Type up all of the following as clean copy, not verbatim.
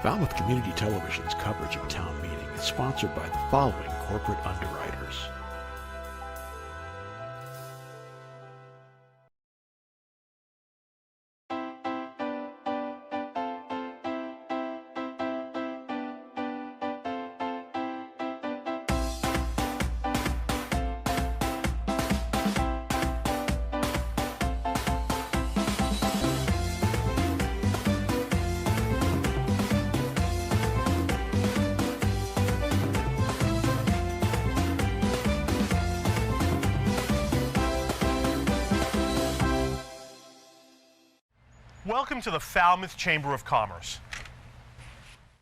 Falmouth Community Television's coverage of town meeting is sponsored by the following corporate underwriters. Welcome to the Falmouth Chamber of Commerce.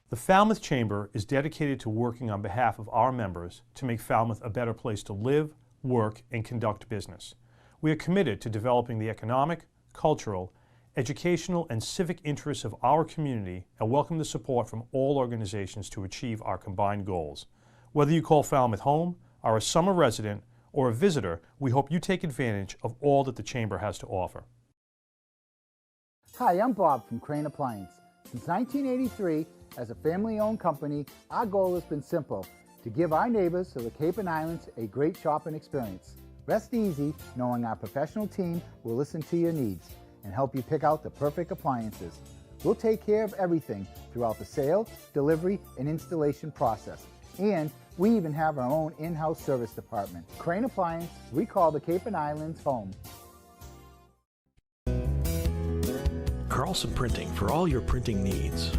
The Falmouth Chamber is dedicated to working on behalf of our members to make Falmouth a better place to live, work, and conduct business. We are committed to developing the economic, cultural, educational, and civic interests of our community and welcome the support from all organizations to achieve our combined goals. Whether you call Falmouth home, are a summer resident, or a visitor, we hope you take advantage of all that the Chamber has to offer. Hi, I'm Bob from Crane Appliance. Since 1983, as a family-owned company, our goal has been simple: to give our neighbors of the Cape and Islands a great shopping experience. Rest easy knowing our professional team will listen to your needs and help you pick out the perfect appliances. We'll take care of everything throughout the sale, delivery, and installation process. And we even have our own in-house service department. Crane Appliance, we call the Cape and Islands home. Carlson Printing for all your printing needs.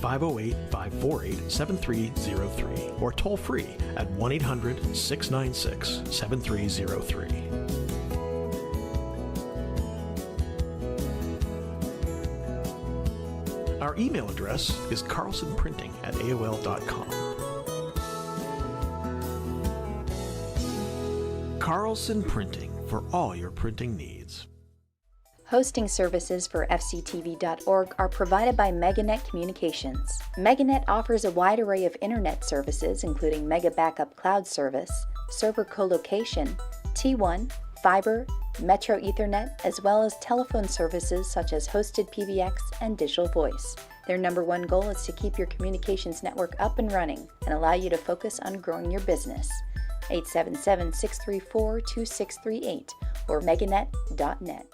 508-548-7303 or toll free at 1-800-696-7303. Our email address is carlsonprinting@aol.com. Carlson Printing for all your printing needs. Hosting services for fctv.org are provided by Meganet Communications. Meganet offers a wide array of internet services including Mega Backup Cloud Service, server colocation, T1, fiber, Metro Ethernet, as well as telephone services such as hosted PBX and digital voice. Their number one goal is to keep your communications network up and running and allow you to focus on growing your business. 877-634-2638 or meganet.net.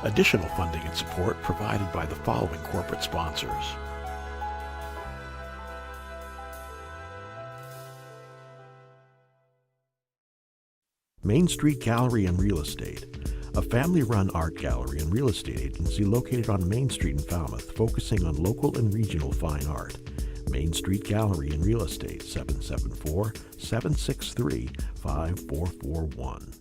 Additional funding and support provided by the following corporate sponsors. Main Street Gallery and Real Estate, a family-run art gallery and real estate agency located on Main Street in Falmouth, focusing on local and regional fine art. Main Street Gallery and Real Estate, 774-763-5441.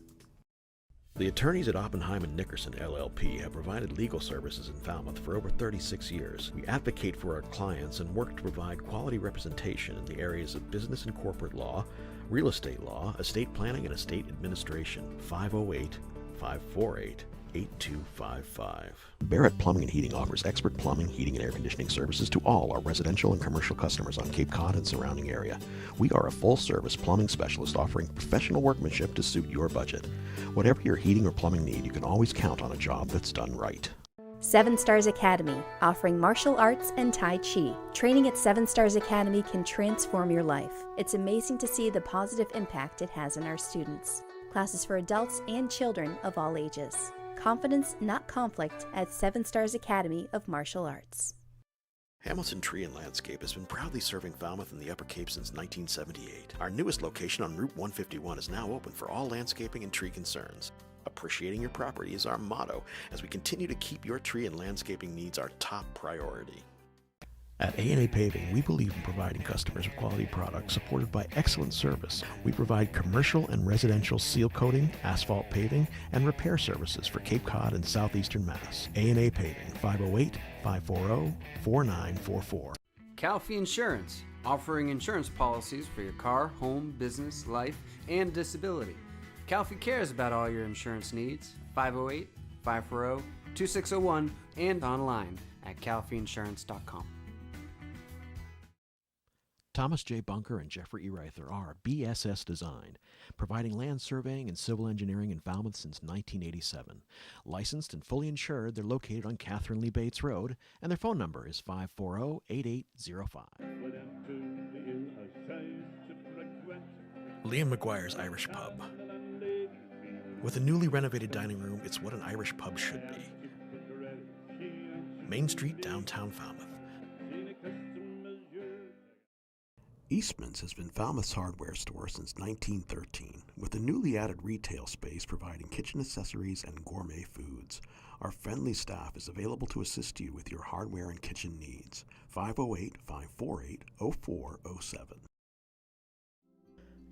The attorneys at Oppenheim & Nickerson LLP have provided legal services in Falmouth for over 36 years. We advocate for our clients and work to provide quality representation in the areas of business and corporate law, real estate law, estate planning, and estate administration. 508-548-8255. Barrett Plumbing and Heating offers expert plumbing, heating, and air conditioning services to all our residential and commercial customers on Cape Cod and surrounding area. We are a full-service plumbing specialist offering professional workmanship to suit your budget. Whatever your heating or plumbing need, you can always count on a job that's done right. 7 Stars Academy, offering martial arts and Tai Chi. Training at 7 Stars Academy can transform your life. It's amazing to see the positive impact it has on our students. Classes for adults and children of all ages. Confidence, not conflict, at 7 Stars Academy of Martial Arts. Hamilton Tree and Landscape has been proudly serving Falmouth and the Upper Cape since 1978. Our newest location on Route 151 is now open for all landscaping and tree concerns. Appreciating your property is our motto as we continue to keep your tree and landscaping needs our top priority. At A&A Paving, we believe in providing customers with quality products supported by excellent service. We provide commercial and residential seal coating, asphalt paving, and repair services for Cape Cod and southeastern Mass. A&A Paving, 508-540-4944. Calfee Insurance, offering insurance policies for your car, home, business, life, and disability. Calfee cares about all your insurance needs. 508-540-2601 and online at calfeeinsurance.com. Thomas J. Bunker and Jeffrey E. Reither are BSS Design, providing land surveying and civil engineering in Falmouth since 1987. Licensed and fully insured, they're located on Catherine Lee Bates Road, and their phone number is 540-8805. Liam McGuire's Irish Pub. With a newly renovated dining room, it's what an Irish pub should be. Main Street, downtown Falmouth. Eastman's has been Falmouth's hardware store since 1913, with a newly added retail space providing kitchen accessories and gourmet foods. Our friendly staff is available to assist you with your hardware and kitchen needs. 508-548-0407.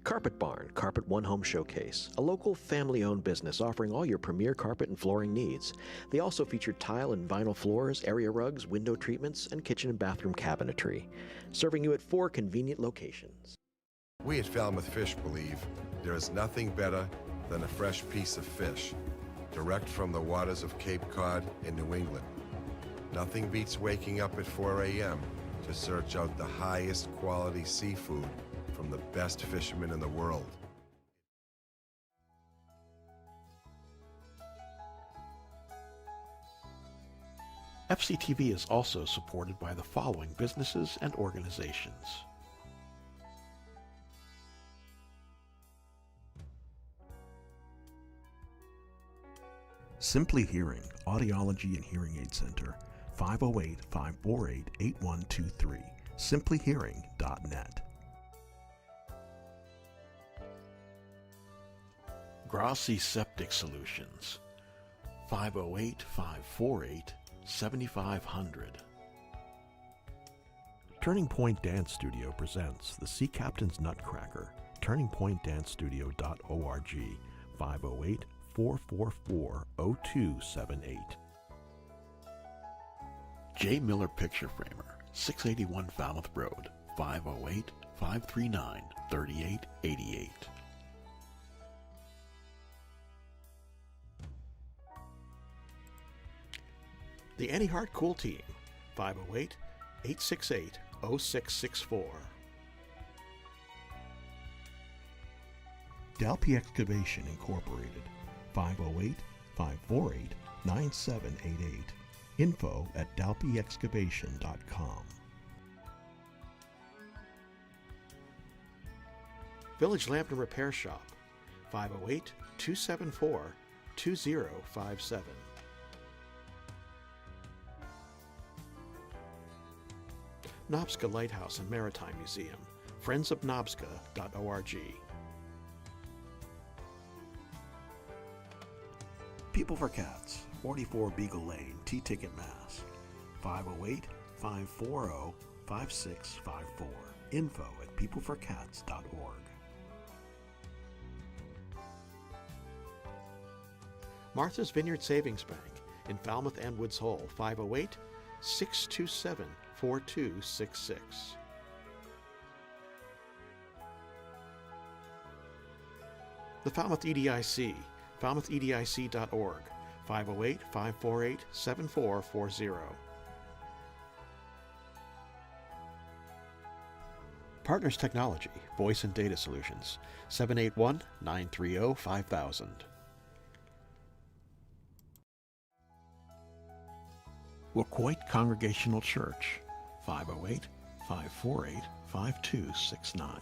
Carpet Barn, Carpet One Home Showcase, a local family-owned business offering all your premier carpet and flooring needs. They also feature tile and vinyl floors, area rugs, window treatments, and kitchen and bathroom cabinetry, serving you at 4 convenient locations. We at Falmouth Fish believe there is nothing better than a fresh piece of fish, direct from the waters of Cape Cod in New England. Nothing beats waking up at 4 a.m. to search out the highest quality seafood from the best fishermen in the world. FCTV is also supported by the following businesses and organizations. Simply Hearing, Audiology and Hearing Aid Center, 508-548-8123, simplyhearing.net. Grassi Septic Solutions, 508-548-7500. Turning Point Dance Studio presents the Sea Captain's Nutcracker, turningpointdancestudio.org, 508-444-0278. J. Miller Picture Framer, 681 Falmouth Road, 508-539-3888. The Annie Hart Cool Team, 508-868-0664. Dalpy Excavation Incorporated, 508-548-9788. info@dalpyexcavation.com. Village Lamp and Repair Shop, 508-274-2057. Nobska Lighthouse and Maritime Museum, friendsofnobska.org. People for Cats, 44 Beagle Lane, T-Ticket, Mass. 508-540-5654. info@peopleforcats.org. Martha's Vineyard Savings Bank in Falmouth and Woods Hole, 508-627-4266. The Falmouth EDIC, falmouthedic.org, 508-548-7440. Partners Technology, Voice and Data Solutions, 781-930-5000. Waquoit Congregational Church, 508-548-5269.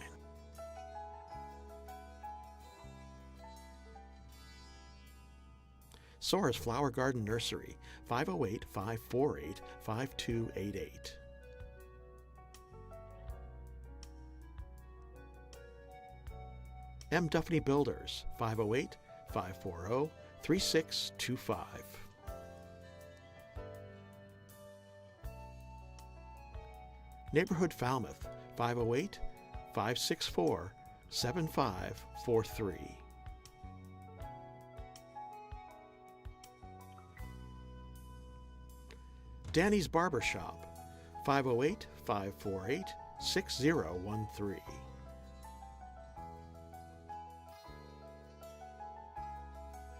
Sora's Flower Garden Nursery, 508-548-5288. M. Duffney Builders, 508-540-3625. Neighborhood Falmouth, 508-564-7543. Danny's Barber Shop, 508-548-6013.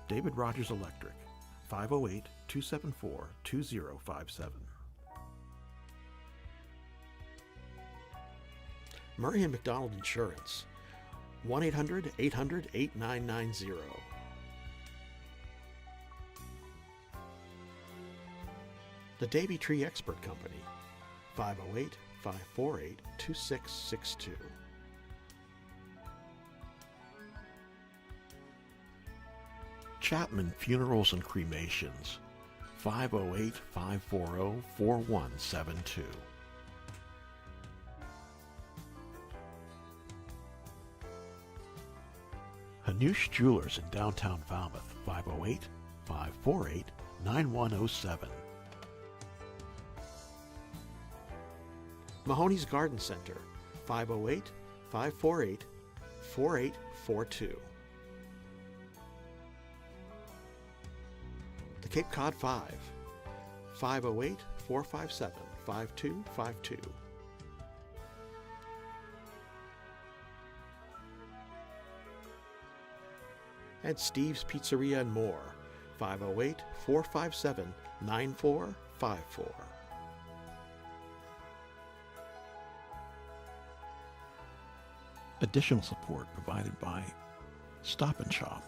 David Rogers Electric, 508-274-2057. Murray and McDonald Insurance, 1-800-800-8990. The Davy Tree Expert Company, 508-548-2662. Chapman Funerals and Cremations, 508-540-4172. Hanush Jewelers in downtown Falmouth, 508-548-9107. Mahoney's Garden Center, 508-548-4842. The Cape Cod 5, 508-457-5252. And Steve's Pizzeria and More, 508-457-9454. Additional support provided by Stop and Shop.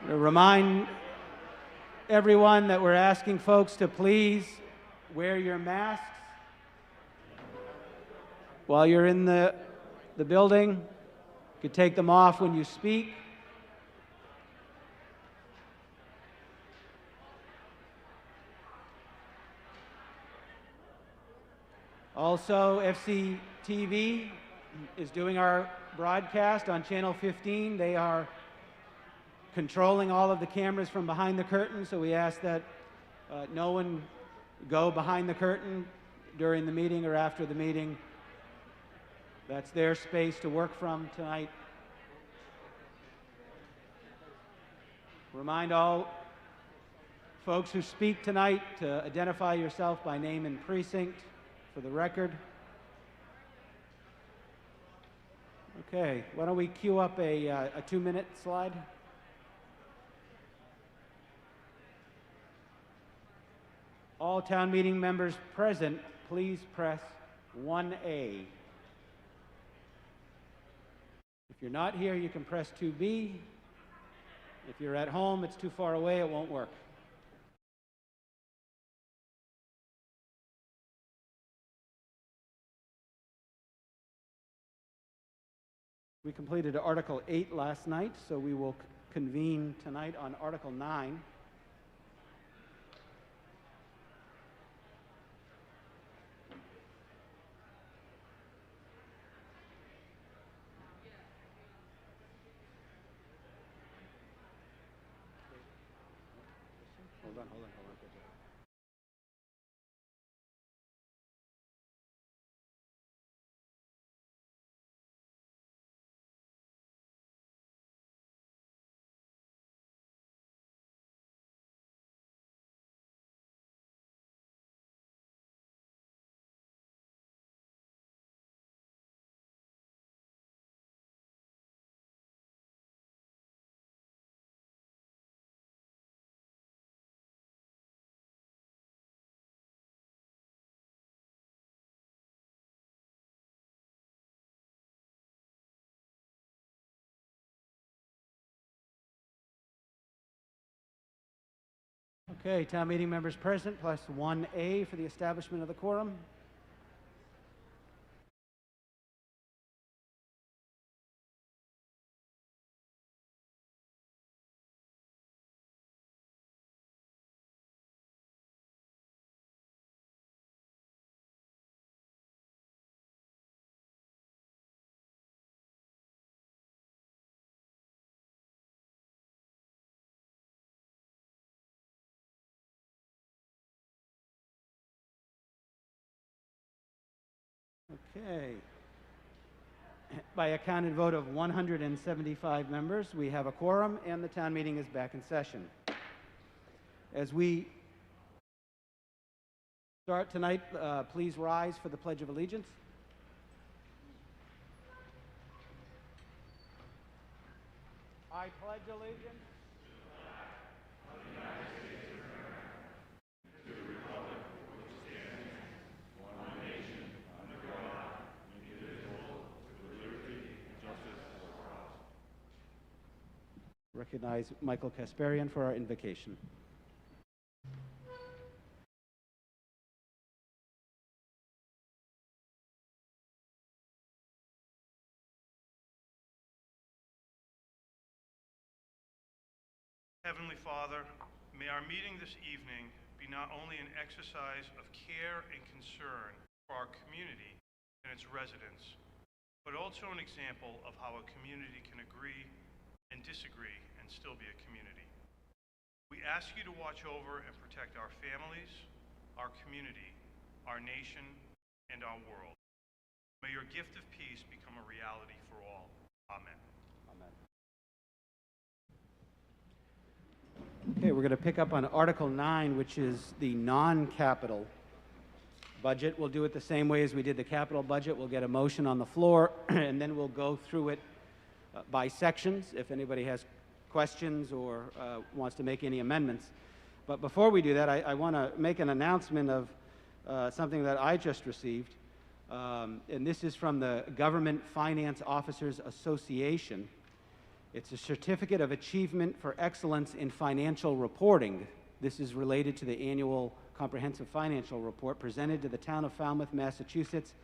To remind everyone that we're asking folks to please wear your masks while you're in the building. You could take them off when you speak. Also, FCTV is doing our broadcast on Channel 15. They are controlling all of the cameras from behind the curtain, so we ask that no one go behind the curtain during the meeting or after the meeting. That's their space to work from tonight. Remind all folks who speak tonight to identify yourself by name and precinct for the record. Okay, why don't we cue up a 2-minute slide? All town meeting members present, please press 1A. If you're not here, you can press 2B. If you're at home, it's too far away, it won't work. We completed Article 8 last night, so we will convene tonight on Article 9. Hold on. Okay, town meeting members present, plus 1A for the establishment of the quorum. Okay. By a counted vote of 175 members, we have a quorum and the town meeting is back in session. As we start tonight, please rise for the Pledge of Allegiance. I pledge allegiance recognize Michael Kasparian for our invocation. Heavenly Father, may our meeting this evening be not only an exercise of care and concern for our community and its residents, but also an example of how a community can agree and disagree and still be a community. We ask you to watch over and protect our families, our community, our nation, and our world. May your gift of peace become a reality for all. Amen. Amen. Okay, we're going to pick up on Article 9, which is the non-capital budget. We'll do it the same way as we did the capital budget. We'll get a motion on the floor, and then we'll go through it by sections if anybody has questions or wants to make any amendments. But before we do that, I want to make an announcement of something that I just received. And this is from the Government Finance Officers Association. It's a Certificate of Achievement for Excellence in Financial Reporting. This is related to the annual Comprehensive Financial Report presented to the town of Falmouth, Massachusetts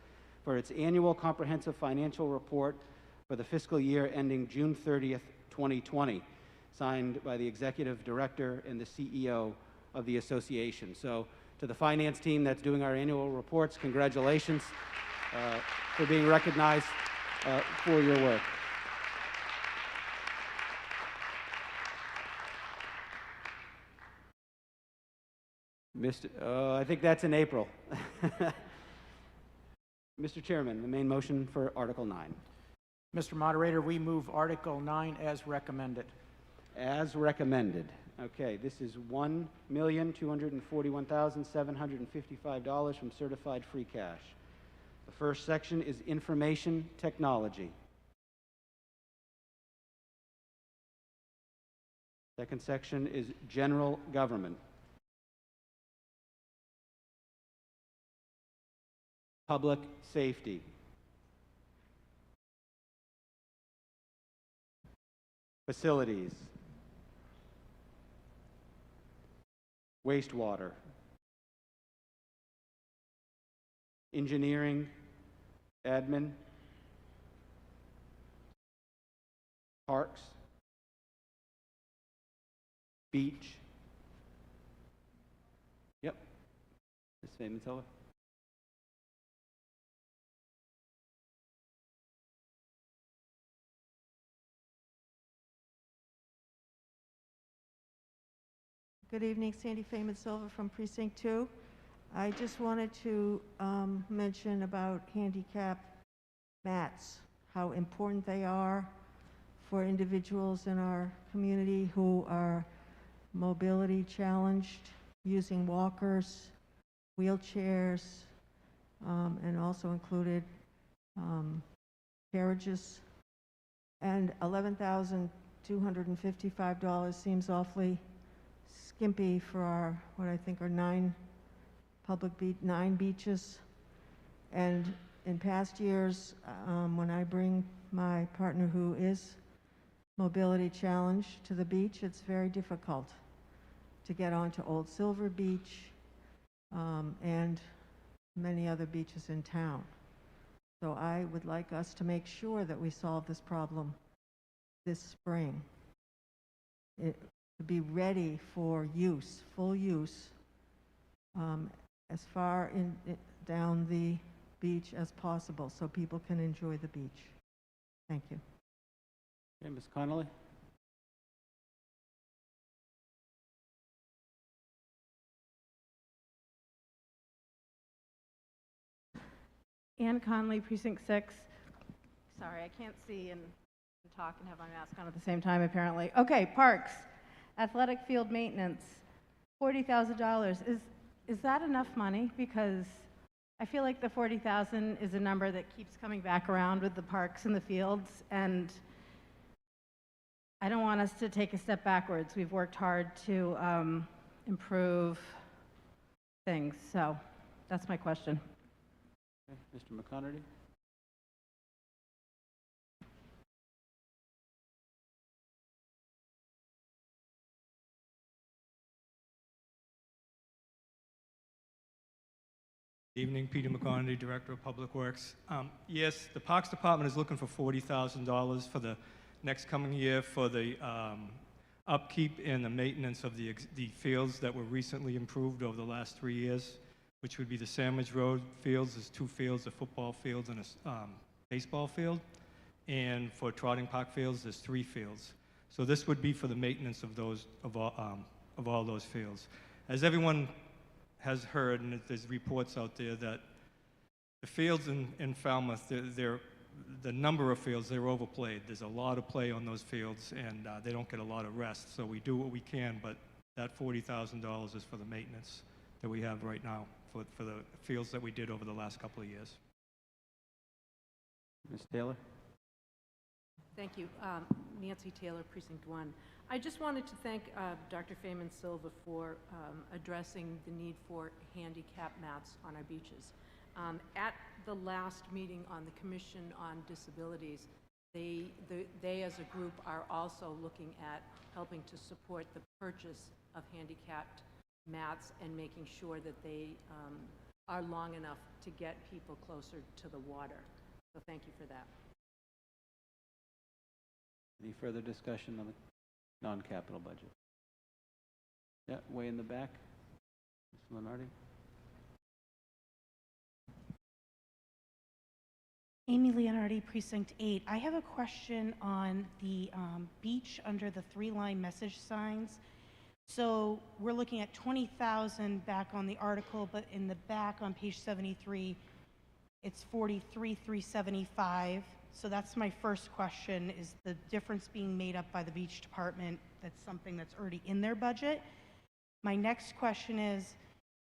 for its annual Comprehensive Financial Report for the fiscal year ending June 30th, 2020, signed by the Executive Director and the CEO of the association. So to the finance team that's doing our annual reports, congratulations for being recognized for your work. I think that's in April. Mr. Chairman, the main motion for Article 9. Mr. Moderator, we move Article 9 as recommended. As recommended. Okay, this is $1,241,755 from certified free cash. The first section is information technology. Second section is general government. Public safety. Facilities. Wastewater. Engineering. Admin. Parks. Beach. Yep. Ms. Fayeman-Silver. Good evening, Sandy Fayeman-Silver from Precinct 2. I just wanted to mention about handicap mats, how important they are for individuals in our community who are mobility challenged, using walkers, wheelchairs, and also included carriages. And $11,255 seems awfully skimpy for our, what I think are 9 beaches. And in past years, when I bring my partner who is mobility challenged to the beach, it's very difficult to get onto Old Silver Beach and many other beaches in town. So I would like us to make sure that we solve this problem this spring. To be ready for use, full use, as far down the beach as possible so people can enjoy the beach. Thank you. Okay, Ms. Connolly. Ann Conley, Precinct 6. Sorry, I can't see and talk and have my mask on at the same time, apparently. Okay, parks. Athletic field maintenance, $40,000. Is that enough money? Because I feel like the $40,000 is a number that keeps coming back around with the parks and the fields, and I don't want us to take a step backwards. We've worked hard to improve things, so that's my question. Okay, Mr. McConerty. Evening, Peter McConerty, Director of Public Works. Yes, the Parks Department is looking for $40,000 for the next coming year for the upkeep and the maintenance of the fields that were recently improved over the last 3 years, which would be the Sandwich Road fields. There's 2 fields, a football field and a baseball field. And for Trotting Park fields, there's 3 fields. So this would be for the maintenance of those of all those fields. As everyone has heard, and there's reports out there that the fields in Falmouth, the number of fields, they're overplayed. There's a lot of play on those fields, and they don't get a lot of rest. So we do what we can, but that $40,000 is for the maintenance that we have right now for the fields that we did over the last couple of years. Ms. Taylor? Thank you. Nancy Taylor, Precinct 1. I just wanted to thank Dr. Fayeman-Silva for addressing the need for handicap mats on our beaches. At the last meeting on the Commission on Disabilities, they as a group are also looking at helping to support the purchase of handicapped mats and making sure that they are long enough to get people closer to the water. So thank you for that. Any further discussion on the non-capital budget? Yeah, way in the back. Ms. Lenardi? Amy Leonardi, Precinct 8. I have a question on the beach under the 3-line message signs. So we're looking at 20,000 back on the article, but in the back on page 73, it's 43,375. So that's my first question, is the difference being made up by the beach department? That's something that's already in their budget. My next question is,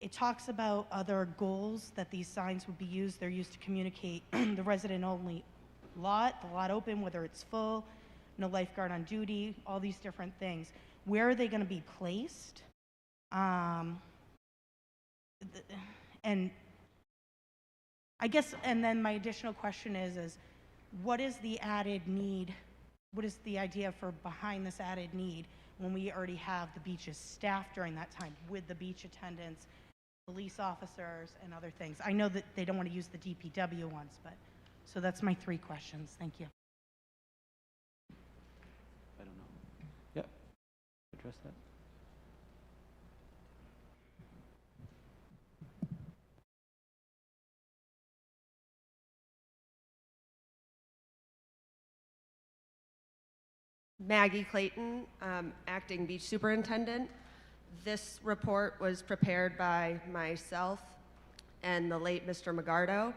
it talks about other goals that these signs would be used. They're used to communicate the resident-only lot, the lot open, whether it's full, no lifeguard on duty, all these different things. Where are they going to be placed? And I guess, and then my additional question is what is the added need? What is the idea for behind this added need when we already have the beaches staffed during that time with the beach attendants, police officers, and other things? I know that they don't want to use the DPW ones, but so that's my 3 questions. Thank you. I don't know. Yep. Address that. Maggie Clayton, Acting Beach Superintendent. This report was prepared by myself and the late Mr. Magardo.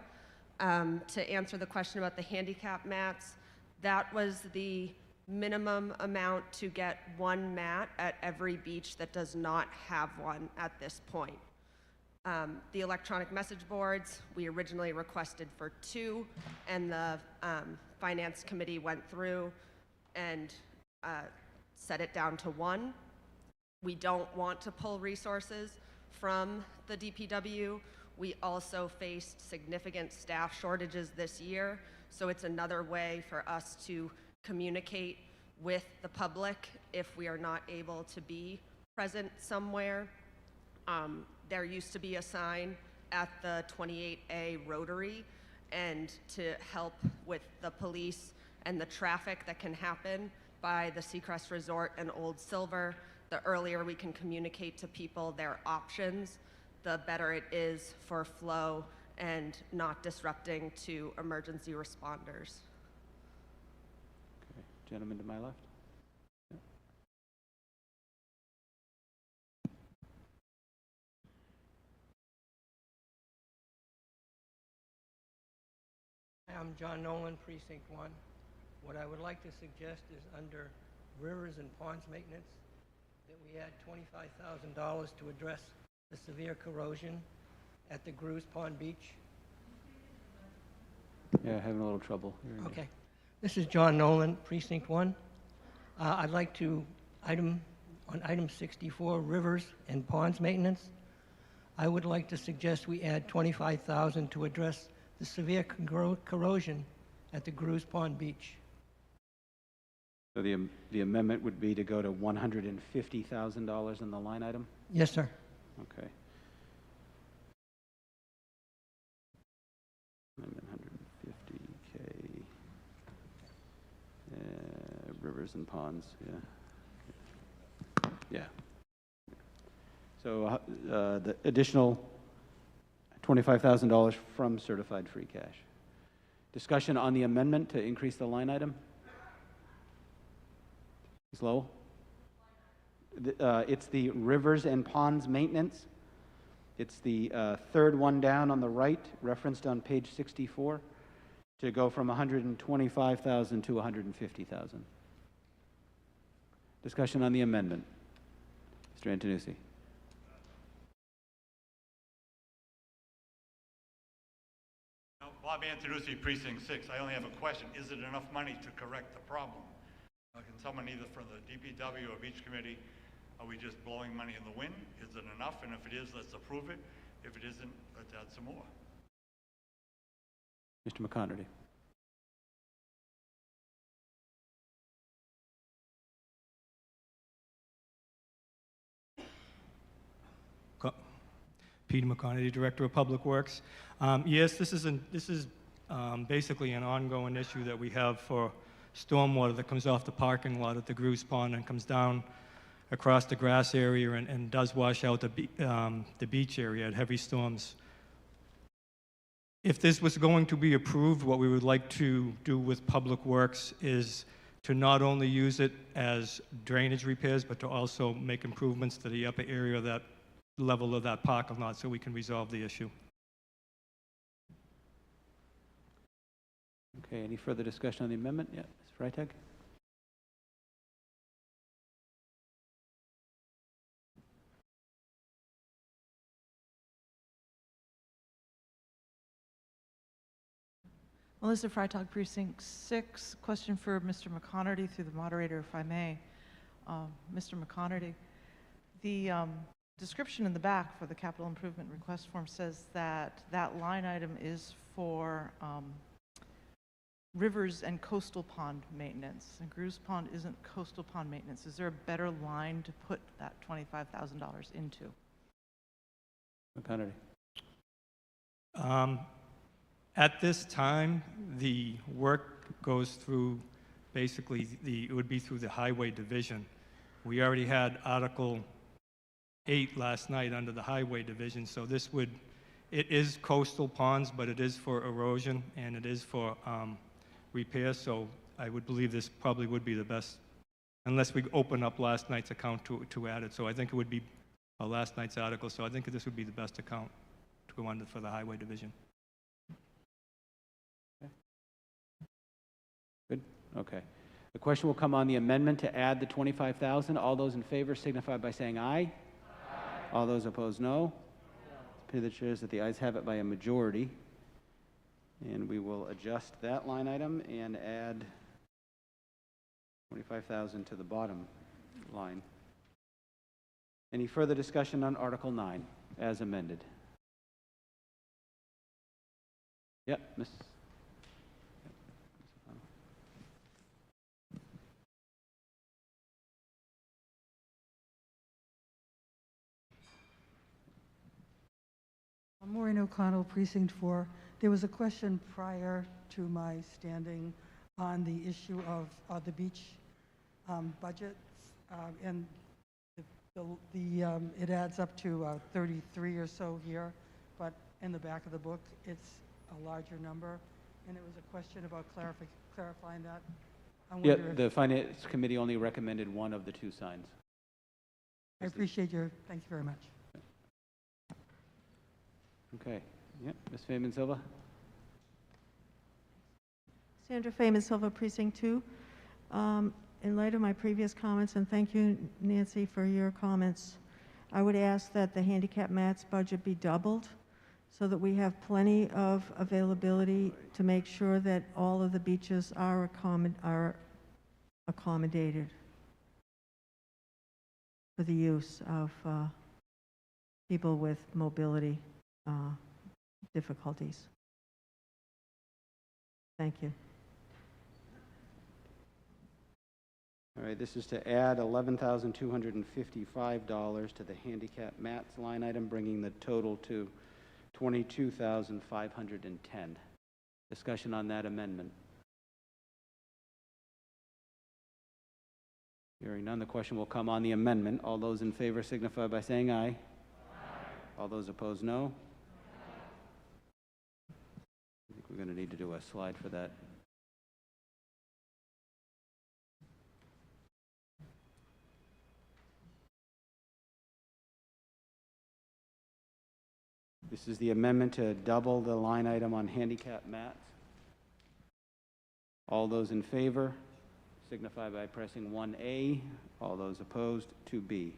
To answer the question about the handicap mats, that was the minimum amount to get 1 mat at every beach that does not have one at this point. The electronic message boards, we originally requested for 2, and the Finance Committee went through and set it down to 1. We don't want to pull resources from the DPW. We also faced significant staff shortages this year, so it's another way for us to communicate with the public if we are not able to be present somewhere. There used to be a sign at the 28A Rotary, and to help with the police and the traffic that can happen by the Seacrest Resort and Old Silver, the earlier we can communicate to people their options, the better it is for flow and not disrupting to emergency responders. Okay. Gentleman to my left. I'm John Nolan, Precinct 1. What I would like to suggest is under rivers and ponds maintenance that we add $25,000 to address the severe corrosion at the Gru's Pond Beach. Yeah, having a little trouble hearing Okay. This is John Nolan, Precinct 1. I'd like to, on item 64, rivers and ponds maintenance, I would like to suggest we add $25,000 to address the severe corrosion at the Gru's Pond Beach. So the amendment would be to go to $150,000 in the line item? Yes, sir. Okay. Amendment 150K. Rivers and ponds, yeah. Yeah. So the additional $25,000 from certified free cash. Discussion on the amendment to increase the line item? Ms. Lowell? It's the rivers and ponds maintenance. It's the third one down on the right, referenced on page 64, to go from $125,000 to $150,000. Discussion on the amendment. Mr. Antonucci. Bob Antonucci, Precinct 6. I only have a question. Is it enough money to correct the problem? Can someone either from the DPW or Beach Committee, are we just blowing money in the wind? Is it enough? And if it is, let's approve it. If it isn't, let's add some more. Mr. McConerty. Peter McConaty, Director of Public Works. Yes, this is basically an ongoing issue that we have for stormwater that comes off the parking lot at the Gruce Pond and comes down across the grass area and does wash out the beach area at heavy storms. If this was going to be approved, what we would like to do with Public Works is to not only use it as drainage repairs, but to also make improvements to the upper area of that level of that parking lot so we can resolve the issue. Okay, any further discussion on the amendment? Yeah, Ms. Freitag? Melissa Freitag, Precinct 6. Question for Mr. McConaty through the moderator, if I may. Mr. McConaty, the description in the back for the capital improvement request form says that that line item is for rivers and coastal pond maintenance. And Gruce Pond isn't coastal pond maintenance. Is there a better line to put that $25,000 into? McConaty. At this time, the work goes through basically it would be through the Highway Division. We already had Article 8 last night under the Highway Division, so it is coastal ponds, but it is for erosion and it is for repair, so I would believe this probably would be the best, unless we open up last night's account to add it. So I think it would be last night's article, so I think this would be the best account to go under for the Highway Division. Good, okay. The question will come on the amendment to add the $25,000. All those in favor signify by saying aye. Aye. All those opposed, no. It appears that the ayes have it by a majority. And we will adjust that line item and add $25,000 to the bottom line. Any further discussion on Article 9 as amended? Yep, Ms. Maureen O'Connell, Precinct 4. There was a question prior to my standing on the issue of the beach budgets, and it adds up to 33 or so here, but in the back of the book, it's a larger number, and it was a question about clarifying that. Yeah, the Finance Committee only recommended one of the two signs. I appreciate thank you very much. Okay. Yep. Ms. Feynman Silva. Sandra Feynman Silva, Precinct 2. In light of my previous comments, and thank you, Nancy, for your comments, I would ask that the handicap mats budget be doubled so that we have plenty of availability to make sure that all of the beaches are accommodated for the use of people with mobility difficulties. Thank you. All right, this is to add $11,255 to the handicap mats line item, bringing the total to $22,510. Discussion on that amendment. Hearing none, the question will come on the amendment. All those in favor signify by saying aye. Aye. All those opposed, no. I think we're going to need to do a slide for that. This is the amendment to double the line item on handicap mats. All those in favor signify by pressing 1A. All those opposed, 2B.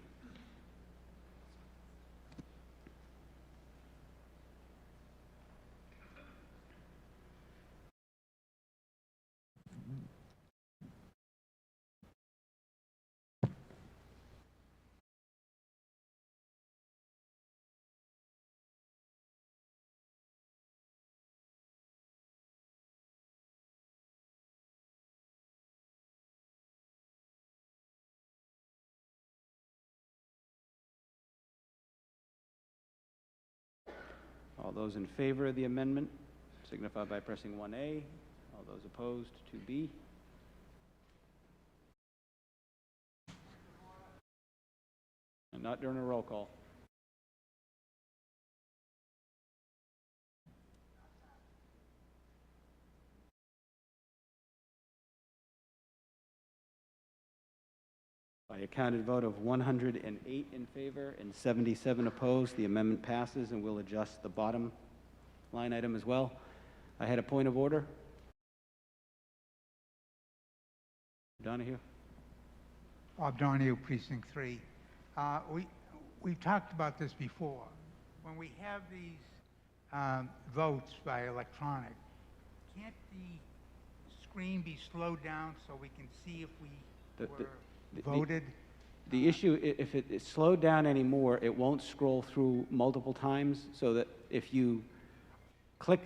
All those in favor of the amendment signify by pressing 1A. All those opposed, 2B. And not during a roll call. By a counted vote of 108 in favor and 77 opposed, the amendment passes, and we'll adjust the bottom line item as well. I had a point of order. Donahue. Bob Donahue, Precinct 3. We've talked about this before. When we have these votes by electronic, can't the screen be slowed down so we can see if we were voted? The issue, if it is slowed down anymore, it won't scroll through multiple times, so that if you click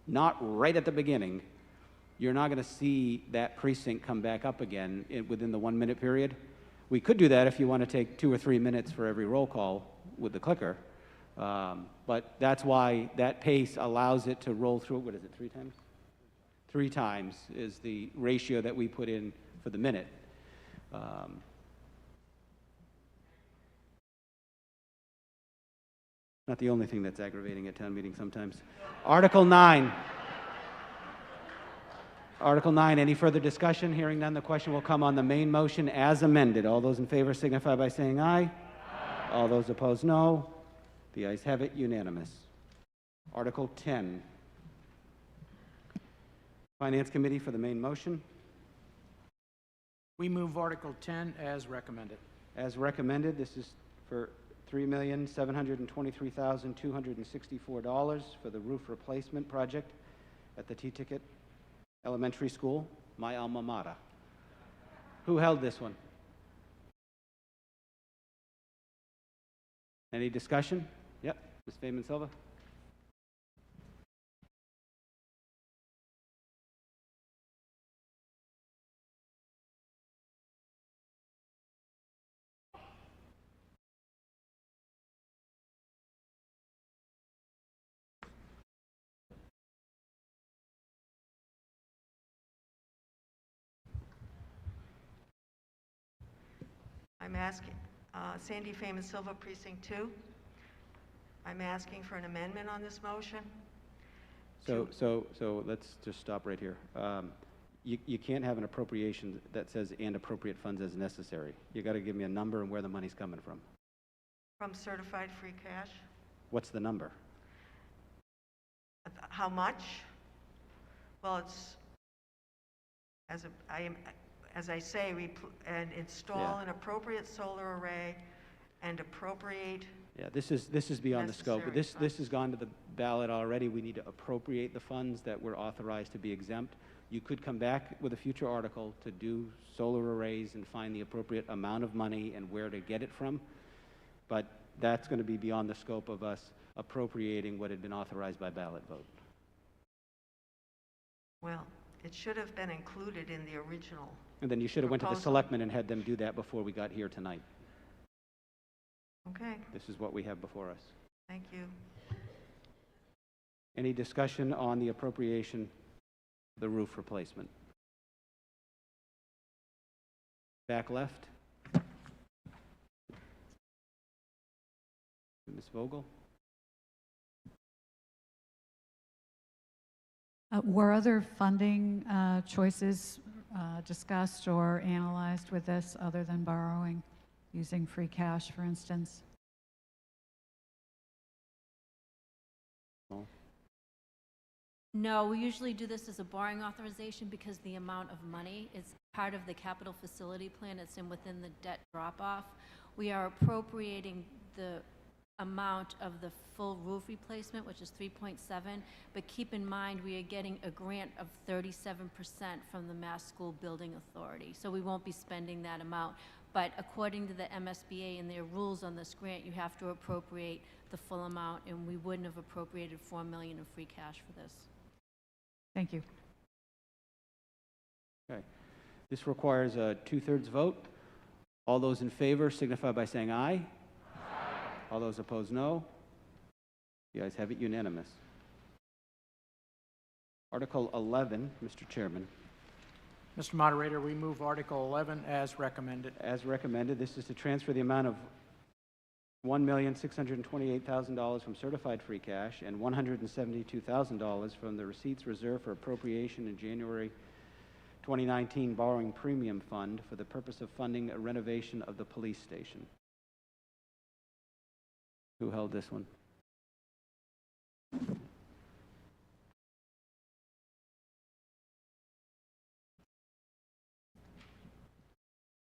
not right at the beginning, you're not going to see that precinct come back up again within the 1 minute period. We could do that if you want to take 2 or 3 minutes for every roll call with the clicker. But that's why that pace allows it to roll through, what is it, 3 times? 3 times is the ratio that we put in for the minute. Not the only thing that's aggravating at town meetings sometimes. Article 9. Article 9, any further discussion? Hearing none, the question will come on the main motion as amended. All those in favor signify by saying aye. Aye. All those opposed, no. The ayes have it, unanimous. Article 10. Finance Committee for the main motion. We move Article 10 as recommended. As recommended, this is for $3,723,264 for the roof replacement project at the T-Ticket Elementary School, my alma mater. Who held this one? Any discussion? Yep, Ms. Feynman Silva. I'm asking, Sandy Feynman Silva, Precinct 2. I'm asking for an amendment on this motion. So let's just stop right here. You can't have an appropriation that says and appropriate funds as necessary. You got to give me a number and where the money's coming from. From certified free cash. What's the number? How much? Well, it's, as I say, and install an appropriate solar array and appropriate. Yeah, this is beyond the scope. This has gone to the ballot already. We need to appropriate the funds that were authorized to be exempt. You could come back with a future article to do solar arrays and find the appropriate amount of money and where to get it from. But that's going to be beyond the scope of us appropriating what had been authorized by ballot vote. Well, it should have been included in the original. And then you should have went to the selectmen and had them do that before we got here tonight. Okay. This is what we have before us. Thank you. Any discussion on the appropriation, the roof replacement? Back left. Ms. Vogel? Were other funding choices discussed or analyzed with this other than borrowing, using free cash, for instance? No, we usually do this as a borrowing authorization because the amount of money is part of the capital facility plan. It's within the debt drop-off. We are appropriating the amount of the full roof replacement, which is 3.7, but keep in mind we are getting a grant of 37% from the Mass School Building Authority, so we won't be spending that amount. But according to the MSBA and their rules on this grant, you have to appropriate the full amount, and we wouldn't have appropriated $4 million in free cash for this. Thank you. Okay. This requires a 2/3 vote. All those in favor signify by saying aye. Aye. All those opposed, no. The ayes have it, unanimous. Article 11, Mr. Chairman. Mr. Moderator, we move Article 11 as recommended. As recommended, this is to transfer the amount of $1,628,000 from certified free cash and $172,000 from the receipts reserved for appropriation in January 2019 borrowing premium fund for the purpose of funding a renovation of the police station. Who held this one?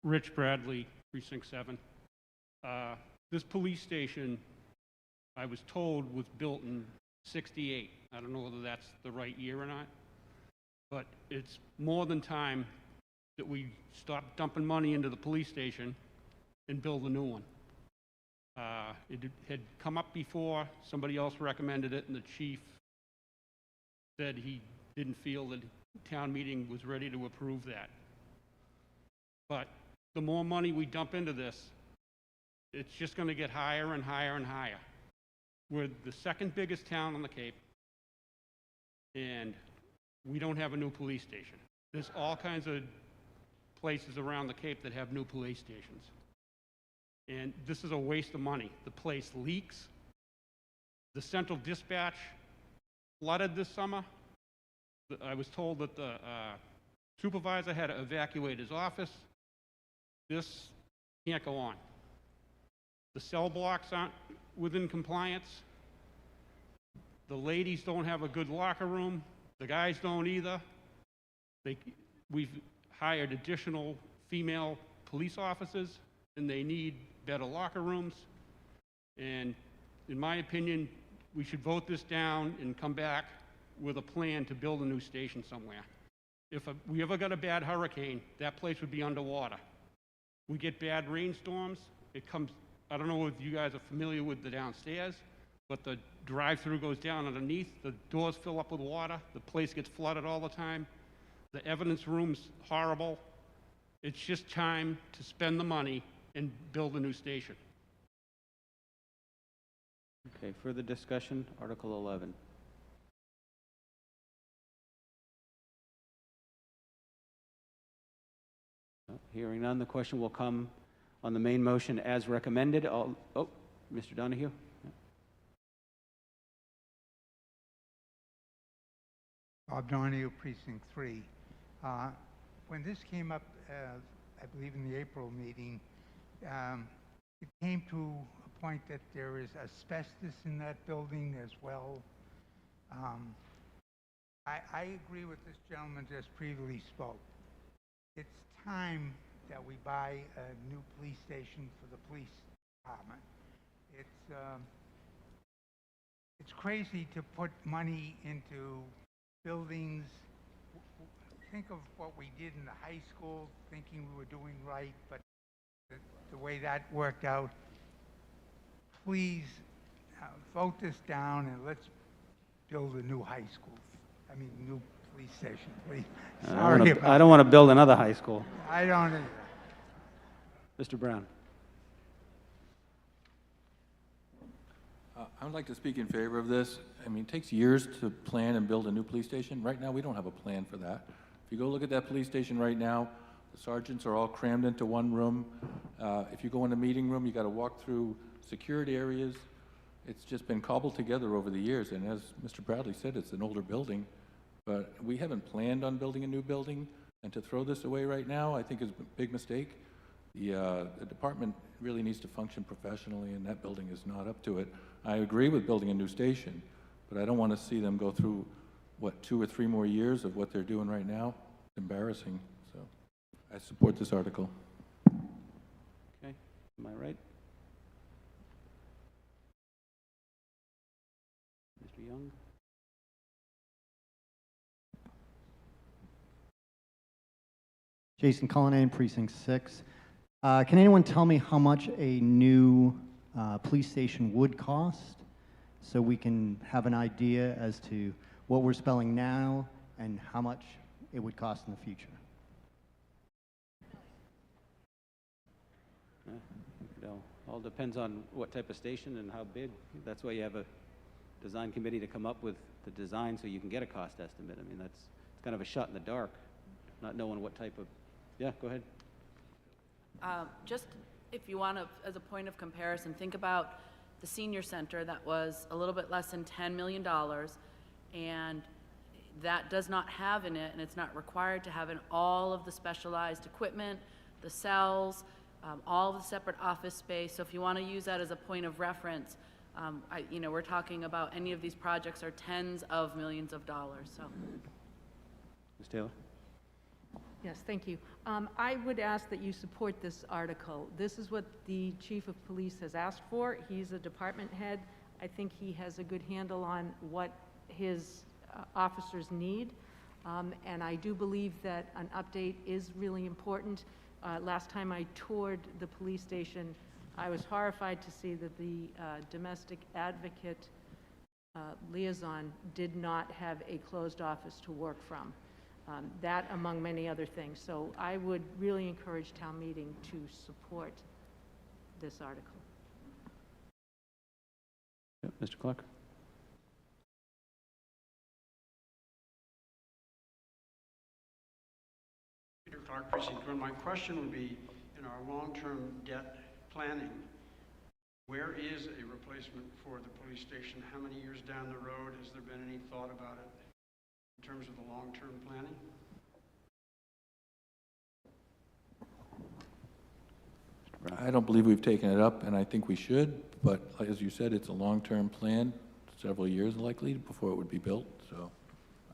Rich Bradley, Precinct 7. This police station, I was told, was built in '68. I don't know whether that's the right year or not, but it's more than time that we stop dumping money into the police station and build a new one. It had come up before, somebody else recommended it, and the chief said he didn't feel that town meeting was ready to approve that. But the more money we dump into this, it's just going to get higher and higher and higher. We're the second biggest town on the Cape, and we don't have a new police station. There's all kinds of places around the Cape that have new police stations. And this is a waste of money. The place leaks. The central dispatch flooded this summer. I was told that the supervisor had to evacuate his office. This can't go on. The cell blocks aren't within compliance. The ladies don't have a good locker room. The guys don't either. We've hired additional female police officers, and they need better locker rooms. And in my opinion, we should vote this down and come back with a plan to build a new station somewhere. If we ever got a bad hurricane, that place would be underwater. We get bad rainstorms, it comes, I don't know if you guys are familiar with the downstairs, but the drive-through goes down underneath, the doors fill up with water, the place gets flooded all the time, the evidence room's horrible. It's just time to spend the money and build a new station. Okay, further discussion, Article 11. Hearing none, the question will come on the main motion as recommended. Mr. Donahue? Bob Donahue, Precinct 3. When this came up, I believe in the April meeting, it came to a point that there is asbestos in that building as well. I agree with this gentleman just previously spoke. It's time that we buy a new police station for the police department. It's crazy to put money into buildings. Think of what we did in the high school, thinking we were doing right, but the way that worked out. Please vote this down and let's build a new high school. I mean, new police station, please. I don't want to build another high school. I don't either. Mr. Brown. I would like to speak in favor of this. I mean, it takes years to plan and build a new police station. Right now, we don't have a plan for that. If you go look at that police station right now, the sergeants are all crammed into one room. If you go in the meeting room, you got to walk through security areas. It's just been cobbled together over the years, and as Mr. Bradley said, it's an older building, but we haven't planned on building a new building, and to throw this away right now, I think is a big mistake. The department really needs to function professionally, and that building is not up to it. I agree with building a new station, but I don't want to see them go through, what, 2 or 3 more years of what they're doing right now. It's embarrassing, so I support this article. Okay, am I right? Mr. Young? Jason Cullinane, Precinct 6. Can anyone tell me how much a new police station would cost so we can have an idea as to what we're spending now and how much it would cost in the future? It all depends on what type of station and how big. That's why you have a design committee to come up with the design so you can get a cost estimate. I mean, it's kind of a shot in the dark, not knowing what type of, yeah, go ahead. Just if you want to, as a point of comparison, think about the senior center that was a little bit less than $10 million, and that does not have in it, and it's not required to have in all of the specialized equipment, the cells, all of the separate office space. So if you want to use that as a point of reference, we're talking about any of these projects are tens of millions of dollars. So, Ms. Taylor? Yes, thank you. I would ask that you support this article. This is what the chief of police has asked for. He's a department head. I think he has a good handle on what his officers need. And I do believe that an update is really important. Last time I toured the police station, I was horrified to see that the domestic advocate liaison did not have a closed office to work from. That among many other things. So I would really encourage town meeting to support this article. Yep, Mr. Clark? Peter Clark, Precinct 1. My question would be, in our long-term debt planning, where is a replacement for the police station? How many years down the road? Has there been any thought about it in terms of the long-term planning? I don't believe we've taken it up, and I think we should, but as you said, it's a long-term plan, several years likely before it would be built, so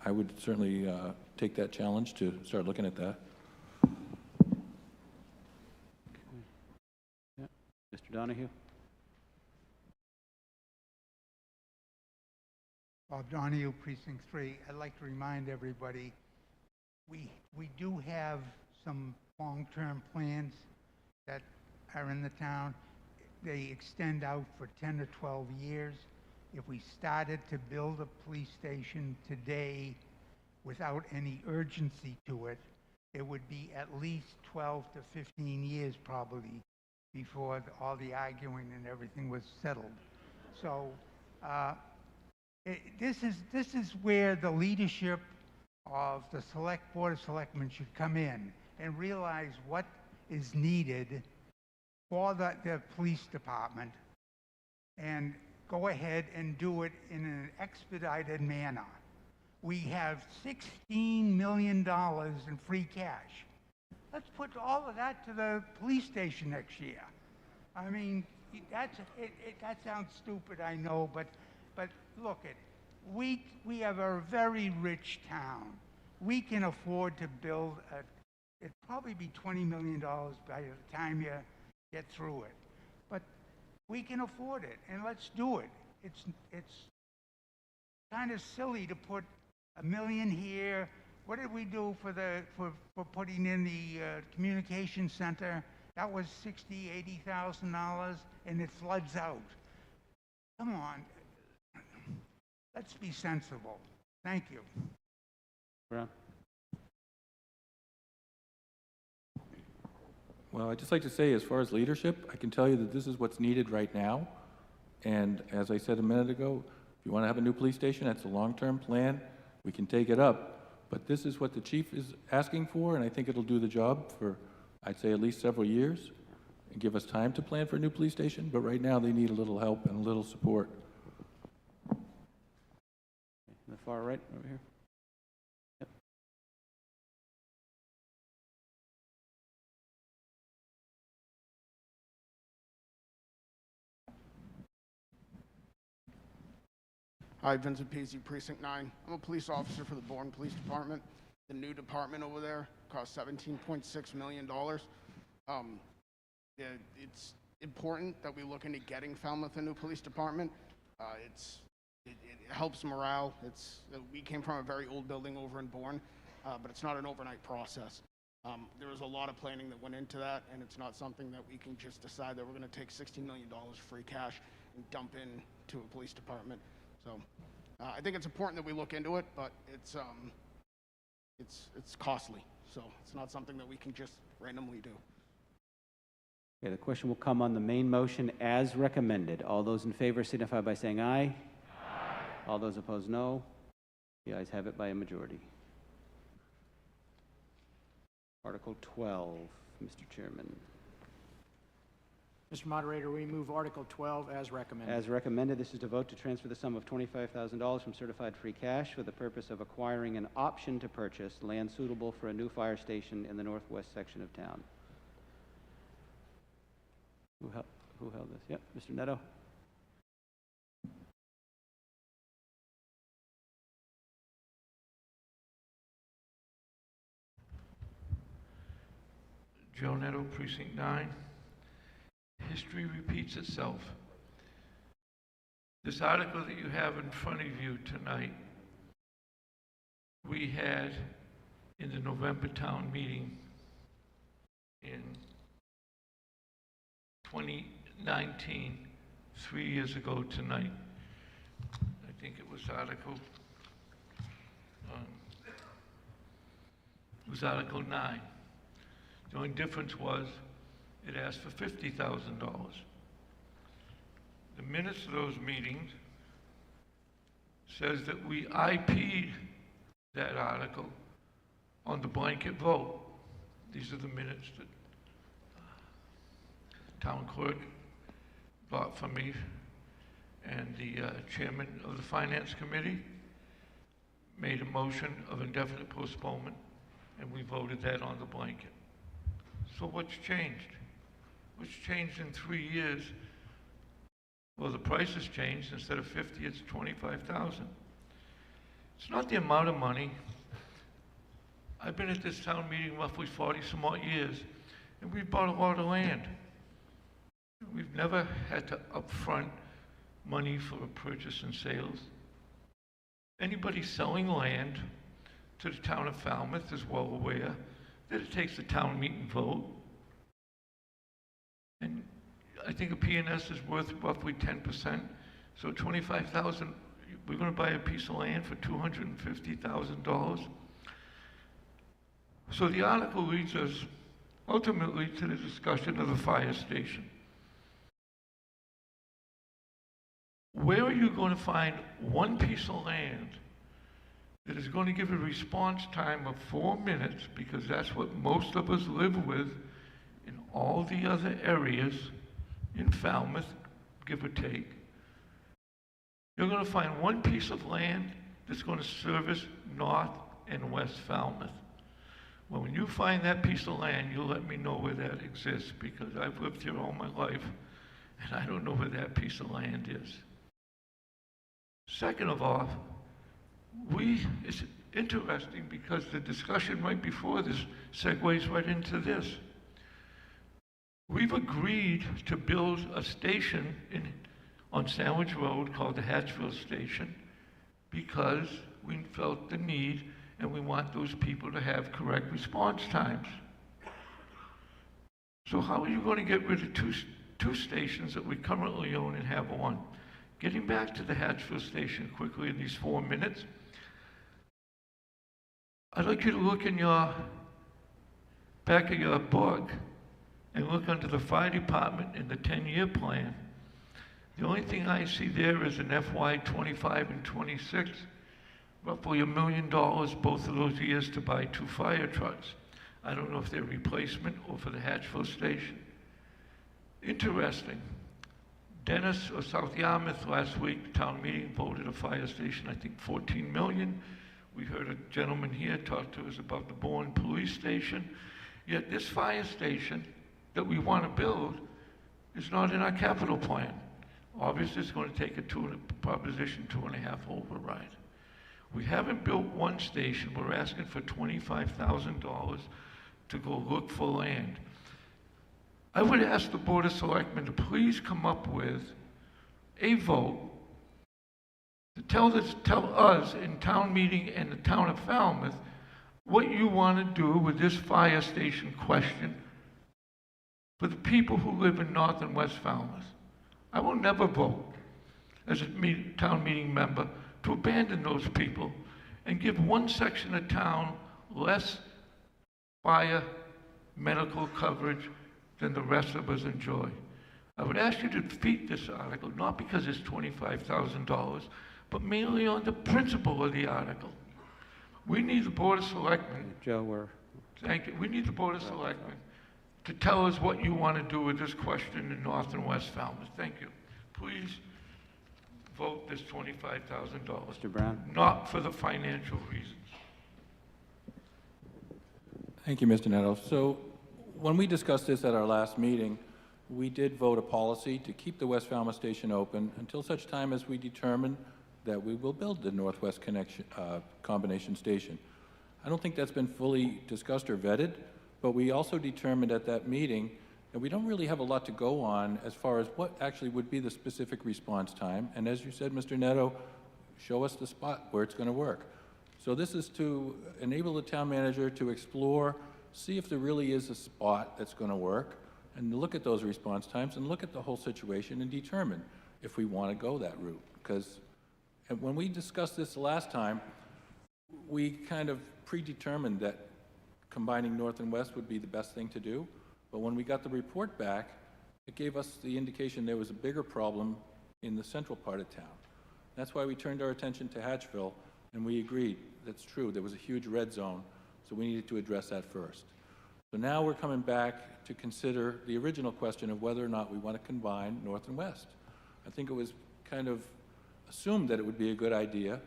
I would certainly take that challenge to start looking at that. Yeah. Mr. Donahue? Bob Donahue, Precinct 3. I'd like to remind everybody, we do have some long-term plans that are in the town. They extend out for 10 to 12 years. If we started to build a police station today without any urgency to it, it would be at least 12 to 15 years probably before all the arguing and everything was settled. So this is where the leadership of the Board of Selectmen should come in and realize what is needed for the police department and go ahead and do it in an expedited manner. We have $16 million in free cash. Let's put all of that to the police station next year. I mean, that sounds stupid, I know, but look, we have a very rich town. We can afford to build it'd probably be $20 million by the time you get through it. But we can afford it, and let's do it. It's kind of silly to put $1 million here. What did we do for putting in the communication center? That was $80,000, and it floods out. Come on, let's be sensible. Thank you. Brown? Well, I'd just like to say, as far as leadership, I can tell you that this is what's needed right now. And as I said a minute ago, if you want to have a new police station, that's a long-term plan. We can take it up. But this is what the chief is asking for, and I think it'll do the job for, I'd say, at least several years and give us time to plan for a new police station. But right now, they need a little help and a little support. On the far right, over here. Yep. Hi, Vincent Pizzi, Precinct 9. I'm a police officer for the Bourne Police Department. The new department over there costs $17.6 million. It's important that we look into getting Falmouth a new police department. It helps morale. We came from a very old building over in Bourne, but it's not an overnight process. There was a lot of planning that went into that, and it's not something that we can just decide that we're going to take $16 million free cash and dump into a police department. So I think it's important that we look into it, but it's costly. So it's not something that we can just randomly do. Okay, the question will come on the main motion as recommended. All those in favor signify by saying aye. Aye. All those opposed, no. The ayes have it by a majority. Article 12, Mr. Chairman. Mr. Moderator, we move Article 12 as recommended. As recommended, this is to vote to transfer the sum of $25,000 from certified free cash for the purpose of acquiring an option to purchase land suitable for a new fire station in the northwest section of town. Who held this? Yep, Mr. Neto. Joe Netto, Precinct 9. History repeats itself. This article that you have in front of you tonight, we had in the November town meeting in 2019, 3 years ago tonight. I think it was Article 9. The only difference was it asked for $50,000. The minutes of those meetings says that we IP'd that article on the blanket vote. These are the minutes that town clerk brought for me, and the chairman of the finance committee made a motion of indefinite postponement, and we voted that on the blanket. So what's changed? What's changed in 3 years? Well, the price has changed. Instead of 50, it's 25,000. It's not the amount of money. I've been at this town meeting roughly 40 some odd years, and we've bought a lot of land. We've never had to upfront money for a purchase and sales. Anybody selling land to the town of Falmouth is well aware that it takes a town meeting vote. And I think a P&S is worth roughly 10%. So 25,000, we're going to buy a piece of land for $250,000. So the article leads us ultimately to the discussion of the fire station. Where are you going to find one piece of land that is going to give a response time of 4 minutes, because that's what most of us live with in all the other areas in Falmouth, give or take? You're going to find one piece of land that's going to service North and West Falmouth. Well, when you find that piece of land, you'll let me know where that exists, because I've lived here all my life, and I don't know where that piece of land is. Second of all, it's interesting because the discussion right before this segues right into this. We've agreed to build a station on Sandwich Road called the Hatchville Station because we felt the need and we want those people to have correct response times. So how are you going to get rid of two stations that we currently own and have one? Getting back to the Hatchville Station quickly in these 4 minutes, I'd like you to look in your back of your book and look under the fire department in the 10-year plan. The only thing I see there is an FY 25 and 26, roughly $1 million both of those years to buy 2 fire trucks. I don't know if they're replacement or for the Hatchville Station. Interesting. Dennis or South Yarmouth last week, the town meeting voted a fire station, I think $14 million. We heard a gentleman here talk to us about the Bourne Police Station. Yet this fire station that we want to build is not in our capital plan. Obviously, it's going to take a Proposition 2.5 override. We haven't built one station. We're asking for $25,000 to go look for land. I would ask the Board of Selectmen to please come up with a vote to tell us in town meeting and the town of Falmouth what you want to do with this fire station question for the people who live in North and West Falmouth. I will never vote as a town meeting member to abandon those people and give one section of town less fire medical coverage than the rest of us enjoy. I would ask you to defeat this article, not because it's $25,000, but mainly on the principle of the article. We need the Board of Selectmen, Joe, we're, thank you, we need the Board of Selectmen to tell us what you want to do with this question in North and West Falmouth. Thank you. Please vote this $25,000. Mr. Brown? Not for the financial reasons. Thank you, Mr. Neto. So when we discussed this at our last meeting, we did vote a policy to keep the West Falmouth Station open until such time as we determine that we will build the Northwest Connection, Combination Station. I don't think that's been fully discussed or vetted, but we also determined at that meeting that we don't really have a lot to go on as far as what actually would be the specific response time. And as you said, Mr. Neto, show us the spot where it's going to work. So this is to enable the town manager to explore, see if there really is a spot that's going to work, and look at those response times and look at the whole situation and determine if we want to go that route. Because when we discussed this the last time, we kind of predetermined that combining North and West would be the best thing to do. But when we got the report back, it gave us the indication there was a bigger problem in the central part of town. That's why we turned our attention to Hatchville, and we agreed, that's true, there was a huge red zone, so we needed to address that first. So now we're coming back to consider the original question of whether or not we want to combine North and West. I think it was kind of assumed that it would be a good idea,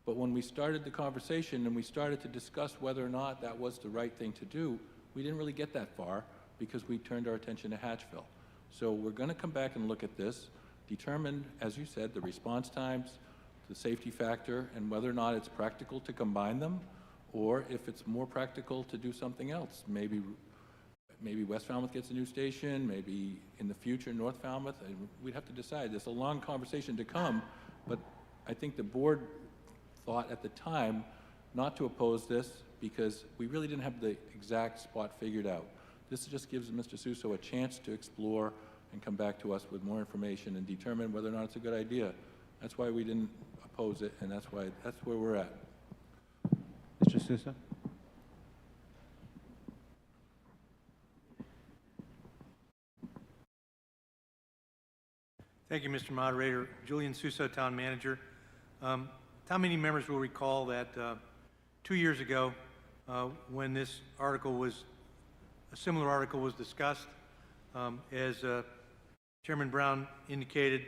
but when we started the conversation and we started to discuss whether or not that was the right thing to do, we didn't really get that far because we turned our attention to Hatchville. So we're going to come back and look at this, determine, as you said, the response times, the safety factor, and whether or not it's practical to combine them, or if it's more practical to do something else. Maybe West Falmouth gets a new station, maybe in the future North Falmouth, and we'd have to decide. There's a long conversation to come, but I think the board thought at the time not to oppose this because we really didn't have the exact spot figured out. This just gives Mr. Suso a chance to explore and come back to us with more information and determine whether or not it's a good idea. That's why we didn't oppose it, and that's where we're at. Mr. Suso? Thank you, Mr. Moderator. Julian Suso, Town Manager. Town meeting members will recall that 2 years ago, when this article was, a similar article was discussed, as Chairman Brown indicated,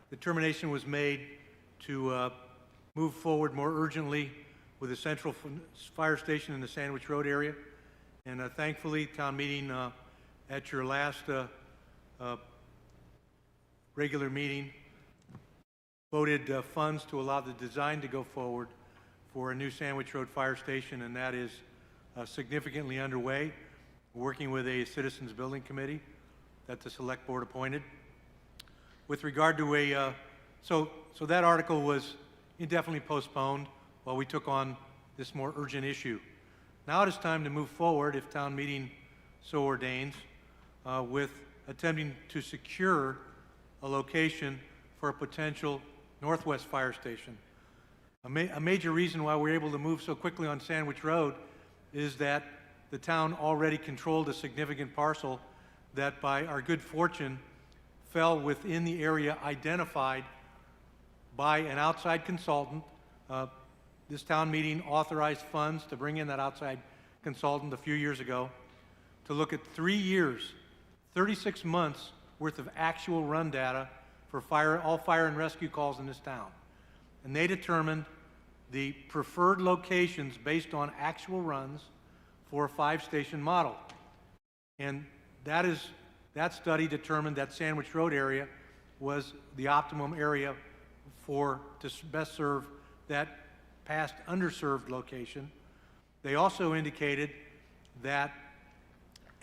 determination was made to move forward more urgently with a central fire station in the Sandwich Road area. And thankfully, town meeting at your last regular meeting voted funds to allow the design to go forward for a new Sandwich Road fire station, and that is significantly underway, working with a citizens building committee that the select board appointed. With regard to so that article was indefinitely postponed while we took on this more urgent issue. Now it is time to move forward, if town meeting so ordains, with attempting to secure a location for a potential Northwest fire station. A major reason why we're able to move so quickly on Sandwich Road is that the town already controlled a significant parcel that, by our good fortune, fell within the area identified by an outside consultant. This town meeting authorized funds to bring in that outside consultant a few years ago to look at 3 years, 36 months worth of actual run data for all fire and rescue calls in this town. And they determined the preferred locations based on actual runs for a 5-station model. And that study determined that Sandwich Road area was the optimum area to best serve that past underserved location. They also indicated that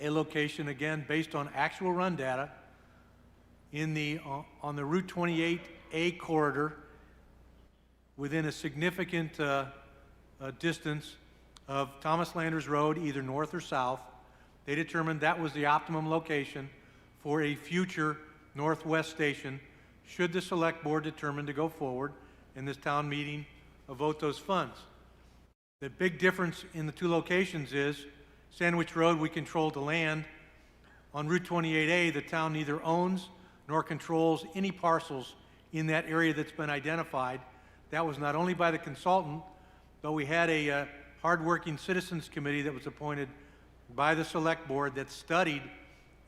a location, again, based on actual run data, on the Route 28A corridor, within a significant distance of Thomas Landers Road, either north or south, they determined that was the optimum location for a future Northwest station, should the select board determine to go forward in this town meeting vote those funds. The big difference in the two locations is Sandwich Road, we control the land. On Route 28A, the town neither owns nor controls any parcels in that area that's been identified. That was not only by the consultant, but we had a hardworking citizens committee that was appointed by the select board that studied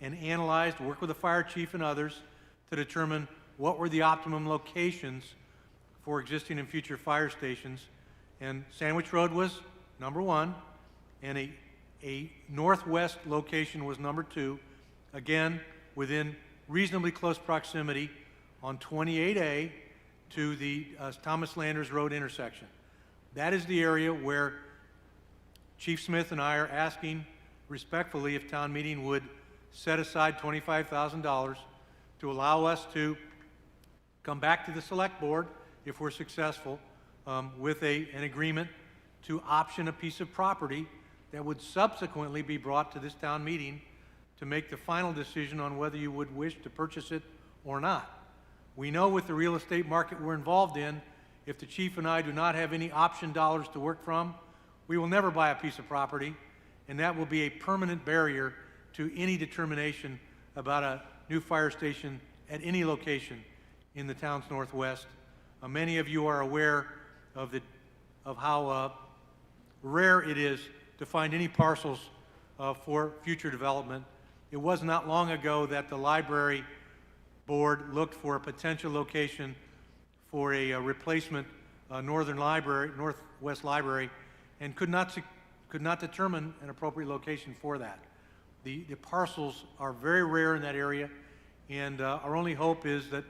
and analyzed, worked with the fire chief and others to determine what were the optimum locations for existing and future fire stations. And Sandwich Road was number one, and a northwest location was number two, again, within reasonably close proximity on 28A to the Thomas Landers Road intersection. That is the area where Chief Smith and I are asking respectfully if town meeting would set aside $25,000 to allow us to come back to the select board, if we're successful, with an agreement to option a piece of property that would subsequently be brought to this town meeting to make the final decision on whether you would wish to purchase it or not. We know with the real estate market we're involved in, if the chief and I do not have any option dollars to work from, we will never buy a piece of property, and that will be a permanent barrier to any determination about a new fire station at any location in the town's northwest. Many of you are aware of how rare it is to find any parcels for future development. It was not long ago that the library board looked for a potential location for a replacement Northwest Library, and could not determine an appropriate location for that. The parcels are very rare in that area, and our only hope is that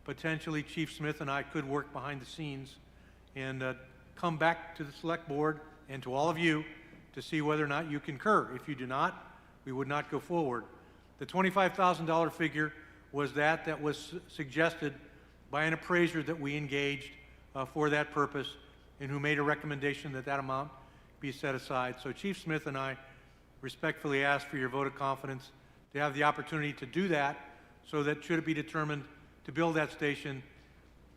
potentially Chief Smith and I could work behind the scenes and come back to the select board and to all of you to see whether or not you concur. If you do not, we would not go forward. The $25,000 figure was that was suggested by an appraiser that we engaged for that purpose, and who made a recommendation that that amount be set aside. So Chief Smith and I respectfully ask for your vote of confidence to have the opportunity to do that, so that should it be determined to build that station,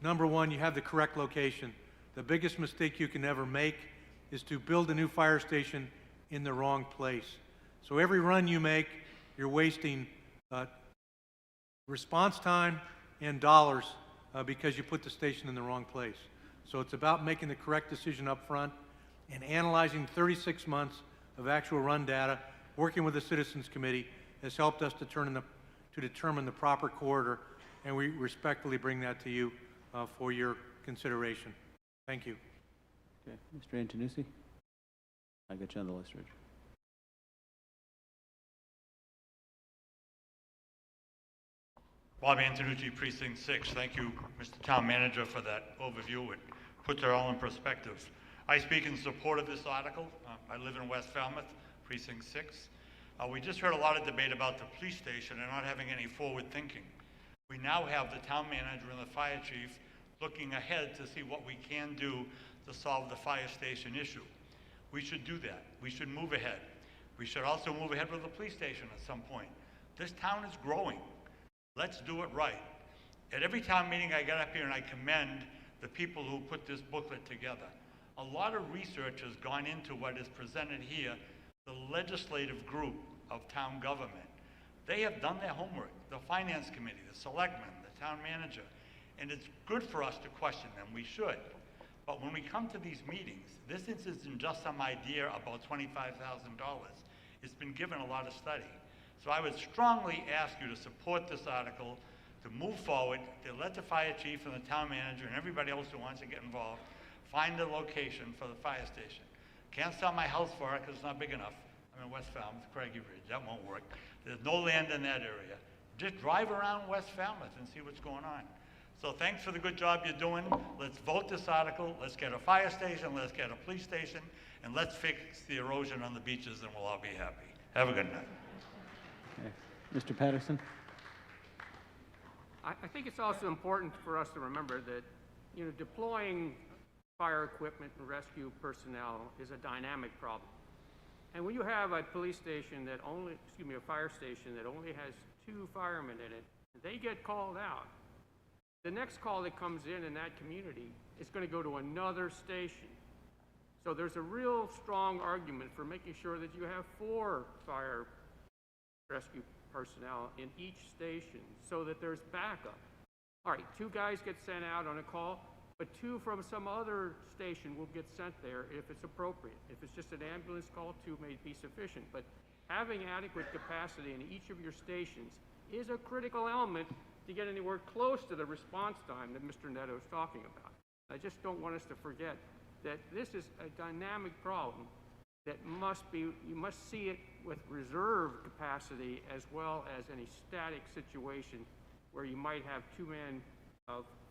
number one, you have the correct location. The biggest mistake you can ever make is to build a new fire station in the wrong place. So every run you make, you're wasting response time and dollars because you put the station in the wrong place. So it's about making the correct decision up front and analyzing 36 months of actual run data. Working with the Citizens Committee has helped us to determine the proper corridor, and we respectfully bring that to you for your consideration. Thank you. Okay, Mr. Antonucci? I got you on the list, Rich. Bob Antonucci, Precinct 6. Thank you, Mr. Town Manager, for that overview. It puts it all in perspective. I speak in support of this article. I live in West Falmouth, Precinct 6. We just heard a lot of debate about the police station and not having any forward thinking. We now have the town manager and the fire chief looking ahead to see what we can do to solve the fire station issue. We should do that. We should move ahead. We should also move ahead with the police station at some point. This town is growing. Let's do it right. At every town meeting I get up here and I commend the people who put this booklet together. A lot of research has gone into what is presented here, the legislative group of town government. They have done their homework, the finance committee, the selectmen, the town manager, and it's good for us to question them. We should. But when we come to these meetings, this isn't just some idea about $25,000. It's been given a lot of study. So I would strongly ask you to support this article, to move forward, to let the fire chief and the town manager and everybody else who wants to get involved find a location for the fire station. Can't sell my house for it because it's not big enough. I'm in West Falmouth, Craigie Ridge. That won't work. There's no land in that area. Just drive around West Falmouth and see what's going on. So thanks for the good job you're doing. Let's vote this article. Let's get a fire station. Let's get a police station. And let's fix the erosion on the beaches, and we'll all be happy. Have a good night. Okay. Mr. Patterson? I think it's also important for us to remember that, deploying fire equipment and rescue personnel is a dynamic problem. And when you have a police station that a fire station that only has 2 firemen in it, they get called out. The next call that comes in that community is going to go to another station. So there's a real strong argument for making sure that you have 4 fire rescue personnel in each station so that there's backup. All right, 2 guys get sent out on a call. but 2 from some other station will get sent there if it's appropriate. If it's just an ambulance call, 2 may be sufficient, but having adequate capacity in each of your stations is a critical element to get anywhere close to the response time that Mr. Neto is talking about. I just don't want us to forget that this is a dynamic problem that you must see it with reserve capacity as well as any static situation where you might have 2-man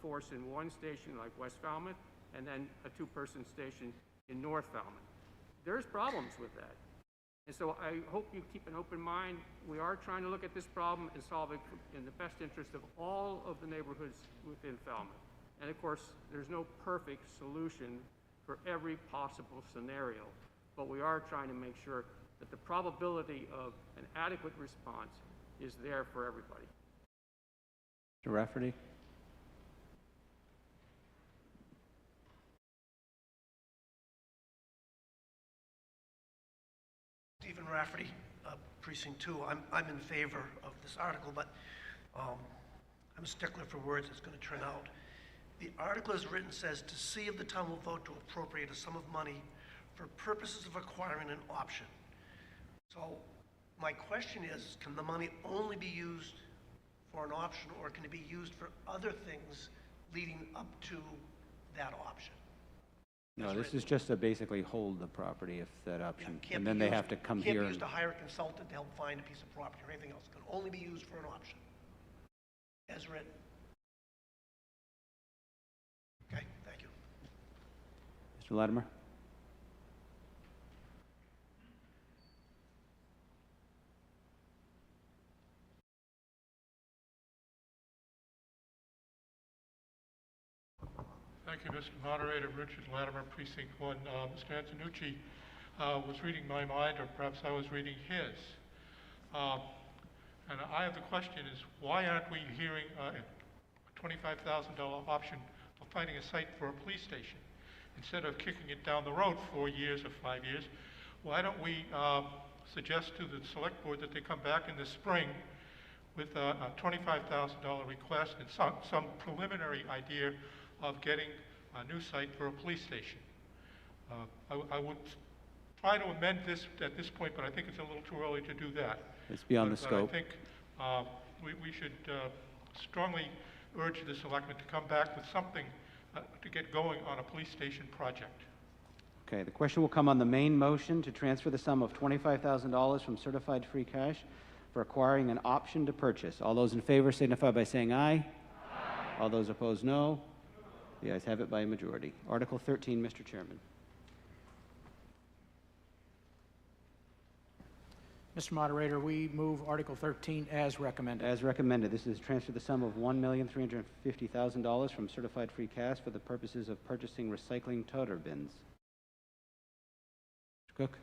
force in one station like West Falmouth and then a 2-person station in North Falmouth. There's problems with that. And so I hope you keep an open mind. We are trying to look at this problem and solve it in the best interest of all of the neighborhoods within Falmouth. And of course, there's no perfect solution for every possible scenario, but we are trying to make sure that the probability of an adequate response is there for everybody. Mr. Rafferty? Stephen Rafferty, Precinct 2. I'm in favor of this article, but I'm a stickler for words. It's going to turn out. The article as written says to see if the town will vote to appropriate a sum of money for purposes of acquiring an option. So my question is, can the money only be used for an option, or can it be used for other things leading up to that option? No, this is just to basically hold the property if that option, Can't and be then they used- have to come Can't here be and... used to hire a consultant to help find a piece of property or anything else. It can only be used for an option, as written. Okay, thank you. Mr. Latimer? Thank you, Mr. Moderator. Richard Latimer, Precinct 1. Mr. Antonucci was reading my mind, or perhaps I was reading his. And I have the question is, why aren't we hearing a $25,000 option for finding a site for a police station? Instead of kicking it down the road 4 years or 5 years, why don't we suggest to the select board that they come back in the spring with a $25,000 request and some preliminary idea of getting a new site for a police station. I would try to amend this at this point, but I think it's a little too early to do that. It's beyond the But scope. I think we should strongly urge the selectmen to come back with something to get going on a police station project. Okay, the question will come on the main motion to transfer the sum of $25,000 from certified free cash for acquiring an option to purchase. All those in favor signify by saying aye. All those opposed, no. The ayes have it by a majority. Article 13, Mr. Chairman. Mr. Moderator, we move Article 13 as recommended. As recommended, this is transfer the sum of $1,350,000 from certified free cash for the purposes of purchasing recycling toter bins. Mr. Cook?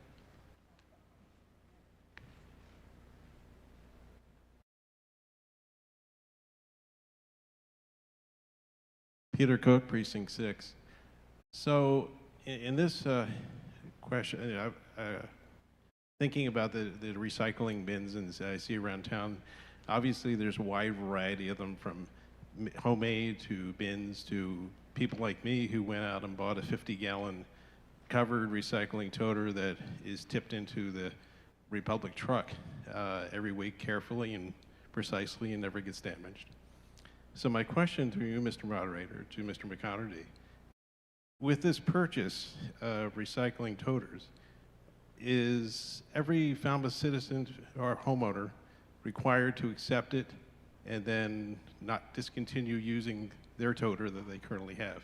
Peter Cook, Precinct 6. So in this question, thinking about the recycling bins and I see around town, obviously there's a wide variety of them, from homemade to bins to people like me who went out and bought a 50-gallon covered recycling toter that is tipped into the Republic truck every week carefully and precisely and never gets damaged. So my question to you, Mr. Moderator, to Mr. McConerty, with this purchase of recycling toters, is every Falmouth citizen or homeowner required to accept it and then not discontinue using their toter that they currently have?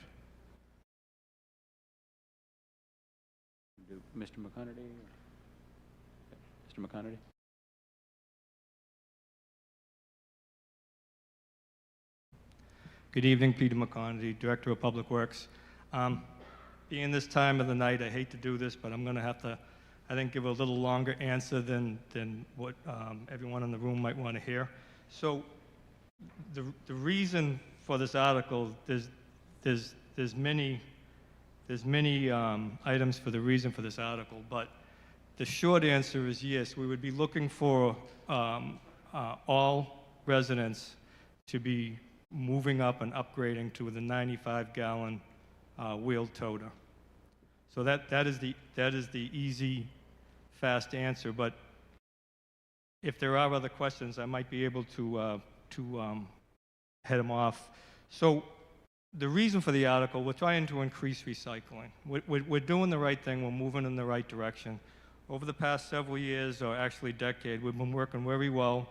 Mr. McConerty? Mr. McConerty? Good evening, Peter McConerty, Director of Public Works. Being this time of the night, I hate to do this, but I'm going to have to, I think, give a little longer answer than what everyone in the room might want to hear. So the reason for this article, there's many items for the reason for this article, but the short answer is yes, we would be looking for all residents to be moving up and upgrading to the 95-gallon wheeled toter. So that is the easy, fast answer. But if there are other questions, I might be able to head them off. So the reason for the article, we're trying to increase recycling. We're doing the right thing. We're moving in the right direction. Over the past several years, or actually decade, we've been working very well,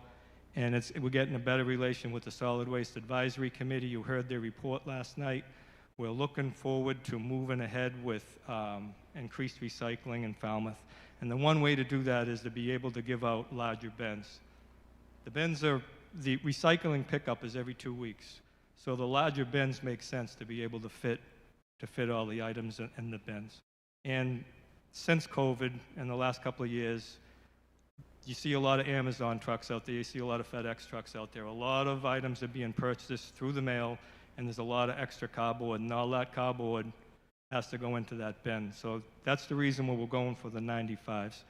and we're getting a better relation with the Solid Waste Advisory Committee. You heard their report last night. We're looking forward to moving ahead with increased recycling in Falmouth. And the one way to do that is to be able to give out larger bins. The recycling pickup is every 2 weeks. So the larger bins make sense to be able to fit all the items in the bins. And since COVID, in the last couple of years, you see a lot of Amazon trucks out there, you see a lot of FedEx trucks out there. A lot of items are being purchased through the mail, and there's a lot of extra cardboard, and all that cardboard has to go into that bin. So that's the reason why we're going for the 95s.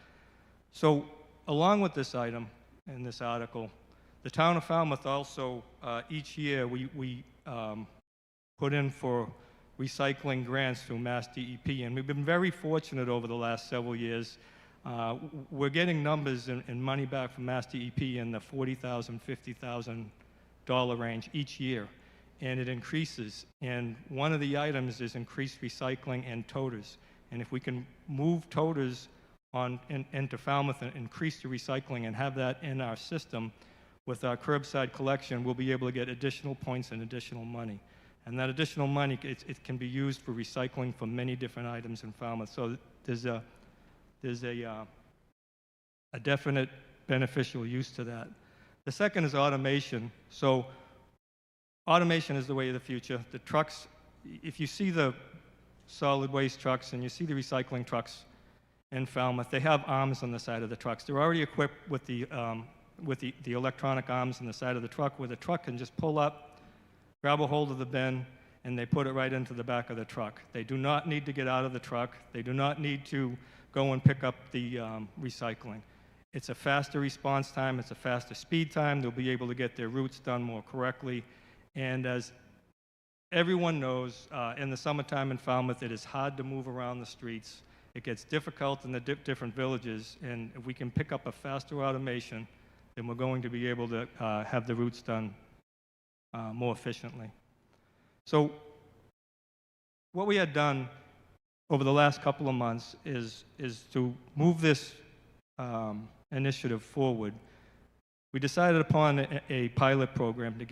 So along with this item in this article, the town of Falmouth also, each year, we put in for recycling grants through Mass DEP, and we've been very fortunate over the last several years. We're getting numbers in money back from Mass DEP in the $40,000, $50,000 range each year, and it increases. And one of the items is increased recycling and toters. And if we can move toters into Falmouth and increase the recycling and have that in our system with our curbside collection, we'll be able to get additional points and additional money. And that additional money, it can be used for recycling for many different items in Falmouth. So there's a definite beneficial use to that. The second is automation. So automation is the way of the future. The trucks, if you see the solid waste trucks and you see the recycling trucks in Falmouth, they have arms on the side of the trucks. They're already equipped with the electronic arms on the side of the truck, where the truck can just pull up, grab a hold of the bin, and they put it right into the back of the truck. They do not need to get out of the truck. They do not need to go and pick up the recycling. It's a faster response time. It's a faster speed time. They'll be able to get their routes done more correctly. And as everyone knows, in the summertime in Falmouth, it is hard to move around the streets. It gets difficult in the different villages, and if we can pick up a faster automation, then we're going to be able to have the routes done more efficiently. So what we had done over the last couple of months is to move this initiative forward. We decided upon a pilot program to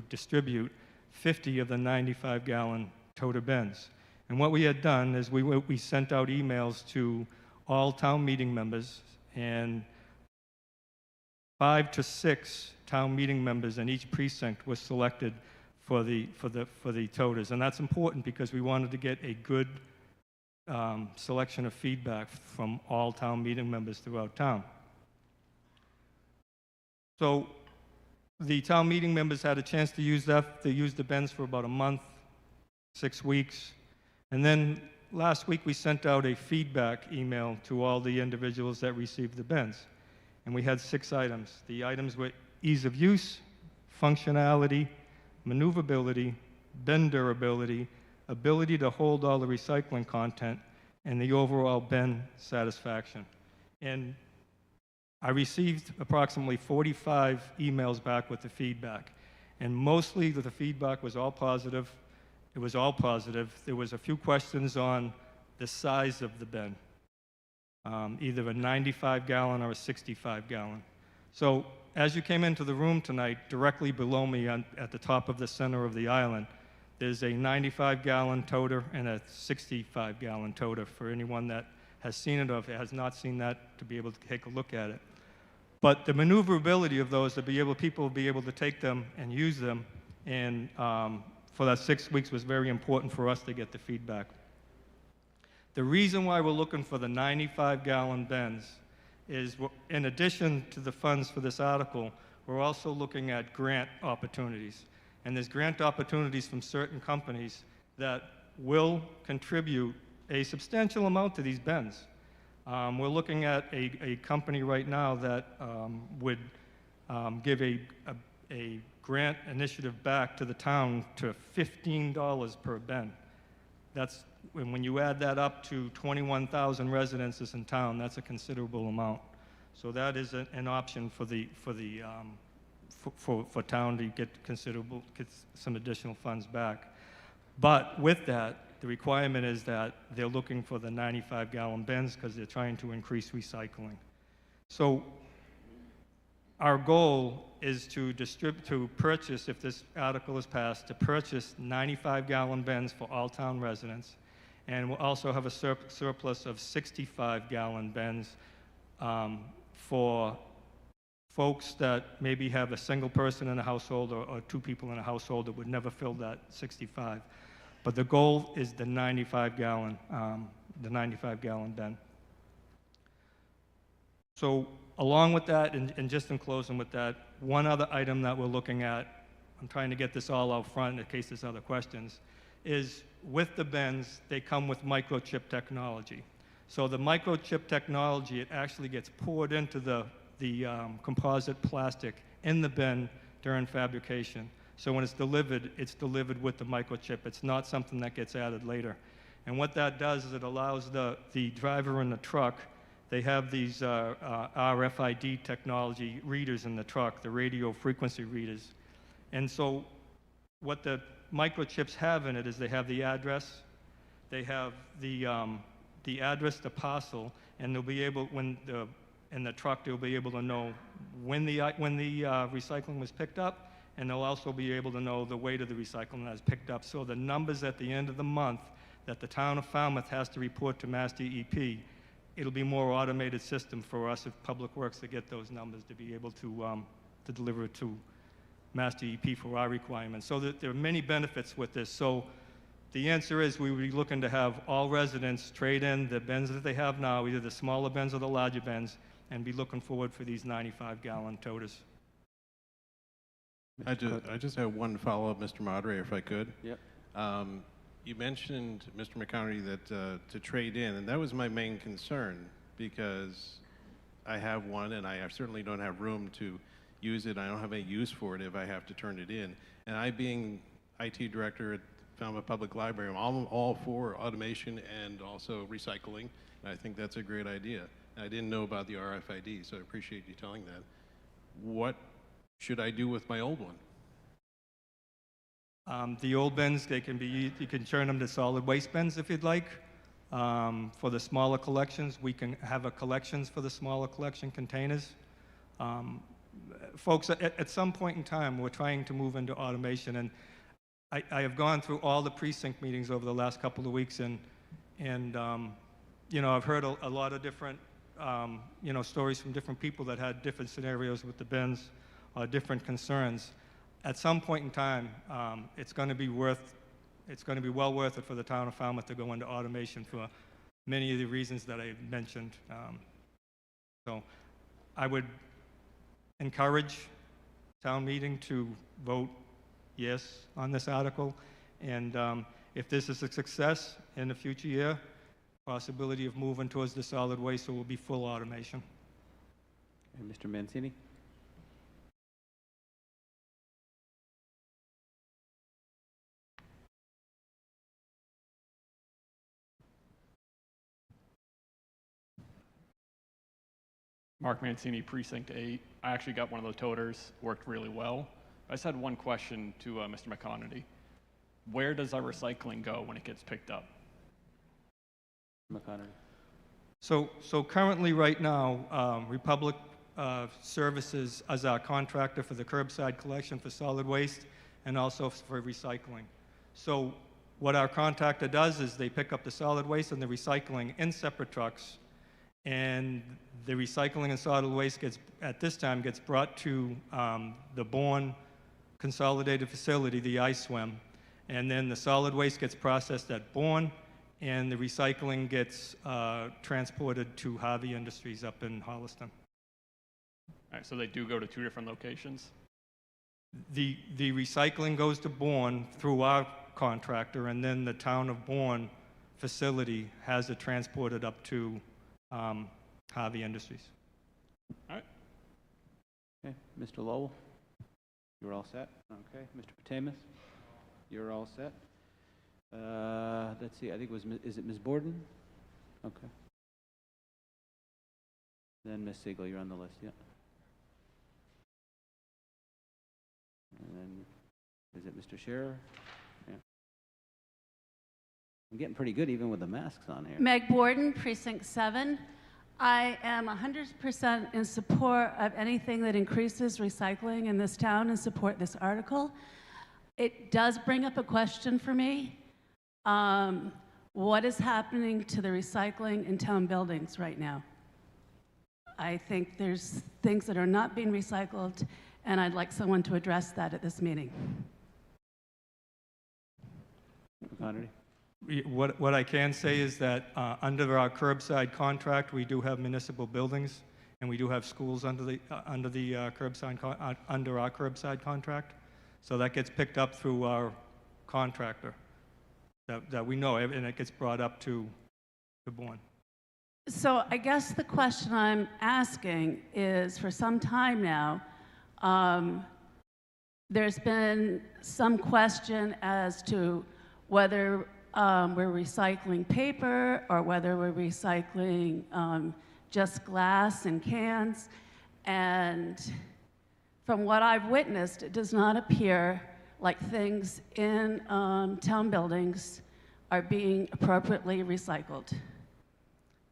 distribute 50 of the 95-gallon toter bins. And what we had done is we sent out emails to all town meeting members, and 5 to 6 town meeting members in each precinct was selected for the toters. And that's important because we wanted to get a good selection of feedback from all town meeting members throughout town. So the town meeting members had a chance to use that. They used the bins for about a month, 6 weeks. And then last week we sent out a feedback email to all the individuals that received the bins. And we had 6 items. The items were ease of use, functionality, maneuverability, bin durability, ability to hold all the recycling content, and the overall bin satisfaction. And I received approximately 45 emails back with the feedback. And mostly the feedback was all positive. It was all positive. There was a few questions on the size of the bin, either a 95-gallon or a 65-gallon. So as you came into the room tonight, directly below me at the top of the center of the island, there's a 95-gallon toter and a 65-gallon toter for anyone that has seen it or if it has not seen that, to be able to take a look at it. But the maneuverability of those, people will be able to take them and use them, and for that 6 weeks was very important for us to get the feedback. The reason why we're looking for the 95-gallon bins is, in addition to the funds for this article, we're also looking at grant opportunities. And there's grant opportunities from certain companies that will contribute a substantial amount to these bins. We're looking at a company right now that would give a a grant initiative back to the town to $15 per bin. That's, when you add that up to 21,000 residences in town, that's a considerable amount. So that is an option for town to get some additional funds back. But with that, the requirement is that they're looking for the 95-gallon bins because they're trying to increase recycling. So our goal is to purchase, if this article is passed, to purchase 95-gallon bins for all town residents. And we'll also have a surplus of 65-gallon bins for folks that maybe have a single person in a household or two people in a household that would never fill that 65. But the goal is the 95-gallon bin. So along with that, and just in closing with that, one other item that we're looking at, I'm trying to get this all out front in case there's other questions, is with the bins, they come with microchip technology. So the microchip technology, it actually gets poured into the composite plastic in the bin during fabrication. So when it's delivered with the microchip. It's not something that gets added later. And what that does is it allows the driver in the truck, they have these RFID technology readers in the truck, the radio frequency readers. And so what the microchips have in it is they have the address, they have the address, the parcel, and they'll be able, in the truck, they'll be able to know when the recycling was picked up, and they'll also be able to know the weight of the recycling that is picked up. So the numbers at the end of the month that the town of Falmouth has to report to Mass DEP, it'll be more automated system for us at Public Works to get those numbers to be able to deliver it to Mass DEP for our requirements. So that there are many benefits with this. So the answer is we would be looking to have all residents trade in the bins that they have now, either the smaller bins or the larger bins, and be looking forward for these 95-gallon toters. I just have one follow-up, Mr. Moderator, if I could. Yep. You mentioned, Mr. McConerty, that to trade in, and that was my main concern because I have one and I certainly don't have room to use it. I don't have any use for it if I have to turn it in. And I, being IT director at Falmouth Public Library, I'm all for automation and also recycling. And I think that's a great idea. I didn't know about the RFID, so I appreciate you telling that. What should I do with my old one? The old bins, you can turn them to solid waste bins if you'd like. For the smaller collections, we can have collections for the smaller collection containers. Folks, at some point in time, we're trying to move into automation, and I have gone through all the precinct meetings over the last couple of weeks, and you know, I've heard a lot of different you know, stories from different people that had different scenarios with the bins, different concerns. At some point in time, it's going to be well worth it for the town of Falmouth to go into automation for many of the reasons that I mentioned. So I would encourage town meeting to vote yes on this article. And if this is a success in the future year, possibility of moving towards the solid waste, so will be full automation. And Mr. Mancini? Mark Mancini, Precinct 8. I actually got one of those toters, worked really well. I just had one question to Mr. McConerty. Where does our recycling go when it gets picked up? McConerty. So currently, right now, Republic Services is our contractor for the curbside collection for solid waste and also for recycling. So what our contractor does is they pick up the solid waste and the recycling in separate trucks, and the recycling and solid waste at this time gets brought to the Bourne Consolidated Facility, the ISWIM, and then the solid waste gets processed at Bourne, and the recycling gets transported to Harvey Industries up in Holliston. All right, so they do go to two different locations? The recycling goes to Bourne through our contractor, and then the town of Bourne facility has it transported up to Harvey Industries. All right. Okay, Mr. Lowell? You're all set? Okay. Mr. Patamas? You're all set? Let's see, I think it was, is it Ms. Borden? Okay. Then Ms. Siegel, you're on the list, yeah. And then, is it Mr. Scherer? Yeah. I'm getting pretty good even with the masks on here. Meg Borden, Precinct 7. I am 100% in support of anything that increases recycling in this town and support this article. It does bring up a question for me. What is happening to the recycling in town buildings right now? I think there's things that are not being recycled, and I'd like someone to address that at this meeting. Connery? What I can say is that under our curbside contract, we do have municipal buildings, and we do have schools under the under our curbside contract. So that gets picked up through our contractor that we know, and it gets brought up to Bourne. So I guess the question I'm asking is, for some time now, there's been some question as to whether we're recycling paper or whether we're recycling just glass and cans. And from what I've witnessed, it does not appear like things in town buildings are being appropriately recycled.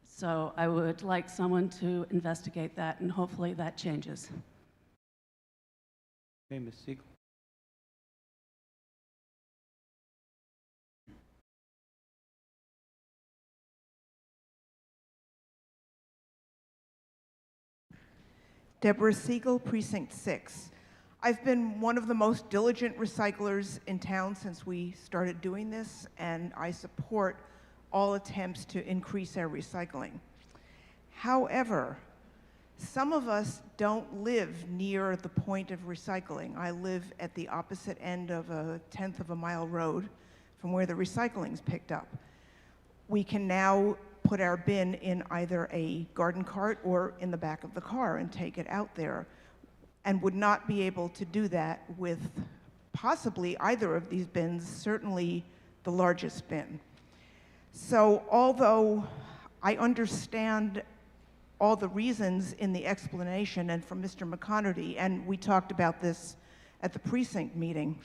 So I would like someone to investigate that, and hopefully that changes. Okay, Ms. Siegel? Deborah Siegel, Precinct 6. I've been one of the most diligent recyclers in town since we started doing this, and I support all attempts to increase our recycling. However, some of us don't live near the point of recycling. I live at the opposite end of a 1/10 of a mile road from where the recycling's picked up. We can now put our bin in either a garden cart or in the back of the car and take it out there, and would not be able to do that with possibly either of these bins, certainly the largest bin. So although I understand all the reasons in the explanation and from Mr. McConerty, and we talked about this at the precinct meeting,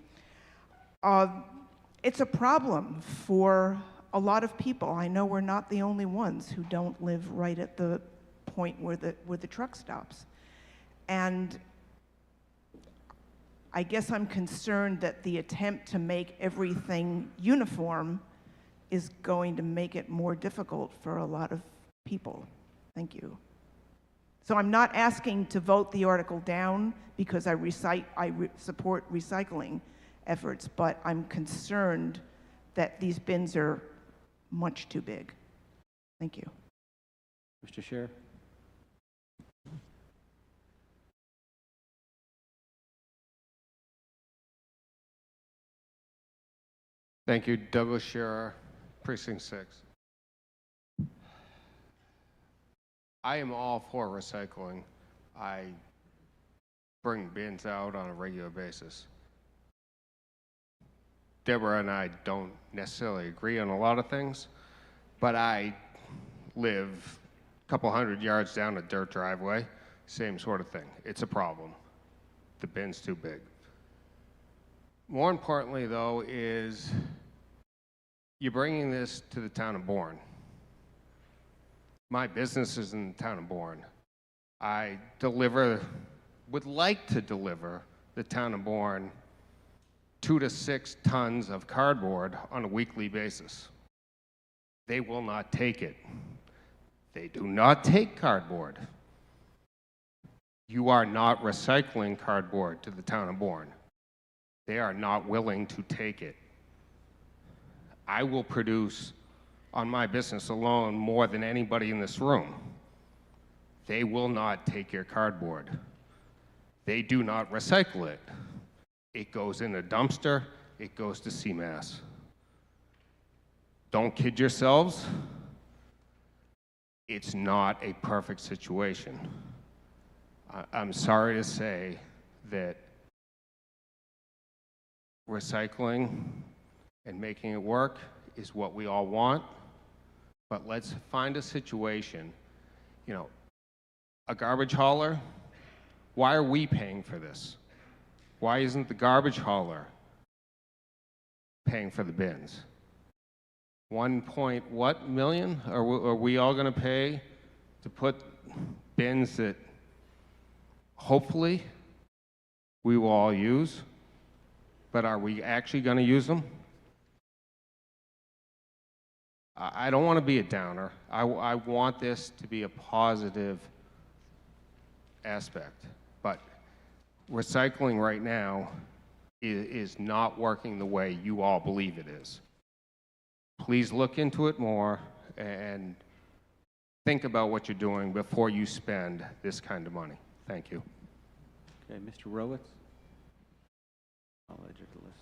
it's a problem for a lot of people. I know we're not the only ones who don't live right at the point where the truck stops. And I guess I'm concerned that the attempt to make everything uniform is going to make it more difficult for a lot of people. Thank you. So I'm not asking to vote the article down because I support recycling efforts, but I'm concerned that these bins are much too big. Thank you. Mr. Scherer? Thank you, Douglas Scherer, Precinct 6. I am all for recycling. I bring bins out on a regular basis. Deborah and I don't necessarily agree on a lot of things, but I live a couple hundred yards down a dirt driveway, same sort of thing. It's a problem. The bin's too big. More importantly, though, is you're bringing this to the town of Bourne. My business is in the town of Bourne. I would like to deliver the town of Bourne 2 to 6 tons of cardboard on a weekly basis. They will not take it. They do not take cardboard. You are not recycling cardboard to the town of Bourne. They are not willing to take it. I will produce on my business alone more than anybody in this room. They will not take your cardboard. They do not recycle it. It goes in a dumpster, it goes to CMAS. Don't kid yourselves. It's not a perfect situation. I'm sorry to say that recycling and making it work is what we all want, but let's find a situation, you know, a garbage hauler, why are we paying for this? Why isn't the garbage hauler paying for the bins? 1 point what million are we all going to pay to put bins that hopefully we will all use, but are we actually going to use them? I don't want to be a downer. I want this to be a positive aspect, but recycling right now is not working the way you all believe it is. Please look into it more and think about what you're doing before you spend this kind of money. Thank you. Okay, Mr. Rowitz? I'll add you to the list.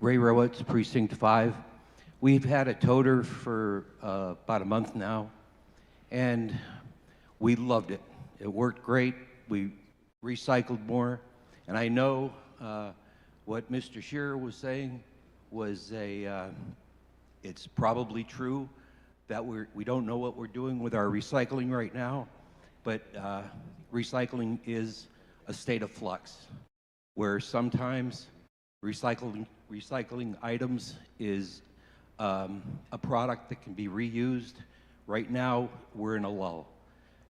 Ray Rowitz, Precinct 5. We've had a toter for about a month now, and we loved it. It worked great. We recycled more, and I know what Mr. Shearer was saying was it's probably true that we don't know what we're doing with our recycling right now, but recycling is a state of flux, where sometimes recycling items is a product that can be reused. Right now, we're in a lull.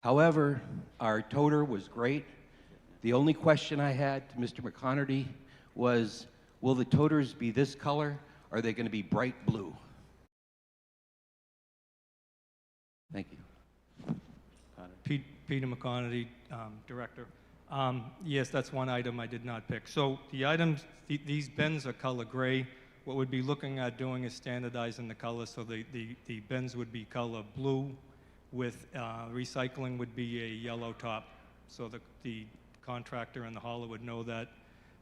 However, our toter was great. The only question I had to Mr. McConerty was, will the toters be this color, or are they going to be bright blue? Thank you. Peter McConerty, Director. Yes, that's one item I did not pick. So the items, these bins are color gray. What we'd be looking at doing is standardizing the color, so the bins would be color blue with recycling would be a yellow top. So the contractor and the hauler would know that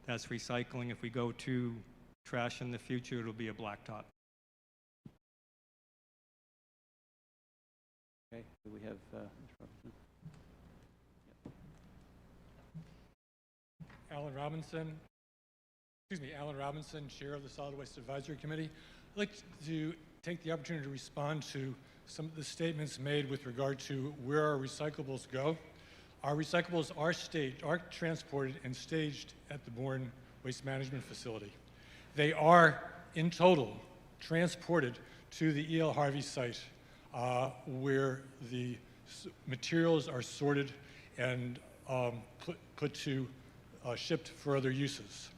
that's recycling. If we go to trash in the future, it'll be a black top. Okay, do we have Mr. Robinson? Alan Robinson, Chair of the Solid Waste Advisory Committee. I'd like to take the opportunity to respond to some of the statements made with regard to where our recyclables go. Our recyclables are transported and staged at the Bourne Waste Management Facility. They are, in total, transported to the E.L. Harvey site, where the materials are sorted and put to shipped for other uses.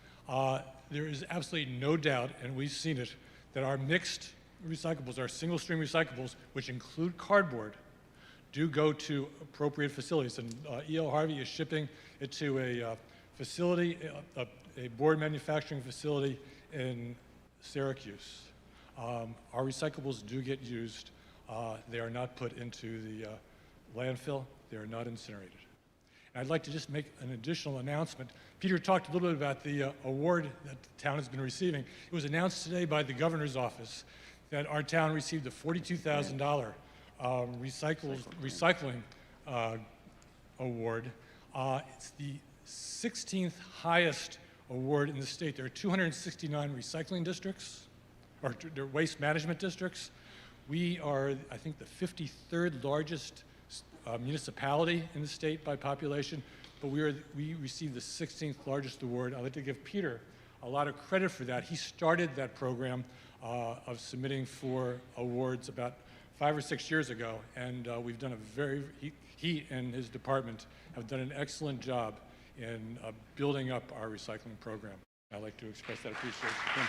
There is absolutely no doubt, and we've seen it, that our mixed recyclables, our single-stream recyclables, which include cardboard, do go to appropriate facilities. And E.L. Harvey is shipping it to a facility, a board manufacturing facility in Syracuse. Our recyclables do get used. They are not put into the landfill. They are not incinerated. And I'd like to just make an additional announcement. Peter talked a little bit about the award that the town has been receiving. It was announced today by the governor's office that our town received a $42,000 recycling award. It's the 16th highest award in the state. There are 269 recycling districts, or waste management districts. We are, I think, the 53rd largest municipality in the state by population, but we received the 16th largest award. I'd like to give Peter a lot of credit for that. He started that program of submitting for awards about 5 or 6 years ago, and we've done he and his department have done an excellent job in building up our recycling program. I'd like to express that appreciation to him.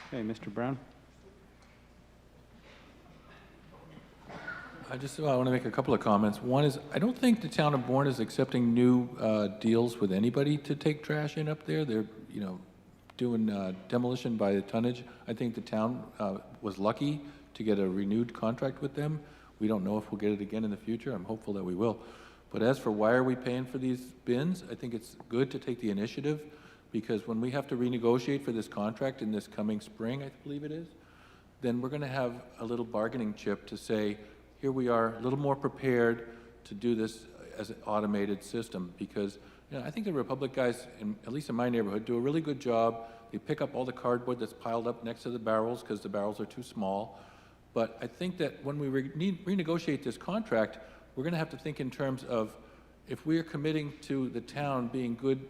Okay, Mr. Brown. I just want to make a couple of comments. One is, I don't think the town of Bourne is accepting new deals with anybody to take trash in up there. They're, doing demolition by the tonnage. I think the town was lucky to get a renewed contract with them. We don't know if we'll get it again in the future. I'm hopeful that we will. But as for why are we paying for these bins, I think it's good to take the initiative, because when we have to renegotiate for this contract in this coming spring, I believe it is, then we're gonna have a little bargaining chip to say, here we are, a little more prepared to do this as an automated system, because I think the Republic guys, at least in my neighborhood, do a really good job. They pick up all the cardboard that's piled up next to the barrels because the barrels are too small. But I think that when we renegotiate this contract, we're going to have to think in terms of, if we are committing to the town being good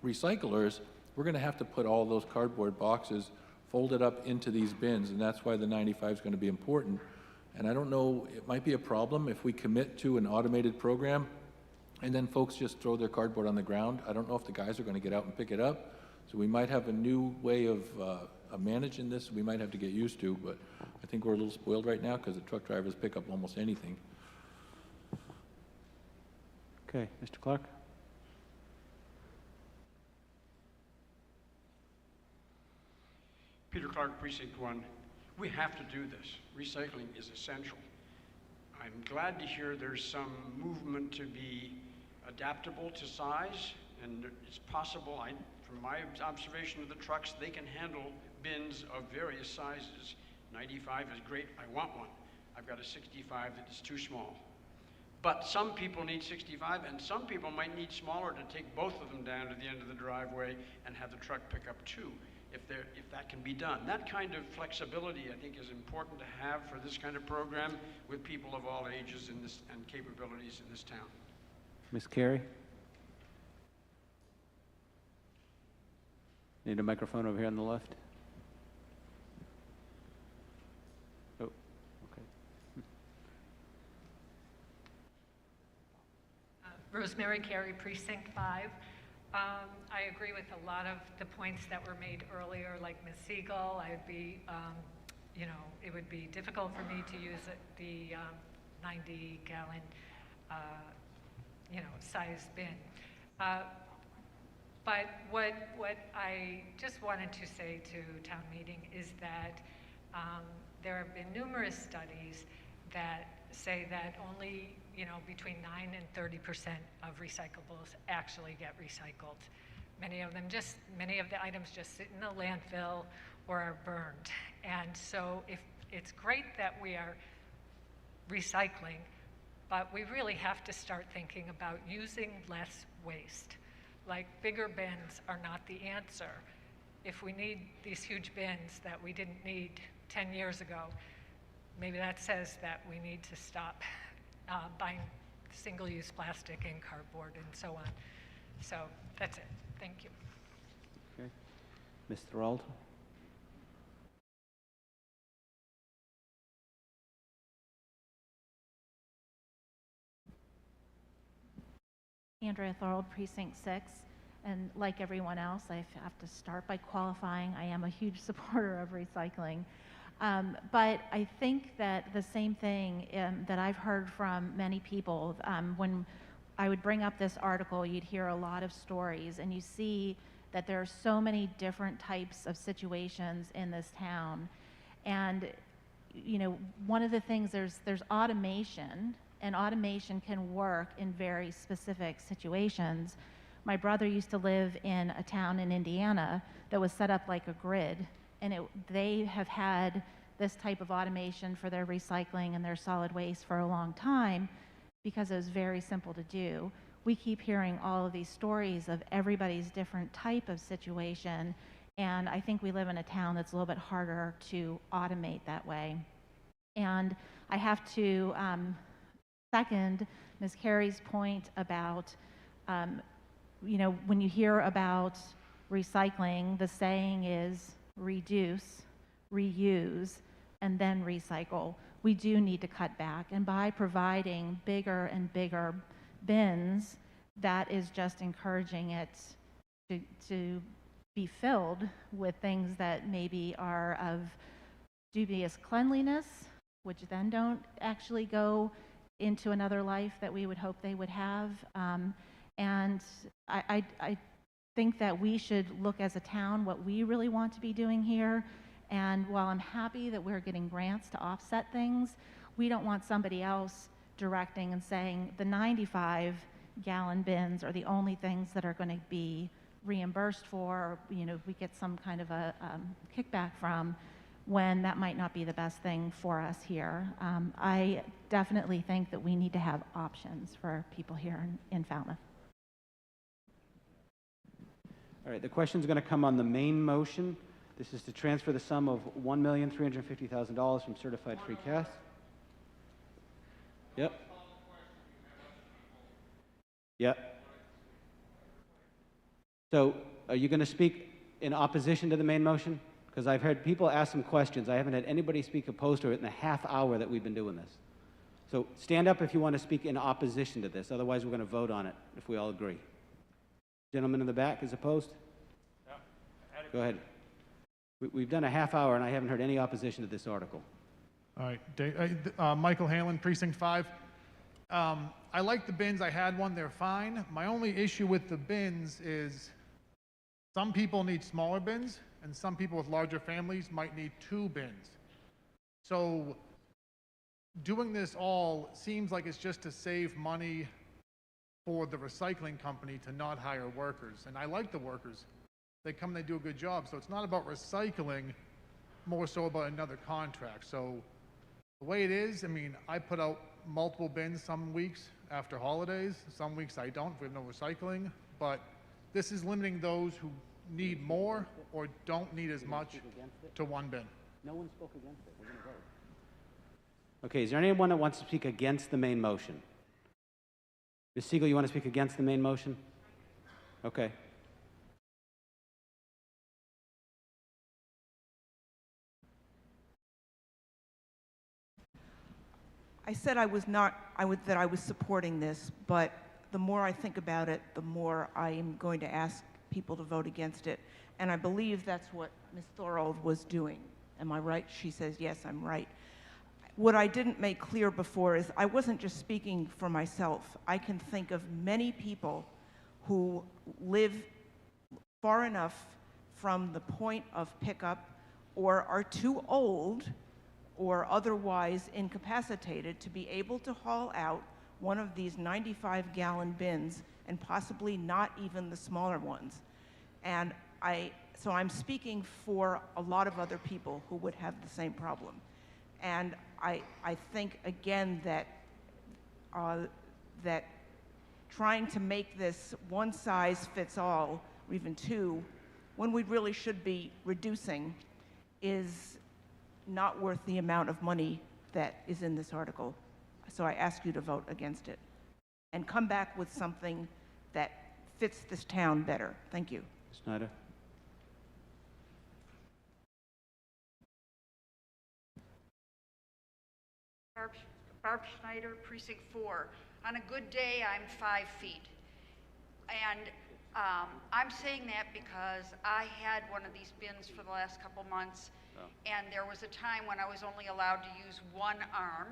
recyclers, we're going to have to put all those cardboard boxes folded up into these bins, and that's why the 95 is going to be important. And I don't know, it might be a problem if we commit to an automated program and then folks just throw their cardboard on the ground. I don't know if the guys are going to get out and pick it up. So we might have a new way of managing this we might have to get used to, but I think we're a little spoiled right now because the truck drivers pick up almost anything. Okay, Mr. Clark? Peter Clark, Precinct 1. We have to do this. Recycling is essential. I'm glad to hear there's some movement to be adaptable to size, and it's possible, from my observation of the trucks, they can handle bins of various sizes. 95 is great, I want one. I've got a 65 that is too small. But some people need 65, and some people might need smaller to take both of them down to the end of the driveway and have the truck pick up two, if that can be done. That kind of flexibility, I think, is important to have for this kind of program with people of all ages in this, and capabilities in this town. Ms. Carey? Need a microphone over here on the left. Oh, okay. Rosemary Carey, Precinct 5. I agree with a lot of the points that were made earlier, like Ms. Siegel. I'd be, it would be difficult for me to use the 90-gallon, size bin. But what I just wanted to say to town meeting is that there have been numerous studies that say that only between 9 and 30% of recyclables actually get recycled. Many of the items just sit in the landfill or are burned. And so it's great that we are recycling, but we really have to start thinking about using less waste. Like, bigger bins are not the answer. If we need these huge bins that we didn't need 10 years ago, maybe that says that we need to stop buying single-use plastic and cardboard and so on. So that's it. Thank you. Okay. Ms. Thrald? Andrea Thorold, Precinct 6, and like everyone else, I have to start by qualifying. I am a huge supporter of recycling. But I think that the same thing that I've heard from many people, when I would bring up this article, you'd hear a lot of stories, and you see that there are so many different types of situations in this town. And, one of the things, there's automation, and automation can work in very specific situations. My brother used to live in a town in Indiana that was set up like a grid, and they have had this type of automation for their recycling and their solid waste for a long time because it was very simple to do. We keep hearing all of these stories of everybody's different type of situation, and I think we live in a town that's a little bit harder to automate that way. And I have to second Ms. Carey's point about, when you hear about recycling, the saying is reduce, reuse, and then recycle. We do need to cut back, and by providing bigger and bigger bins, that is just encouraging it to be filled with things that maybe are of dubious cleanliness, which then don't actually go into another life that we would hope they would have. And I think that we should look as a town what we really want to be doing here. And while I'm happy that we're getting grants to offset things, we don't want somebody else directing and saying the 95-gallon bins are the only things that are going to be reimbursed for, or, you know, we get some kind of a kickback from, when that might not be the best thing for us here. I definitely think that we need to have options for people here in Falmouth. All right, the question's going to come on the main motion. This is to transfer the sum of $1,350,000 from certified free cash. Yep. Yep. So, are you going to speak in opposition to the main motion? Because I've heard people ask some questions. I haven't had anybody speak opposed to it in the half hour that we've been doing this. So stand up if you want to speak in opposition to this. Otherwise, we're going to vote on it if we all agree. Gentleman in the back is opposed? Yeah. Go ahead. We've done a half hour, and I haven't heard any opposition to this article. All right, Michael Halen, Precinct 5. I like the bins. I had one. They're fine. My only issue with the bins is some people need smaller bins, and some people with larger families might need 2 bins. So doing this all seems like it's just to save money for the recycling company to not hire workers. And I like the workers. They come and they do a good job. So it's not about recycling, more so about another contract. So the way it is, I mean, I put out multiple bins some weeks after holidays. Some weeks I don't. We have no recycling. But this is limiting those who need more or don't need as much to 1 bin. No one spoke against it. We're going to vote. Okay, is there anyone that wants to speak against the main motion? Ms. Siegel, you want to speak against the main motion? Okay. I said I was that I was supporting this, but the more I think about it, the more I am going to ask people to vote against it. And I believe that's what Ms. Thorold was doing. Am I right? She says, yes, I'm right. What I didn't make clear before is I wasn't just speaking for myself. I can think of many people who live far enough from the point of pickup or are too old or otherwise incapacitated to be able to haul out one of these 95-gallon bins, and possibly not even the smaller ones. And so I'm speaking for a lot of other people who would have the same problem. And I think, again, that that trying to make this one size fits all, or even 2, when we really should be reducing, is not worth the amount of money that is in this article. So I ask you to vote against it and come back with something that fits this town better. Thank you. Ms. Snyder? Barb Schneider, Precinct 4. On a good day, I'm 5 feet. And I'm saying that because I had one of these bins for the last couple months, and there was a time when I was only allowed to use 1 arm,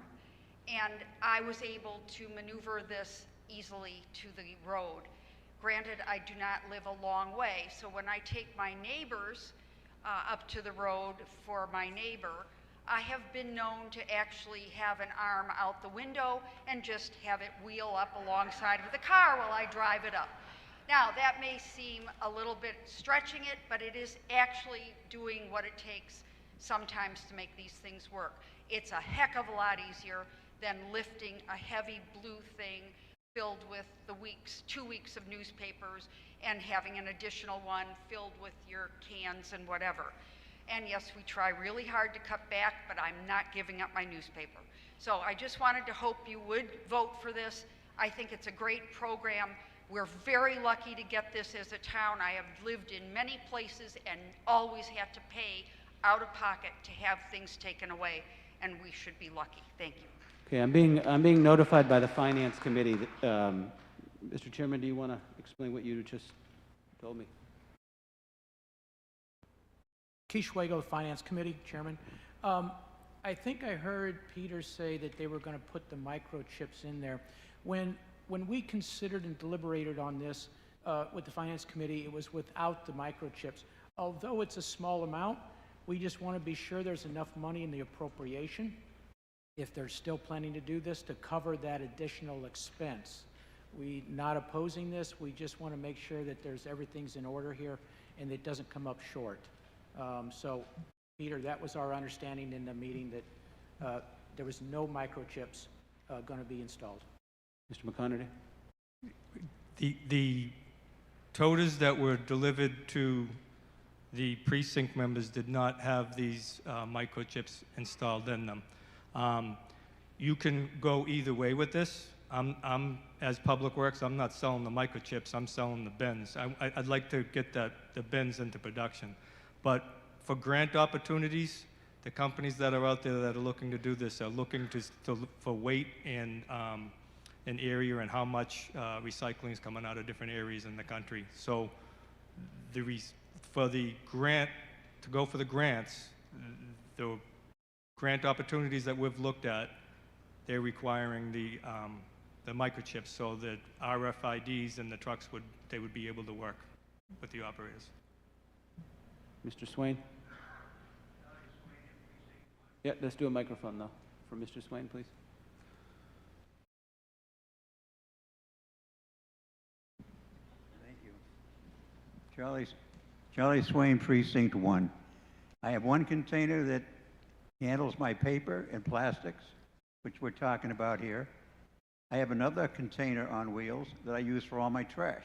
and I was able to maneuver this easily to the road. Granted, I do not live a long way, so when I take my neighbors up to the road for my neighbor, I have been known to actually have an arm out the window and just have it wheel up alongside of the car while I drive it up. Now, that may seem a little bit stretching it, but it is actually doing what it takes sometimes to make these things work. It's a heck of a lot easier than lifting a heavy blue thing filled with the 2 weeks of newspapers and having an additional one filled with your cans and whatever. And yes, we try really hard to cut back, but I'm not giving up my newspaper. So I just wanted to hope you would vote for this. I think it's a great program. We're very lucky to get this as a town. I have lived in many places and always had to pay out of pocket to have things taken away, and we should be lucky. Thank you. Okay, I'm being notified by the Finance Committee that, Mr. Chairman, do you want to explain what you just told me? Keith Schwego, Finance Committee, Chairman. I think I heard Peter say that they were going to put the microchips in there. When we considered and deliberated on this with the Finance Committee, it was without the microchips. Although it's a small amount, we just want to be sure there's enough money in the appropriation if they're still planning to do this, to cover that additional expense. We not opposing this, we just want to make sure that everything's in order here and it doesn't come up short. So, Peter, that was our understanding in the meeting, that there was no microchips going to be installed. Mr. McConerty? The toters that were delivered to the precinct members did not have these microchips installed in them. You can go either way with this. I'm as Public Works, I'm not selling the microchips, I'm selling the bins. I'd like to get the bins into production. But for grant opportunities, the companies that are out there that are looking to do this are looking for weight and an area and how much recycling is coming out of different areas in the country. So for the grant, to go for the grants, the grant opportunities that we've looked at, they're requiring the microchips so that RFIDs and the trucks would be able to work with the operators. Mr. Swain? Yeah, let's do a microphone, though, for Mr. Swain, please. Thank you. Charlie Swain, Precinct 1. I have one container that handles my paper and plastics, which we're talking about here. I have another container on wheels that I use for all my trash.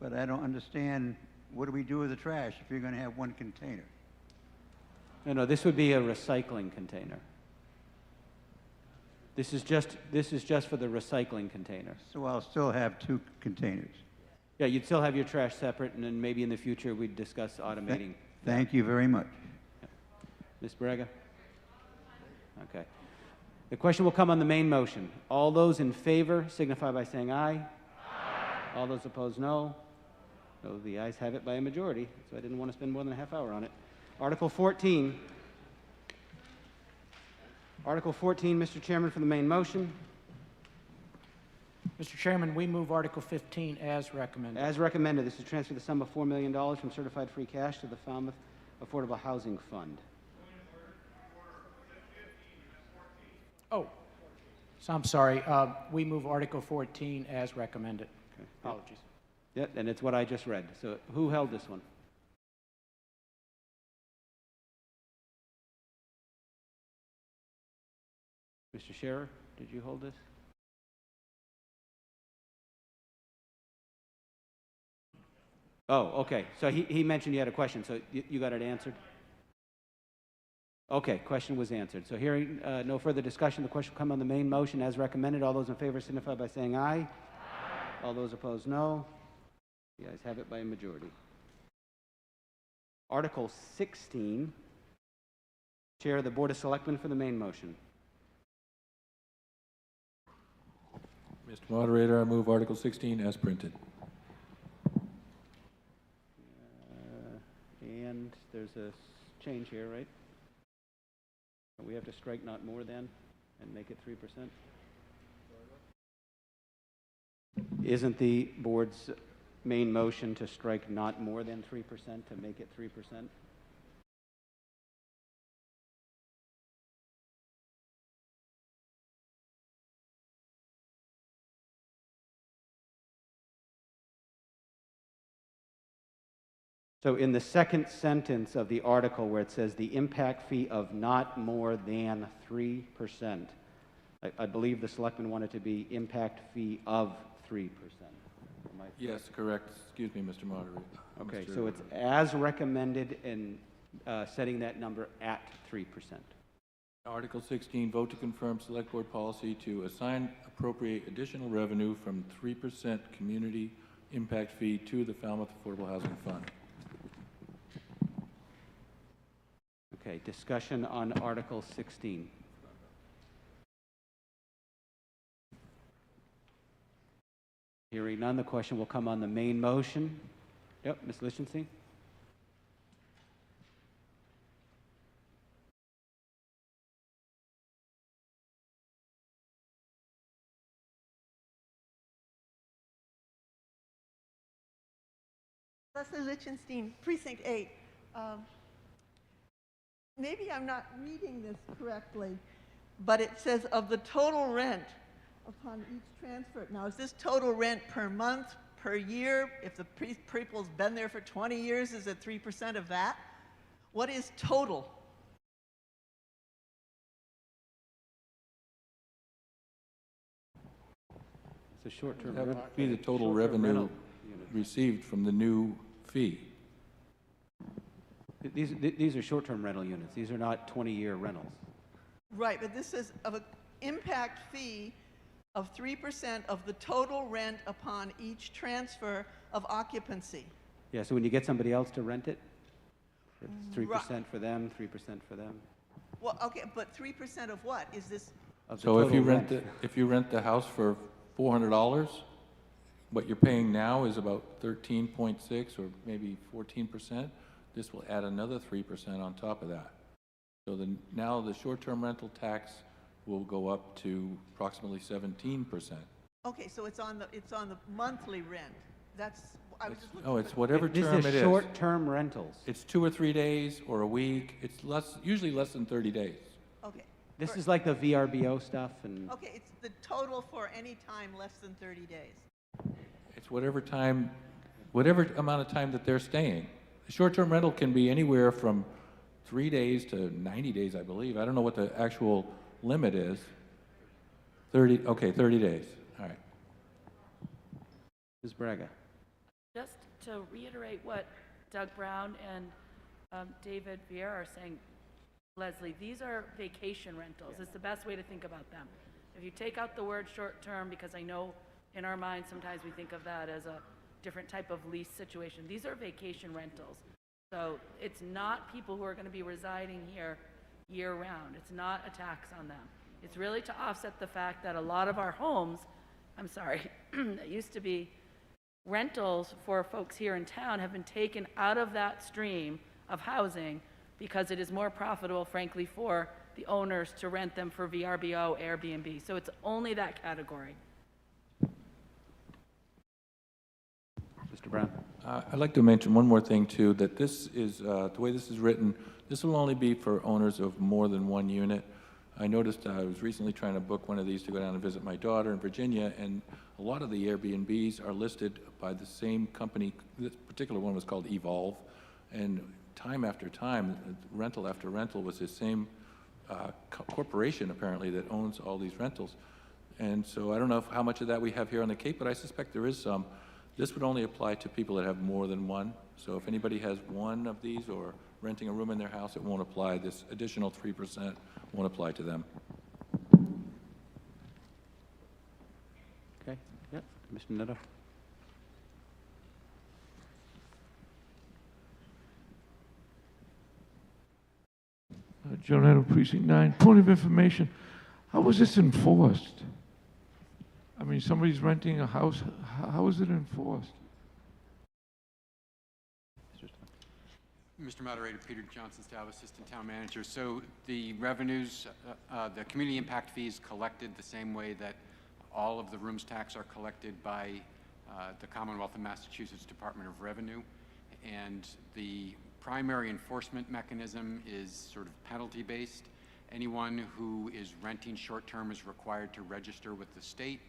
But I don't understand, what do we do with the trash if you're going to have one container? No, this would be a recycling container. This is just for the recycling container. So I'll still have two containers. Yeah, you'd still have your trash separate, and then maybe in the future we'd discuss automating. Thank you very much. Ms. Braga? Okay. The question will come on the main motion. All those in favor signify by saying aye. Aye. All those opposed, no. So the ayes have it by a majority, so I didn't want to spend more than a half hour on it. Article 14. Article 14, Mr. Chairman, for the main motion. Mr. Chairman, we move Article 15 as recommended. As recommended, this is to transfer the sum of $4 million from certified free cash to the Falmouth Affordable Housing Fund. Oh, so I'm sorry. We move Article 14 as recommended. Okay. Apologies. Yeah, and it's what I just read. So who held this one? Mr. Scherer, did you hold this? Oh, okay. So he mentioned you had a question, so you got it answered? Okay, question was answered. So hearing no further discussion, the question will come on the main motion as recommended. All those in favor signify by saying aye. Aye. All those opposed, no. The ayes have it by a majority. Article 16, Chair of the Board of Selectmen for the main motion. Mr. Moderator, I move Article 16 as printed. And there's a change here, right? We have to strike not more than and make it 3%. Isn't the board's main motion to strike not more than 3% to make it 3%? So in the second sentence of the article where it says the impact fee of not more than 3%, I believe the selectmen want it to be impact fee of 3%. Yes, correct. Excuse me, Mr. Moderator. Okay, so it's as recommended and setting that number at 3%. Article 16, vote to confirm Select Board policy to appropriate additional revenue from 3% community impact fee to the Falmouth Affordable Housing Fund. Okay, discussion on Article 16. Hearing none, the question will come on the main motion. Yep, Ms. Lichtenstein? Leslie Lichtenstein, Precinct 8. Maybe I'm not reading this correctly, but it says of the total rent upon each transfer. Now, is this total rent per month, per year? If the people's been there for 20 years, is it 3% of that? What is total? It's a short-term That rental. would be the total Short-term revenue rental unit. received from the new fee. These are short-term rental units. These are not 20-year rentals. Right, but this is of an impact fee of 3% of the total rent upon each transfer of occupancy. Yeah, so when you get somebody else to rent it, it's 3% for them, 3% for them. Well, okay, but 3% of what? Is this, Of the So if total you rent rent. if you rent the house for $400, what you're paying now is about 13.6 or maybe 14%. This will add another 3% on top of that. So now the short-term rental tax will go up to approximately 17%. okay, so it's on the monthly rent. That's, I was just looking Oh, for it's whatever This term is it is. short-term rentals. It's 2 or 3 days or a week. It's usually less than 30 days. Okay. This is like the VRBO stuff and. Okay, it's the total for any time less than 30 days. It's whatever amount of time that they're staying. The short-term rental can be anywhere from 3 days to 90 days, I believe. I don't know what the actual limit is. 30 days. All right. Ms. Braga. Just to reiterate what Doug Brown and David Vieira are saying, Leslie, these are vacation rentals. It's the best way to think about them. If you take out the word short-term, because I know in our minds sometimes we think of that as a different type of lease situation. These are vacation rentals. So it's not people who are going to be residing here year-round. It's not a tax on them. It's really to offset the fact that a lot of our homes, that used to be rentals for folks here in town, have been taken out of that stream of housing because it is more profitable, frankly, for the owners to rent them for VRBO, Airbnb. So it's only that category. Mr. Brown. I'd like to mention one more thing, too, that this is, the way this is written, this will only be for owners of more than one unit. I noticed I was recently trying to book one of these to go down and visit my daughter in Virginia, and a lot of the Airbnbs are listed by the same company. This particular one was called Evolve, and time after time, rental after rental was the same corporation, apparently, that owns all these rentals. And so I don't know how much of that we have here on the Cape, but I suspect there is some. This would only apply to people that have more than one. So if anybody has one of these or renting a room in their house, it won't apply. This additional 3% won't apply to them. Okay, yep, Mr. Neto. Joe Neto, Precinct 9. Point of information, how is this enforced? I mean, somebody's renting a house, how is it enforced? Mr. Moderator, Peter Johnson, Staff Assistant Town Manager. So the revenues, the community impact fees collected the same way that all of the rooms tax are collected by the Commonwealth of Massachusetts Department of Revenue. And the primary enforcement mechanism is sort of penalty-based. Anyone who is renting short-term is required to register with the state,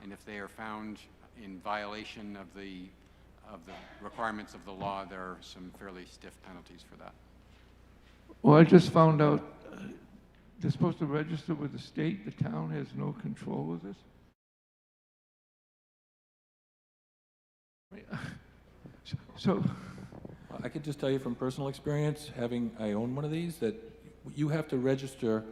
and if they are found in violation of the requirements of the law, there are some fairly stiff penalties for that. Well, I just found out they're supposed to register with the state. The town has no control of this. So I could just tell you from personal experience, I own one of these, that you have to register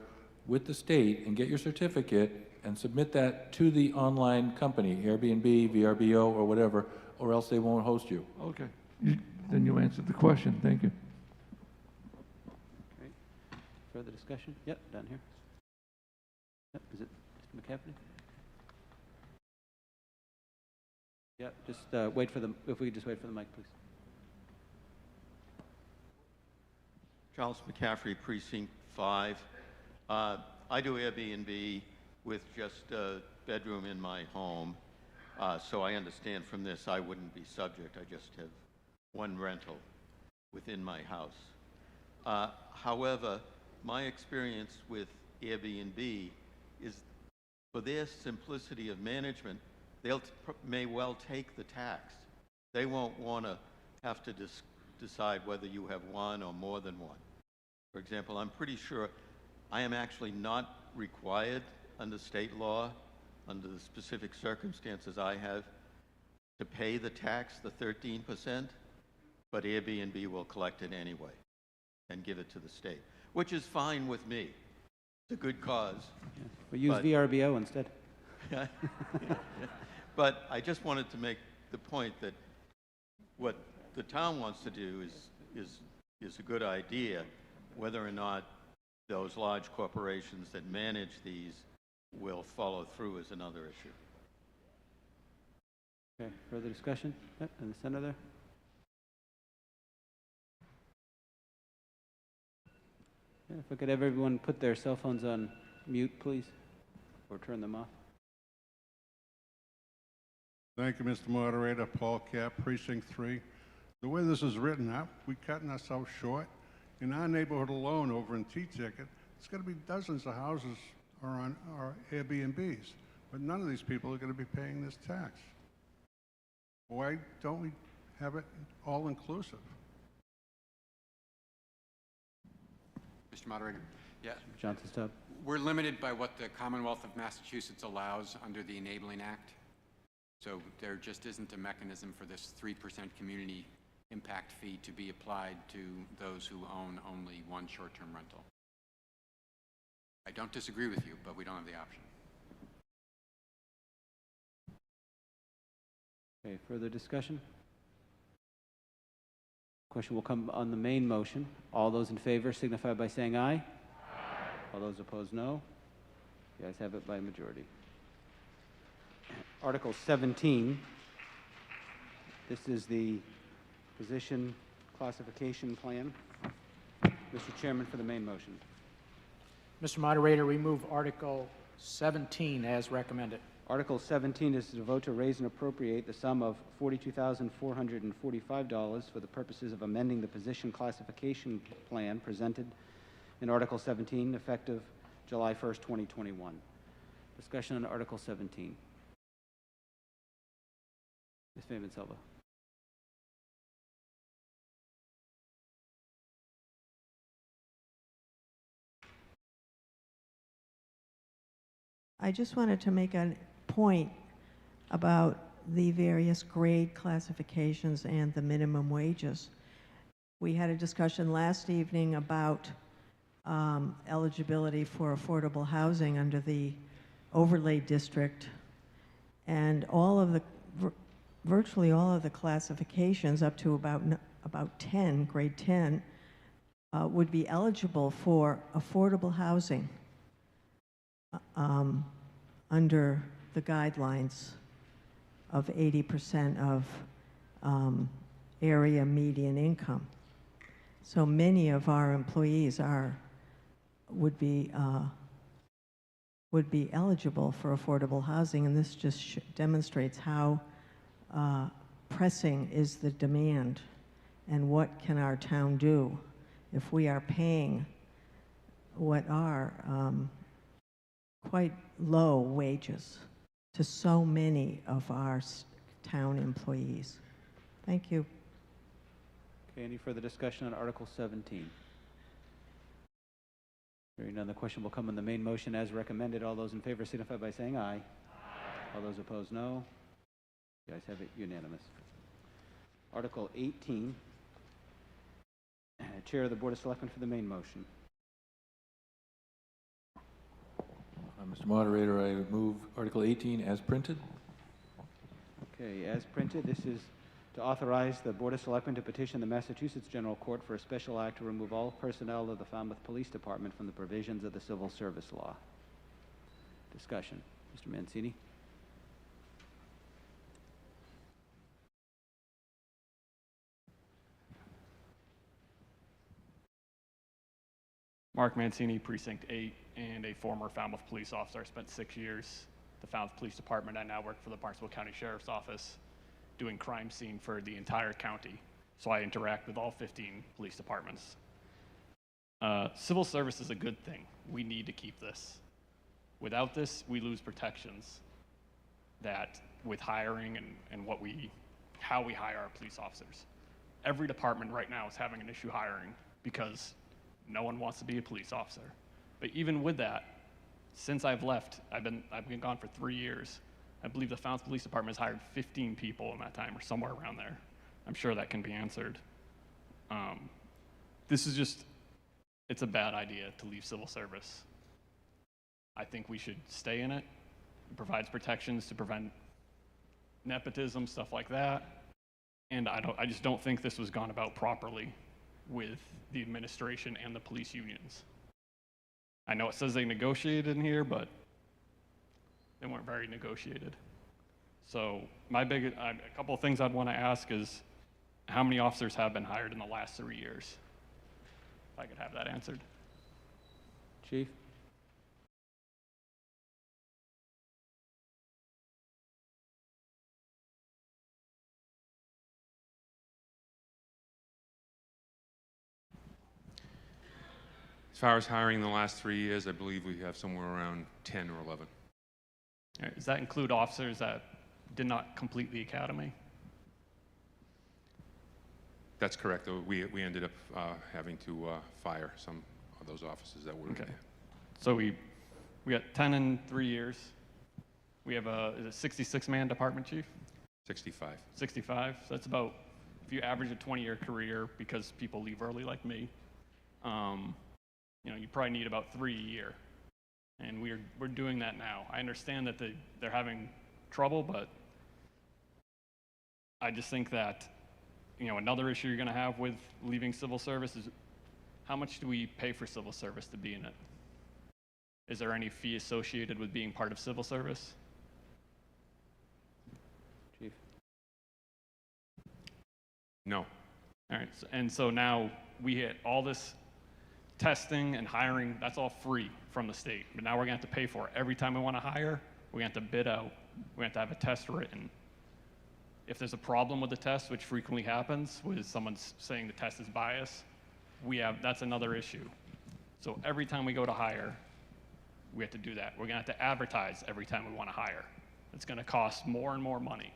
with the state and get your certificate and submit that to the online company, Airbnb, VRBO, or whatever, or else they won't host you. okay, then you answered the question. Thank you. Okay. Further discussion? Yep, down here. Yep, is it Mr. McCaffrey? Yep, just wait for the, if we could just wait for the mic, please. Charles McCaffrey, Precinct 5. I do Airbnb with just a bedroom in my home, so I understand from this I wouldn't be subject. I just have one rental within my house. However, my experience with Airbnb is for their simplicity of management, may well take the tax. They won't want to have to decide whether you have one or more than one. For example, I'm pretty sure I am actually not required under state law, under the specific circumstances I have, to pay the tax, the 13%, but Airbnb will collect it anyway and give it to the state, which is fine with me. It's a good cause. We use VRBO instead. But I just wanted to make the point that what the town wants to do is a good idea. Whether or not those large corporations that manage these will follow through is another issue. Okay, further discussion? Yep, in the center there. Yeah, if we could have everyone put their cell phones on mute, please, or turn them off. Thank you, Mr. Moderator. Paul Cap, Precinct 3. The way this is written up, we're cutting ourselves short. In our neighborhood alone, over in T-Ticket, it's going to be dozens of houses are Airbnbs, but none of these people are going to be paying this tax. Why don't we have it all inclusive? Mr. Moderator. Yeah. Johnson Stubb. We're limited by what the Commonwealth of Massachusetts allows under the Enabling Act. So there just isn't a mechanism for this 3% community impact fee to be applied to those who own only one short-term rental. I don't disagree with you, but we don't have the option. Okay, further discussion? Question will come on the main motion. All those in favor signify by saying aye. Aye. All those opposed, no. You guys have it by majority. Article 17. This is the position classification plan. Mr. Chairman, for the main motion. Mr. Moderator, we move Article 17 as recommended. Article 17 is to vote to raise and appropriate the sum of $42,445 for the purposes of amending the position classification plan presented in Article 17, effective July 1st, 2021. Discussion on Article 17. Ms. Fabian Silva. I just wanted to make a point about the various grade classifications and the minimum wages. We had a discussion last evening about eligibility for affordable housing under the overlay district, and all of the virtually all of the classifications up to about 10, grade 10, would be eligible for affordable housing under the guidelines of 80% of area median income. So many of our employees would be eligible for affordable housing, and this just demonstrates how pressing is the demand, and what can our town do if we are paying what are quite low wages to so many of our town employees. Thank you. Okay, any further discussion on Article 17? Hearing none, the question will come on the main motion as recommended. All those in favor signify by saying aye. Aye. All those opposed, no. You guys have it unanimous. Article 18. Chair of the Board of Selectmen for the main motion. Mr. Moderator, I move Article 18 as printed. Okay, as printed, this is to authorize the Board of Selectmen to petition the Massachusetts General Court for a special act to remove all personnel of the Falmouth Police Department from the provisions of the Civil Service Law. Discussion. Mr. Mancini. Mark Mancini, Precinct 8, and a former Falmouth police officer. I spent 6 years at the Falmouth Police Department. I now work for the Barnstable County Sheriff's Office doing crime scene for the entire county. So I interact with all 15 police departments. Civil service is a good thing. We need to keep this. Without this, we lose protections that with hiring and how we hire our police officers. Every department right now is having an issue hiring because no one wants to be a police officer. But even with that, since I've left, I've been gone for 3 years. I believe the Falmouth Police Department has hired 15 people in that time or somewhere around there. I'm sure that can be answered. This is just, it's a bad idea to leave civil service. I think we should stay in it. It provides protections to prevent nepotism, stuff like that. And I just don't think this was gone about properly with the administration and the police unions. I know it says they negotiated in here, but they weren't very negotiated. So a couple of things I'd want to ask is, how many officers have been hired in the last 3 years? If I could have that answered. Chief? As far as hiring in the last 3 years, I believe we have somewhere around 10 or 11. All right, does that include officers that did not complete the academy? That's correct. Though we ended up having to fire some of those officers that were there. So we got 10 in 3 years. We have is it 66-man department, Chief? 65. 65. So that's about, if you average a 20-year career, because people leave early like me, you probably need about 3 a year. And we're doing that now. I understand that they're having trouble, but I just think that another issue you're going to have with leaving civil service is, how much do we pay for civil service to be in it? Is there any fee associated with being part of civil service? Chief? No. All right, and so now we hit all this testing and hiring, that's all free from the state. But now we're going to have to pay for it. Every time we want to hire, we're going to have to bid out. We're going to have to have a test written. If there's a problem with the test, which frequently happens, with someone saying the test is biased, that's another issue. So every time we go to hire, we have to do that. We're going to have to advertise every time we want to hire. It's going to cost more and more money.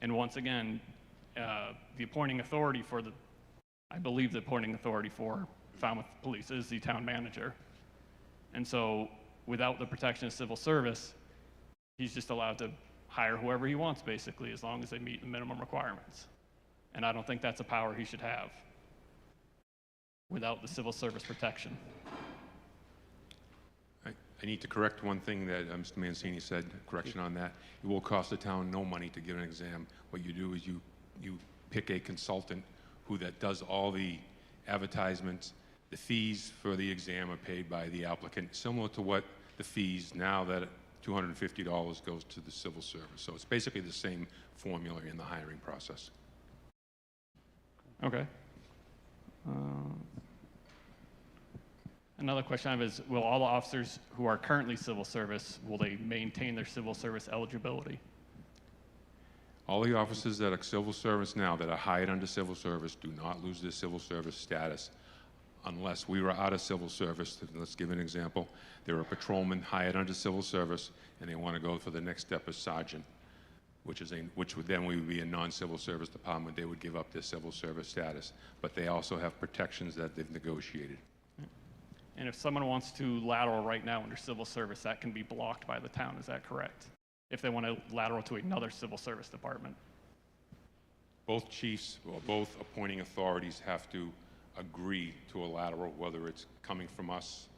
And once again, the appointing authority I believe the appointing authority for Falmouth Police is the town manager. And so without the protection of civil service, he's just allowed to hire whoever he wants, basically, as long as they meet the minimum requirements. And I don't think that's a power he should have without the civil service protection. I need to correct one thing that Mr. Mancini said, correction on that. It will cost the town no money to give an exam. What you do is you pick a consultant that does all the advertisements. The fees for the exam are paid by the applicant, similar to what the fees now that $250 goes to the civil service. So it's basically the same formula in the hiring process. Okay. Another question I have is, will all the officers who are currently civil service, will they maintain their civil service eligibility? All the officers that are civil service now that are hired under civil service do not lose their civil service status unless we were out of civil service. Let's give an example. They're a patrolman hired under civil service and they want to go for the next step as sergeant, which would then we would be a non-civil service department. They would give up their civil service status, but they also have protections that they've negotiated. And if someone wants to lateral right now under civil service, that can be blocked by the town, is that correct? If they want to lateral to another civil service department? Both chiefs or both appointing authorities have to agree to a lateral, whether it's coming from us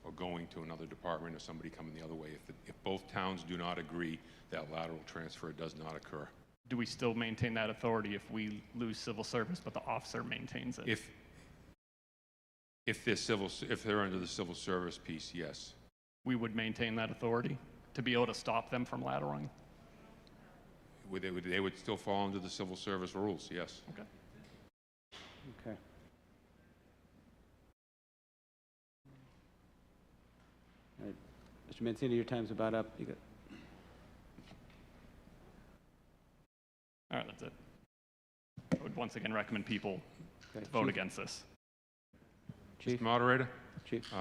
or going to another department or somebody coming the other way. If both towns do not agree, that lateral transfer does not occur. Do we still maintain that authority if we lose civil service, but the officer maintains it? If they're under the civil service piece, yes. We would maintain that authority to be able to stop them from lateraling? They would still fall under the civil service rules, yes. Okay. Okay. All right. Mr. Mancini, your time's about up. You got... All right, that's it. I would once again recommend people to vote against this. Chief. Mr. Moderator? Chief.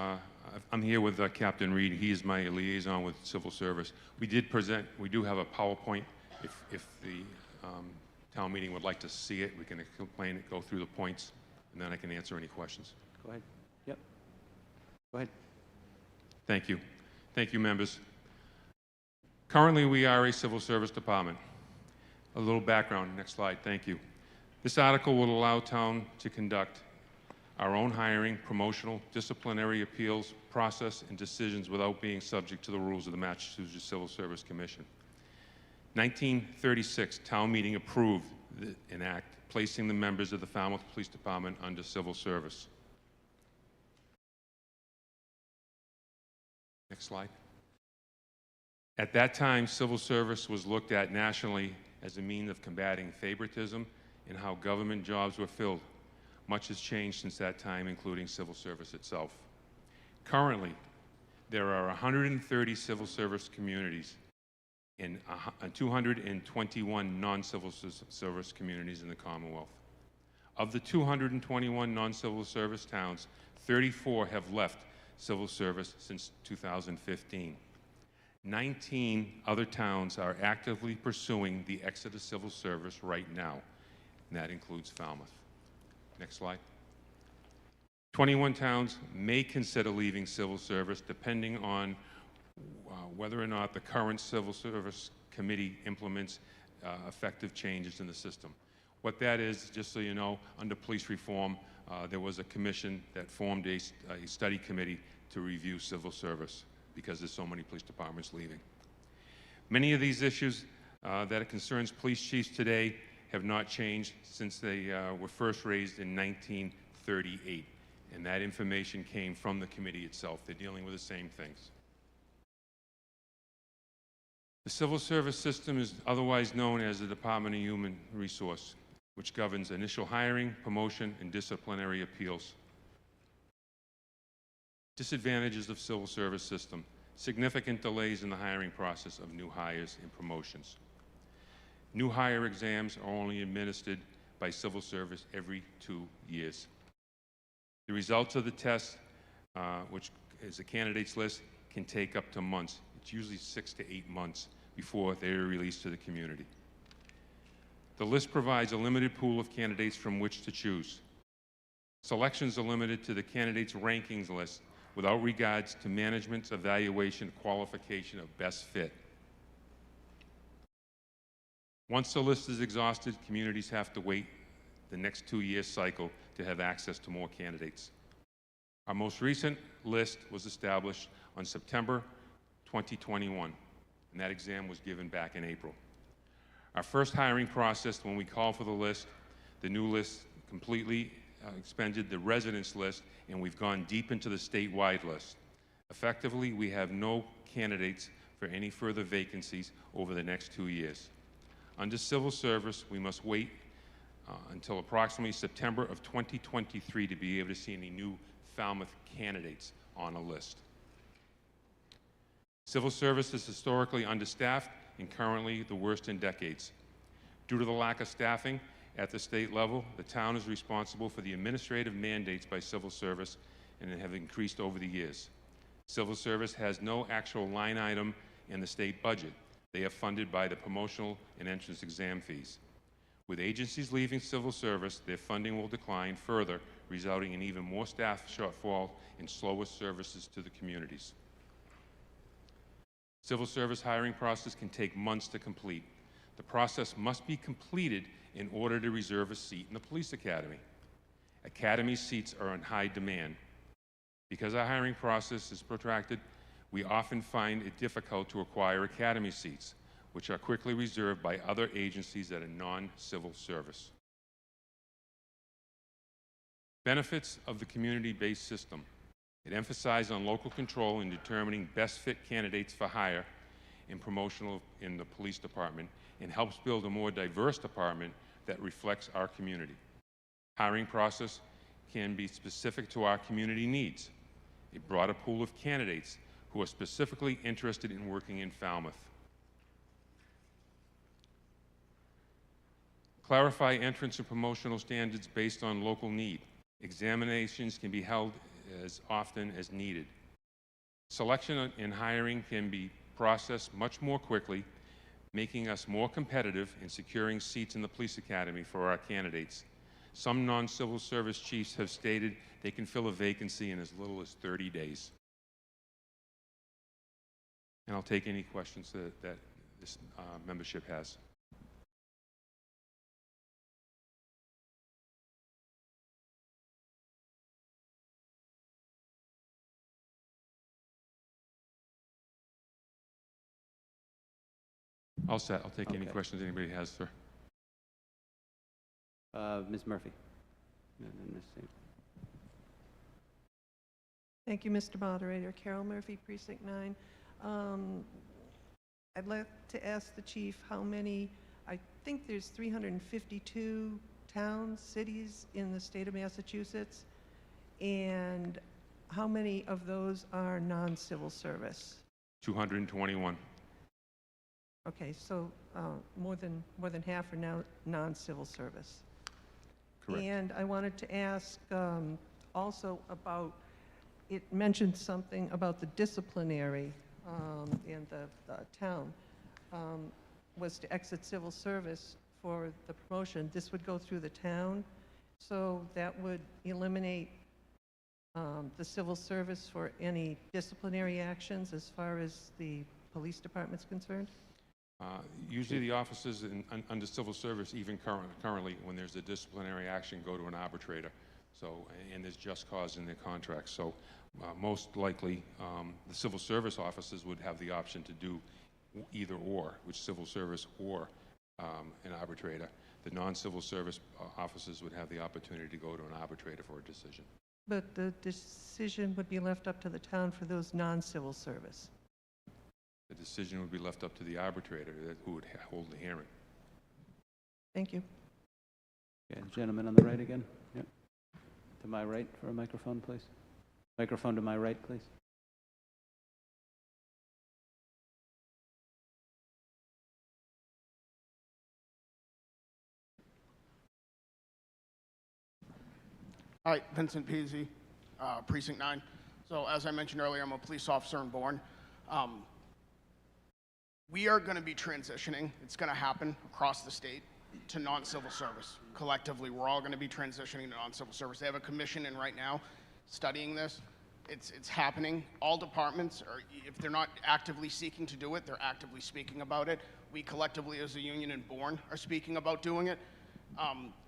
I'm here with Captain Reed. He is my liaison with Civil Service. We do have a PowerPoint. If the town meeting would like to see it, we can explain it, go through the points, and then I can answer any questions. Go ahead. Yep. Go ahead. Thank you. Thank you, members. Currently, we are a civil service department. A little background, next slide, thank you. This article will allow town to conduct our own hiring, promotional, disciplinary appeals process, and decisions without being subject to the rules of the Massachusetts Civil Service Commission. 1936, town meeting approved an act placing the members of the Falmouth Police Department under civil service. Next slide. At that time, civil service was looked at nationally as a means of combating favoritism and how government jobs were filled. Much has changed since that time, including civil service itself. Currently, there are 130 civil service communities and 221 non-civil service communities in the Commonwealth. Of the 221 non-civil service towns, 34 have left civil service since 2015. 19 other towns are actively pursuing the exit of civil service right now, and that includes Falmouth. Next slide. 21 towns may consider leaving civil service depending on whether or not the current Civil Service Committee implements effective changes in the system. What that is, just so you know, under police reform, there was a commission that formed a study committee to review civil service because there's so many police departments leaving. Many of these issues that concerns police chiefs today have not changed since they were first raised in 1938, and that information came from the committee itself. They're dealing with the same things. The civil service system is otherwise known as the Department of Human Resource, which governs initial hiring, promotion, and disciplinary appeals. Disadvantages of civil service system: significant delays in the hiring process of new hires and promotions. New hire exams are only administered by civil service every 2 years. The results of the test, which is a candidates list, can take up to months. It's usually 6 to 8 months before they are released to the community. The list provides a limited pool of candidates from which to choose. Selections are limited to the candidates' rankings list without regards to management's evaluation qualification of best fit. Once the list is exhausted, communities have to wait the next 2-year cycle to have access to more candidates. Our most recent list was established on September 2021, and that exam was given back in April. Our first hiring process, when we called for the list, the new list completely expended the residence list, and we've gone deep into the statewide list. Effectively, we have no candidates for any further vacancies over the next 2 years. Under civil service, we must wait until approximately September of 2023 to be able to see any new Falmouth candidates on a list. Civil service is historically understaffed and currently the worst in decades. Due to the lack of staffing at the state level, the town is responsible for the administrative mandates by civil service, and they have increased over the years. Civil service has no actual line item in the state budget. They are funded by the promotional and entrance exam fees. With agencies leaving civil service, their funding will decline further, resulting in even more staff shortfall and slower services to the communities. Civil service hiring process can take months to complete. The process must be completed in order to reserve a seat in the police academy. Academy seats are in high demand. Because our hiring process is protracted, we often find it difficult to acquire academy seats, which are quickly reserved by other agencies that are non-civil service. Benefits of the community-based system. It emphasizes on local control in determining best fit candidates for hire and promotional in the police department, and helps build a more diverse department that reflects our community. Hiring process can be specific to our community needs. A broader pool of candidates who are specifically interested in working in Falmouth. Clarify entrance and promotional standards based on local need. Examinations can be held as often as needed. Selection and hiring can be processed much more quickly, making us more competitive in securing seats in the police academy for our candidates. Some non-civil service chiefs have stated they can fill a vacancy in as little as 30 days. And I'll take any questions that this membership has. All set. I'll take any questions anybody has, sir. Ms. Murphy. And then Ms. St. Thank you, Mr. Moderator. Carol Murphy, Precinct 9. I'd like to ask the chief how many, I think there's 352 towns, cities in the state of Massachusetts, and how many of those are non-civil service? 221. Okay, so more than half are now non-civil service. Correct. And I wanted to ask also about, it mentioned something about the disciplinary in the town was to exit civil service for the promotion. This would go through the town, so that would eliminate the civil service for any disciplinary actions as far as the police department's concerned? Usually the officers under civil service, even currently, when there's a disciplinary action, go to an arbitrator. So, and there's just cause in their contracts. So most likely, the civil service officers would have the option to do either or, which civil service or an arbitrator. The non-civil service officers would have the opportunity to go to an arbitrator for a decision. But the decision would be left up to the town for those non-civil service. The decision would be left up to the arbitrator who would hold the hearing. Thank you. Okay, gentleman on the right again. Yep. To my right for a microphone, please. Microphone to my right, please. Hi, Vincent Peasy, Precinct 9. So as I mentioned earlier, I'm a police officer in Bourne. We are going to be transitioning, it's going to happen across the state, to non-civil service. Collectively, we're all going to be transitioning to non-civil service. They have a commission in right now studying this. It's happening. All departments, or if they're not actively seeking to do it, they're actively speaking about it. We collectively as a union in Bourne are speaking about doing it.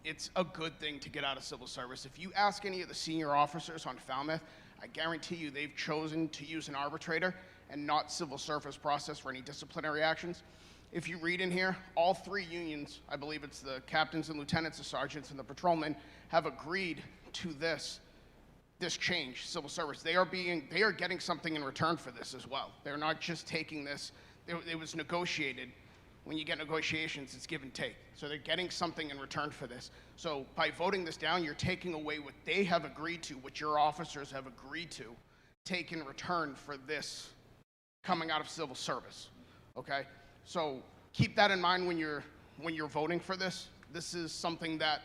It's a good thing to get out of civil service. If you ask any of the senior officers on Falmouth, I guarantee you they've chosen to use an arbitrator and not civil service process for any disciplinary actions. If you read in here, all three unions, I believe it's the captains and lieutenants, the sergeants and the patrolmen, have agreed to this change, civil service. They are getting something in return for this as well. They're not just taking this, it was negotiated. When you get negotiations, it's give and take. So they're getting something in return for this. So by voting this down, you're taking away what they have agreed to, what your officers have agreed to, take in return for this coming out of civil service, okay? So keep that in mind when you're voting for this. This is something that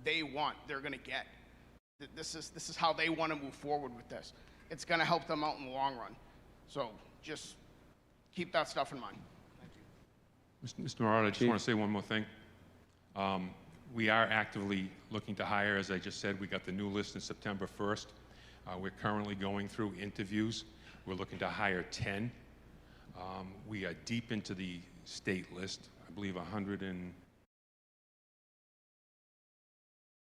they want, they're gonna get. This is how they wanna move forward with this. It's gonna help them out in the long run. So just keep that stuff in mind. Mr. Morado, I just want to say one more thing. We are actively looking to hire, as I just said. We got the new list in September 1st. We're currently going through interviews. We're looking to hire 10. We are deep into the state list. I believe 100 and...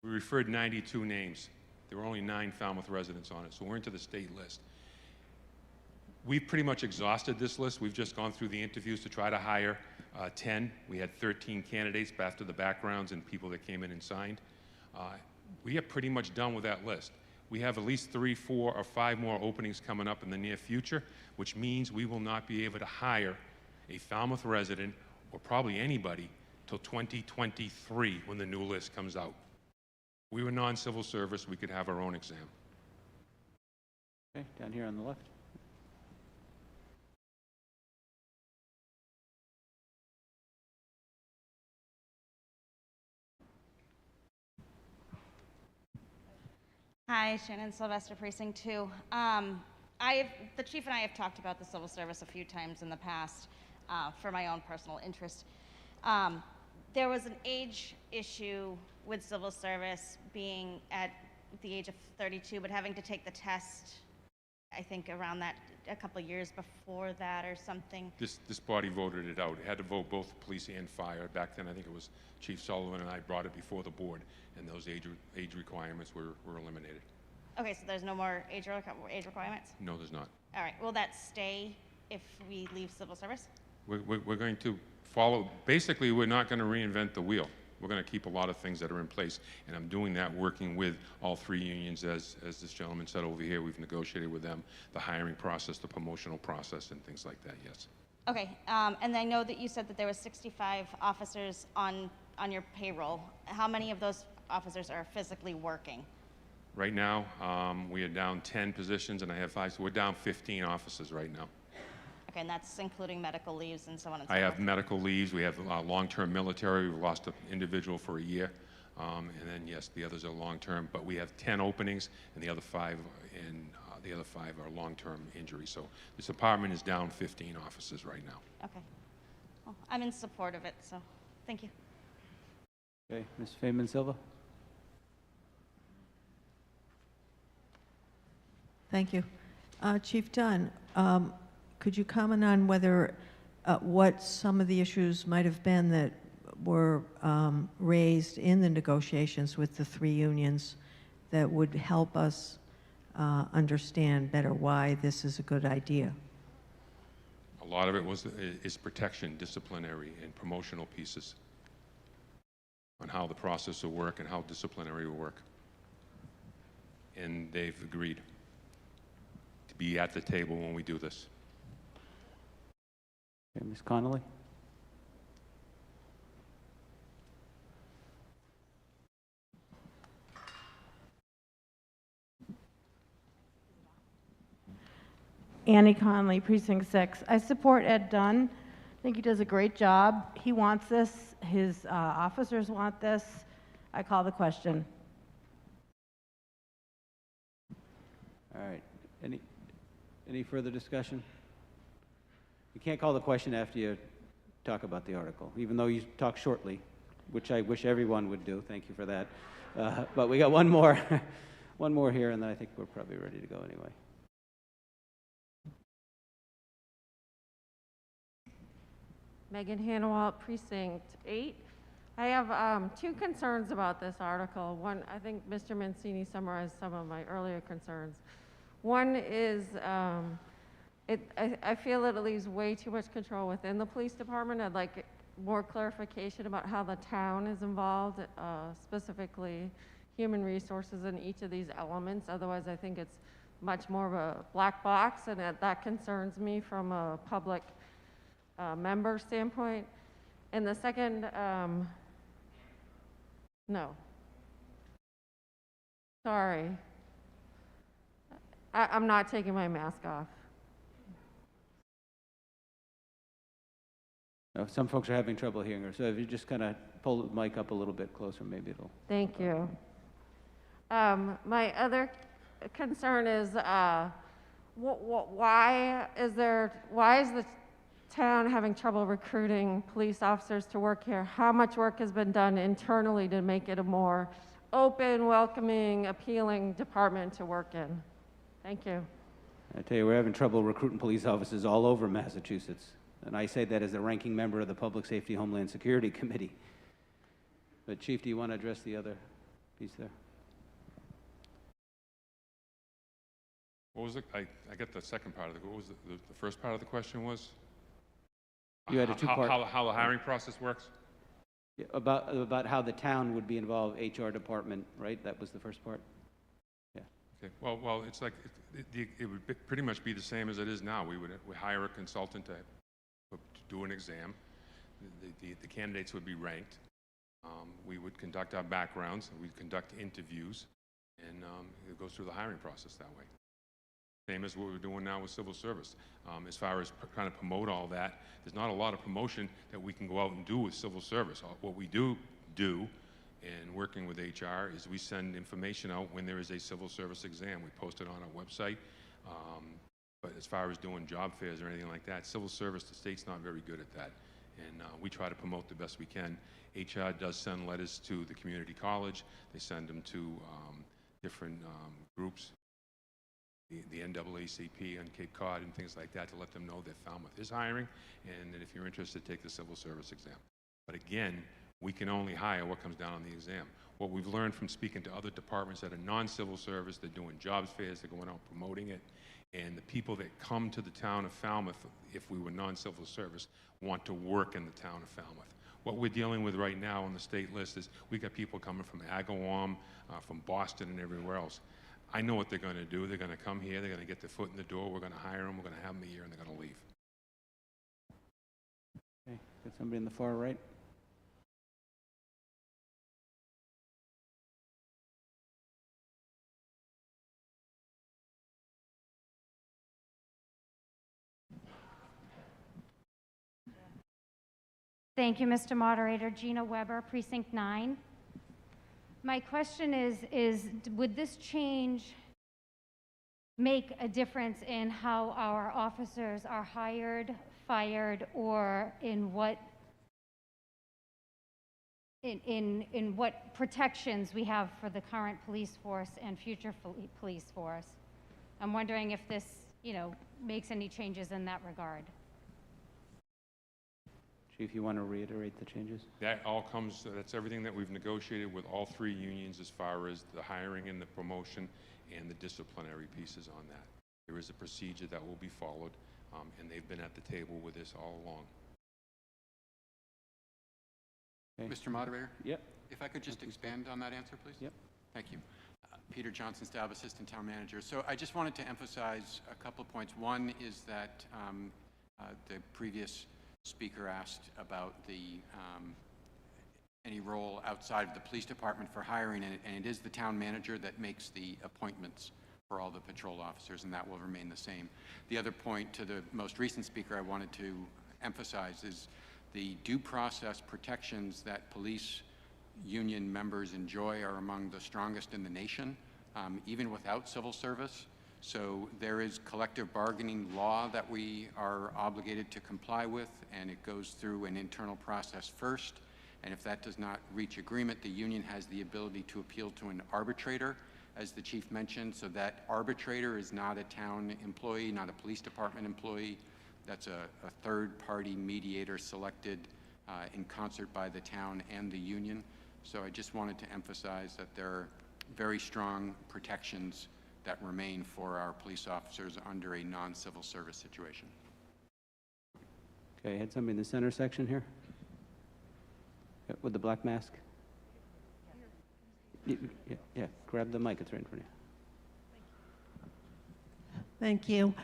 We referred 92 names. There were only 9 Falmouth residents on it, so we're into the state list. We've pretty much exhausted this list. We've just gone through the interviews to try to hire 10. We had 13 candidates after the backgrounds and people that came in and signed. We are pretty much done with that list. We have at least 3, 4, or 5 more openings coming up in the near future, which means we will not be able to hire a Falmouth resident or probably anybody till 2023 when the new list comes out. We were non-civil service, we could have our own exam. Okay, down here on the left. Hi, Shannon Sylvester, Precinct 2. The chief and I have talked about the civil service a few times in the past for my own personal interest. There was an age issue with civil service being at the age of 32, but having to take the test, I think around that, a couple of years before that or something. This body voted it out. It had to vote both police and fire. Back then, I think it was Chief Sullivan and I brought it before the board, and those age requirements were eliminated. Okay, so there's no more age requirements? No, there's not. All right, will that stay if we leave civil service? We're going to follow, basically, we're not going to reinvent the wheel. We're going to keep a lot of things that are in place, and I'm doing that working with all three unions, as this gentleman said over here. We've negotiated with them the hiring process, the promotional process, and things like that, yes. Okay, and I know that you said that there was 65 officers on your payroll. How many of those officers are physically working? Right now, we are down 10 positions, and I have 5, so we're down 15 officers right now. Okay, and that's including medical leaves and so on and so I forth. have medical leaves. We have long-term military. We've lost an individual for a year. And then, yes, the others are long-term. But we have 10 openings, and the other 5 are long-term injuries. So this department is down 15 officers right now. Okay. Well, I'm in support of it, so thank you. Okay, Ms. Feynman Silva? Thank you. Chief Dunn, could you comment on whether, what some of the issues might have been that were raised in the negotiations with the three unions that would help us understand better why this is a good idea? A lot of it is protection, disciplinary, and promotional pieces on how the process will work and how disciplinary will work. And they've agreed to be at the table when we do this. Okay, Ms. Connolly? Annie Conley, Precinct 6. I support Ed Dunn. I think he does a great job. He wants this. His officers want this. I call the question. All right. Any further discussion? You can't call the question after you talk about the article, even though you talk shortly, which I wish everyone would do. Thank you for that. But we got one more, one more here, and then I think we're probably ready to go anyway. Megan Hanawalt, Precinct 8. I have 2 concerns about this article. One, I think Mr. Mancini summarized some of my earlier concerns. One is I feel that it leaves way too much control within the police department. I'd like more clarification about how the town is involved, specifically human resources in each of these elements. Otherwise, I think it's much more of a black box, and that concerns me from a public member standpoint. And the second, no. Sorry. I'm not taking my mask off. Some folks are having trouble hearing her, so if you just kind of pull the mic up a little bit closer, maybe it'll... Thank you. My other concern is why is the town having trouble recruiting police officers to work here? How much work has been done internally to make it a more open, welcoming, appealing department to work in? Thank you. I tell you, we're having trouble recruiting police officers all over Massachusetts. And I say that as the ranking member of the Public Safety Homeland Security Committee. But Chief, do you want to address the other piece there? What was it? I got the second part of it. What was the first part of the question was? You had a two-part. How the hiring process works? Yeah, about how the town would be involved, HR department, right? That was the first part? Yeah. Okay. Well, it's like, it would pretty much be the same as it is now. We hire a consultant to do an exam. The candidates would be ranked. We would conduct our backgrounds. We'd conduct interviews. And it goes through the hiring process that way. Same as what we're doing now with civil service. As far as trying to promote all that, there's not a lot of promotion that we can go out and do with civil service. What we do and working with HR is we send information out when there is a civil service exam. We post it on our website. But as far as doing job fairs or anything like that, civil service, the state's not very good at that. And we try to promote the best we can. HR does send letters to the community college. They send them to different groups, the NAACP on Cape Cod and things like that, to let them know that Falmouth is hiring, and that if you're interested, take the civil service exam. But again, we can only hire what comes down on the exam. What we've learned from speaking to other departments that are non-civil service, they're doing jobs fairs, they're going out promoting it, and the people that come to the town of Falmouth, if we were non-civil service, want to work in the town of Falmouth. What we're dealing with right now on the state list is we got people coming from Agawam, from Boston and everywhere else. I know what they're going to do. They're going to come here, they're going to get their foot in the door, we're going to hire them, we're going to have them a year, and they're going to leave. Okay, got somebody in the far right? Thank you, Mr. Moderator. Gina Weber, Precinct 9. My question is would this change make a difference in how our officers are hired, fired, or in what protections we have for the current police force and future police force? I'm wondering if this, makes any changes in that regard. Chief, you want to reiterate the changes? That all comes, that's everything that we've negotiated with all three unions as far as the hiring and the promotion and the disciplinary pieces on that. There is a procedure that will be followed, and they've been at the table with this all along. Okay. Mr. Moderator? Yep. If I could just expand on that answer, please? Yep. Thank you. Peter Johnson, Staff Assistant Town Manager. So I just wanted to emphasize a couple of points. One is that the previous speaker asked about any role outside of the police department for hiring, and it is the town manager that makes the appointments for all the patrol officers, and that will remain the same. The other point to the most recent speaker I wanted to emphasize is the due process protections that police union members enjoy are among the strongest in the nation, even without civil service. So there is collective bargaining law that we are obligated to comply with, and it goes through an internal process first. And if that does not reach agreement, the union has the ability to appeal to an arbitrator, as the chief mentioned. So that arbitrator is not a town employee, not a police department employee. That's a third-party mediator selected in concert by the town and the union. So I just wanted to emphasize that there are very strong protections that remain for our police officers under a non-civil service situation. Okay, I had somebody in the center section here. With the black mask. Yeah, grab the mic, it's right in front of you. Thank you.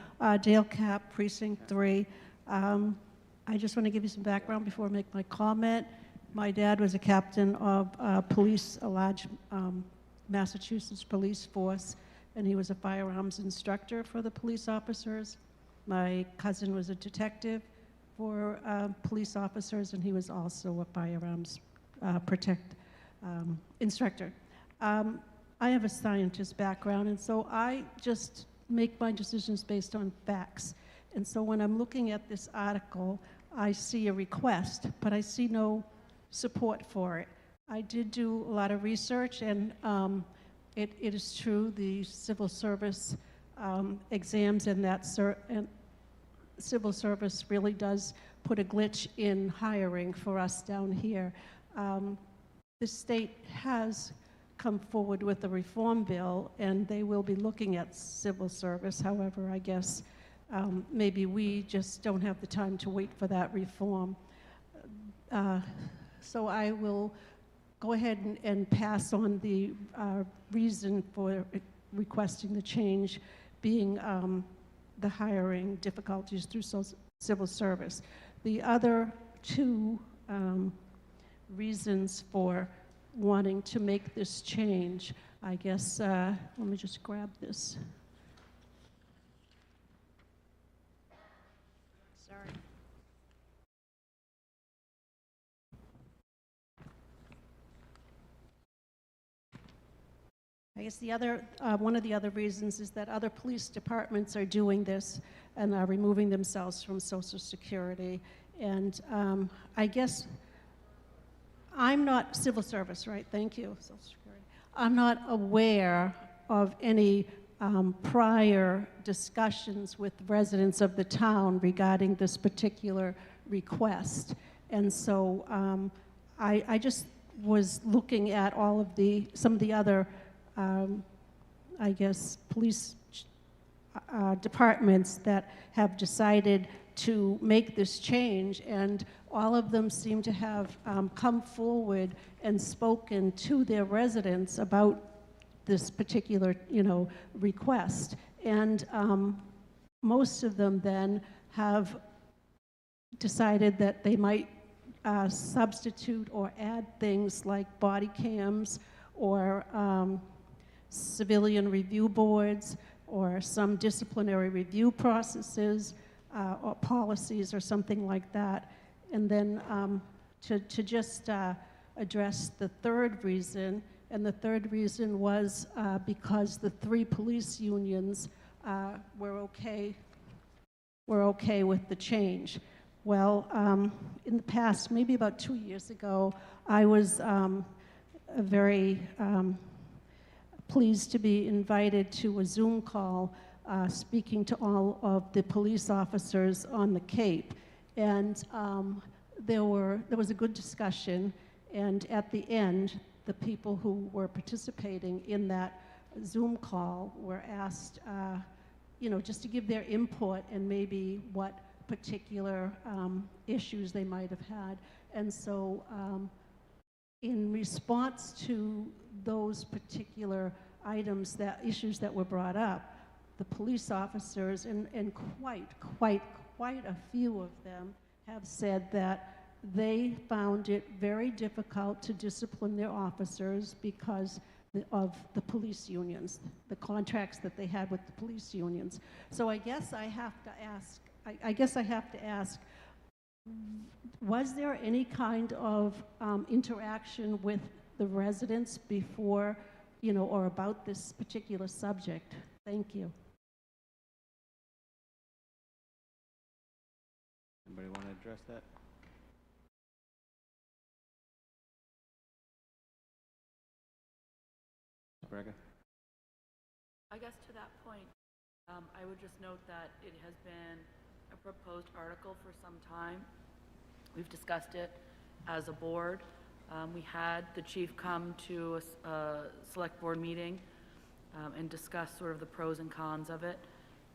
Dale Cap, Precinct 3. I just want to give you some background before I make my comment. My dad was a captain of police, a large Massachusetts police force, and he was a firearms instructor for the police officers. My cousin was a detective for police officers, and he was also a firearms instructor. I have a scientist background, and so I just make my decisions based on facts. And so when I'm looking at this article, I see a request, but I see no support for it. I did do a lot of research, and it is true, the civil service exams and civil service really does put a glitch in hiring for us down here. The state has come forward with a reform bill, and they will be looking at civil service. However, I guess maybe we just don't have the time to wait for that reform. So I will go ahead and pass on the reason for requesting the change being the hiring difficulties through civil service. The other two reasons for wanting to make this change, I guess, let me just grab this. Sorry. I guess the other, one of the other reasons is that other police departments are doing this and are removing themselves from Social Security. And I guess I'm not civil service, right? Thank you, Social Security. I'm not aware of any prior discussions with residents of the town regarding this particular request. And so I just was looking at all of some of the other I guess, police departments that have decided to make this change, and all of them seem to have come forward and spoken to their residents about this particular, request. And most of them then have decided that they might substitute or add things like body cams or civilian review boards or some disciplinary review processes or policies or something like that. And then to just address the third reason, and the third reason was because the 3 police unions were okay with the change. Well, in the past, maybe about 2 years ago, I was very pleased to be invited to a Zoom call speaking to all of the police officers on the Cape. And there was a good discussion, and at the end, the people who were participating in that Zoom call were asked, just to give their input and maybe what particular issues they might have had. And so in response to those particular issues that were brought up, the police officers, and quite a few of them have said that they found it very difficult to discipline their officers because of the police unions, the contracts that they had with the police unions. So I guess I have to ask, was there any kind of interaction with the residents before, or about this particular subject? Thank you. Anybody want to address that? Braga? I guess to that point, I would just note that it has been a proposed article for some time. We've discussed it as a board. We had the chief come to a select board meeting and discuss sort of the pros and cons of it.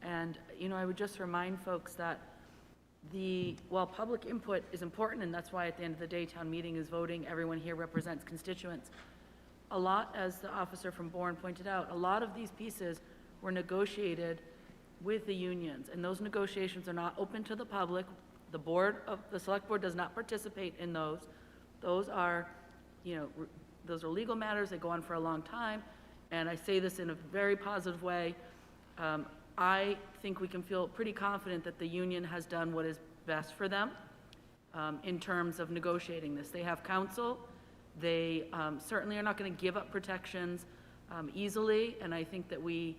And, I would just remind folks that while public input is important, and that's why at the end of the day, town meeting is voting, everyone here represents constituents, a lot, as the officer from Bourne pointed out, a lot of these pieces were negotiated with the unions, and those negotiations are not open to the public. The select board does not participate in those. Those are, those are legal matters. They go on for a long time, and I say this in a very positive way. I think we can feel pretty confident that the union has done what is best for them in terms of negotiating this. They have counsel. They certainly are not going to give up protections easily, and I think that we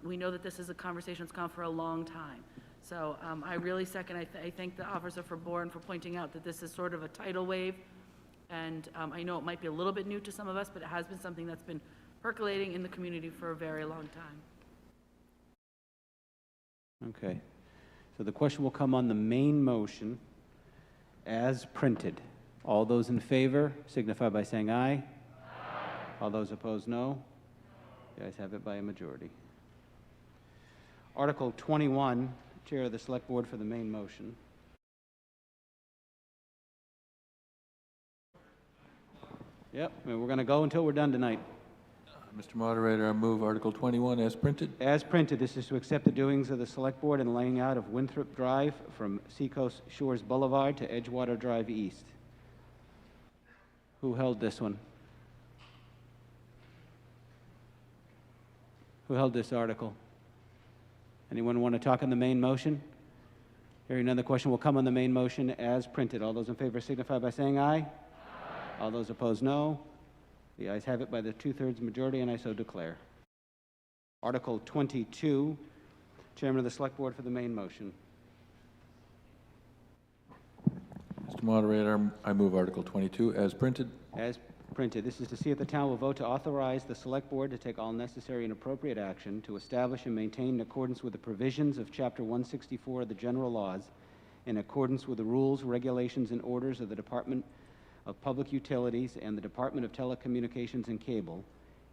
know that this is a conversation that's gone for a long time. So I really second, I thank the officer for Bourne for pointing out that this is sort of a tidal wave, and I know it might be a little bit new to some of us, but it has been something that's been percolating in the community for a very long time. Okay. So the question will come on the main motion as printed. All those in favor signify by saying aye. Aye. All those opposed, no. The ayes have it by a majority. Article 21, Chair of the Select Board for the main motion. Yep, and we're going to go until we're done tonight. Mr. Moderator, I move Article 21 as printed. As printed, this is to accept the doings of the Select Board in laying out of Winthrop Drive from Seacoast Shores Boulevard to Edgewater Drive East. Who held this one? Who held this article? Anyone want to talk on the main motion? Hearing none, the question will come on the main motion as printed. All those in favor signify by saying aye. Aye. All those opposed, no. The ayes have it by the two-thirds majority, and I so declare. Article 22, Chairman of the Select Board for the main motion. Mr. Moderator, I move Article 22 as printed. As printed, this is to see if the town will vote to authorize the Select Board to take all necessary and appropriate action to establish and maintain in accordance with the provisions of Chapter 164 of the General Laws, in accordance with the rules, regulations, and orders of the Department of Public Utilities and the Department of Telecommunications and Cable,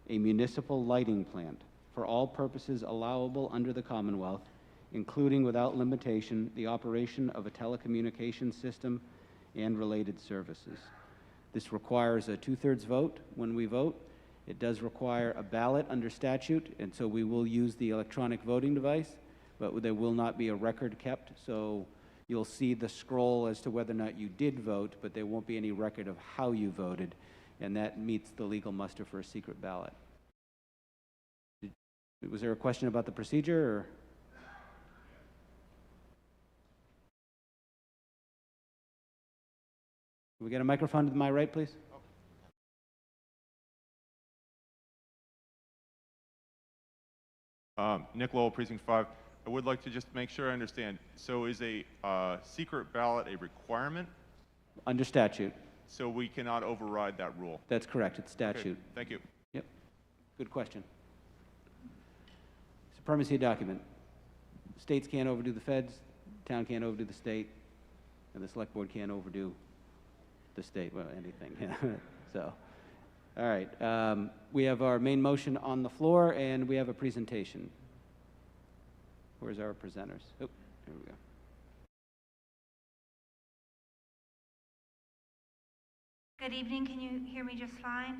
a municipal lighting plant for all purposes allowable under the Commonwealth, including without limitation the operation of a telecommunications system and related services. This requires a two-thirds vote when we vote. It does require a ballot under statute, and so we will use the electronic voting device, but there will not be a record kept, so you'll see the scroll as to whether or not you did vote, but there won't be any record of how you voted, and that meets the legal muster for a secret ballot. Was there a question about the procedure, or? Can we get a microphone to my right, please? Nick Lowell, Precinct 5. I would like to just make sure I understand. So is a secret ballot a requirement? Under statute. So we cannot override that rule? That's correct. It's statute. Okay, thank you. Yep. Good question. Supremacy document. States can't overdo the feds, town can't overdo the state, and the select board can't overdo the state, well, anything. So, all right. We have our main motion on the floor, and we have a presentation. Where's our presenters? Oh, here we go. Good evening. Can you hear me just fine?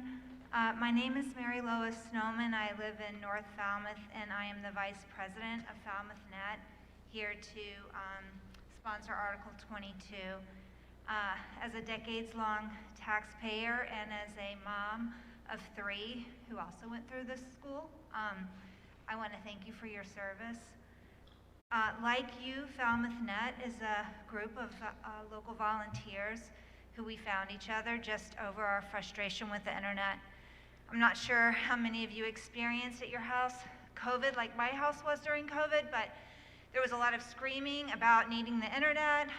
My name is Mary Lois Snowman. I live in North Falmouth, and I am the Vice President of Falmouth Net, here to sponsor Article 22. As a decades-long taxpayer and as a mom of 3 who also went through this school, I want to thank you for your service. Like you, Falmouth Net is a group of local volunteers who we found each other just over our frustration with the internet. I'm not sure how many of you experienced at your house COVID like my house was during COVID, but there was a lot of screaming about needing the internet.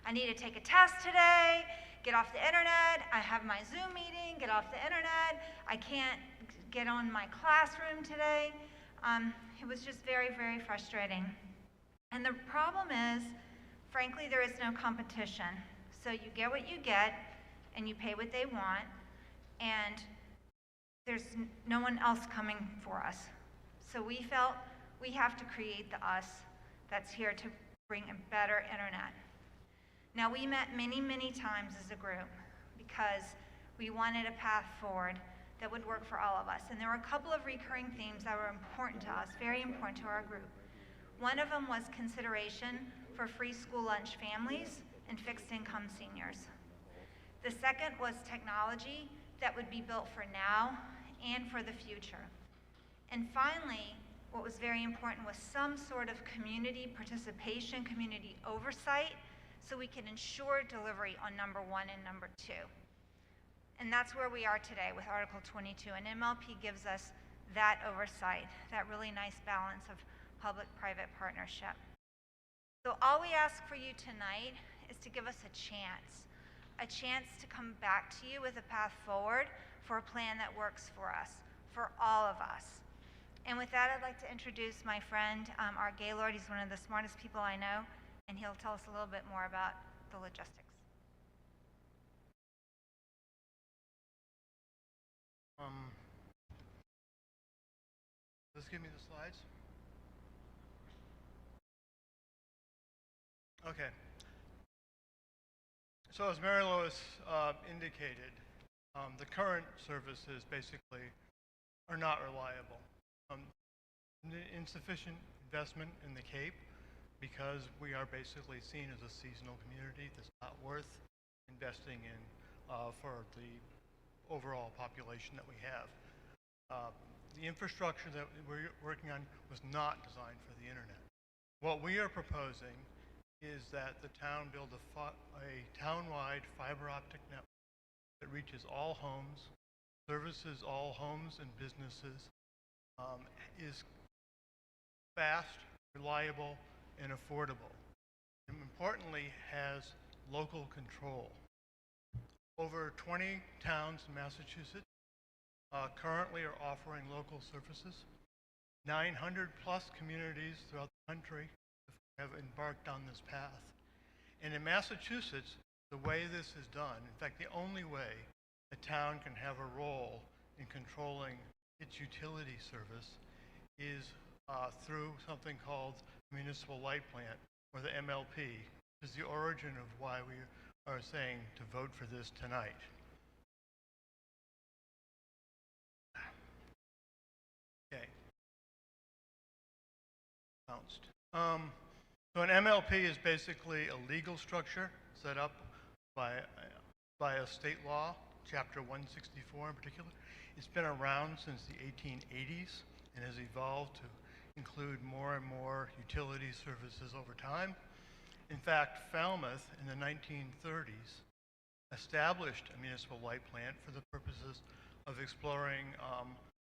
I need to take a test today, get off the internet, I have my Zoom meeting, get off the internet, I can't get on my classroom today. It was just very, very frustrating. And the problem is, frankly, there is no competition. So you get what you get, and you pay what they want, and there's no one else coming for us. So we felt we have to create the us that's here to bring a better internet. Now, we met many, many times as a group because we wanted a path forward that would work for all of us. And there were a couple of recurring themes that were important to us, very important to our group. One of them was consideration for free school lunch families and fixed income seniors. The second was technology that would be built for now and for the future. And finally, what was very important was some sort of community participation, community oversight, so we can ensure delivery on number 1 and number 2. And that's where we are today with Article 22, and MLP gives us that oversight, that really nice balance of public-private partnership. So all we ask for you tonight is to give us a chance to come back to you with a path forward for a plan that works for us, for all of us. And with that, I'd like to introduce my friend, Art Gaylord. He's one of the smartest people I know, and he'll tell us a little bit more about the logistics. Just give me the slides. Okay. So as Mary Lois indicated, the current services basically are not reliable. Insufficient investment in the Cape because we are basically seen as a seasonal community that's not worth investing in for the overall population that we have. The infrastructure that we're working on was not designed for the internet. What we are proposing is that the town build a town-wide fiber optic network that reaches all homes services all homes and businesses, is fast, reliable, and affordable. And importantly, has local control. Over 20 towns in Massachusetts currently are offering local services. 900 plus communities throughout the country have embarked on this path. And in Massachusetts, the way this is done, in fact, the only way a town can have a role in controlling its utility service is through something called Municipal Light Plant, or the MLP, which is the origin of why we are saying to vote for this tonight. Okay. Bounced. So an MLP is basically a legal structure set up by a state law, Chapter 164 in particular. It's been around since the 1880s and has evolved to include more and more utility services over time. In fact, Falmouth in the 1930s established a municipal light plant for the purposes of exploring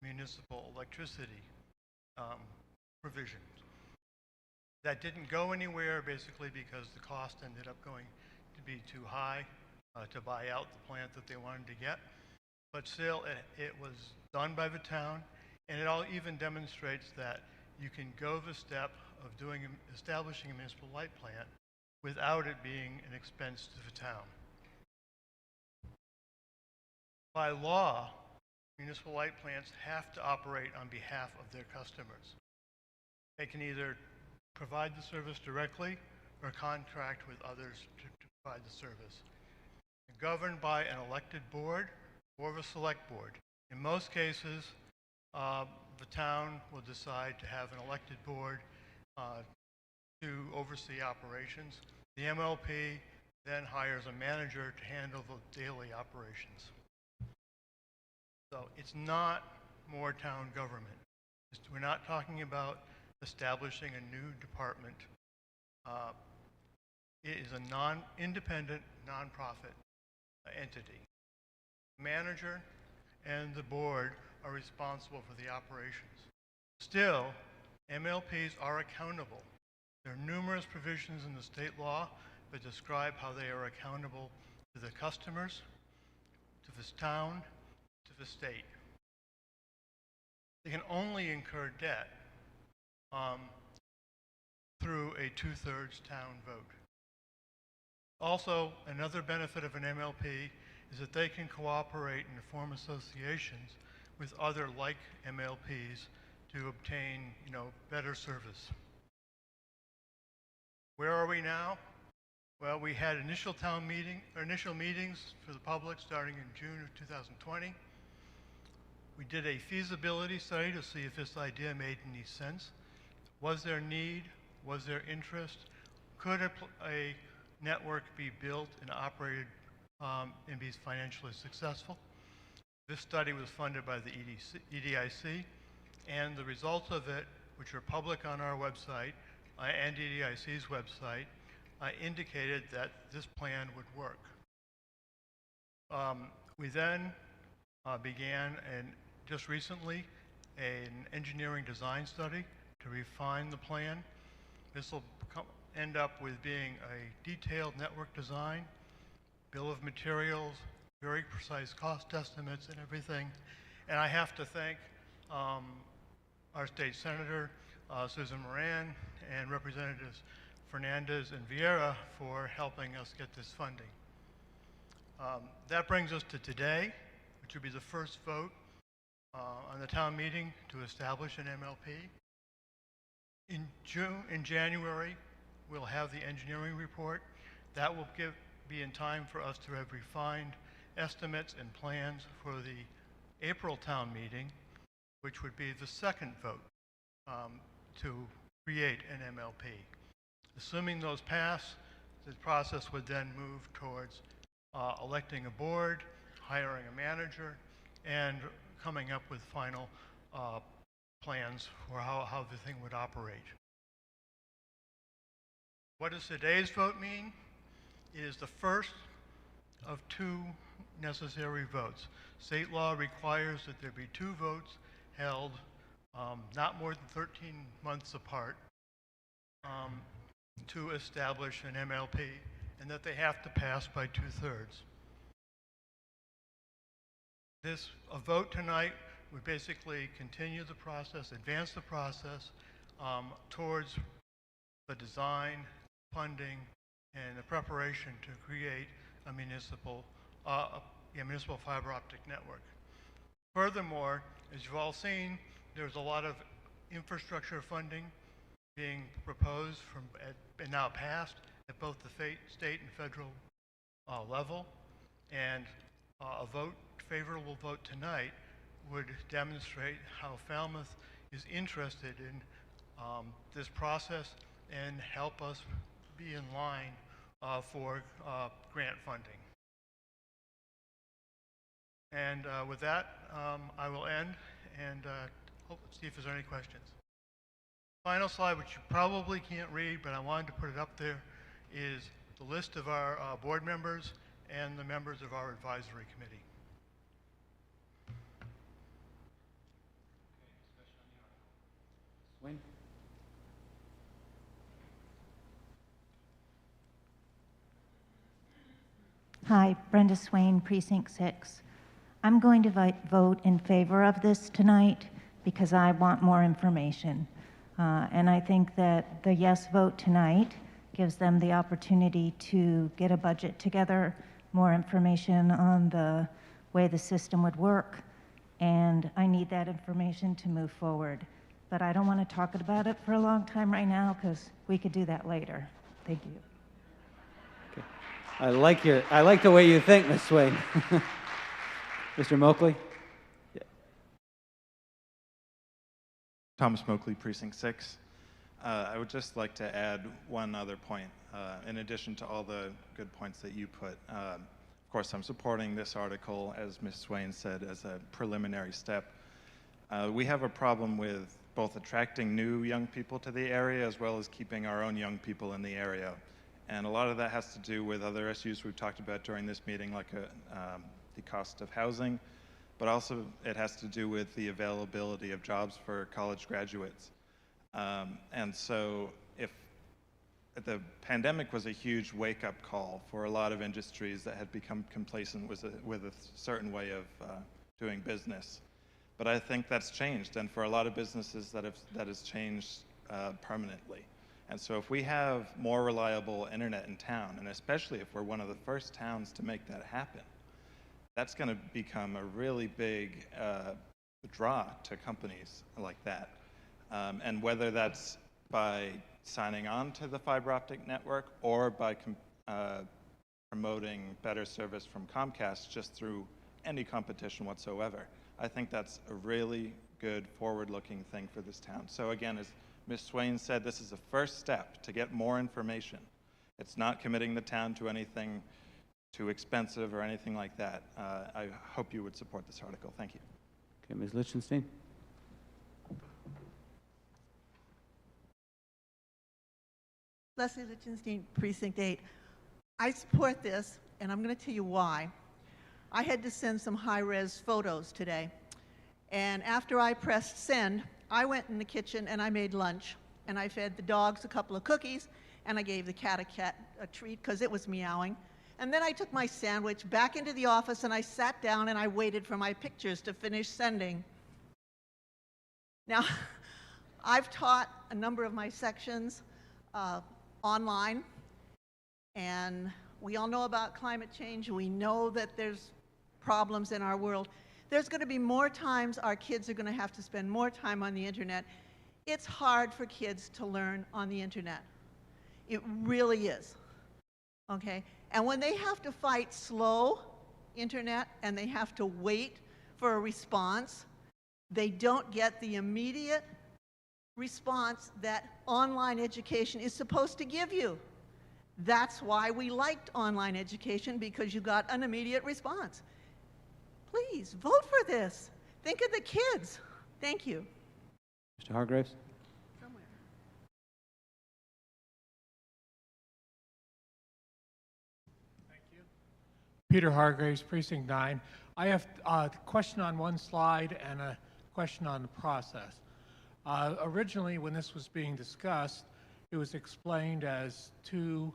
municipal electricity provisions. That didn't go anywhere basically because the cost ended up going to be too high to buy out the plant that they wanted to get. But still, it was done by the town, and it all even demonstrates that you can go the step of establishing a municipal light plant without it being an expense to the town. By law, municipal light plants have to operate on behalf of their customers. They can either provide the service directly or contract with others to provide the service. They're governed by an elected board or the select board. In most cases, the town will decide to have an elected board to oversee operations. The MLP then hires a manager to handle the daily operations. So it's not more town government. We're not talking about establishing a new department. It is a independent, nonprofit entity. The manager and the board are responsible for the operations. Still, MLPs are accountable. There are numerous provisions in the state law that describe how they are accountable to the customers, to this town, to the state. They can only incur debt through a 2/3 town vote. Also, another benefit of an MLP is that they can cooperate and form associations with other like MLPs to obtain, better service. Where are we now? Well, we had initial meetings for the public starting in June of 2020. We did a feasibility study to see if this idea made any sense. Was there need? Was there interest? Could a network be built and operated and be financially successful? This study was funded by the EDIC, and the results of it, which are public on our website and EDIC's website, indicated that this plan would work. We then began, just recently, an engineering design study to refine the plan. This will end up with being a detailed network design, bill of materials, very precise cost estimates and everything. And I have to thank our state senator, Susan Moran, and Representatives Fernandez and Vieira for helping us get this funding. That brings us to today, which will be the first vote on the town meeting to establish an MLP. In January, we'll have the engineering report. That will be in time for us to have refined estimates and plans for the April town meeting, which would be the second vote to create an MLP. Assuming those pass, the process would then move towards electing a board, hiring a manager, and coming up with final plans for how the thing would operate. What does today's vote mean? It is the first of two necessary votes. State law requires that there be 2 votes held not more than 13 months apart to establish an MLP, and that they have to pass by 2/3. A vote tonight would basically continue the process, advance the process towards the design, funding, and the preparation to create a municipal fiber optic network. Furthermore, as you've all seen, there's a lot of infrastructure funding being proposed and now passed at both the state and federal level, and a favorable vote tonight would demonstrate how Falmouth is interested in this process and help us be in line for grant funding. And with that, I will end and see if there's any questions. Final slide, which you probably can't read, but I wanted to put it up there, is the list of our board members and the members of our advisory committee. Wayne? Hi, Brenda Swain, Precinct 6. I'm going to vote in favor of this tonight because I want more information. And I think that the yes vote tonight gives them the opportunity to get a budget together, more information on the way the system would work, and I need that information to move forward. But I don't want to talk about it for a long time right now because we could do that later. Thank you. Okay. I like the way you think, Ms. Swain. Mr. Moakley? Thomas Moakley, Precinct 6. I would just like to add one other point, in addition to all the good points that you put. Of course, I'm supporting this article, as Ms. Swain said, as a preliminary step. We have a problem with both attracting new young people to the area as well as keeping our own young people in the area. And a lot of that has to do with other issues we've talked about during this meeting, like the cost of housing, but also it has to do with the availability of jobs for college graduates. And so if the pandemic was a huge wake-up call for a lot of industries that had become complacent with a certain way of doing business. But I think that's changed, and for a lot of businesses that has changed permanently. And so if we have more reliable internet in town, and especially if we're one of the first towns to make that happen, that's going to become a really big draw to companies like that. And whether that's by signing on to the fiber optic network or by promoting better service from Comcast just through any competition whatsoever, I think that's a really good forward-looking thing for this town. So again, as Ms. Swain said, this is a first step to get more information. It's not committing the town to anything too expensive or anything like that. I hope you would support this article. Thank you. Okay, Ms. Lichtenstein? Leslie Lichtenstein, Precinct 8. I support this, and I'm going to tell you why. I had to send some high-res photos today, and after I pressed send, I went in the kitchen and I made lunch, and I fed the dogs a couple of cookies, and I gave the cat a treat because it was meowing. And then I took my sandwich back into the office and I sat down and I waited for my pictures to finish sending. Now, I've taught a number of my sections online, and we all know about climate change. We know that there's problems in our world. There's going to be more times our kids are going to have to spend more time on the internet. It's hard for kids to learn on the internet. It really is. Okay? And when they have to fight slow internet and they have to wait for a response, they don't get the immediate response that online education is supposed to give you. That's why we liked online education, because you got an immediate response. Please vote for this. Think of the kids. Thank you. Mr. Hargraves? Peter Hargraves, Precinct 9. I have a question on one slide and a question on the process. Originally, when this was being discussed, it was explained as two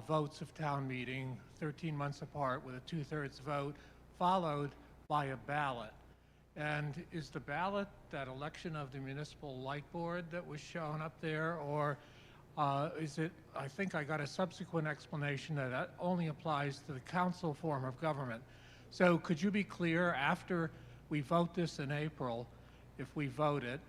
votes of town meeting, 13 months apart with a 2/3 vote, followed by a ballot. And is the ballot that election of the municipal light board that was shown up there, or is it, I think I got a subsequent explanation that that only applies to the council form of government. So could you be clear, after we vote this in April, if we vote it,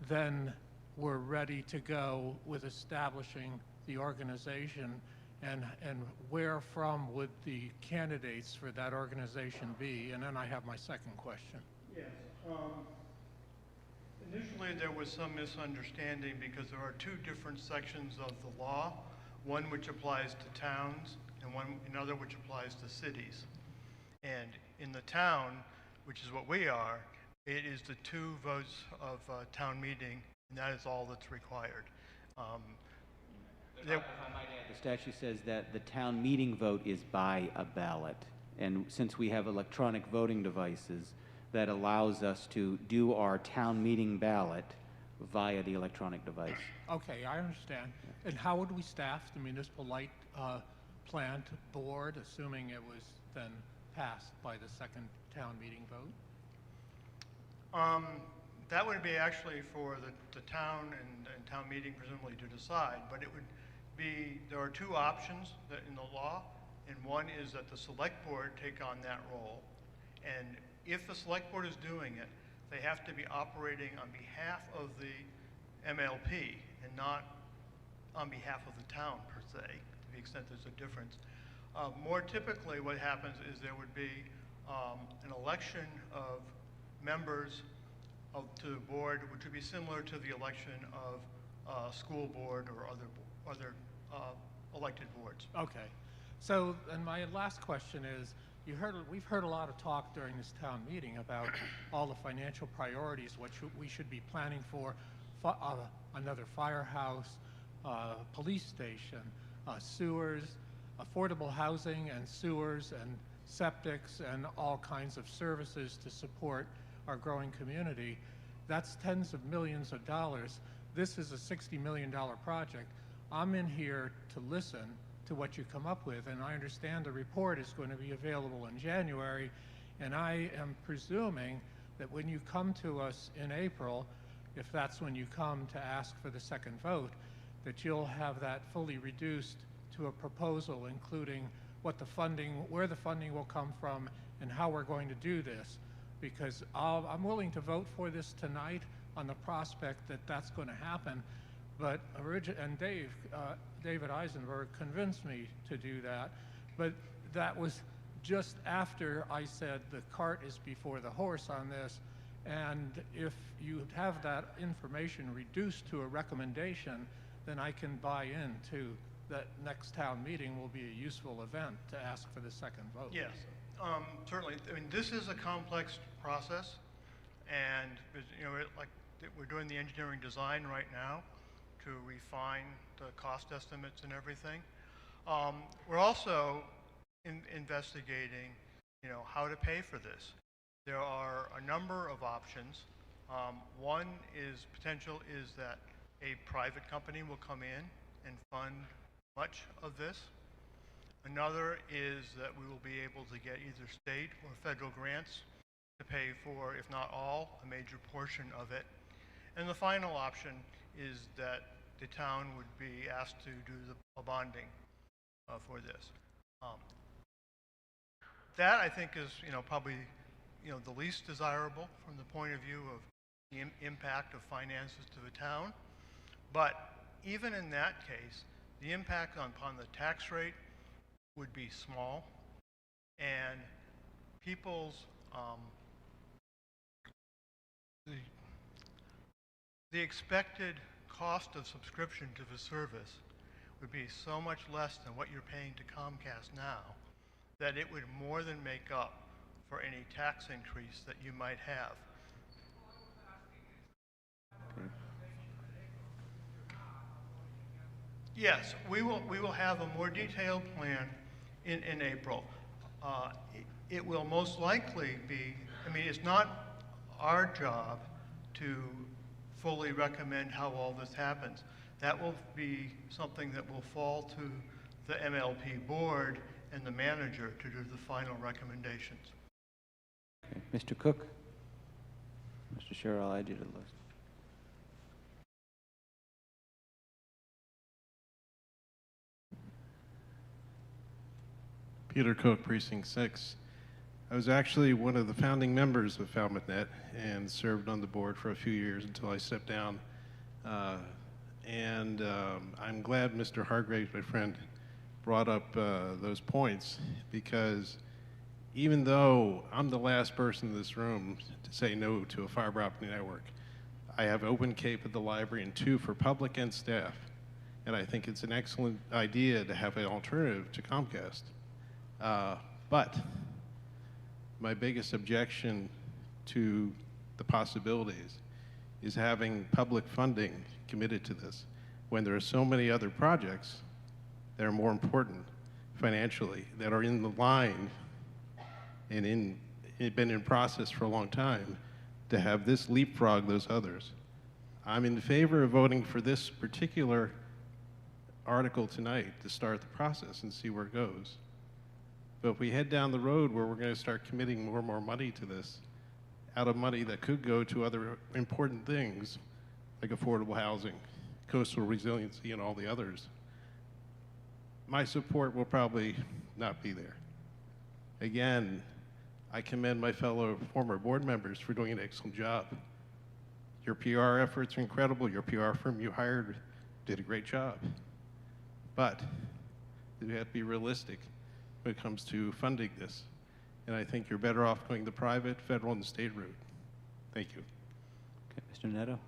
then we're ready to go with establishing the organization, and where from would the candidates for that organization be? And then I have my second question. Yes. Initially, there was some misunderstanding because there are two different sections of the law, one which applies to towns and another which applies to cities. And in the town, which is what we are, it is the 2 votes of town meeting, and that is all that's required. If I might add, the statute says that the town meeting vote is by a ballot. And since we have electronic voting devices, that allows us to do our town meeting ballot via the electronic device. Okay, I understand. And how would we staff the municipal light plant board, assuming it was then passed by the second town meeting vote? That would be actually for the town and town meeting presumably to decide, but it would be, there are 2 options that in the law, and one is that the select board take on that role, and if the select board is doing it, they have to be operating on behalf of the MLP and not on behalf of the town per se, to the extent there's a difference. More typically what happens is there would be an election of members to the board, which would be similar to the election of school board or other elected boards. Okay. So, and my last question is, we've heard a lot of talk during this town meeting about all the financial priorities, what we should be planning for, another firehouse, police station, sewers, affordable housing and sewers and septics and all kinds of services to support our growing community. That's tens of millions of dollars. This is a $60 million project. I'm in here to listen to what you come up with, and I understand the report is going to be available in January, and I am presuming that when you come to us in April, if that's when you come to ask for the second vote, that you'll have that fully reduced to a proposal including what the funding, where the funding will come from, and how we're going to do this. Because I'm willing to vote for this tonight on the prospect that that's going to happen, but David Eisenberg convinced me to do that, but that was just after I said the cart is before the horse on this, and if you have that information reduced to a recommendation, then I can buy into that next town meeting will be a useful event to ask for the second vote. Yes, certainly. I mean, this is a complex process, and you know, like we're doing the engineering design right now to refine the cost estimates and everything. We're also investigating, you know, how to pay for this. There are a number of options. One is that a private company will come in and fund much of this. Another is that we will be able to get either state or federal grants to pay for, if not all, a major portion of it. And the final option is that the town would be asked to do the bonding for this. That I think is, you know, probably, you know, the least desirable from the point of view of the impact of finances to the town. But even in that case, the impact upon the tax rate would be small, and people's the expected cost of subscription to the service would be so much less than what you're paying to Comcast now that it would more than make up for any tax increase that you might have. Yes, we will have a more detailed plan in April. it will most likely be, I mean, it's not our job to fully recommend how all this happens. That will be something that will fall to the MLP board and the manager to do the final recommendations. Okay. Mr. Cook? Mr. Sherrill, I'll add you to the list. Peter Cook, Precinct 6. I was actually one of the founding members of FalmouthNet and served on the board for a few years until I stepped down. I'm glad Mr. Hargraves, my friend, brought up those points, because even though I'm the last person in this room to say no to a fiber optic network, I have OpenCape at the library and 2 for public and staff. And I think it's an excellent idea to have an alternative to Comcast. But my biggest objection to the possibilities is having public funding committed to this when there are so many other projects that are more important financially, that are in the line and been in process for a long time, to have this leapfrog those others. I'm in favor of voting for this particular article tonight to start the process and see where it goes. But if we head down the road where we're going to start committing more and more money to this, out of money that could go to other important things like affordable housing, coastal resiliency, and all the others, my support will probably not be there. Again, I commend my fellow former board members for doing an excellent job. Your PR efforts are incredible. Your PR firm you hired did a great job. But we have to be realistic when it comes to funding this. And I think you're better off going the private, federal, and state route. Thank you. Okay, Mr. Neto?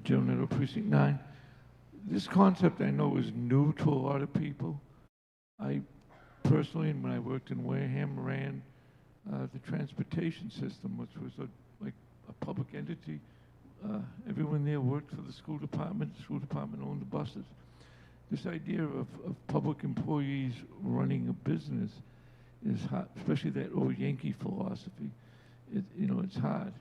Joe Neto, Precinct 9. This concept I know is new to a lot of people. I personally, when I worked in Wareham, ran the transportation system, which was like a public entity. Everyone there worked for the school department. The school department owned the buses. This idea of public employees running a business is hard, especially that old Yankee philosophy. It's hard.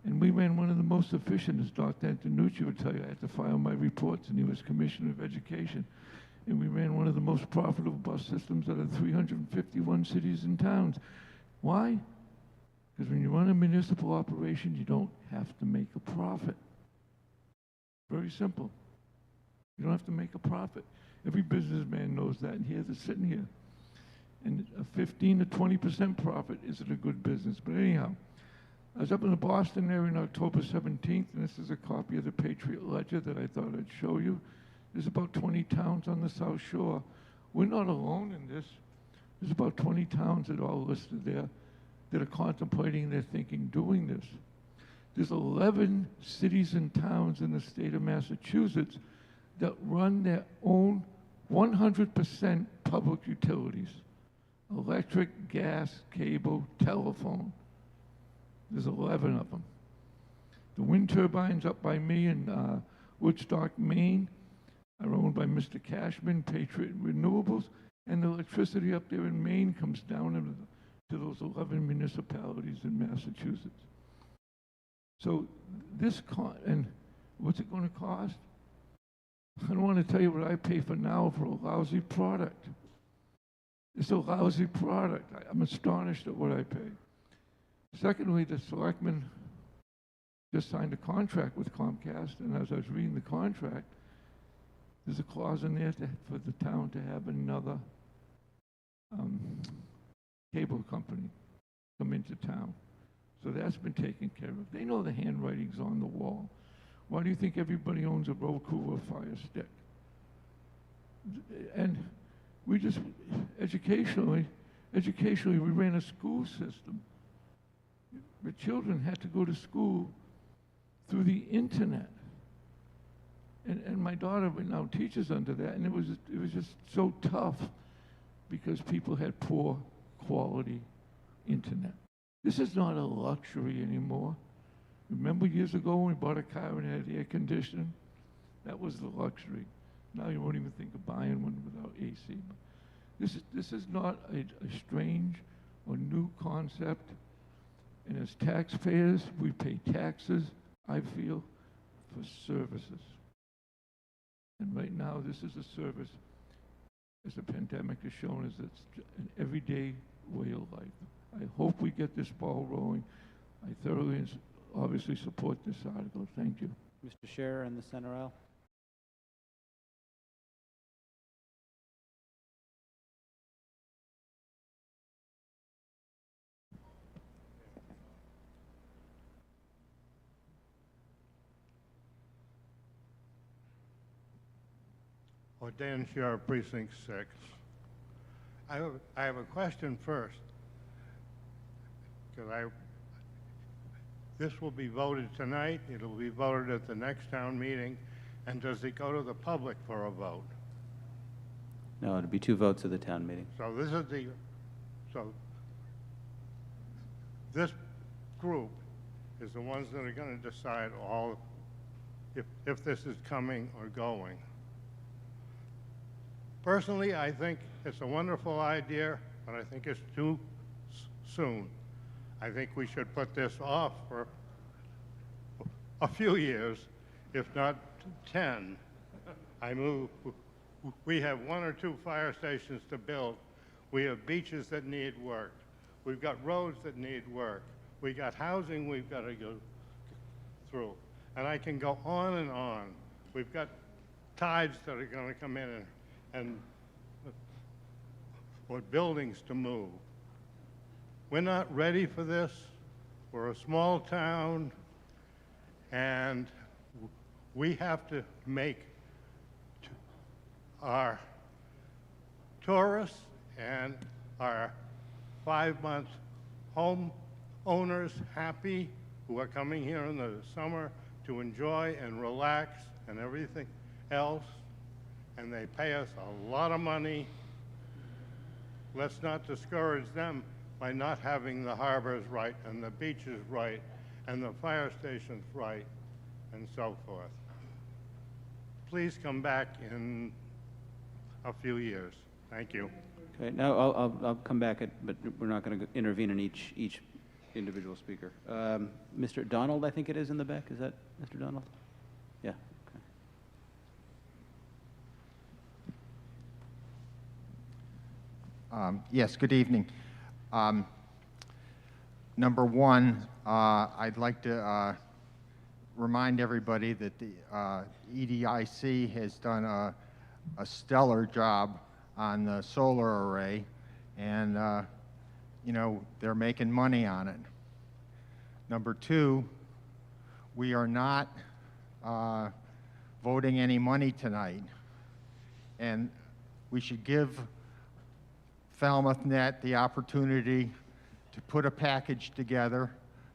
And we ran one of the most efficient, as Dr. Antonucci would tell you. I had to file my reports, and he was Commissioner of Education. And we ran one of the most profitable bus systems out of 351 cities and towns. Why? Because when you run a municipal operation, you don't have to make a profit. Very simple. You don't have to make a profit. Every businessman knows that, and here they're sitting here. And a 15 to 20% profit isn't a good business. But anyhow, I was up in the Boston area on October 17th, and this is a copy of the Patriot Ledger that I thought I'd show you. There's about 20 towns on the South Shore. We're not alone in this. There's about 20 towns that are all listed there that are contemplating, they're thinking, doing this. There's 11 cities and towns in the state of Massachusetts that run their own 100% public utilities: electric, gas, cable, telephone. There's 11 of them. The wind turbines up by me in Woodstock, Maine, are owned by Mr. Cashman, Patriot Renewables, and the electricity up there in Maine comes down to those 11 municipalities in Massachusetts. So this and what's it going to cost? I don't want to tell you what I pay for now for a lousy product. It's a lousy product. I'm astonished at what I pay. Secondly, the selectmen just signed a contract with Comcast, and as I was reading the contract, there's a clause in there for the town to have another cable company come into town. So that's been taken care of. They know the handwriting's on the wall. Why do you think everybody owns a Roku or Fire Stick? And we just, educationally, we ran a school system. The children had to go to school through the internet. And my daughter now teaches under that, and it was just so tough because people had poor quality internet. This is not a luxury anymore. Remember years ago when we bought a car and it had air conditioning? That was the luxury. Now you won't even think of buying one without AC. This is not a strange or new concept. And as taxpayers, we pay taxes, I feel, for services. And right now, this is a service, as the pandemic has shown us, it's an everyday way of life. I hope we get this ball rolling. I thoroughly and obviously support this article. Thank you. Mr. Scherer in the center aisle. Or Dan Scherer, Precinct 6. I have a question first, because this will be voted tonight, it'll be voted at the next town meeting, and does it go to the public for a vote? No, it'll be 2 votes at the town meeting. So this group is the ones that are going to decide if this is coming or going. Personally, I think it's a wonderful idea, but I think it's too soon. I think we should put this off for a few years, if not 10. We have 1 or 2 fire stations to build. We have beaches that need work. We've got roads that need work. We got housing we've got to go through. And I can go on and on. We've got tides that are going to come in or buildings to move. We're not ready for this. We're a small town, and we have to make our tourists and our 5-month home owners happy who are coming here in the summer to enjoy and relax and everything else, and they pay us a lot of money. Let's not discourage them by not having the harbors right and the beaches right and the fire stations right and so forth. Please come back in a few years. Thank you. Okay, now I'll come back, but we're not going to intervene in each individual speaker. Mr. Donald, I think it is in the back. Is that Mr. Donald? Yeah. Okay. Yes, good evening. Number one, I'd like to remind everybody that the EDIC has done a stellar job on the solar array, and you know, they're making money on it. Number two, we are not voting any money tonight, and we should give Falmouth Net the opportunity to put a package together,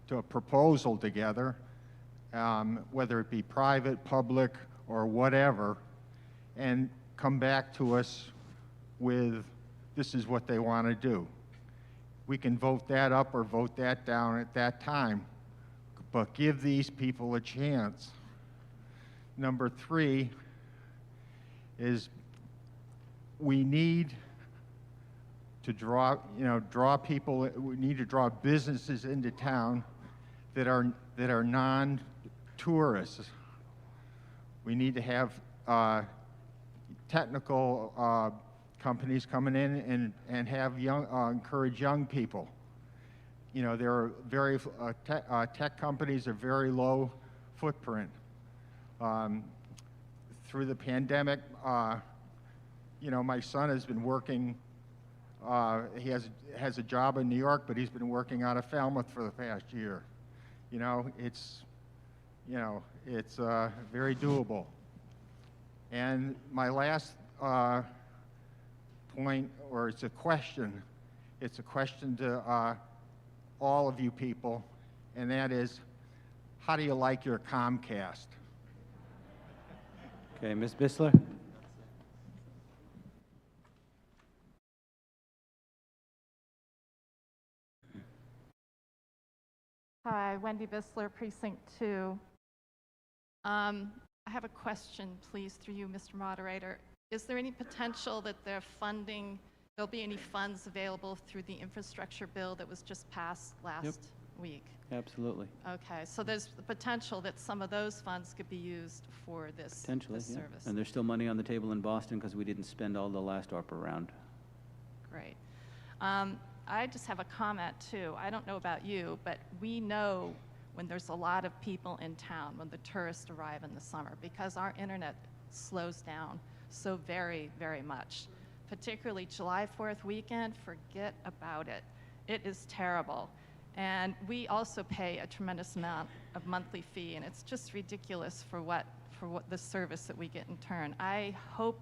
to a proposal together, whether it be private, public, or whatever, and come back to us with, this is what they want to do. We can vote that up or vote that down at that time, but give these people a chance. Number three is we need to draw people, we need to draw businesses into town that are non-tourists. We need to have technical companies coming in and have encourage young people. You know, there are very, tech companies are very low footprint. Through the pandemic, you know, my son has been working, he has a job in New York, but he's been working out of Falmouth for the past year. You know, it's very doable. And my last point, or it's a question to all of you people, and that is, how do you like your Comcast? Okay, Ms. Bissler? Hi, Wendy Bissler, Precinct 2. I have a question, please, through you, Mr. Moderator. Is there any potential that there'll be any funds available through the infrastructure bill that was just passed last week? Absolutely. Okay, so there's the potential that some of those funds could be used for this, Potentially, this yeah. service. And there's still money on the table in Boston because we didn't spend all the last ARPA round. Great. I just have a comment, too. I don't know about you, but we know when there's a lot of people in town, when the tourists arrive in the summer, because our internet slows down so very, very much. Particularly July 4th weekend, forget about it. It is terrible. And we also pay a tremendous amount of monthly fee, and it's just ridiculous for what the service that we get in turn. I hope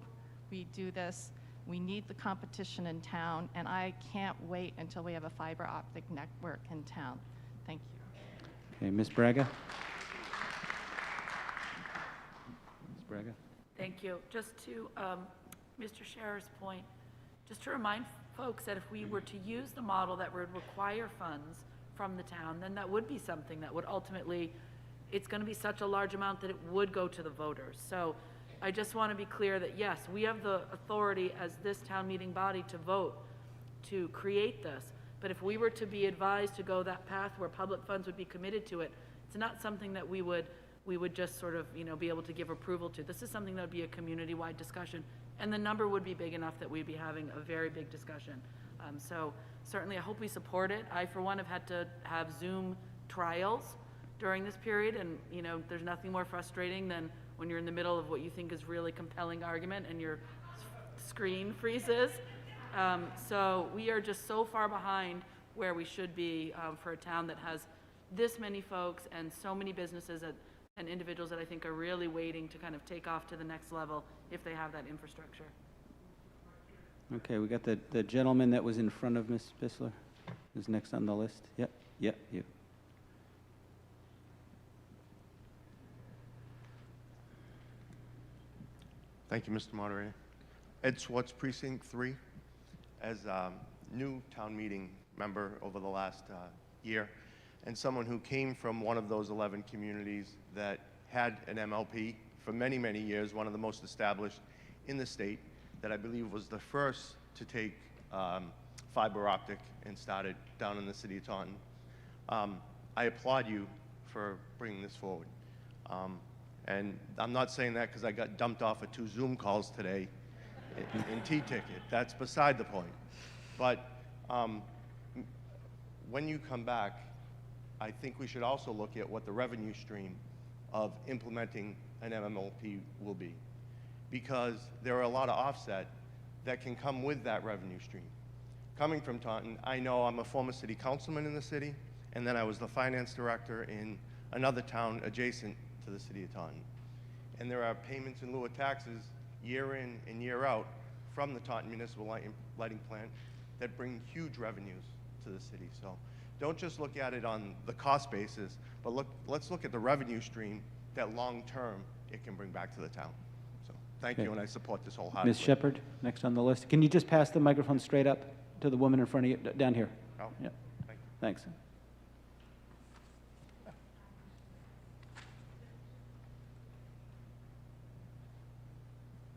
we do this. We need the competition in town, and I can't wait until we have a fiber optic network in town. Thank you. Okay, Ms. Braga? Ms. Braga? Thank you. Just to Mr. Scherer's point, just to remind folks that if we were to use the model that would require funds from the town, then that would be something that would ultimately, it's going to be such a large amount that it would go to the voters. So I just want to be clear that yes, we have the authority as this town meeting body to vote to create this. But if we were to be advised to go that path where public funds would be committed to it, it's not something that we would just sort of, be able to give approval to. This is something that would be a community-wide discussion, and the number would be big enough that we'd be having a very big discussion. So certainly I hope we support it. I, for one, have had to have Zoom trials during this period, and there's nothing more frustrating than when you're in the middle of what you think is really compelling argument and your screen freezes. So we are just so far behind where we should be for a town that has this many folks and so many businesses and individuals that I think are really waiting to kind of take off to the next level if they have that infrastructure. Okay, we got the gentleman that was in front of Ms. Bisler, who's next on the list. Yep, you. Thank you, Mr. Moderator. Ed Swartz, Precinct 3. As a new town meeting member over the last year, and someone who came from one of those 11 communities that had an MLP for many, many years, one of the most established in the state, that I believe was the first to take fiber optic and started down in the city of Taunton. I applaud you for bringing this forward. And I'm not saying that because I got dumped off of 2 Zoom calls today in T-Ticket. That's beside the point. But when you come back, I think we should also look at what the revenue stream of implementing an MMLP will be. Because there are a lot of offset that can come with that revenue stream. Coming from Taunton, I know I'm a former city councilman in the city, and then I was the finance director in another town adjacent to the city of Taunton. And there are payments in lieu of taxes year in and year out from the Taunton Municipal Lighting Plant that bring huge revenues to the city. So don't just look at it on the cost basis, but let's look at the revenue stream that long-term it can bring back to the town. So thank you, and I support this wholeheartedly. Ms. Shepherd, next on the list. Can you just pass the microphone straight up to the woman in front of you, down here? Oh, Yep. thank you. Thanks.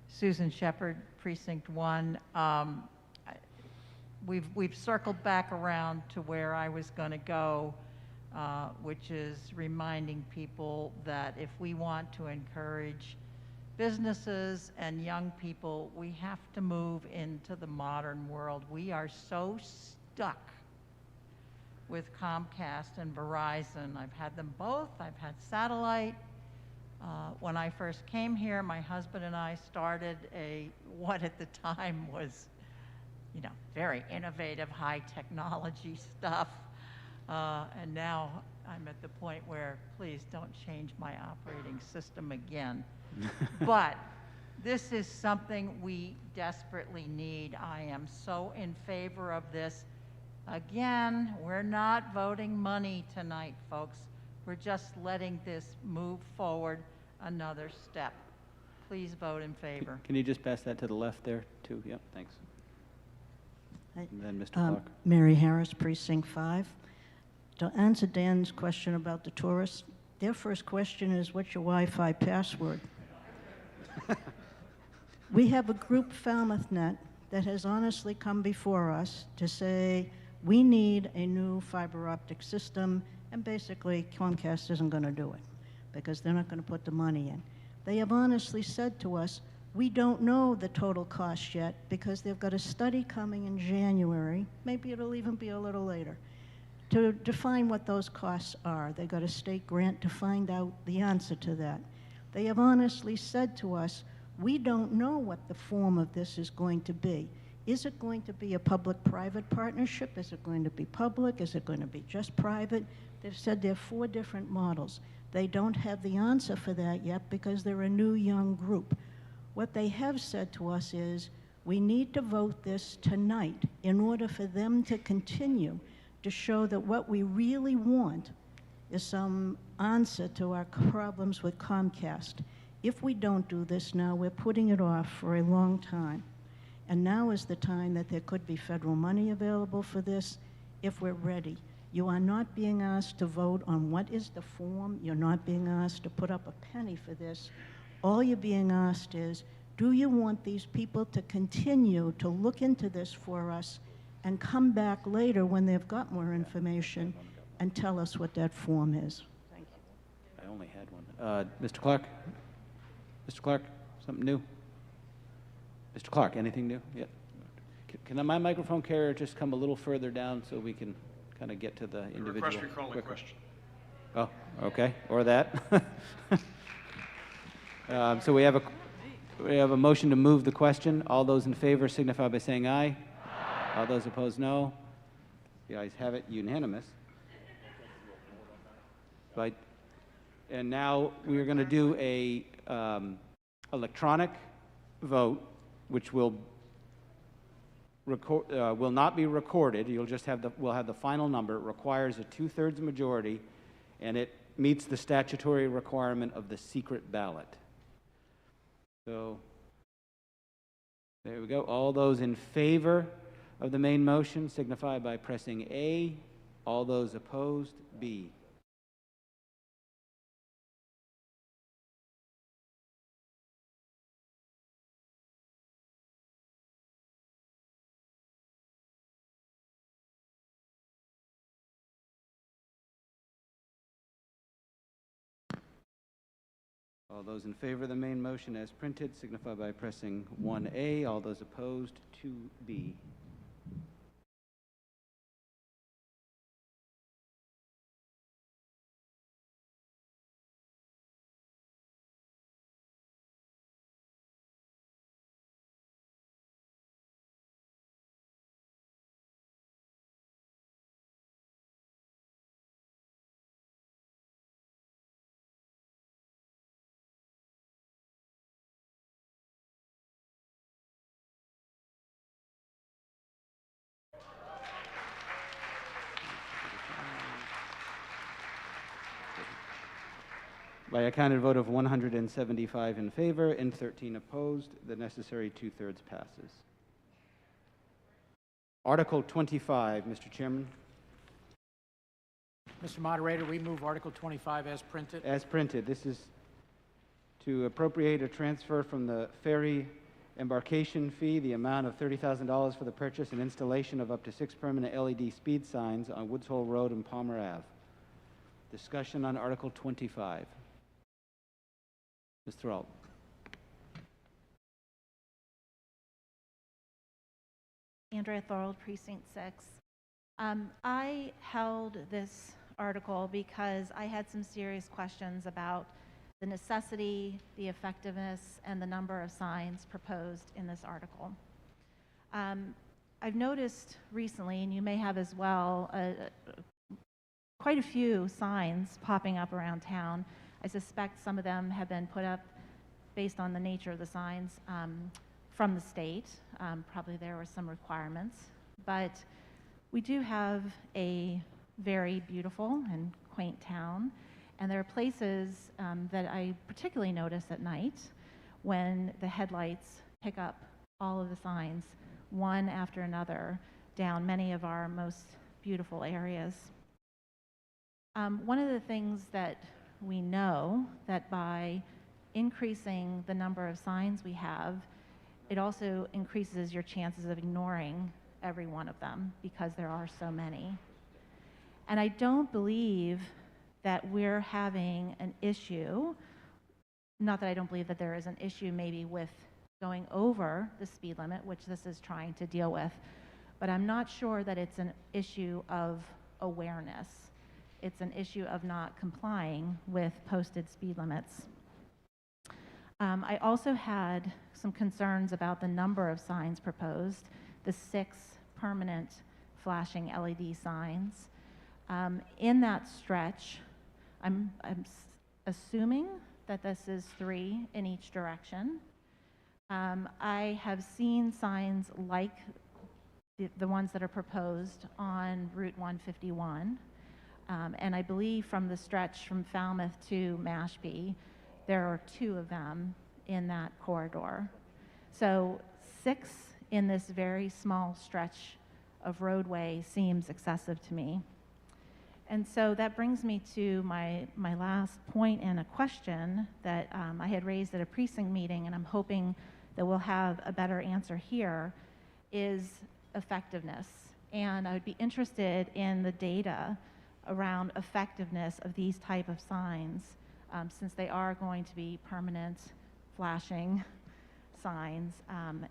Susan Shepherd, Precinct 1. We've circled back around to where I was going to go, which is reminding people that if we want to encourage businesses and young people, we have to move into the modern world. We are so stuck with Comcast and Verizon. I've had them both. I've had satellite. When I first came here, my husband and I started what at the time was, very innovative, high technology stuff. And now I'm at the point where, please don't change my operating system again. But this is something we desperately need. I am so in favor of this. Again, we're not voting money tonight, folks. We're just letting this move forward another step. Please vote in favor. Can you just pass that to the left there, too? Yep, thanks. And then Mr. Clark. Mary Harris, Precinct 5. To answer Dan's question about the tourists, their first question is, what's your Wi-Fi password? We have a group, FalmouthNet, that has honestly come before us to say, we need a new fiber optic system, and basically Comcast isn't going to do it because they're not going to put the money in. They have honestly said to us, we don't know the total cost yet because they've got a study coming in January, maybe it'll even be a little later, to define what those costs are. They got a state grant to find out the answer to that. They have honestly said to us, we don't know what the form of this is going to be. Is it going to be a public-private partnership? Is it going to be public? Is it going to be just private? They've said there are 4 different models. They don't have the answer for that yet because they're a new young group. What they have said to us is, we need to vote this tonight in order for them to continue to show that what we really want is some answer to our problems with Comcast. If we don't do this now, we're putting it off for a long time. And now is the time that there could be federal money available for this if we're ready. You are not being asked to vote on what is the form. You're not being asked to put up a penny for this. All you're being asked is, do you want these people to continue to look into this for us and come back later when they've got more information and tell us what that form is? Thank you. I only had one. Mr. Clark? Mr. Clark, something new? Mr. Clark, anything new? Yeah. Can my microphone carrier just come a little further down so we can kind of get to the individual? Request recalling quicker? question. Oh, okay, or that. So we have a motion to move the question. All those in favor signify by saying aye. Aye. All those opposed, no. The ayes have it, unanimous. Right. And now we are going to do a electronic vote, which will not be recorded. You'll just have we'll have the final number. It requires a 2/3 majority, and it meets the statutory requirement of the secret ballot. So there we go. All those in favor of the main motion signify by pressing A. All those opposed, B. All those in favor of the main motion as printed signify by pressing 1A. All those opposed, 2B. By a counted vote of 175 in favor and 13 opposed, the necessary 2/3 passes. Article 25, Mr. Chairman. Mr. Moderator, we move Article 25 as printed. As printed, this is to appropriate a transfer from the ferry embarkation fee, the amount of $30,000 for the purchase and installation of up to 6 permanent LED speed signs on Woods Hole Road and Palmer Ave. Discussion on Article 25. Mr. Alt. Andrea Thorold, Precinct 6. I held this article because I had some serious questions about the necessity, the effectiveness, and the number of signs proposed in this article. I've noticed recently, and you may have as well, quite a few signs popping up around town. I suspect some of them have been put up based on the nature of the signs from the state. Probably there were some requirements, but we do have a very beautiful and quaint town, and there are places that I particularly notice at night when the headlights pick up all of the signs, one after another, down many of our most beautiful areas. One of the things that we know that by increasing the number of signs we have, it also increases your chances of ignoring every one of them because there are so many. And I don't believe that we're having an issue, not that I don't believe that there is an issue maybe with going over the speed limit, which this is trying to deal with, but I'm not sure that it's an issue of awareness. It's an issue of not complying with posted speed limits. I also had some concerns about the number of signs proposed, the 6 permanent flashing LED signs. In that stretch, I'm assuming that this is 3 in each direction. I have seen signs like the ones that are proposed on Route 151, and I believe from the stretch from Falmouth to Mashpee, there are 2 of them in that corridor. So 6 in this very small stretch of roadway seems excessive to me. And so that brings me to my last point and a question that I had raised at a precinct meeting, and I'm hoping that we'll have a better answer here, is effectiveness. And I would be interested in the data around effectiveness of these type of signs, since they are going to be permanent flashing signs.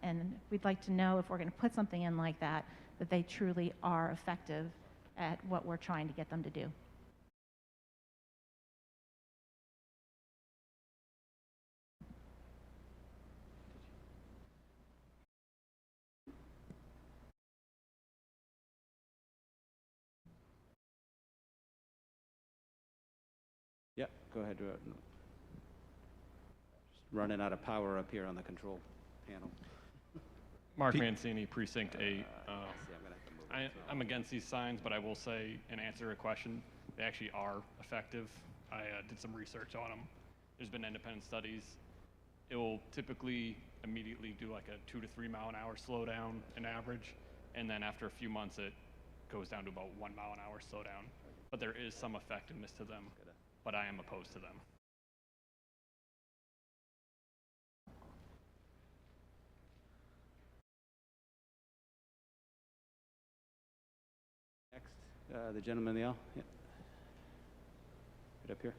And we'd like to know if we're going to put something in like that, that they truly are effective at what we're trying to get them to do. Yeah, go ahead. Just running out of power up here on the control panel. Mark Mancini, Precinct 8. I'm against these signs, but I will say, and answer a question, they actually are effective. I did some research on them. There's been independent studies. It will typically immediately do like a 2 to 3 mile an hour slowdown in average, and then after a few months it goes down to about 1 mile an hour slowdown. But there is some effectiveness to them, but I am opposed to them. The gentleman in the aisle. Yeah. Right up here.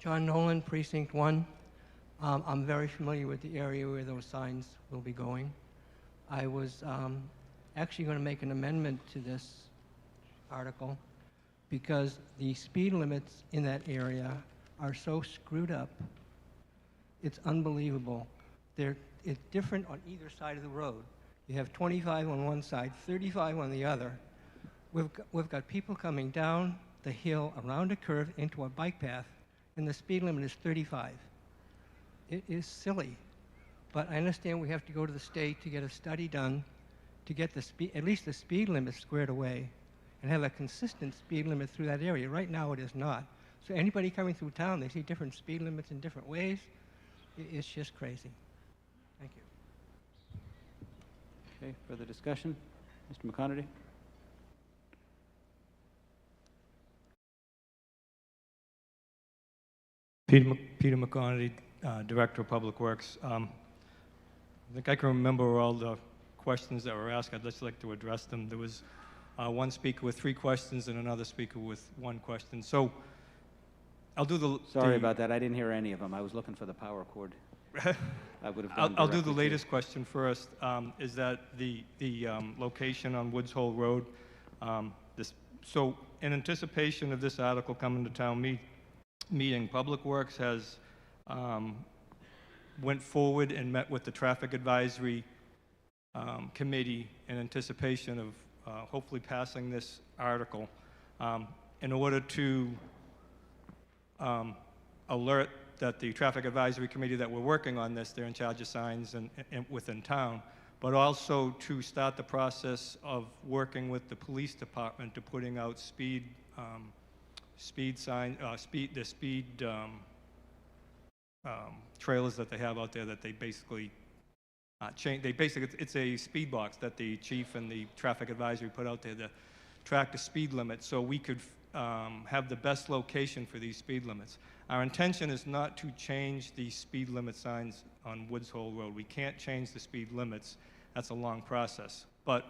John Nolan, Precinct 1. I'm very familiar with the area where those signs will be going. I was actually going to make an amendment to this article because the speed limits in that area are so screwed up. It's unbelievable. It's different on either side of the road. You have 25 on one side, 35 on the other. We've got people coming down the hill around a curve into a bike path, and the speed limit is 35. It is silly. But I understand we have to go to the state to get a study done to get the speed, at least the speed limit squared away and have a consistent speed limit through that area. Right now it is not. So anybody coming through town, they see different speed limits in different ways. It's just crazy. Thank you. Okay, further discussion? Mr. McConerty? Peter McConerty, Director of Public Works. I think I can remember all the questions that were asked. I'd just like to address them. There was one speaker with 3 questions and another speaker with 1 question. So I'll do the... Sorry about that. I didn't hear any of them. I was looking for the power cord. I would have I'll do the latest question first. Is that the location on Woods Hole Road? So in anticipation of this article coming to town meeting, Public Works has went forward and met with the Traffic Advisory Committee in anticipation of hopefully passing this article in order to alert that the Traffic Advisory Committee that we're working on this, they're in charge of signs and within town, but also to start the process of working with the police department to putting out speed trailers that they have out there that they basically change. It's a speed box that the chief and the Traffic Advisory put out there track the speed limit so we could have the best location for these speed limits. Our intention is not to change the speed limit signs on Woods Hole Road. We can't change the speed limits. That's a long process. But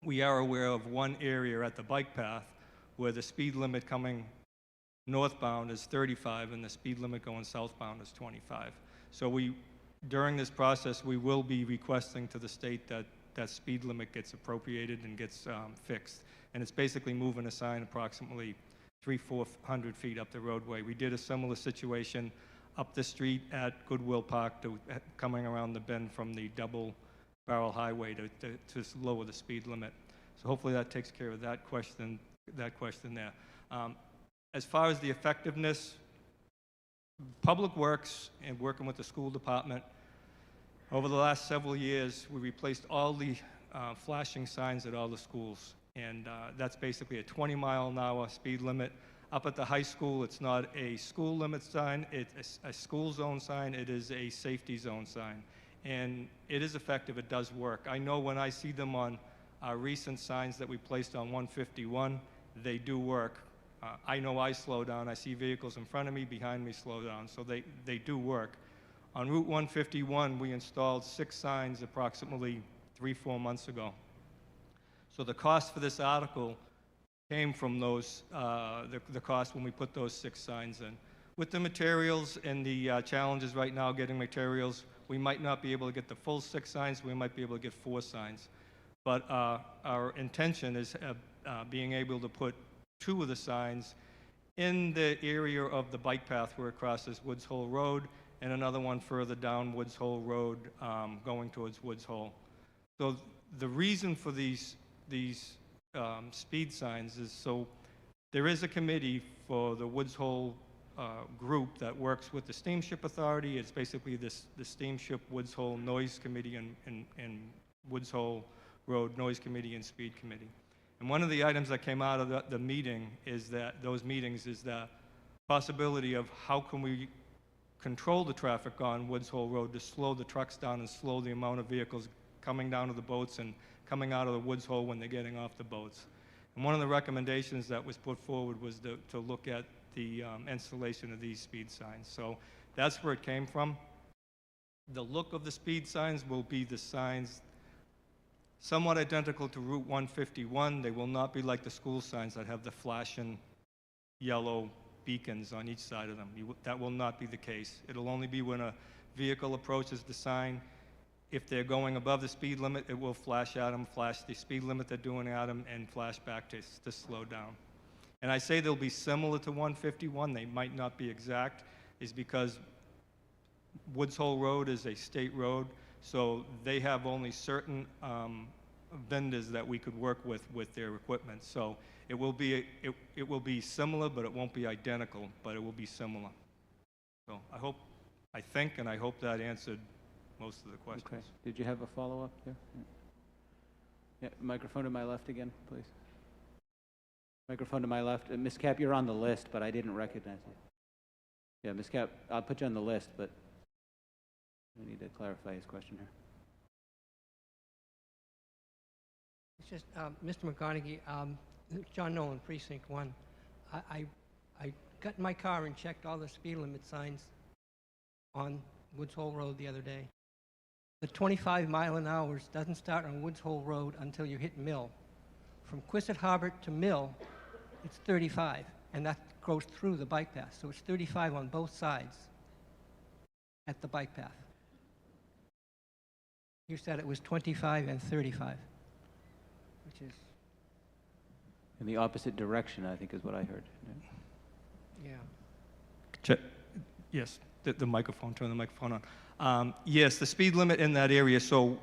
we are aware of one area at the bike path where the speed limit coming northbound is 35 and the speed limit going southbound is 25. So during this process, we will be requesting to the state that that speed limit gets appropriated and gets fixed. And it's basically moving a sign approximately 300-400 feet up the roadway. We did a similar situation up the street at Goodwill Park coming around the bend from the double barrel highway to lower the speed limit. So hopefully that takes care of that question there. As far as the effectiveness, Public Works and working with the school department, over the last several years, we replaced all the flashing signs at all the schools. And that's basically a 20-mile-an-hour speed limit. Up at the high school, it's not a school limit sign, it's a school zone sign, it is a safety zone sign. And it is effective, it does work. I know when I see them on our recent signs that we placed on 151, they do work. I know I slow down, I see vehicles in front of me, behind me slow down, so they do work. On Route 151, we installed 6 signs approximately 3-4 months ago. So the cost for this article came from those, the cost when we put those 6 signs in. With the materials and the challenges right now getting materials, we might not be able to get the full 6 signs, we might be able to get 4 signs. But our intention is being able to put 2 of the signs in the area of the bike path where it crosses Woods Hole Road, and another one further down Woods Hole Road going towards Woods Hole. So the reason for these speed signs is so there is a committee for the Woods Hole group that works with the Steamship Authority. It's basically the Steamship Woods Hole Noise Committee and Woods Hole Road Noise Committee and Speed Committee. And one of the items that came out of the meeting is that those meetings is the possibility of how can we control the traffic on Woods Hole Road to slow the trucks down and slow the amount of vehicles coming down to the boats and coming out of the Woods Hole when they're getting off the boats. And one of the recommendations that was put forward was to look at the installation of these speed signs. So that's where it came from. The look of the speed signs will be the signs somewhat identical to Route 151. They will not be like the school signs that have the flashing yellow beacons on each side of them. That will not be the case. It'll only be when a vehicle approaches the sign. If they're going above the speed limit, it will flash at them, flash the speed limit they're doing at them, and flash back to slow down. And I say they'll be similar to 151. They might not be exact, is because Woods Hole Road is a state road, so they have only certain vendors that we could work with their equipment. So it will be similar, but it won't be identical, but it will be similar. So I think and I hope that answered most of the questions. Okay. Did you have a follow-up there? Yeah, microphone to my left again, please. Microphone to my left. Ms. Cap, you're on the list, but I didn't recognize you. Yeah, Ms. Cap, I'll put you on the list, but I need to clarify his question here. It's just, Mr. McConaughey, John Nolan, Precinct 1. I got in my car and checked all the speed limit signs on Woods Hole Road the other day. The 25 mile an hour doesn't start on Woods Hole Road until you hit Mill. From Quistit Harbor to Mill, it's 35, and that goes through the bike path. So it's 35 on both sides at the bike path. You said it was 25 and 35, which is... In the opposite direction, I think is what I heard. Yeah. Check. Yes, the microphone, turn the microphone on. Yes, the speed limit in that area. So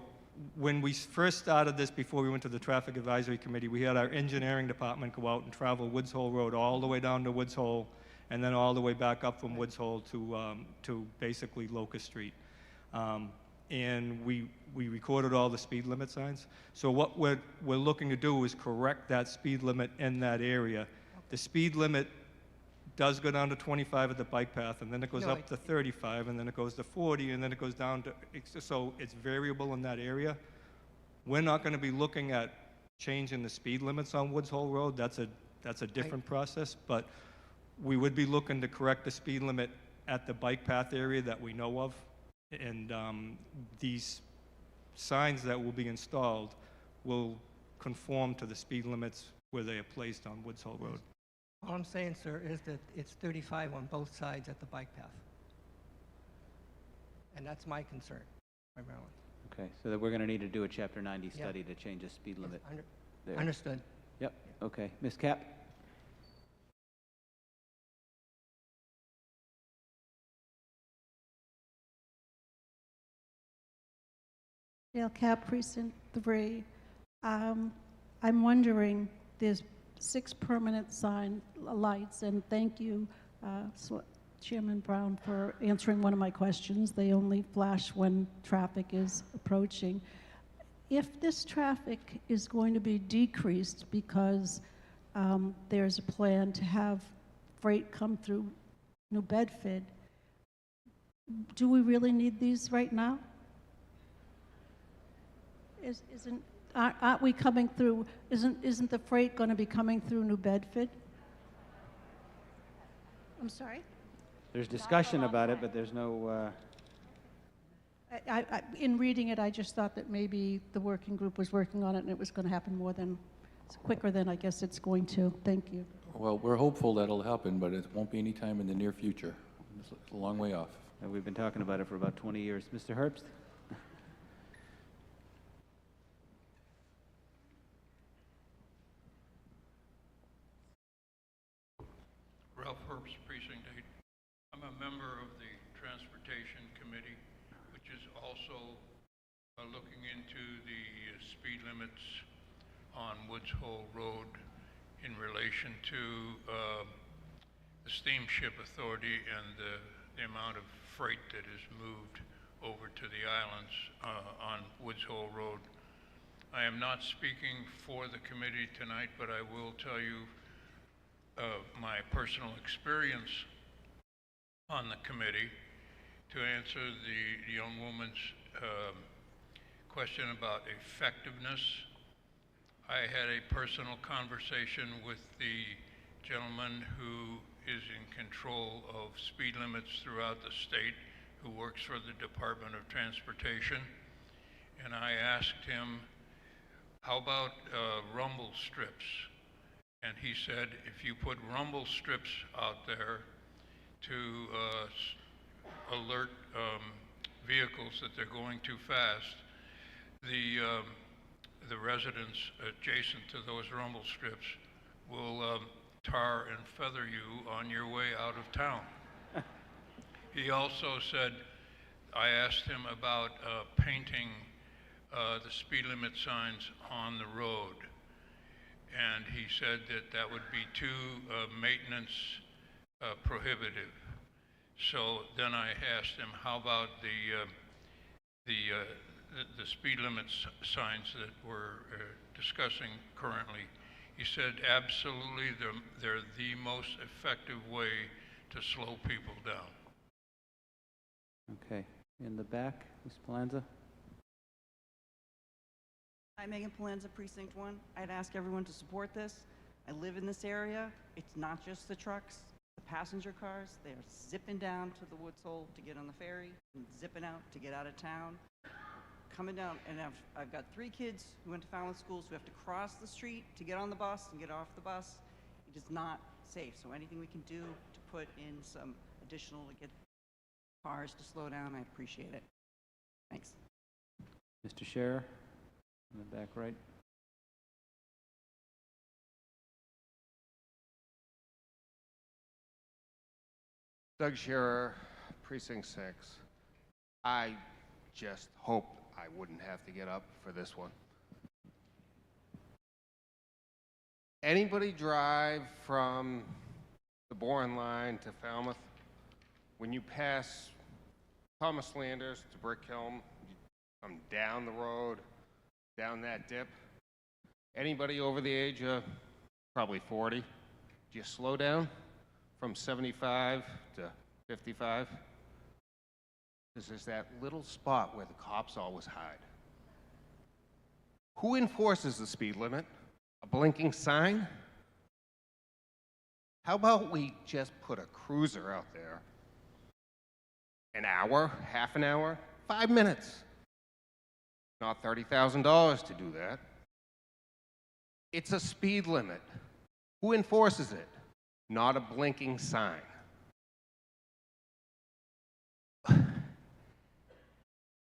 when we first started this, before we went to the Traffic Advisory Committee, we had our engineering department go out and travel Woods Hole Road all the way down to Woods Hole, and then all the way back up from Woods Hole to basically Locust Street. And we recorded all the speed limit signs. So what we're looking to do is correct that speed limit in that area. The speed limit does go down to 25 at the bike path, and then it goes up to 35, and then it goes to 40, and then it goes down to, so it's variable in that area. We're not going to be looking at changing the speed limits on Woods Hole Road. That's a different process, but we would be looking to correct the speed limit at the bike path area that we know of. And these signs that will be installed will conform to the speed limits where they are placed on Woods Hole Road. All I'm saying, sir, is that it's 35 on both sides at the bike path. And that's my concern, primarily. Okay, so that we're going to need to do a Chapter 90 study to change the speed limit there. Understood. Yep, okay. Ms. Cap? Dale Cap, Precinct 3. I'm wondering, there's 6 permanent sign lights, and thank you, Chairman Brown, for answering one of my questions. They only flash when traffic is approaching. If this traffic is going to be decreased because there's a plan to have freight come through New Bedford, do we really need these right now? Aren't we coming through, isn't the freight going to be coming through New Bedford? I'm sorry? There's discussion about it, but there's no... In reading it, I just thought that maybe the working group was working on it and it was going to happen quicker than I guess it's going to. Thank you. Well, we're hopeful that'll happen, but it won't be any time in the near future. It's a long way off. And we've been talking about it for about 20 years. Mr. Herbst? Ralph Herbst, Precinct 8. I'm a member of the Transportation Committee, which is also looking into the speed limits on Woods Hole Road in relation to the Steamship Authority and the amount of freight that is moved over to the islands on Woods Hole Road. I am not speaking for the committee tonight, but I will tell you my personal experience on the committee to answer the young woman's question about effectiveness. I had a personal conversation with the gentleman who is in control of speed limits throughout the state, who works for the Department of Transportation, and I asked him, how about rumble strips? And he said, if you put rumble strips out there to alert vehicles that they're going too fast, the residents adjacent to those rumble strips will tar and feather you on your way out of town. He also said, I asked him about painting the speed limit signs on the road. And he said that that would be too maintenance prohibitive. So then I asked him, how about the speed limit signs that we're discussing currently? He said, absolutely, they're the most effective way to slow people down. Okay. In the back, Ms. Palanza? Hi, Megan Palanza, Precinct 1. I'd ask everyone to support this. I live in this area. It's not just the trucks, the passenger cars. They're zipping down to the Woods Hole to get on the ferry and zipping out to get out of town. Coming down, and I've got 3 kids who went to Falmouth schools who have to cross the street to get on the bus and get off the bus. It is not safe. So anything we can do to put in some additional to get cars to slow down, I appreciate it. Thanks. Mr. Scherer? In the back right. Doug Scherer, Precinct 6. I just hope I wouldn't have to get up for this one. Anybody drive from the Bourne line to Falmouth? When you pass Thomas Landers to Brickhelm, you come down the road, down that dip. Anybody over the age of probably 40? Do you slow down from 75 to 55? Because there's that little spot where the cops always hide. Who enforces the speed limit? A blinking sign? How about we just put a cruiser out there? An hour, half an hour, 5 minutes. Not $30,000 to do that. It's a speed limit. Who enforces it? Not a blinking sign.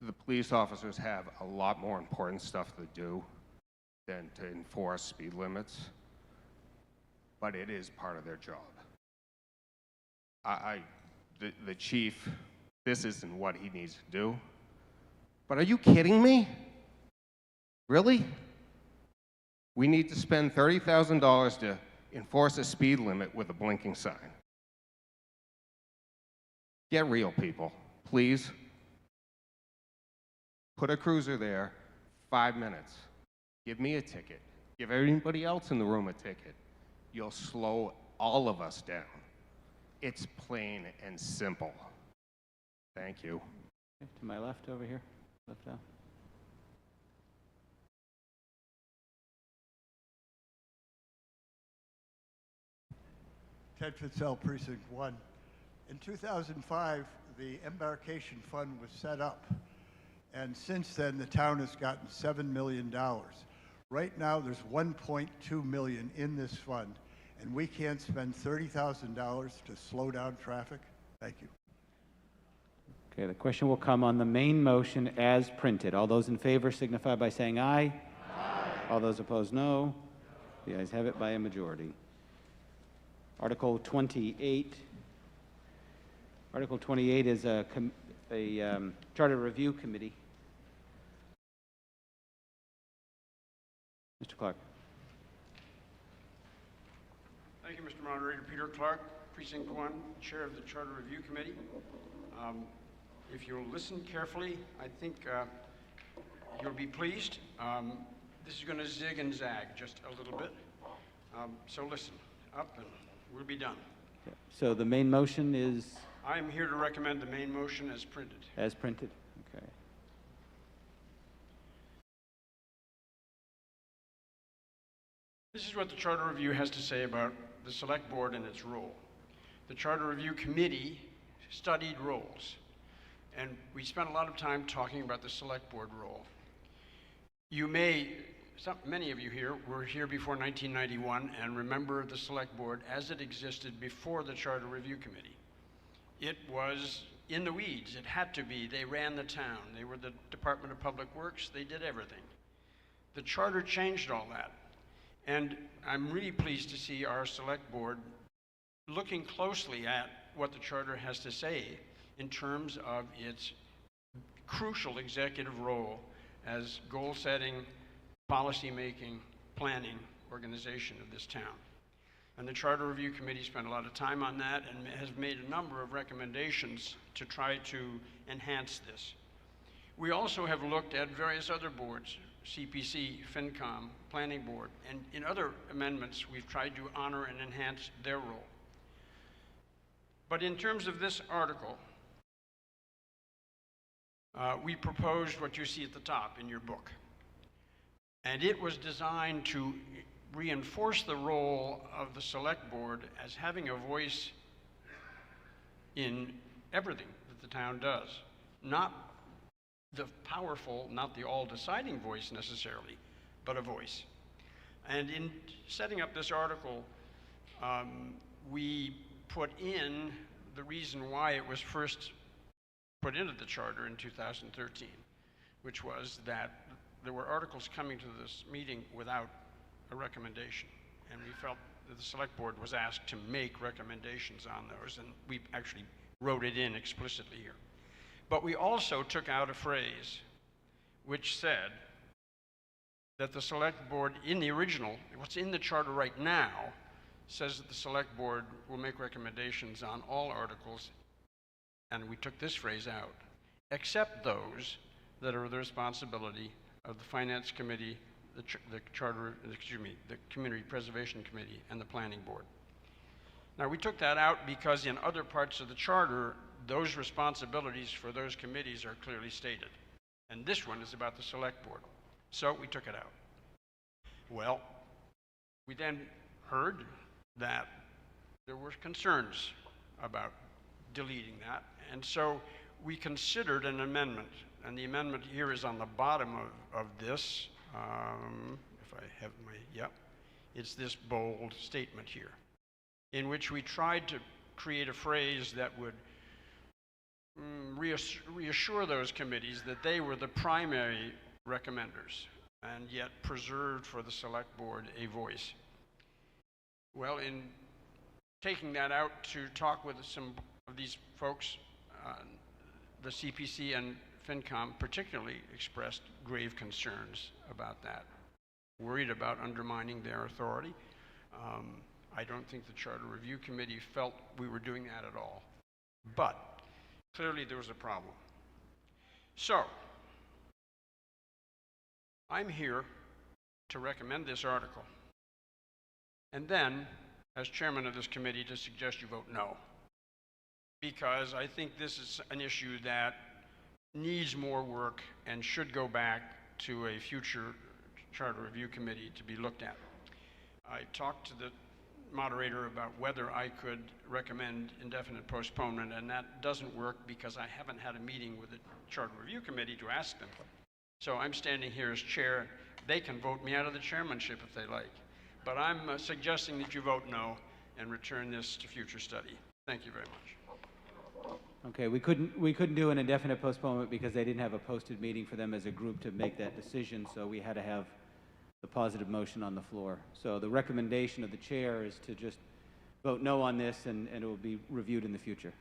The police officers have a lot more important stuff to do than to enforce speed limits, but it is part of their job. The chief, this isn't what he needs to do. But are you kidding me? Really? We need to spend $30,000 to enforce a speed limit with a blinking sign. Get real, people, please. Put a cruiser there, 5 minutes. Give me a ticket. Give everybody else in the room a ticket. You'll slow all of us down. It's plain and simple. Thank you. Okay, to my left over here, left down. Ted Fitzell, Precinct 1. In 2005, the Embarkation Fund was set up, and since then, the town has gotten $7 million. Right now, there's $1.2 million in this fund, and we can't spend $30,000 to slow down traffic? Thank you. Okay, the question will come on the main motion as printed. All those in favor signify by saying aye. Aye. All those opposed, no. The ayes have it by a majority. Article 28. Article 28 is a Charter Review Committee. Mr. Clark. Thank you, Mr. Moderator. Peter Clark, Precinct 1, Chair of the Charter Review Committee. If you'll listen carefully, I think you'll be pleased. This is going to zig and zag just a little bit. So listen up and we'll be done. Okay. So the main motion is? I am here to recommend the main motion as printed. As printed, okay. This is what the Charter Review has to say about the Select Board and its role. The Charter Review Committee studied roles, and we spent a lot of time talking about the Select Board role. You may, many of you here were here before 1991 and remember the Select Board as it existed before the Charter Review Committee. It was in the weeds. It had to be. They ran the town. They were the Department of Public Works. They did everything. The Charter changed all that. And I'm really pleased to see our Select Board looking closely at what the Charter has to say in terms of its crucial executive role as goal-setting, policy-making, planning organization of this town. And the Charter Review Committee spent a lot of time on that and has made a number of recommendations to try to enhance this. We also have looked at various other boards, CPC, FinCom, Planning Board, and in other amendments, we've tried to honor and enhance their role. But in terms of this article, we proposed what you see at the top in your book. And it was designed to reinforce the role of the Select Board as having a voice in everything that the town does. Not the powerful, not the all-deciding voice necessarily, but a voice. And in setting up this article, we put in the reason why it was first put into the Charter in 2013, which was that there were articles coming to this meeting without a recommendation. And we felt that the Select Board was asked to make recommendations on those, and we actually wrote it in explicitly here. But we also took out a phrase which said that the Select Board, in the original, what's in the Charter right now, says that the Select Board will make recommendations on all articles, and we took this phrase out, except those that are the responsibility of the Finance Committee, the Community Preservation Committee, and the Planning Board. Now, we took that out because in other parts of the Charter, those responsibilities for those committees are clearly stated. And this one is about the Select Board. So we took it out. Well, we then heard that there were concerns about deleting that, and so we considered an amendment, and the amendment here is on the bottom of this. If I have my, yep, it's this bold statement here, in which we tried to create a phrase that would reassure those committees that they were the primary recommenders, and yet preserved for the select board a voice. Well, in taking that out to talk with some of these folks, the CPC and FinCom particularly expressed grave concerns about that, worried about undermining their authority. I don't think the Charter Review Committee felt we were doing that at all, but clearly there was a problem. So, I'm here to recommend this article, and then, as chairman of this committee, to suggest you vote no, because I think this is an issue that needs more work and should go back to a future Charter Review Committee to be looked at. I talked to the moderator about whether I could recommend indefinite postponement, and that doesn't work because I haven't had a meeting with the Charter Review Committee to ask them. So I'm standing here as chair. They can vote me out of the chairmanship if they like. But I'm suggesting that you vote no and return this to future study. Thank you very much. Okay, we couldn't do an indefinite postponement because they didn't have a posted meeting for them as a group to make that decision, so we had to have the positive motion on the floor. So the recommendation of the chair is to just vote no on this, and it will be reviewed in the future.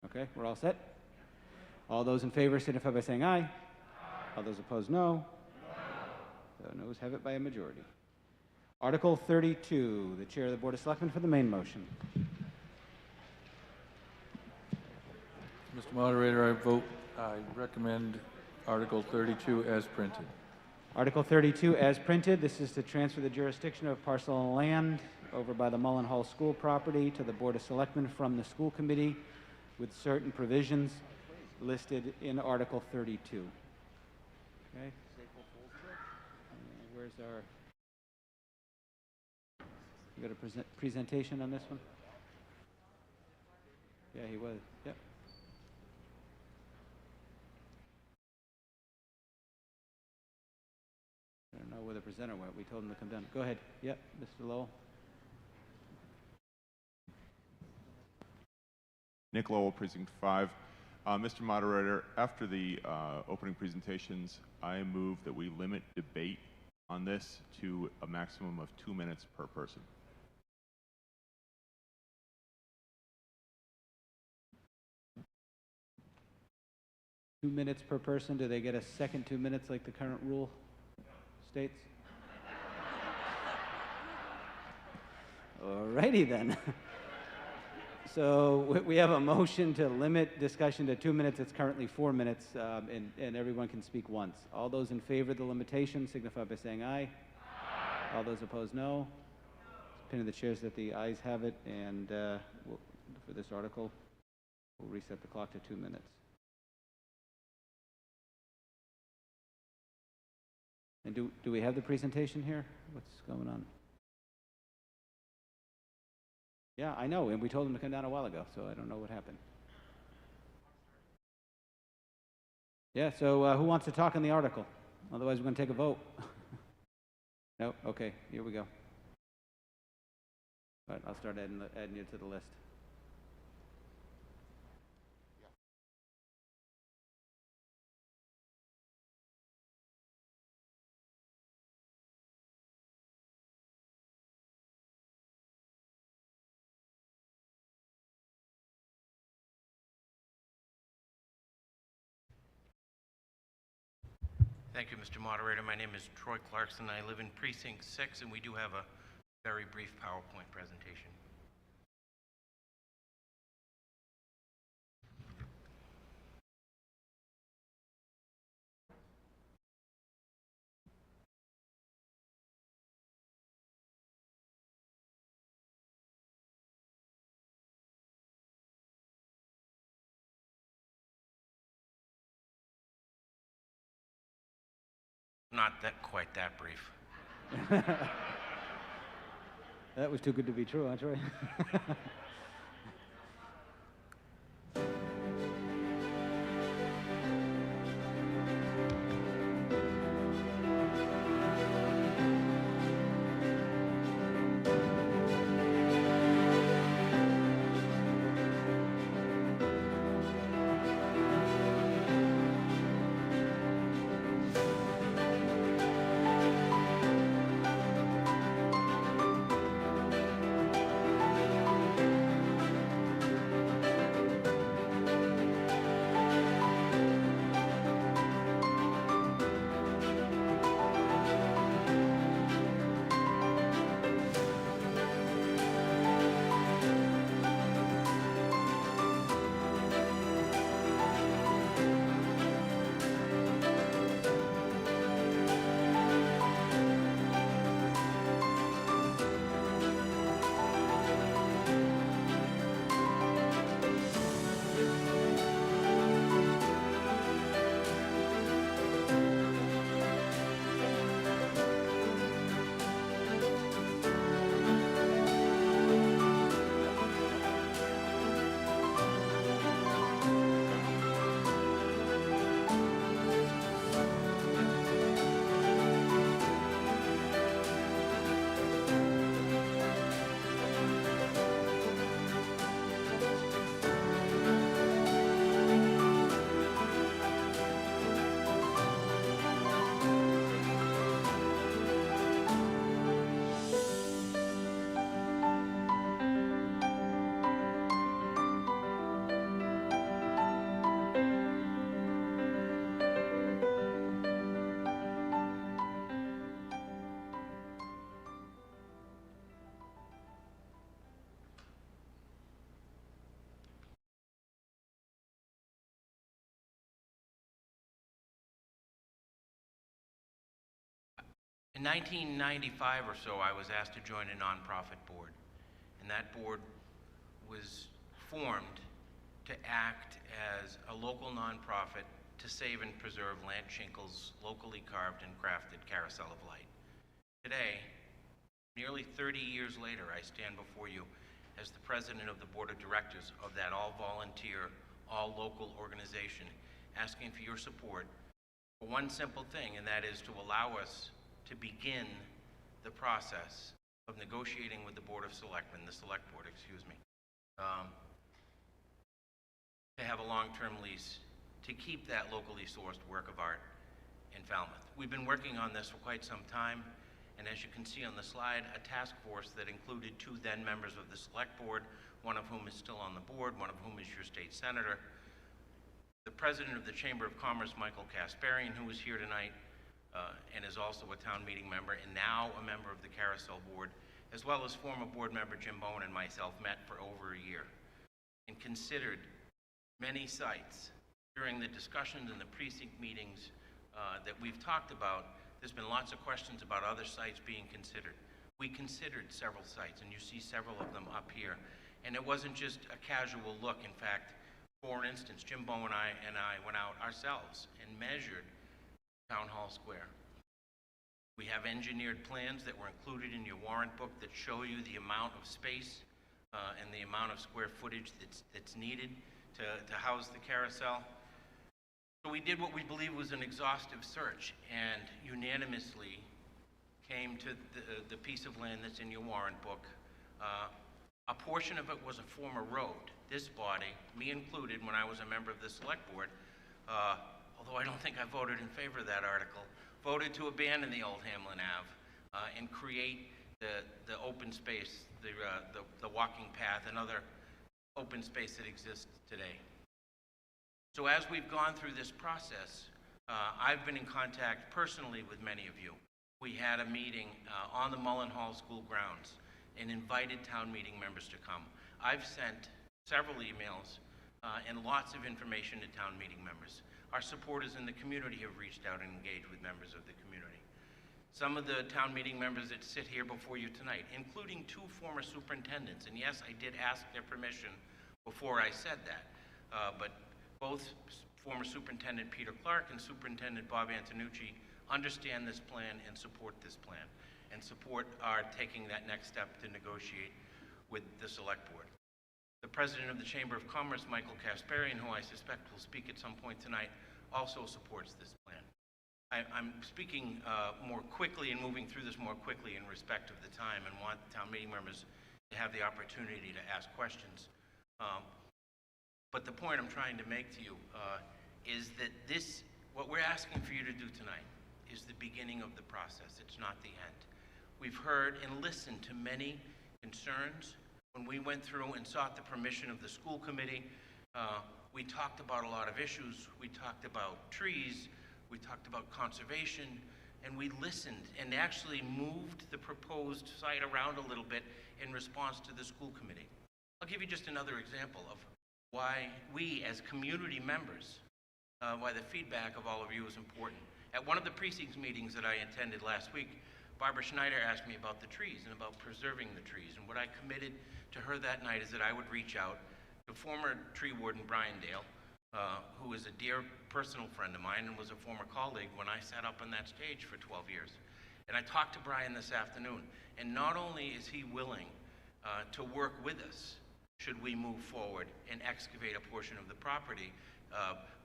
Okay, we're all set? All those in favor signify by saying aye. All those opposed, no. The noes have it by a majority. Article 32, the chair of the Board of Selectmen for the main motion. Mr. Moderator, I recommend Article 32 as printed. Article 32 as printed. This is to transfer the jurisdiction of parcel of land over by the Mullen Hall School property to the Board of Selectmen from the school committee with certain provisions listed in Article 32. Okay. Where's our... You got a presentation on this one? Yeah, he was. Yep. I don't know where the presenter went. We told him to come down. Go ahead. Yep, Mr. Lowell. Nick Lowell, Precinct 5. Mr. Moderator, after the opening presentations, I move that we limit debate on this to a maximum of 2 minutes per person. Two minutes per person. Do they get a second 2 minutes like the current rule states? All righty then. So we have a motion to limit discussion to 2 minutes. It's currently 4 minutes, and everyone can speak once. All those in favor of the limitation signify by saying aye. Aye. All those opposed, no. Opinion of the chairs that the ayes have it, and for this article, we'll reset the clock to 2 minutes. And do we have the presentation here? What's going on? Yeah, I know, and we told them to come down a while ago, so I don't know what happened. Yeah, so who wants to talk on the article? Otherwise, we're going to take a vote. No? Okay, here we go. All right, I'll start adding you to the list. Thank you, Mr. Moderator. My name is Troy Clarkson. I live in Precinct 6, and we do have a very brief PowerPoint presentation. Not quite that brief. That was too good to be true, huh, Troy? In 1995 or so, I was asked to join a nonprofit board, and that board was formed to act as a local nonprofit to save and preserve Lance Schinkel's locally carved and crafted Carousel of Light. Today, nearly 30 years later, I stand before you as the president of the board of directors of that all-volunteer, all-local organization, asking for your support for one simple thing, and that is to allow us to begin the process of negotiating with the Board of Selectmen, the Select Board, excuse me, to have a long-term lease to keep that locally sourced work of art in Falmouth. We've been working on this for quite some time, and as you can see on the slide, a task force that included 2 then members of the Select Board, one of whom is still on the board, one of whom is your state senator, the president of the Chamber of Commerce, Michael Kasparian, who is here tonight, and is also a town meeting member and now a member of the Carousel Board, as well as former board member Jim Bowen and myself, met for over a year and considered many sites. During the discussions and the precinct meetings that we've talked about, there's been lots of questions about other sites being considered. We considered several sites, and you see several of them up here. And it wasn't just a casual look. In fact, for instance, Jim Bowen and I went out ourselves and measured Town Hall Square. We have engineered plans that were included in your warrant book that show you the amount of space and the amount of square footage that's needed to house the carousel. So we did what we believe was an exhaustive search and unanimously came to the piece of land that's in your warrant book. A portion of it was a former road. This body, me included when I was a member of the Select Board, although I don't think I voted in favor of that article, voted to abandon the old Hamlin Ave and create the open space, the walking path and other open space that exists today. So as we've gone through this process, I've been in contact personally with many of you. We had a meeting on the Mullen Hall School grounds and invited town meeting members to come. I've sent several emails and lots of information to town meeting members. Our supporters in the community have reached out and engaged with members of the community. Some of the town meeting members that sit here before you tonight, including 2 former superintendents, and yes, I did ask their permission before I said that, but both former Superintendent Peter Clark and Superintendent Bob Antonucci understand this plan and support this plan. and support our taking that next step to negotiate with the Select Board. The President of the Chamber of Commerce, Michael Kasparian, who I suspect will speak at some point tonight, also supports this plan. I'm speaking more quickly and moving through this more quickly in respect of the time, and want town meeting members to have the opportunity to ask questions. But the point I'm trying to make to you is that what we're asking for you to do tonight is the beginning of the process. It's not the end. We've heard and listened to many concerns. When we went through and sought the permission of the school committee, we talked about a lot of issues. We talked about trees, we talked about conservation, and we listened and actually moved the proposed site around a little bit in response to the school committee. I'll give you just another example of why we as community members, why the feedback of all of you is important. At one of the precincts meetings that I attended last week, Barbara Schneider asked me about the trees and about preserving the trees. And what I committed to her that night is that I would reach out to former tree warden Brian Dale, who is a dear personal friend of mine and was a former colleague when I sat up on that stage for 12 years. And I talked to Brian this afternoon, and not only is he willing to work with us should we move forward and excavate a portion of the property,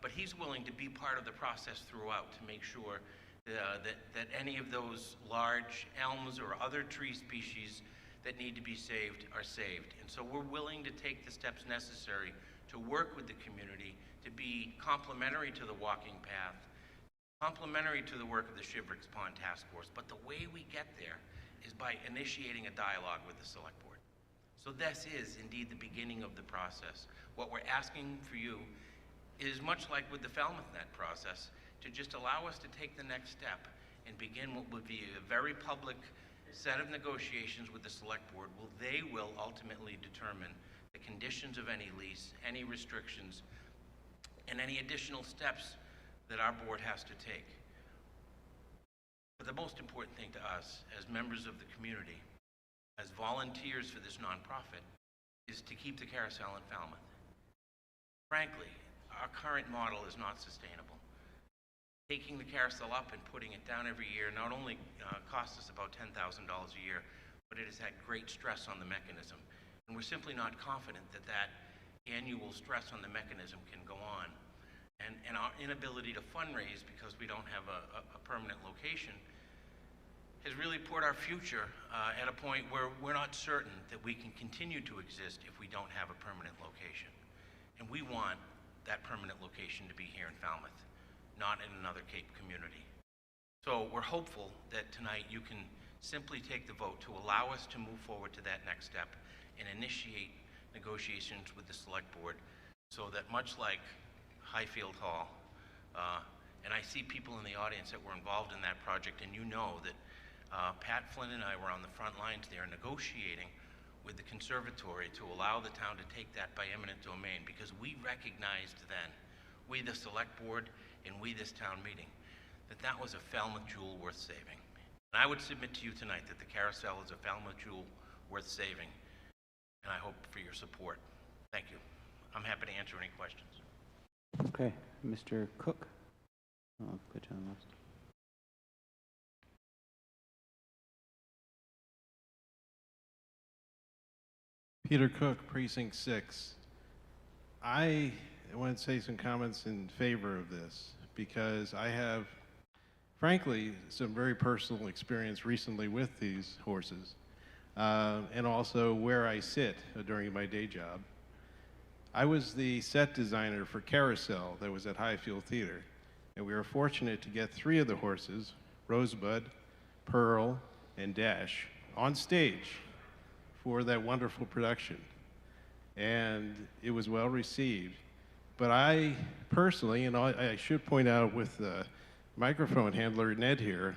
but he's willing to be part of the process throughout to make sure that any of those large elms or other tree species that need to be saved are saved. And so we're willing to take the steps necessary to work with the community to be complementary to the walking path, complementary to the work of the Shivricks Pond Task Force. But the way we get there is by initiating a dialogue with the Select Board. So this is indeed the beginning of the process. What we're asking for you is much like with the FalmouthNet process, to just allow us to take the next step and begin what would be a very public set of negotiations with the Select Board. They will ultimately determine the conditions of any lease, any restrictions, and any additional steps that our board has to take. But the most important thing to us, as members of the community, as volunteers for this nonprofit, is to keep the carousel in Falmouth. Frankly, our current model is not sustainable. Taking the carousel up and putting it down every year not only costs us about $10,000 a year, but it has had great stress on the mechanism. And we're simply not confident that that annual stress on the mechanism can go on. And our inability to fundraise because we don't have a permanent location has really put our future at a point where we're not certain that we can continue to exist if we don't have a permanent location. And we want that permanent location to be here in Falmouth, not in another Cape community. So we're hopeful that tonight you can simply take the vote to allow us to move forward to that next step and initiate negotiations with the Select Board so that much like Highfield Hall, and I see people in the audience that were involved in that project, and you know that Pat Flynn and I were on the front lines there negotiating with the conservatory to allow the town to take that by eminent domain, because we recognized then, we the Select Board and we this town meeting, that that was a Falmouth jewel worth saving. And I would submit to you tonight that the carousel is a Falmouth jewel worth saving, and I hope for your support. Thank you. I'm happy to answer any questions. Okay, Mr. Cook. I'll put you on the list. Peter Cook, Precinct 6. I want to say some comments in favor of this because I have, frankly, some very personal experience recently with these horses and also where I sit during my day job. I was the set designer for Carousel that was at Highfield Theater, and we were fortunate to get 3 of the horses, Rosebud, Pearl, and Dash, on stage for that wonderful production. And it was well received. But I personally, and I should point out with the microphone handler Ned here,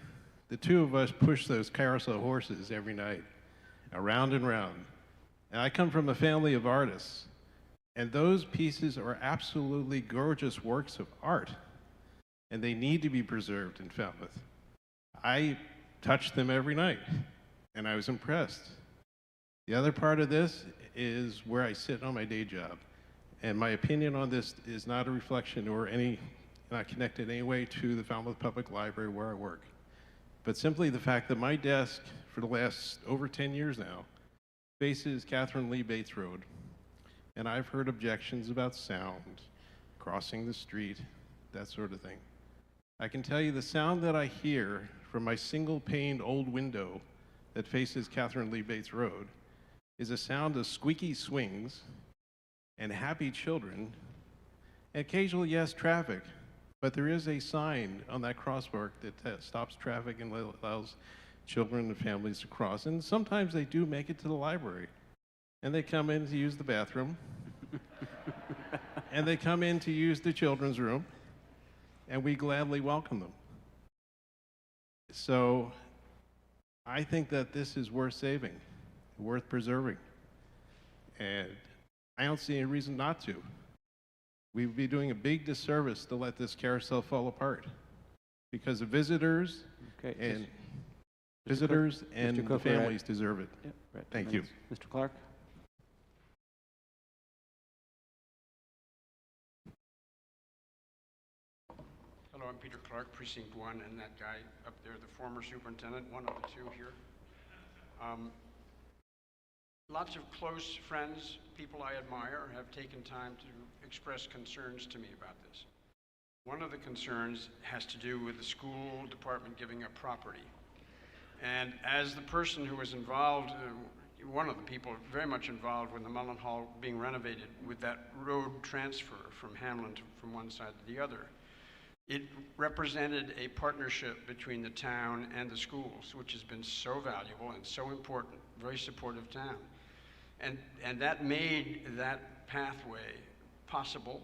the 2 of us push those carousel horses every night, around and round. And I come from a family of artists, and those pieces are absolutely gorgeous works of art, and they need to be preserved in Falmouth. I touch them every night, and I was impressed. The other part of this is where I sit on my day job. And my opinion on this is not a reflection or not connected in any way to the Falmouth Public Library where I work. but simply the fact that my desk for the last over 10 years now faces Catherine Lee Bates Road, and I've heard objections about sound, crossing the street, that sort of thing. I can tell you the sound that I hear from my single-paned old window that faces Catherine Lee Bates Road is a sound of squeaky swings and happy children, and occasionally, yes, traffic, but there is a sign on that crosswalk that stops traffic and allows children and families to cross, and sometimes they do make it to the library, and they come in to use the bathroom, and they come in to use the children's room, and we gladly welcome them. So I think that this is worth saving, worth preserving, and I don't see any reason not to. We would be doing a big disservice to let this carousel fall apart, because the visitors and visitors and the families deserve it. Yep, we're at 2 Thank you. minutes. Mr. Clark? Hello, I'm Peter Clark, Precinct 1, and that guy up there, the former superintendent, one of the two here. Lots of close friends, people I admire, have taken time to express concerns to me about this. One of the concerns has to do with the school department giving up property. And as the person who was involved, one of the people very much involved with the Mullen Hall being renovated with that road transfer from Hamlin from one side to the other, it represented a partnership between the town and the schools, which has been so valuable and so important, very supportive town. And that made that pathway possible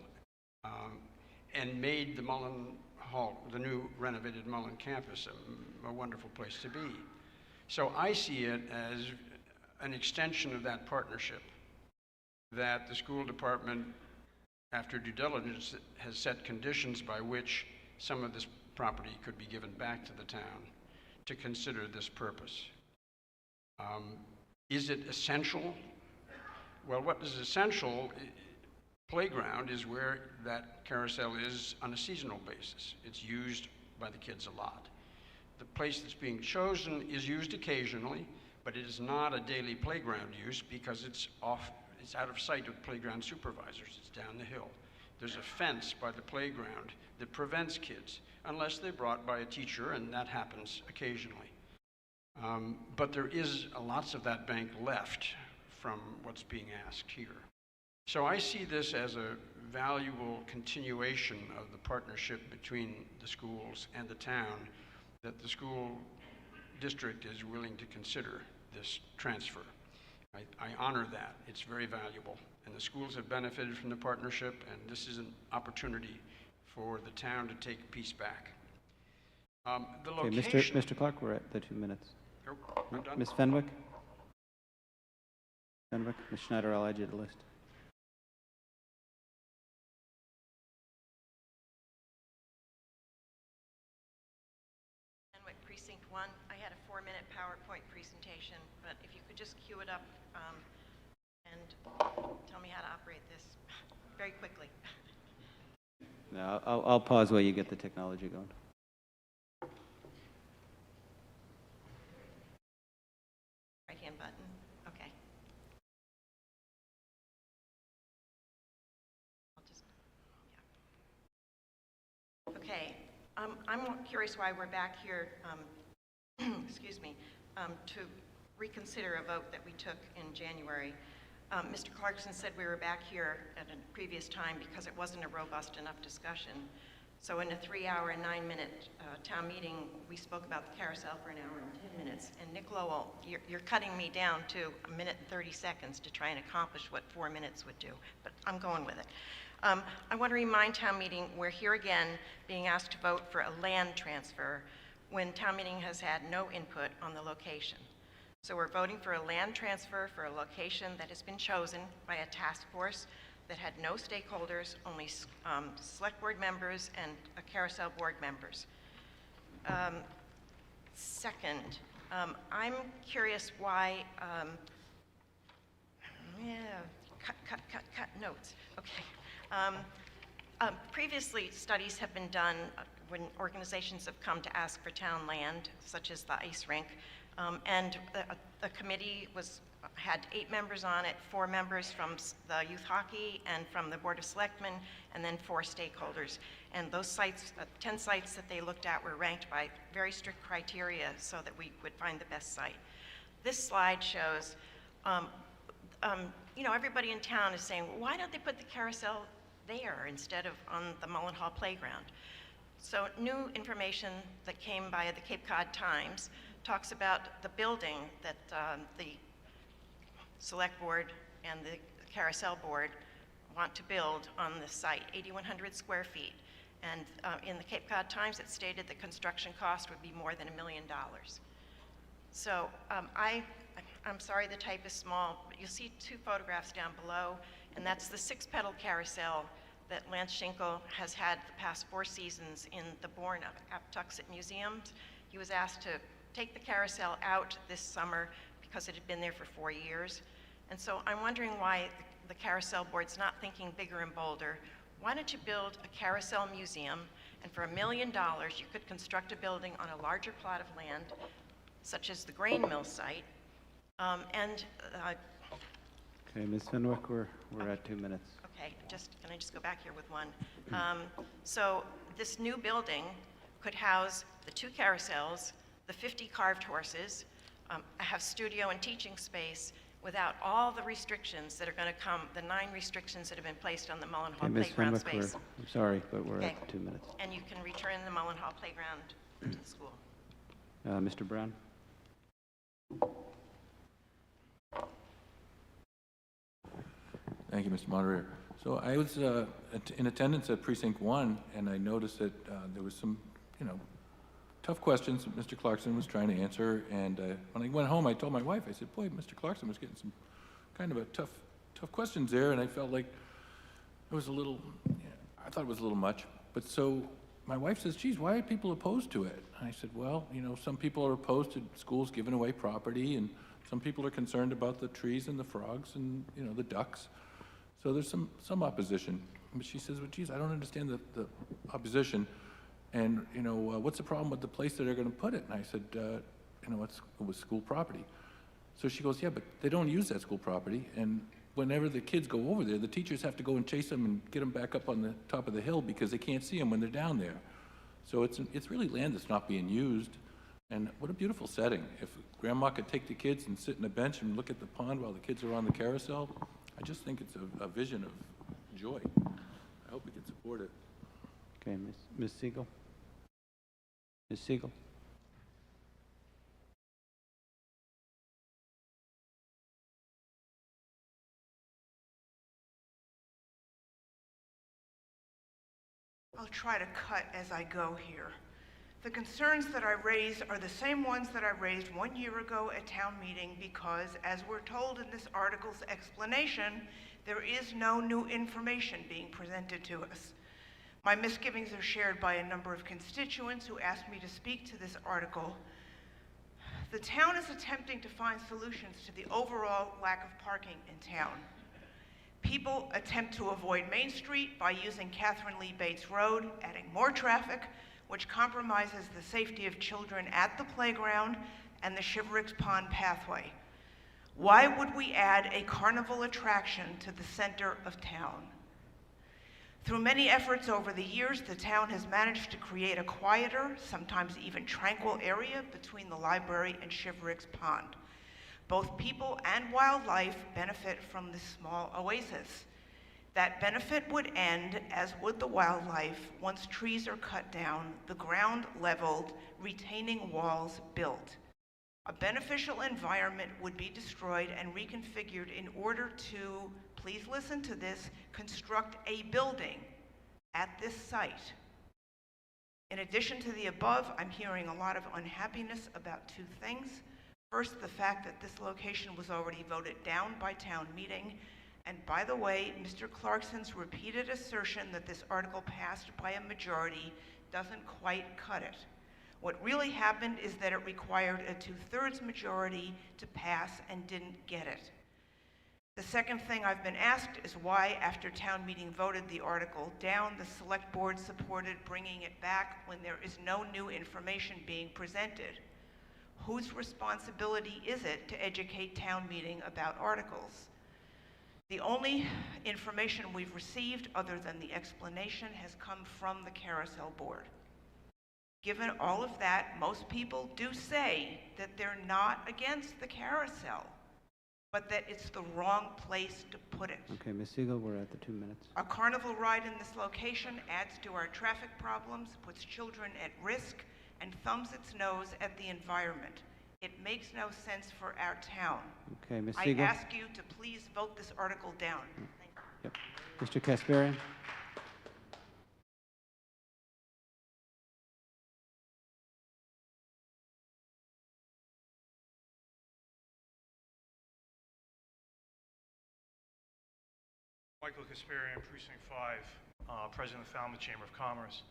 and made the Mullen Hall, the new renovated Mullen campus, a wonderful place to be. So I see it as an extension of that partnership, that the school department, after due diligence, has set conditions by which some of this property could be given back to the town to consider this purpose. Is it essential? Well, what is essential, playground is where that carousel is on a seasonal basis. It's used by the kids a lot. The place that's being chosen is used occasionally, but it is not a daily playground use because it's out of sight of playground supervisors. It's down the hill. There's a fence by the playground that prevents kids, unless they're brought by a teacher, and that happens occasionally. But there is lots of that bank left from what's being asked here. So I see this as a valuable continuation of the partnership between the schools and the town, that the school district is willing to consider this transfer. I honor that. It's very valuable. And the schools have benefited from the partnership, and this is an opportunity for the town to take a piece back. The location... Mr. Clark, we're at the 2 minutes. Oh, I'm done. Ms. Fenwick? Ms. Schneider, I'll add you to the list. Fenwick, Precinct 1. I had a 4-minute PowerPoint presentation, but if you could just cue it up and tell me how to operate this very quickly. No, I'll pause while you get the technology going. Right-hand button. Okay. Okay, I'm curious why we're back here, excuse me, to reconsider a vote that we took in January. Mr. Clarkson said we were back here at a previous time because it wasn't a robust enough discussion. So in a 3-hour and 9-minute town meeting, we spoke about the carousel for an hour and 10 minutes. And Nick Lowell, you're cutting me down to 1 minute and 30 seconds to try and accomplish what 4 minutes would do, but I'm going with it. I want to remind town meeting, we're here again being asked to vote for a land transfer when town meeting has had no input on the location. So we're voting for a land transfer for a location that has been chosen by a task force that had no stakeholders, only select board members and a carousel board members. Second, I'm curious why, cut notes, okay. Previously, studies have been done when organizations have come to ask for town land, such as the ice rink, and the committee had 8 members on it, 4 members from the youth hockey and from the Board of Selectmen, and then 4 stakeholders. And those sites, 10 sites that they looked at were ranked by very strict criteria so that we would find the best site. This slide shows, you know, everybody in town is saying, well, why don't they put the carousel there instead of on the Mullen Hall playground? So new information that came by the Cape Cod Times talks about the building that the Select Board and the Carousel Board want to build on this site, 8,100 square feet. And in the Cape Cod Times, it stated the construction cost would be more than $1 million. So I'm sorry the type is small, but you'll see 2 photographs down below, and that's the 6-pedal carousel that Lance Schinkel has had the past 4 seasons in the Bourne Aptuxet Museums. He was asked to take the carousel out this summer because it had been there for 4 years. And so I'm wondering why the Carousel Board's not thinking bigger and bolder. Why don't you build a carousel museum, and for $1 million, you could construct a building on a larger plot of land, such as the grain mill site, Okay, Ms. Fenwick, we're at 2 minutes. Okay, can I just go back here with one? So this new building could house the 2 carousels, the 50 carved horses, have studio and teaching space without all the restrictions that are going to come, the 9 restrictions that have been placed on the Mullen Hall Okay, Ms. playground Fenwick, space. I'm sorry, but we're Okay. at 2 minutes. And you can return the Mullen Hall playground to the school. Mr. Brown? Thank you, Mr. Moderator. So I was in attendance at Precinct 1, and I noticed that there was some, you know, tough questions that Mr. Clarkson was trying to answer. And when I went home, I told my wife, I said, boy, Mr. Clarkson was getting some kind of a tough questions there, and I felt like it was a little, I thought it was a little much. But so my wife says, geez, why are people opposed to it? And I said, well, you know, some people are opposed to schools giving away property, and some people are concerned about the trees and the frogs and, you know, the ducks. So there's some opposition. But she says, well, geez, I don't understand the opposition. And, you know, what's the problem with the place that they're going to put it? And I said, you know, it was school property. So she goes, yeah, but they don't use that school property. And whenever the kids go over there, the teachers have to go and chase them and get them back up on the top of the hill because they can't see them when they're down there. So it's really land that's not being used. And what a beautiful setting. If Grandma could take the kids and sit on a bench and look at the pond while the kids are on the carousel, I just think it's a vision of joy. I hope we can support it. Okay, Ms. Siegel? Ms. Siegel? I'll try to cut as I go here. The concerns that I raise are the same ones that I raised 1 year ago at town meeting because, as we're told in this article's explanation, there is no new information being presented to us. My misgivings are shared by a number of constituents who asked me to speak to this article. The town is attempting to find solutions to the overall lack of parking in town. People attempt to avoid Main Street by using Catherine Lee Bates Road, adding more traffic, which compromises the safety of children at the playground and the Shiverix Pond pathway. Why would we add a carnival attraction to the center of town? Through many efforts over the years, the town has managed to create a quieter, sometimes even tranquil area between the library and Shiverix Pond. Both people and wildlife benefit from this small oasis. That benefit would end, as would the wildlife, once trees are cut down, the ground leveled, retaining walls built. A beneficial environment would be destroyed and reconfigured in order to, please listen to this, construct a building at this site. In addition to the above, I'm hearing a lot of unhappiness about 2 things. First, the fact that this location was already voted down by town meeting. And by the way, Mr. Clarkson's repeated assertion that this article passed by a majority doesn't quite cut it. What really happened is that it required a 2/3 majority to pass and didn't get it. The second thing I've been asked is why, after town meeting voted the article down, the select board supported bringing it back when there is no new information being presented. Whose responsibility is it to educate town meeting about articles? The only information we've received other than the explanation has come from the carousel board. Given all of that, most people do say that they're not against the carousel, but that it's the wrong place to put it. Okay, Ms. Siegel, we're at the 2 minutes. A carnival ride in this location adds to our traffic problems, puts children at risk, and thumbs its nose at the environment. It makes no sense for our town. Okay, Ms. I Siegel. ask you to please vote this article down. Thank you. Yep. Mr. Kasparian. Michael Kasparian, Precinct 5, President of the Falmouth Chamber of Commerce.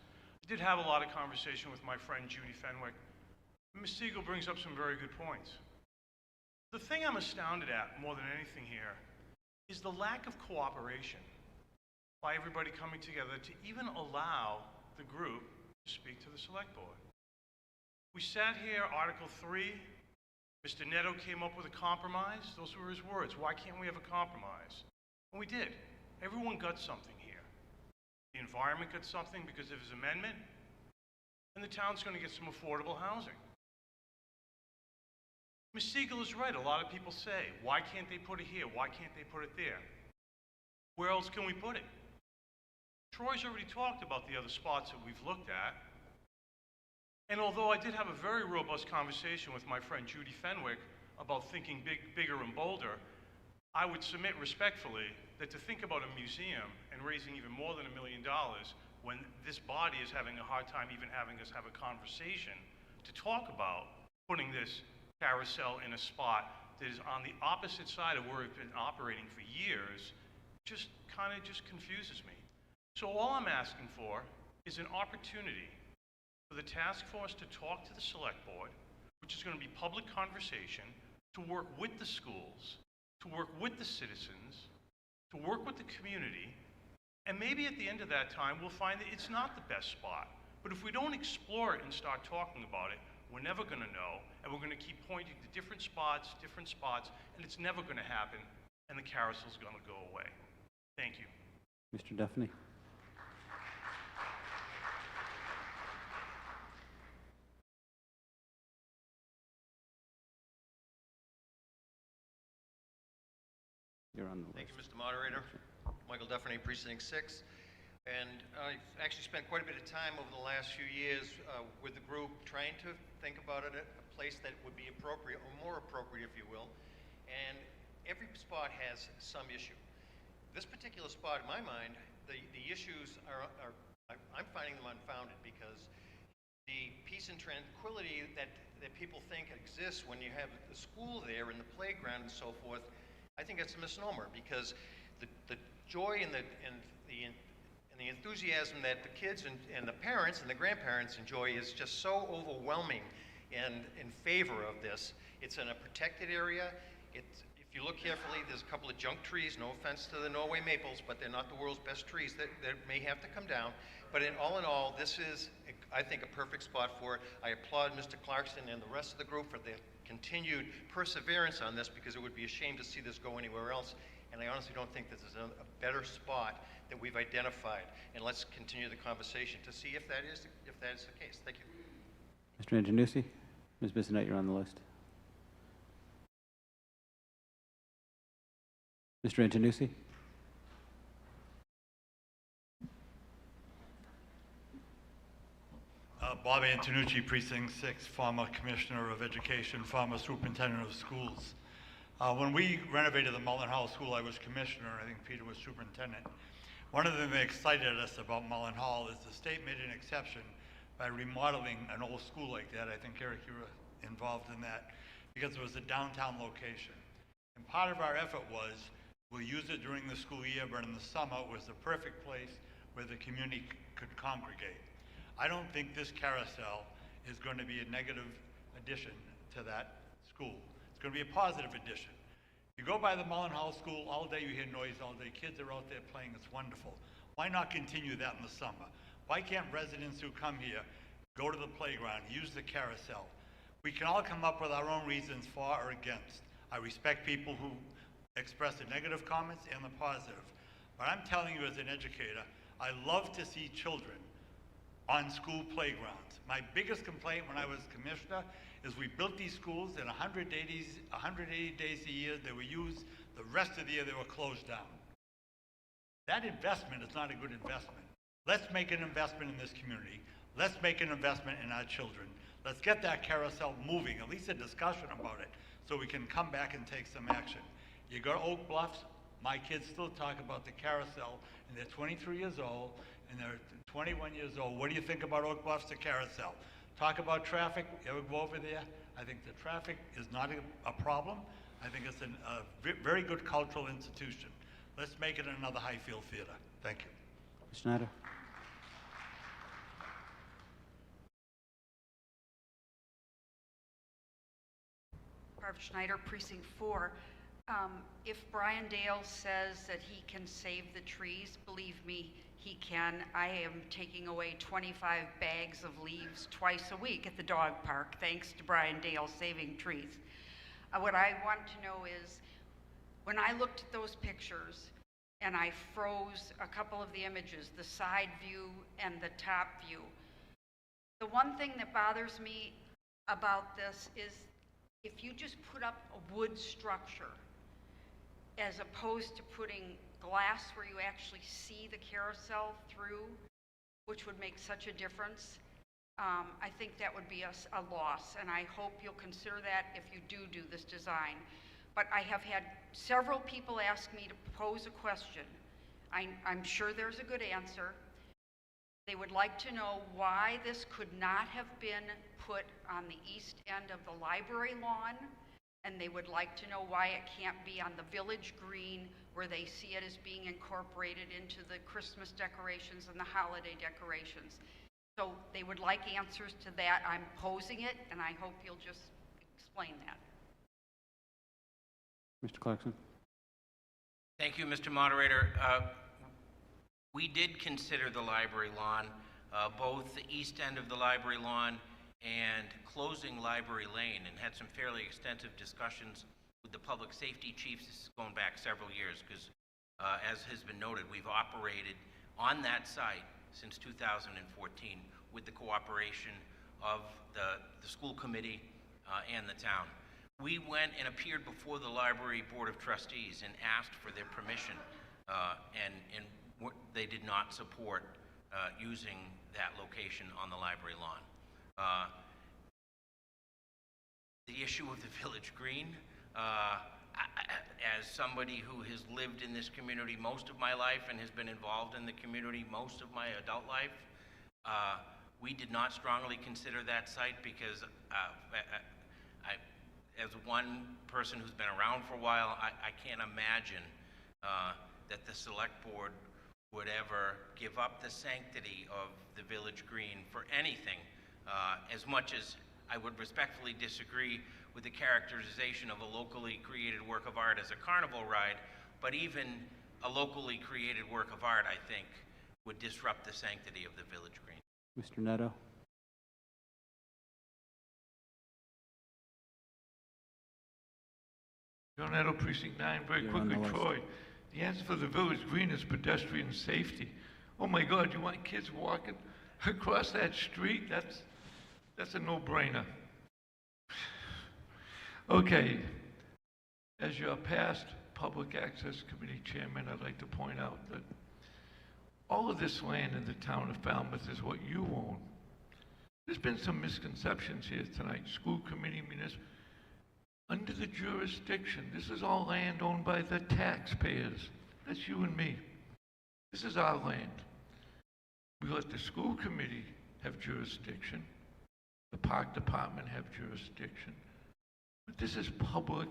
I did have a lot of conversation with my friend Judy Fenwick. Ms. Siegel brings up some very good points. The thing I'm astounded at more than anything here is the lack of cooperation by everybody coming together to even allow the group to speak to the select board. We sat here, Article 3, Mr. Neto came up with a compromise. Those were his words. Why can't we have a compromise? And we did. Everyone got something here. The environment got something because of his amendment, and the town's going to get some affordable housing. Ms. Siegel is right. A lot of people say, why can't they put it here? Why can't they put it there? Where else can we put it? Troy's already talked about the other spots that we've looked at. And although I did have a very robust conversation with my friend Judy Fenwick about thinking bigger and bolder, I would submit respectfully that to think about a museum and raising even more than $1 million when this body is having a hard time even having us have a conversation to talk about putting this carousel in a spot that is on the opposite side of where it's been operating for years just kind of confuses me. So all I'm asking for is an opportunity for the task force to talk to the select board, which is going to be public conversation, to work with the schools, to work with the citizens, to work with the community, and maybe at the end of that time we'll find that it's not the best spot. But if we don't explore it and start talking about it, we're never going to know, and we're going to keep pointing to different spots, and it's never going to happen, and the carousel's going to go away. Thank you. Mr. Duffney. You're on the list. Thank you, Mr. Moderator. Michael Duffney, Precinct 6. And I've actually spent quite a bit of time over the last few years with the group trying to think about it at a place that would be appropriate, or more appropriate, if you will. And every spot has some issue. This particular spot, in my mind, the issues I'm finding them unfounded, because the peace and tranquility that people think exists when you have the school there and the playground and so forth, I think that's a misnomer, because the joy and the enthusiasm that the kids and the parents and the grandparents enjoy is just so overwhelming and in favor of this. It's in a protected area. If you look carefully, there's a couple of junk trees, no offense to the Norway maples, but they're not the world's best trees that may have to come down. But in all, this is, I think, a perfect spot for it. I applaud Mr. Clarkson and the rest of the group for their continued perseverance on this, because it would be a shame to see this go anywhere else. And I honestly don't think this is a better spot that we've identified. And let's continue the conversation to see if that is the case. Thank you. Mr. Angenucci. Ms. Bissonette, you're on the list. Mr. Angenucci. Bob Antonucci, Precinct 6, former Commissioner of Education, former Superintendent of Schools. When we renovated the Mullen Hall School, I was Commissioner, I think Peter was Superintendent. One of the things that excited us about Mullen Hall is the state made an exception by remodeling an old school like that. I think, Eric, you were involved in that, because it was a downtown location. And part of our effort was, we'll use it during the school year, but in the summer it was the perfect place where the community could congregate. I don't think this carousel is going to be a negative addition to that school. It's going to be a positive addition. You go by the Mullen Hall School, all day you hear noise all day. Kids are out there playing, it's wonderful. Why not continue that in the summer? Why can't residents who come here go to the playground, use the carousel? We can all come up with our own reasons for or against. I respect people who express the negative comments and the positive. But I'm telling you as an educator, I love to see children on school playgrounds. My biggest complaint when I was commissioner is we built these schools and 180 days a year they were used, the rest of the year they were closed down. That investment is not a good investment. Let's make an investment in this community. Let's make an investment in our children. Let's get that carousel moving, at least a discussion about it, so we can come back and take some action. You go to Oak Bluffs, my kids still talk about the carousel, and they're 23 years old, and they're 21 years old. What do you think about Oak Bluffs, the carousel? Talk about traffic, you ever go over there? I think the traffic is not a problem. I think it's a very good cultural institution. Let's make it another Highfield Theater. Thank you. Mr. Schneider. Barbara Schneider, Precinct 4. If Brian Dale says that he can save the trees, believe me, he can. I am taking away 25 bags of leaves twice a week at the dog park, thanks to Brian Dale saving trees. What I want to know is, when I looked at those pictures and I froze a couple of the images, the side view and the top view, the one thing that bothers me about this is if you just put up a wood structure as opposed to putting glass where you actually see the carousel through, which would make such a difference, I think that would be a loss, and I hope you'll consider that if you do this design. But I have had several people ask me to pose a question. I'm sure there's a good answer. They would like to know why this could not have been put on the east end of the library lawn, and they would like to know why it can't be on the village green where they see it as being incorporated into the Christmas decorations and the holiday decorations. So they would like answers to that. I'm posing it, and I hope you'll just explain that. Mr. Clarkson. Thank you, Mr. Moderator. We did consider the library lawn, both the east end of the library lawn and closing Library Lane, and had some fairly extensive discussions with the public safety chiefs. This is going back several years because, as has been noted, we've operated on that site since 2014 with the cooperation of the school committee and the town. We went and appeared before the Library Board of Trustees and asked for their permission, and they did not support using that location on the library lawn. The issue of the village green, as somebody who has lived in this community most of my life and has been involved in the community most of my adult life, we did not strongly consider that site because as one person who's been around for a while, I can't imagine that the select board would ever give up the sanctity of the village green for anything, as much as I would respectfully disagree with the characterization of a locally created work of art as a carnival ride, but even a locally created work of art, I think, would disrupt the sanctity of the village green. Mr. Neto. John Neto, Precinct 9, very quickly, Troy. The answer for the village green is pedestrian safety. Oh my God, you want kids walking across that street? That's a no-brainer. Okay, as your past Public Access Committee chairman, I'd like to point out that all of this land in the town of Falmouth is what you own. There's been some misconceptions here tonight. School committee, municipal. Under the jurisdiction, this is all land owned by the taxpayers. That's you and me. This is our land. We let the school committee have jurisdiction, the park department have jurisdiction, but this is public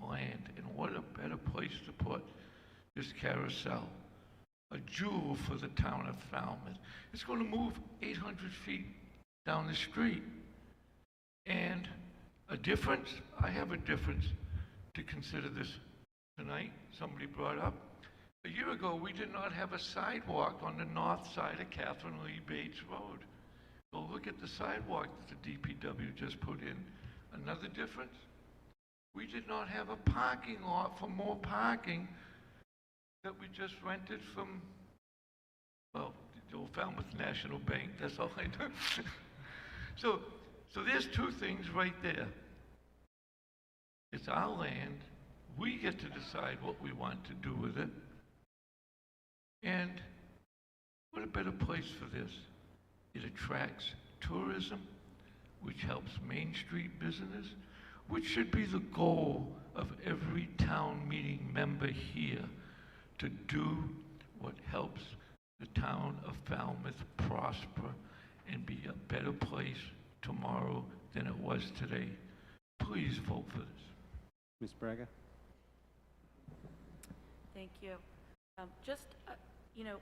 land, and what a better place to put this carousel. A jewel for the town of Falmouth. It's going to move 800 feet down the street. And a difference, I have a difference to consider this tonight, somebody brought up. A year ago, we did not have a sidewalk on the north side of Catherine Lee Bates Road. Go look at the sidewalk that the DPW just put in. Another difference, we did not have a parking lot for more parking that we just rented from, well, the old Falmouth National Bank, that's all I know. So there's two things right there. It's our land. We get to decide what we want to do with it. And what a better place for this. It attracts tourism, which helps Main Street business, which should be the goal of every town meeting member here, to do what helps the town of Falmouth prosper and be a better place tomorrow than it was today. Please vote for this. Ms. Braga? Thank you. Just,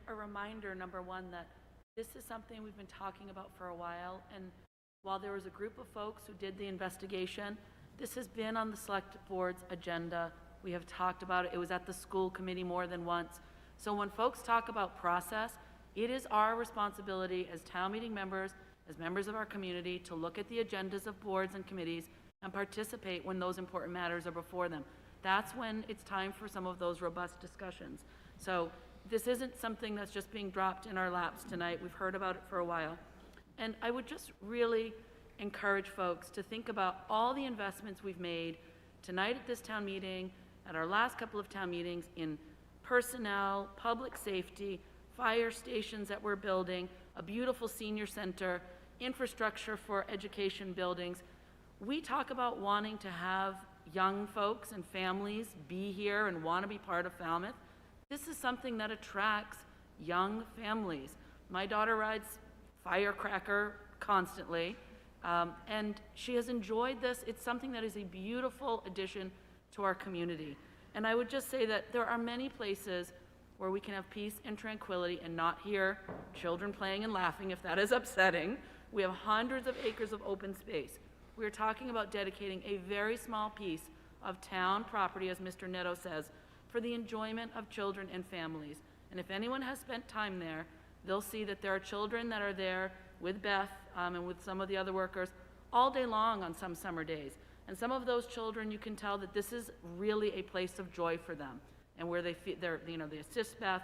a reminder, number one, that this is something we've been talking about for a while, and while there was a group of folks who did the investigation, this has been on the select board's agenda. We have talked about it. It was at the school committee more than once. So when folks talk about process, it is our responsibility as town meeting members, as members of our community, to look at the agendas of boards and committees and participate when those important matters are before them. That's when it's time for some of those robust discussions. So this isn't something that's just being dropped in our laps tonight. We've heard about it for a while. And I would just really encourage folks to think about all the investments we've made tonight at this town meeting, at our last couple of town meetings, in personnel, public safety, fire stations that we're building, a beautiful senior center, infrastructure for education buildings. We talk about wanting to have young folks and families be here and want to be part of Falmouth. This is something that attracts young families. My daughter rides Firecracker constantly, and she has enjoyed this. It's something that is a beautiful addition to our community. And I would just say that there are many places where we can have peace and tranquility and not hear children playing and laughing if that is upsetting. We have hundreds of acres of open space. We're talking about dedicating a very small piece of town property, as Mr. Neto says, for the enjoyment of children and families. And if anyone has spent time there, they'll see that there are children that are there with Beth and with some of the other workers all day long on some summer days. And some of those children, you can tell that this is really a place of joy for them, and where they feel, they assist Beth,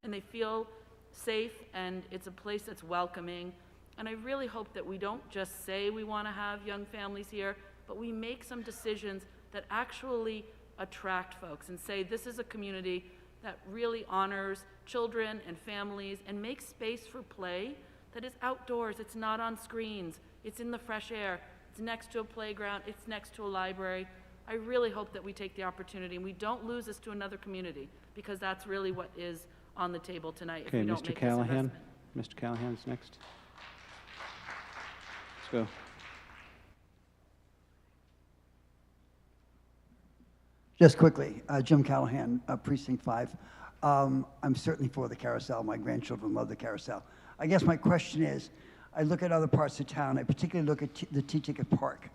and they feel safe, and it's a place that's welcoming. And I really hope that we don't just say we want to have young families here, but we make some decisions that actually attract folks and say this is a community that really honors children and families and makes space for play that is outdoors. It's not on screens. It's in the fresh air. It's next to a playground. It's next to a library. I really hope that we take the opportunity and we don't lose this to another community, because that's really what is on the table tonight if Okay, we don't Mr. make this Callahan. investment. Mr. Callahan's next. Let's go. Just quickly, Jim Callahan, Precinct 5. I'm certainly for the carousel. My grandchildren love the carousel. I guess my question is, I look at other parts of town. I particularly look at the T-Ticket Park.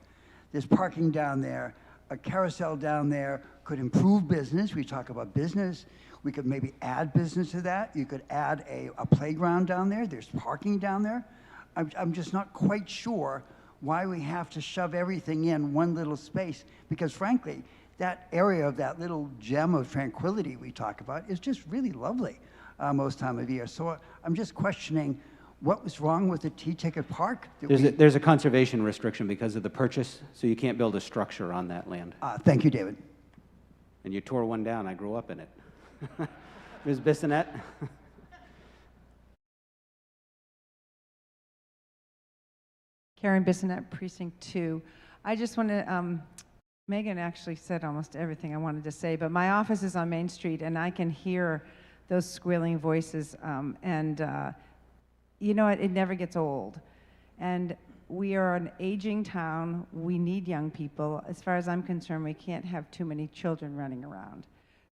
There's parking down there. A carousel down there could improve business. We talk about business. We could maybe add business to that. You could add a playground down there. There's parking down there. I'm just not quite sure why we have to shove everything in one little space, because frankly, that area of that little gem of tranquility we talk about is just really lovely most time of year. So I'm just questioning what was wrong with the T-Ticket Park? There's a conservation restriction because of the purchase, so you can't build a structure on that land. Thank you, David. And you tore one down. I grew up in it. Ms. Bissonette? Karen Bissonette, Precinct 2. I just want to, Megan actually said almost everything I wanted to say, but my office is on Main Street, and I can hear those squealing voices, you know, it never gets old. And we are an aging town. We need young people. As far as I'm concerned, we can't have too many children running around.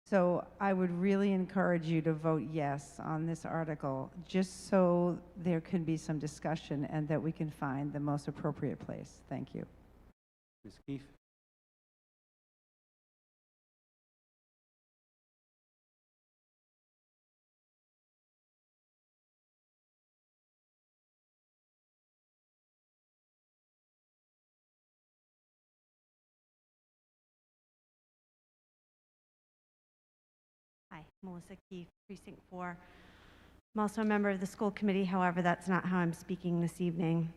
So I would really encourage you to vote yes on this article, just so there can be some discussion and that we can find the most appropriate place. Thank you. Ms. Keefe? Hi, Melissa Keefe, Precinct 4. I'm also a member of the school committee, however, that's not how I'm speaking this evening.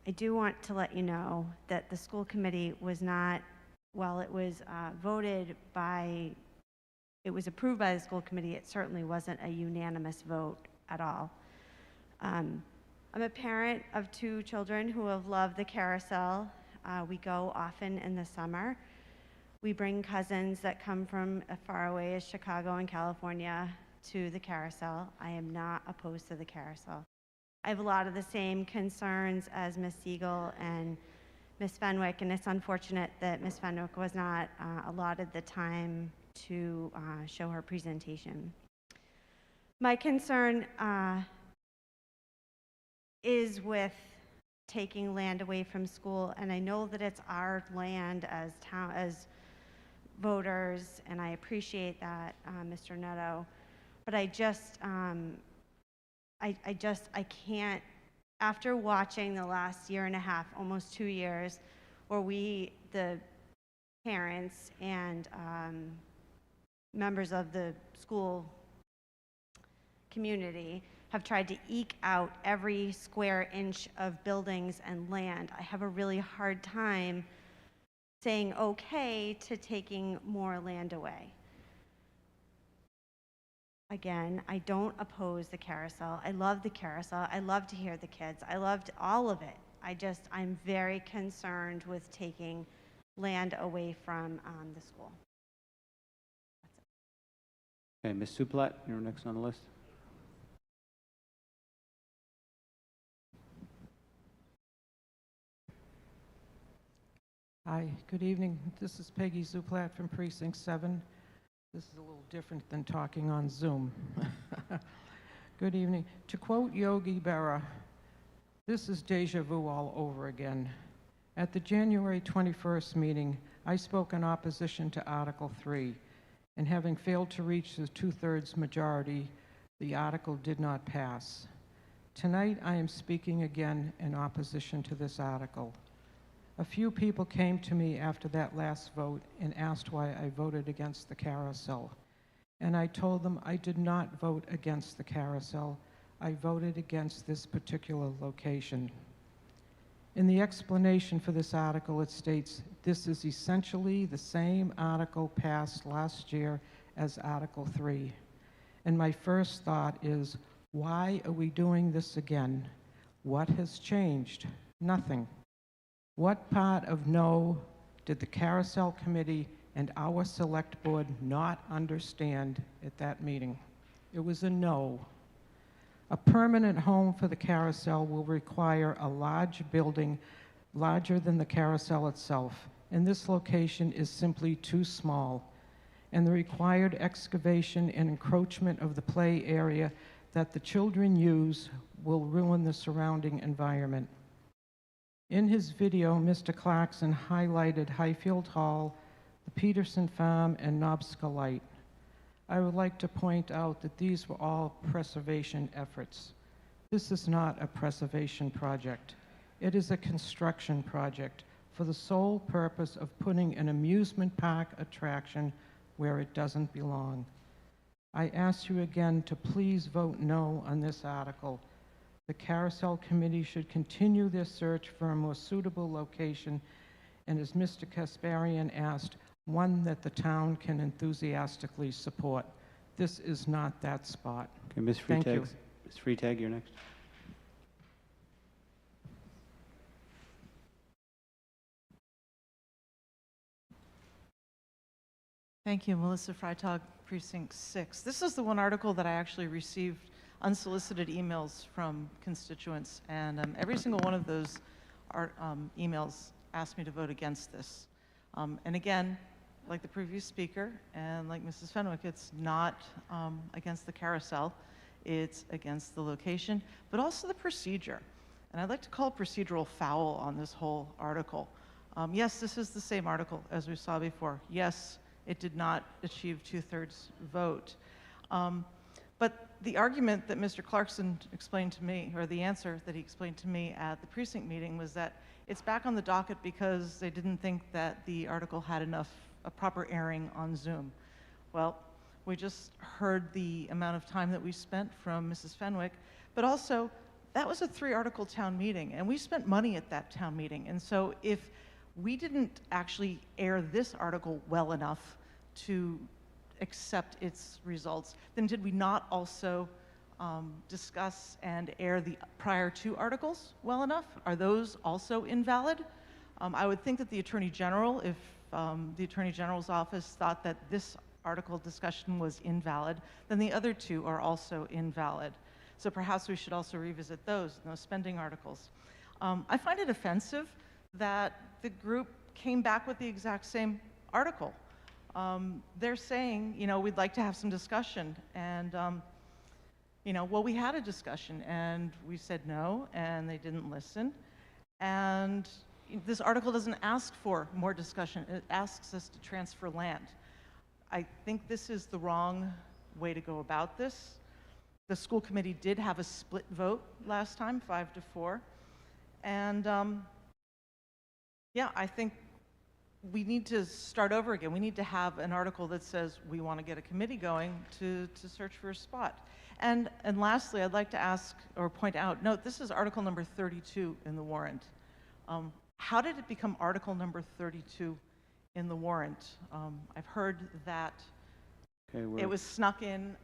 I do want to let you know that the school committee was not, while it was it was approved by the school committee, it certainly wasn't a unanimous vote at all. I'm a parent of 2 children who have loved the carousel. We go often in the summer. We bring cousins that come from as far away as Chicago and California to the carousel. I am not opposed to the carousel. I have a lot of the same concerns as Ms. Siegel and Ms. Fenwick, and it's unfortunate that Ms. Fenwick was not allotted the time to show her presentation. My concern is with taking land away from school, and I know that it's our land as voters, and I appreciate that, Mr. Neto, but I can't, after watching the last year and a half, almost 2 years, where we, the parents and members of the school community, have tried to eke out every square inch of buildings and land, I have a really hard time saying okay to taking more land away. Again, I don't oppose the carousel. I love the carousel. I love to hear the kids. I loved all of it. I'm very concerned with taking land away from the school. Okay, Ms. Suplat, you're next on the list. Hi, good evening. This is Peggy Zuplat from Precinct 7. This is a little different than talking on Zoom. Good evening. To quote Yogi Berra, this is deja vu all over again. At the January 21st meeting, I spoke in opposition to Article 3, and having failed to reach the 2/3 majority, the article did not pass. Tonight, I am speaking again in opposition to this article. A few people came to me after that last vote and asked why I voted against the carousel. And I told them I did not vote against the carousel. I voted against this particular location. In the explanation for this article, it states, this is essentially the same article passed last year as Article 3. And my first thought is, why are we doing this again? What has changed? Nothing. What part of no did the Carousel Committee and our Select Board not understand at that meeting? It was a no. A permanent home for the carousel will require a large building larger than the carousel itself, and this location is simply too small, and the required excavation and encroachment of the play area that the children use will ruin the surrounding environment. In his video, Mr. Clarkson highlighted Highfield Hall, the Peterson Farm, and Nobska Light. I would like to point out that these were all preservation efforts. This is not a preservation project. It is a construction project for the sole purpose of putting an amusement park attraction where it doesn't belong. I ask you again to please vote no on this article. The Carousel Committee should continue their search for a more suitable location, and as Mr. Kasparian asked, one that the town can enthusiastically support. This is not that spot. Okay, Ms. Thank you. Freitag. Ms. Freitag, you're next. Thank you, Melissa Freitag, Precinct 6. This is the one article that I actually received unsolicited emails from constituents, and every single one of those emails asked me to vote against this. And again, like the previous speaker and like Mrs. Fenwick, it's not against the carousel, it's against the location, but also the procedure. And I'd like to call procedural foul on this whole article. Yes, this is the same article as we saw before. Yes, it did not achieve 2/3 vote. But the argument that Mr. Clarkson explained to me, or the answer that he explained to me at the precinct meeting, was that it's back on the docket because they didn't think that the article had a proper airing on Zoom. Well, We just heard the amount of time that we spent from Mrs. Fenwick, but also that was a 3-article town meeting, and we spent money at that town meeting. And so if we didn't actually air this article well enough to accept its results, then did we not also discuss and air the prior 2 articles well enough? Are those also invalid? I would think that the Attorney General, if the Attorney General's office thought that this article discussion was invalid, then the other 2 are also invalid. So perhaps we should also revisit those spending articles. I find it offensive that the group came back with the exact same article. They're saying, we'd like to have some discussion, and well, we had a discussion, and we said no, and they didn't listen. And this article doesn't ask for more discussion. It asks us to transfer land. I think this is the wrong way to go about this. The school committee did have a split vote last time, 5-4. And yeah, I think we need to start over again. We need to have an article that says we want to get a committee going to search for a spot. And lastly, I'd like to ask or point out, note, this is article number 32 in the warrant. How did it become article number 32 in the warrant? I've heard that it was snuck in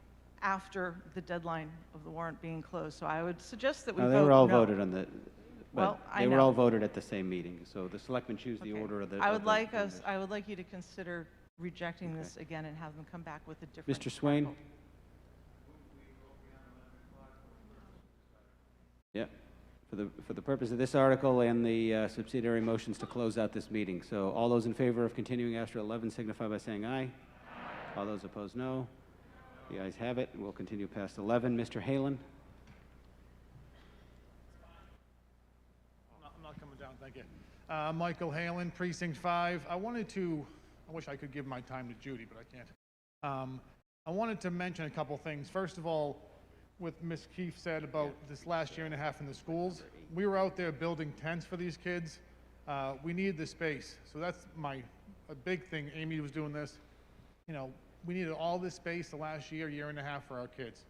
after the deadline of the warrant being closed. So I would suggest that we vote no. They were all voted on the, well, they were all voted at the same meeting. So the selectmen choose the order of the. I would like you to consider rejecting this again and have them come back with a different. Mr. Swain? article. Yeah, for the purpose of this article and the subsidiary motions to close out this meeting. So all those in favor of continuing after 11 signify by saying aye. All those opposed, no. The ayes have it. We'll continue past 11. Mr. Halen? I'm not coming down, thank you. Michael Halen, Precinct 5. I wish I could give my time to Judy, but I can't. I wanted to mention a couple things. First of all, what Ms. Keefe said about this last year and a half in the schools, we were out there building tents for these kids. We needed the space. So that's a big thing. Amy was doing this. We needed all this space the last year and a half for our kids.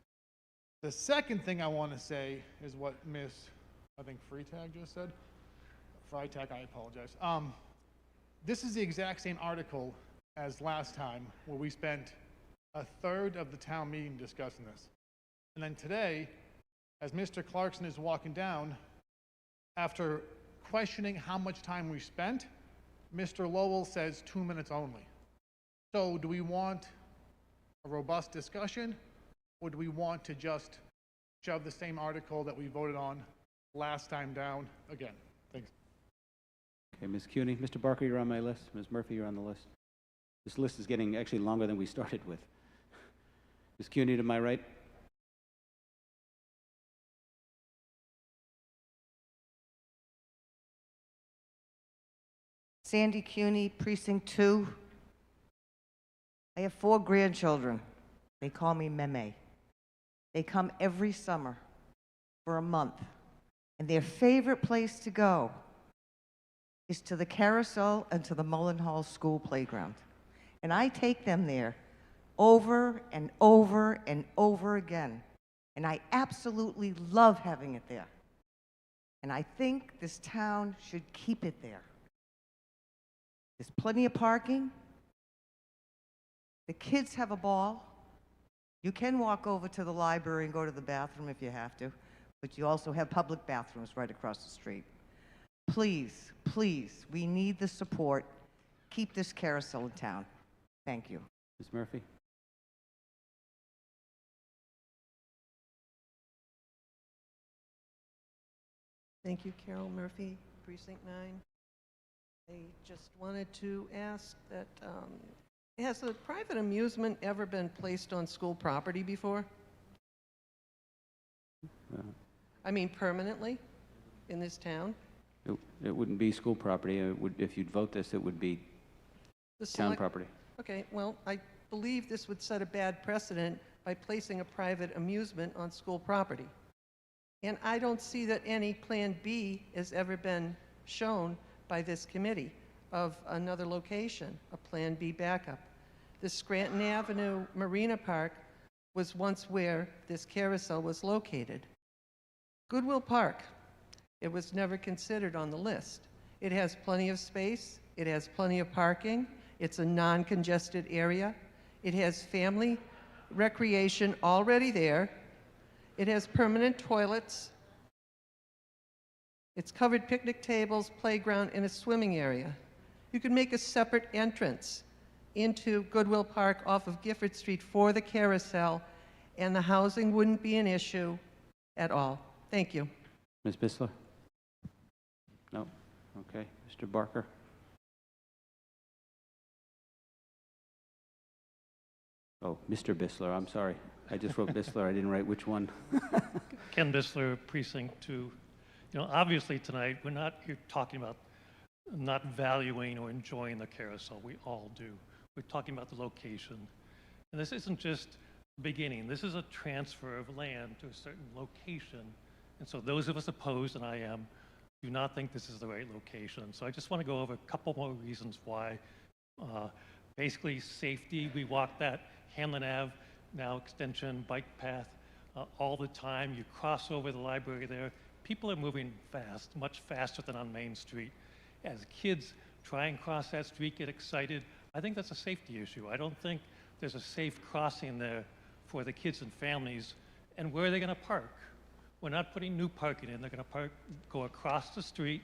The second thing I want to say is what Ms. I think Freitag just said. Freitag, I apologize. This is the exact same article as last time, where we spent a third of the town meeting discussing this. And then today, as Mr. Clarkson is walking down, after questioning how much time we spent, Mr. Lowell says 2 minutes only. So do we want a robust discussion, or do we want to just shove the same article that we voted on last time down again? Thanks. Okay, Ms. CUNY. Mr. Barker, you're on my list. Ms. Murphy, you're on the list. This list is getting actually longer than we started with. Ms. CUNY to my right. Sandy CUNY, Precinct 2. I have 4 grandchildren. They call me Meme. They come every summer for a month, and their favorite place to go is to the carousel and to the Mullenhall School playground. And I take them there over and over and over again, and I absolutely love having it there. And I think this town should keep it there. There's plenty of parking. The kids have a ball. You can walk over to the library and go to the bathroom if you have to, but you also have public bathrooms right across the street. Please, please, we need the support. Keep this carousel in town. Thank you. Ms. Murphy? Thank you, Carol Murphy, Precinct 9. I just wanted to ask that, has a private amusement ever been placed on school property before? I mean, permanently in this town? It wouldn't be school property. If you'd vote this, it would be town property. Okay, well, I believe this would set a bad precedent by placing a private amusement on school property. And I don't see that any Plan B has ever been shown by this committee of another location, a Plan B backup. The Scranton Avenue Marina Park was once where this carousel was located. Goodwill Park, it was never considered on the list. It has plenty of space, it has plenty of parking, it's a non-congested area, it has family recreation already there, it has permanent toilets, it's covered picnic tables, playground, and a swimming area. You could make a separate entrance into Goodwill Park off of Gifford Street for the carousel, and the housing wouldn't be an issue at all. Thank you. Ms. Bisler? No? Okay. Mr. Barker? Oh, Mr. Bisler, I'm sorry. I just wrote Bisler, I didn't write which one. Ken Bisler, Precinct 2. You know, obviously tonight, we're not here talking about not valuing or enjoying the carousel. We all do. We're talking about the location. And this isn't just the beginning. This is a transfer of land to a certain location. And so those of us opposed, and I am, do not think this is the right location. So I just want to go over a couple more reasons why. Basically, safety. We walk that Hanlon Ave, now extension, bike path, all the time. You cross over the library there. People are moving fast, much faster than on Main Street. As kids try and cross that street, get excited, I think that's a safety issue. I don't think there's a safe crossing there for the kids and families. And where are they going to park? We're not putting new parking in. They're going to go across the street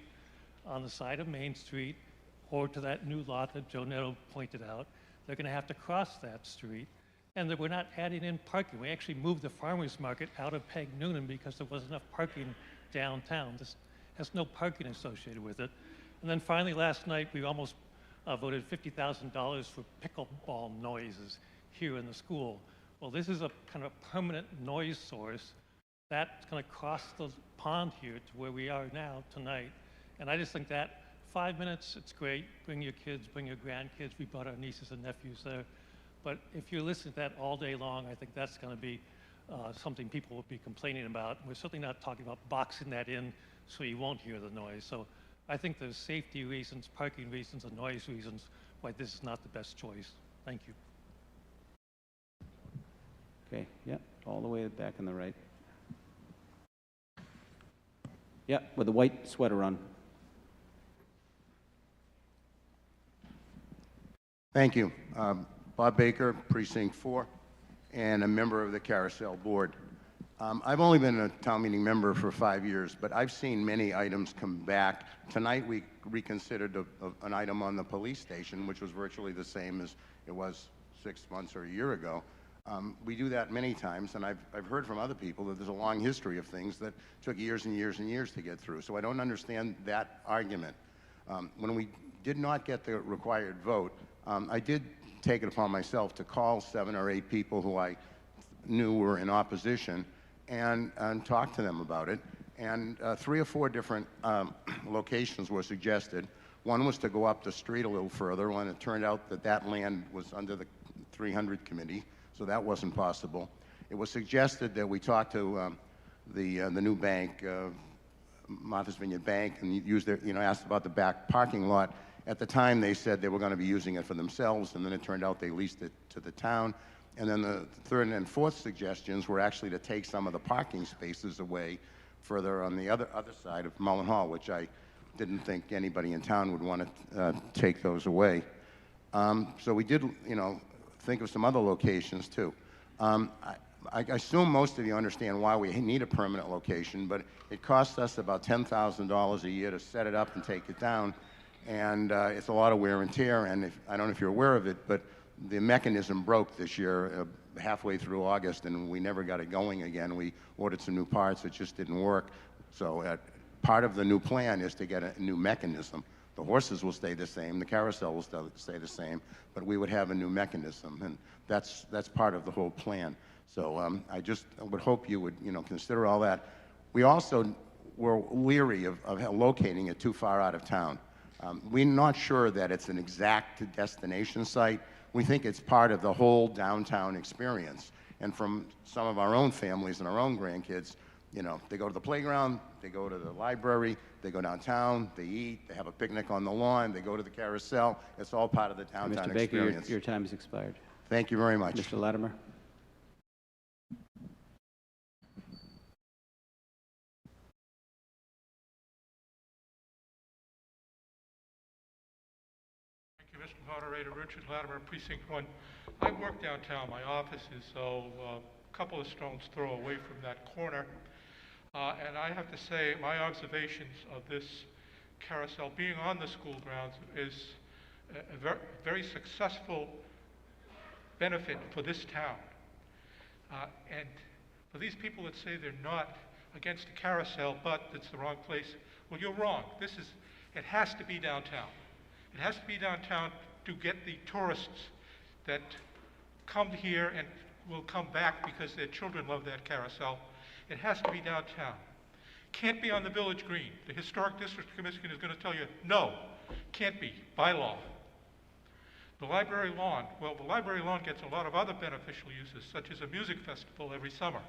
on the side of Main Street or to that new lot that Joe Netto pointed out. They're going to have to cross that street. And we're not adding in parking. We actually moved the farmers market out of Peg Noonan because there wasn't enough parking downtown. This has no parking associated with it. And then finally, last night, we almost voted $50,000 for pickleball noises here in the school. Well, this is a kind of permanent noise source that's going to cross the pond here to where we are now tonight. And I just think that 5 minutes, it's great. Bring your kids, bring your grandkids. We brought our nieces and nephews there. But if you're listening to that all day long, I think that's going to be something people will be complaining about. We're certainly not talking about boxing that in so you won't hear the noise. So I think there's safety reasons, parking reasons, and noise reasons why this is not the best choice. Thank you. Okay, yep, all the way back on the right. Yep, with the white sweater on. Thank you. Bob Baker, Precinct 4, and a member of the Carousel Board. I've only been a town meeting member for 5 years, but I've seen many items come back. Tonight we reconsidered an item on the police station, which was virtually the same as it was 6 months or a year ago. We do that many times, and I've heard from other people that there's a long history of things that took years and years and years to get through. So I don't understand that argument. When we did not get the required vote, I did take it upon myself to call 7 or 8 people who I knew were in opposition and talk to them about it. And 3 or 4 different locations were suggested. One was to go up the street a little further, when it turned out that that land was under the 300 committee, so that wasn't possible. It was suggested that we talk to the new bank, Martha's Vineyard Bank, and use their, asked about the back parking lot. At the time, they said they were going to be using it for themselves, and then it turned out they leased it to the town. And then the third and fourth suggestions were actually to take some of the parking spaces away further on the other side of Mullen Hall, which I didn't think anybody in town would want to take those away. So we did, think of some other locations too. I assume most of you understand why we need a permanent location, but it costs us about $10,000 a year to set it up and take it down. And it's a lot of wear and tear, and I don't know if you're aware of it, but the mechanism broke this year halfway through August, and we never got it going again. We ordered some new parts, it just didn't work. So part of the new plan is to get a new mechanism. The horses will stay the same, the carousel will stay the same, but we would have a new mechanism, and that's part of the whole plan. So I would hope you would consider all that. We also were leery of locating it too far out of town. We're not sure that it's an exact destination site. We think it's part of the whole downtown experience. And from some of our own families and our own grandkids, they go to the playground, they go to the library, they go downtown, they eat, they have a picnic on the lawn, they go to the carousel. It's all part of the downtown Mr. Baker, experience. your time has expired. Thank you very much. Mr. Latimer? Thank you, Mr. Moderator. Richard Latimer, Precinct 1. I work downtown. My office is a couple of stones throw away from that corner. And I have to say, my observations of this carousel being on the school grounds is a very successful benefit for this town. And for these people that say they're not against the carousel, but it's the wrong place, well, you're wrong. It has to be downtown. It has to be downtown to get the tourists that come here and will come back because their children love that carousel. It has to be downtown. Can't be on the Village Green. The Historic District Commission is going to tell you, no, can't be, by law. The library lawn, well, the library lawn gets a lot of other beneficial uses, such as a music festival every summer,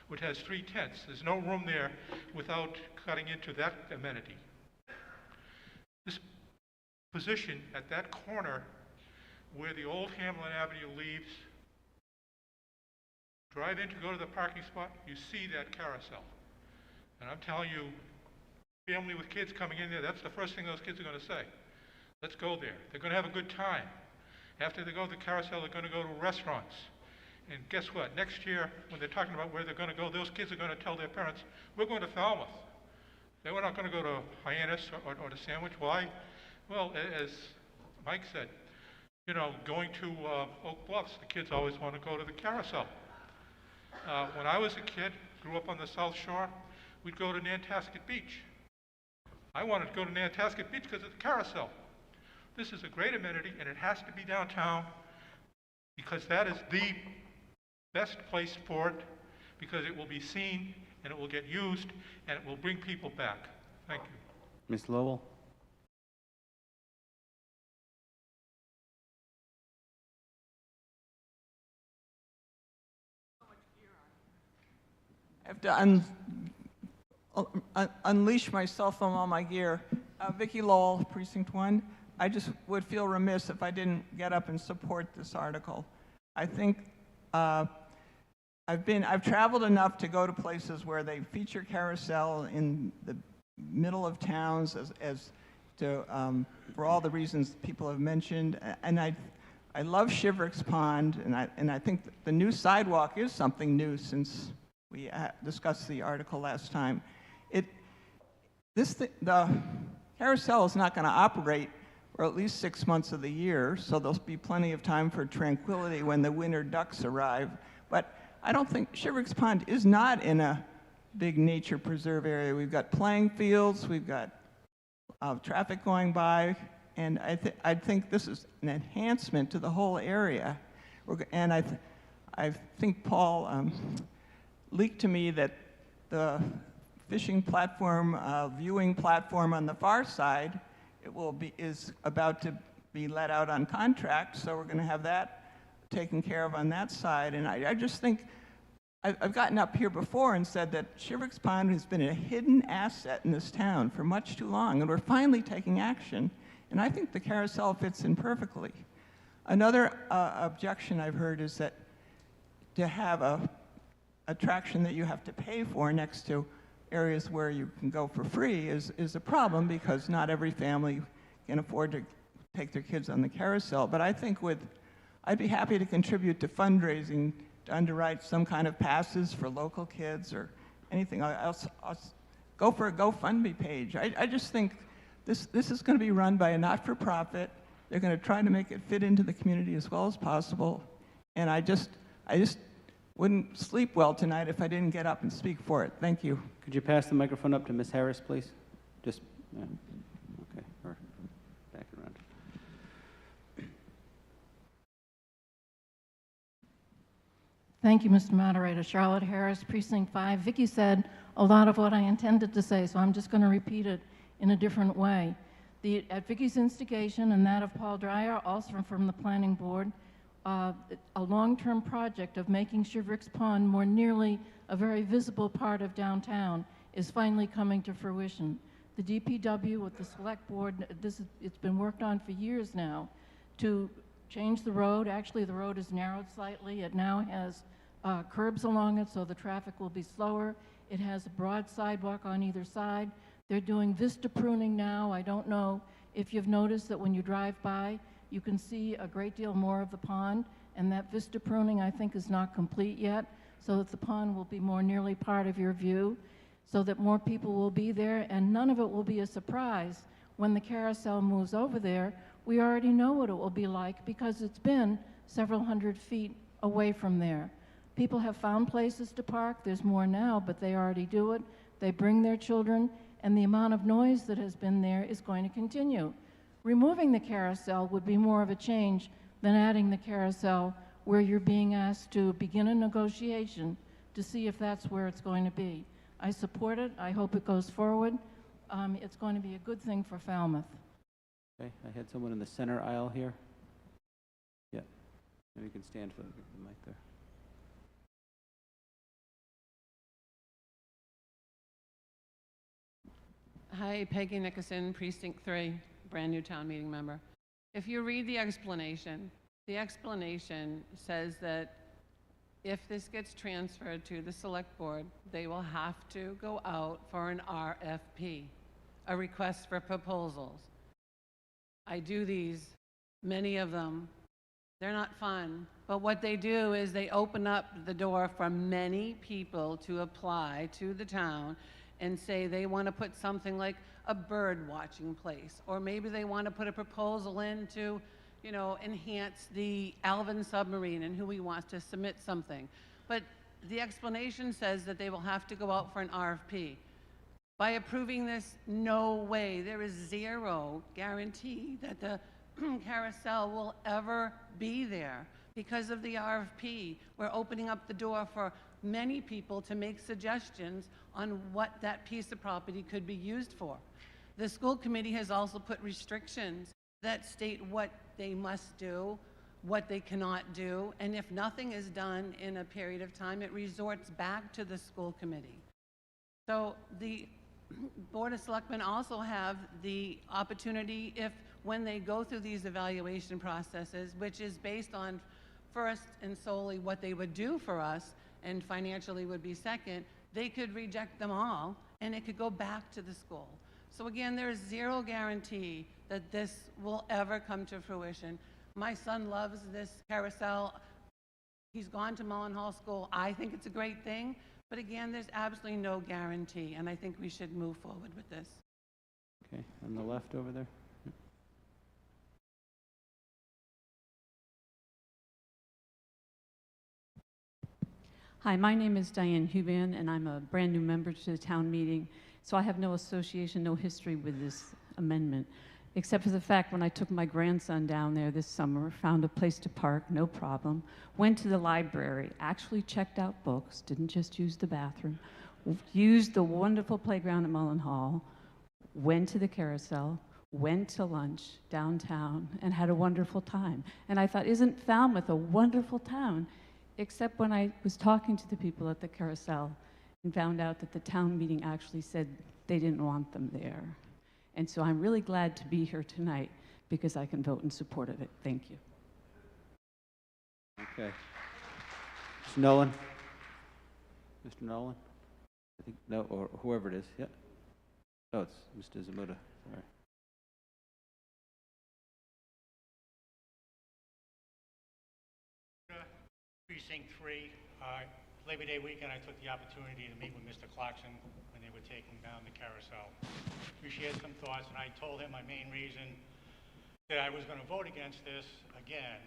which has 3 tents. There's no room there without cutting into that amenity. This position at that corner where the old Hamlin Avenue leaves, drive in to go to the parking spot, you see that carousel. And I'm telling you, family with kids coming in there, that's the first thing those kids are going to say. Let's go there. They're going to have a good time. After they go to the carousel, they're going to go to restaurants. And guess what? Next year, when they're talking about where they're going to go, those kids are going to tell their parents, we're going to Falmouth. They were not going to go to Hyannis or to Sandwich. Why? Well, as Mike said, you know, going to Oak Bluffs, the kids always want to go to the carousel. When I was a kid, grew up on the South Shore, we'd go to Nantasket Beach. I wanted to go to Nantasket Beach because of the carousel. This is a great amenity, and it has to be downtown because that is the best place for it, because it will be seen, and it will get used, and it will bring people back. Thank you. Ms. Lowell? I have to unleash myself from all my gear. Vicki Lowell, Precinct 1. I just would feel remiss if I didn't get up and support this article. I think I've traveled enough to go to places where they feature carousel in the middle of towns for all the reasons people have mentioned. And I love Shivericks Pond, and I think the new sidewalk is something new since we discussed the article last time. The carousel is not going to operate for at least 6 months of the year, so there'll be plenty of time for tranquility when the winter ducks arrive. But I don't think Shivericks Pond is not in a big nature preserve area. We've got playing fields, we've got traffic going by, and I think this is an enhancement to the whole area. And I think Paul leaked to me that the fishing platform, viewing platform on the far side, is about to be let out on contract, so we're going to have that taken care of on that side. And I just think, I've gotten up here before and said that Shivericks Pond has been a hidden asset in this town for much too long, and we're finally taking action, and I think the carousel fits in perfectly. Another objection I've heard is that to have a attraction that you have to pay for next to areas where you can go for free is a problem, because not every family can afford to take their kids on the carousel. But I think I'd be happy to contribute to fundraising to underwrite some kind of passes for local kids or anything. I'll go for a GoFundMe page. I just think this is going to be run by a not-for-profit. They're going to try to make it fit into the community as well as possible. And I just wouldn't sleep well tonight if I didn't get up and speak for it. Thank you. Could you pass the microphone up to Ms. Harris, please? Just, yeah. Okay, or back around. Thank you, Mr. Moderator. Charlotte Harris, Precinct 5. Vicki said a lot of what I intended to say, so I'm just going to repeat it in a different way. At Vicki's instigation and that of Paul Dreyer, also from the Planning Board, a long-term project of making Shivericks Pond more nearly a very visible part of downtown is finally coming to fruition. The DPW with the Select Board, it's been worked on for years now to changed the road. Actually, the road is narrowed slightly. It now has curbs along it, so the traffic will be slower. It has a broad sidewalk on either side. They're doing vista pruning now. I don't know if you've noticed that when you drive by, you can see a great deal more of the pond, and that vista pruning, I think, is not complete yet, so that the pond will be more nearly part of your view, so that more people will be there, and none of it will be a surprise when the carousel moves over there. We already know what it will be like because it's been several hundred feet away from there. People have found places to park. There's more now, but they already do it. They bring their children, and the amount of noise that has been there is going to continue. Removing the carousel would be more of a change than adding the carousel where you're being asked to begin a negotiation to see if that's where it's going to be. I support it. I hope it goes forward. It's going to be a good thing for Falmouth. Okay, I had someone in the center aisle here. Yeah, maybe you can stand for the mic there. Hi, Peggy Nickerson, Precinct 3, brand new town meeting member. If you read the explanation says that if this gets transferred to the select board, they will have to go out for an RFP, a request for proposals. I do these, many of them. They're not fun, but what they do is they open up the door for many people to apply to the town and say they want to put something like a bird watching place, or maybe they want to put a proposal in to, you know, enhance the Alvin submarine and who wants to submit something. But the explanation says that they will have to go out for an RFP. By approving this, no way, there is zero guarantee that the carousel will ever be there. Because of the RFP, we're opening up the door for many people to make suggestions on what that piece of property could be used for. The school committee has also put restrictions that state what they must do, what they cannot do, and if nothing is done in a period of time, it resorts back to the school committee. So the Board of Selectmen also have the opportunity, if when they go through these evaluation processes, which is based on first and solely what they would do for us, and financially would be second, they could reject them all, and it could go back to the school. So again, there is zero guarantee that this will ever come to fruition. My son loves this carousel. He's gone to Mullen Hall School. I think it's a great thing, but again, there's absolutely no guarantee, and I think we should move forward with this. Okay, on the left over there. Hi, my name is Diane Huban, and I'm a brand new member to the town meeting, so I have no association, no history with this amendment, except for the fact when I took my grandson down there this summer, found a place to park, no problem, went to the library, actually checked out books, didn't just use the bathroom, used the wonderful playground at Mullen Hall, went to the carousel, went to lunch downtown, and had a wonderful time. And I thought, isn't Falmouth a wonderful town? Except when I was talking to the people at the carousel and found out that the town meeting actually said they didn't want them there. And so I'm really glad to be here tonight because I can vote in support of it. Thank you. Okay. Mr. Nolan? Mr. Nolan? I think, no, or whoever it is, yeah. No, it's Mr. Zamuda, sorry. Precinct 3, Labor Day weekend, I took the opportunity to meet with Mr. Clarkson when they were taking down the carousel. We shared some thoughts, and I told him my main reason that I was going to vote against this again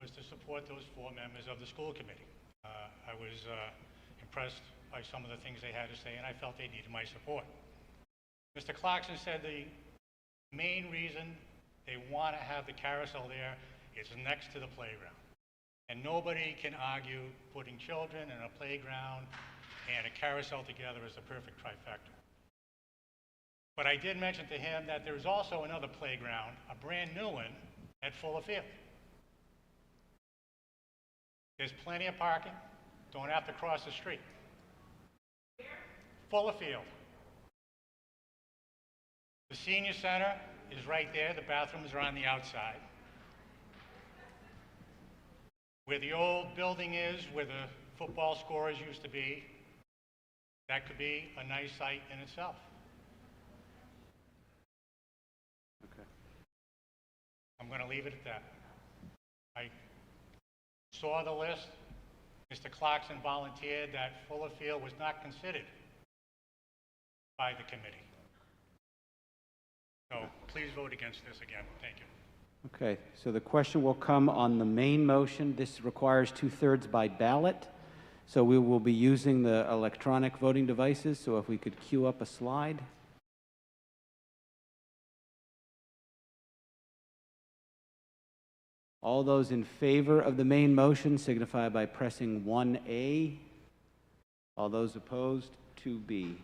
was to support those 4 members of the school committee. I was impressed by some of the things they had to say, and I felt they needed my support. Mr. Clarkson said the main reason they want to have the carousel there is next to the playground. And nobody can argue putting children in a playground and a carousel together is a perfect trifecta. But I did mention to him that there's also another playground, a brand new one, at Fuller Field. There's plenty of parking. Don't have to cross the street. Fuller Field. The senior center is right there. The bathrooms are on the outside. Where the old building is, where the football scorers used to be, that could be a nice site in itself. Okay. I'm going to leave it at that. I saw the list. Mr. Clarkson volunteered that Fuller Field was not considered by the committee. So please vote against this again. Thank you. Okay, so the question will come on the main motion. This requires 2/3 by ballot. So we will be using the electronic voting devices. So if we could queue up a slide. All those in favor of the main motion signify by pressing 1A. All those opposed, 2B.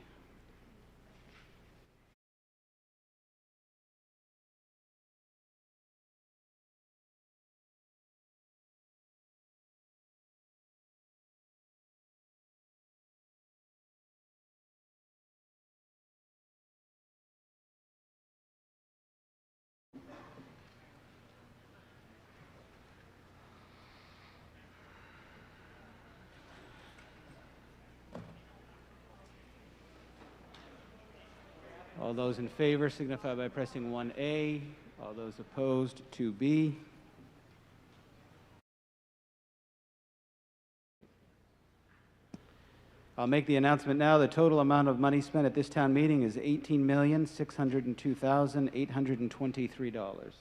All those in favor signify by pressing 1A. All those opposed, 2B. I'll make the announcement now. The total amount of money spent at this town meeting is $18,602,823.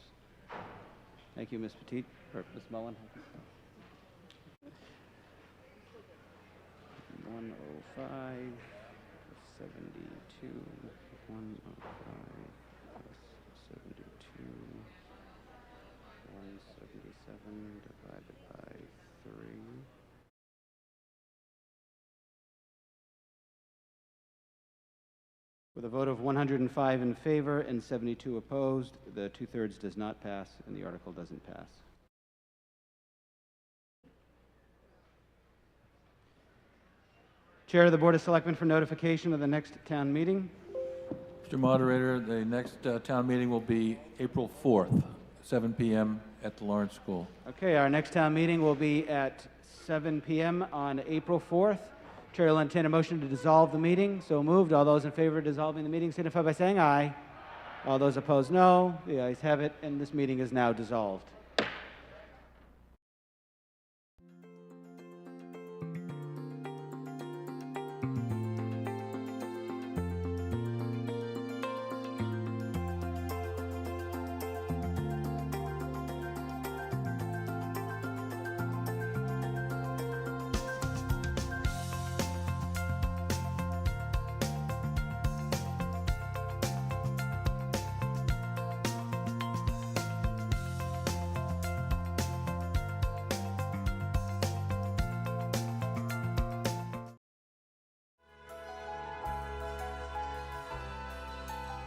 Thank you, Ms. Petit, or Ms. Mullen. 105, 72, 105, 72, 177 divided by 3. With a vote of 105 in favor and 72 opposed, the 2/3 does not pass and the article doesn't pass. Chair of the Board of Selectmen for notification of the next town meeting. Mr. Moderator, the next town meeting will be April 4th, 7 p.m. at the Lawrence School. Okay, our next town meeting will be at 7 p.m. on April 4th. Chair will entertain a motion to dissolve the meeting. So moved. All those in favor of dissolving the meeting signify by saying aye. All those opposed, no. The ayes have it, and this meeting is now dissolved.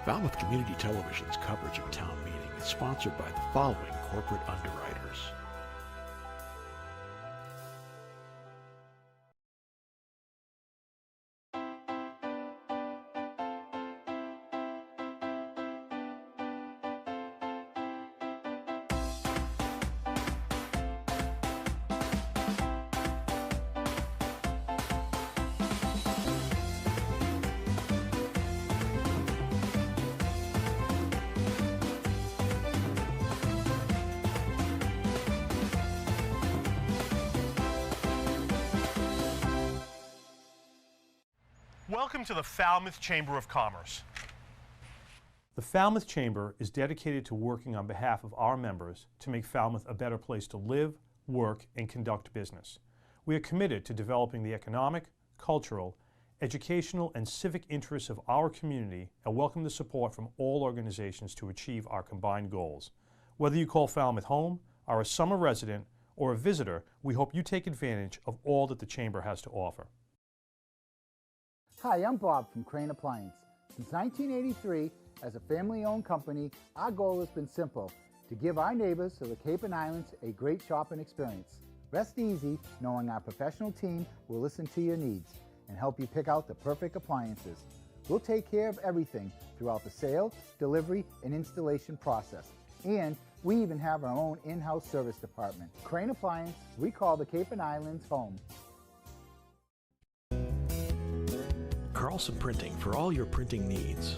Falmouth Community Television's coverage of town meeting is sponsored by the following corporate underwriters. Welcome to the Falmouth Chamber of Commerce. The Falmouth Chamber is dedicated to working on behalf of our members to make Falmouth a better place to live, work, and conduct business. We are committed to developing the economic, cultural, educational, and civic interests of our community and welcome the support from all organizations to achieve our combined goals. Whether you call Falmouth home, are a summer resident, or a visitor, we hope you take advantage of all that the Chamber has to offer. Hi, I'm Bob from Crane Appliance. Since 1983, as a family-owned company, our goal has been simple: to give our neighbors of the Cape and Islands a great shopping experience. Rest easy knowing our professional team will listen to your needs and help you pick out the perfect appliances. We'll take care of everything throughout the sale, delivery, and installation process. And We even have our own in-house service department. Crane Appliance, we call the Cape and Islands home. Carlson Printing for all your printing needs.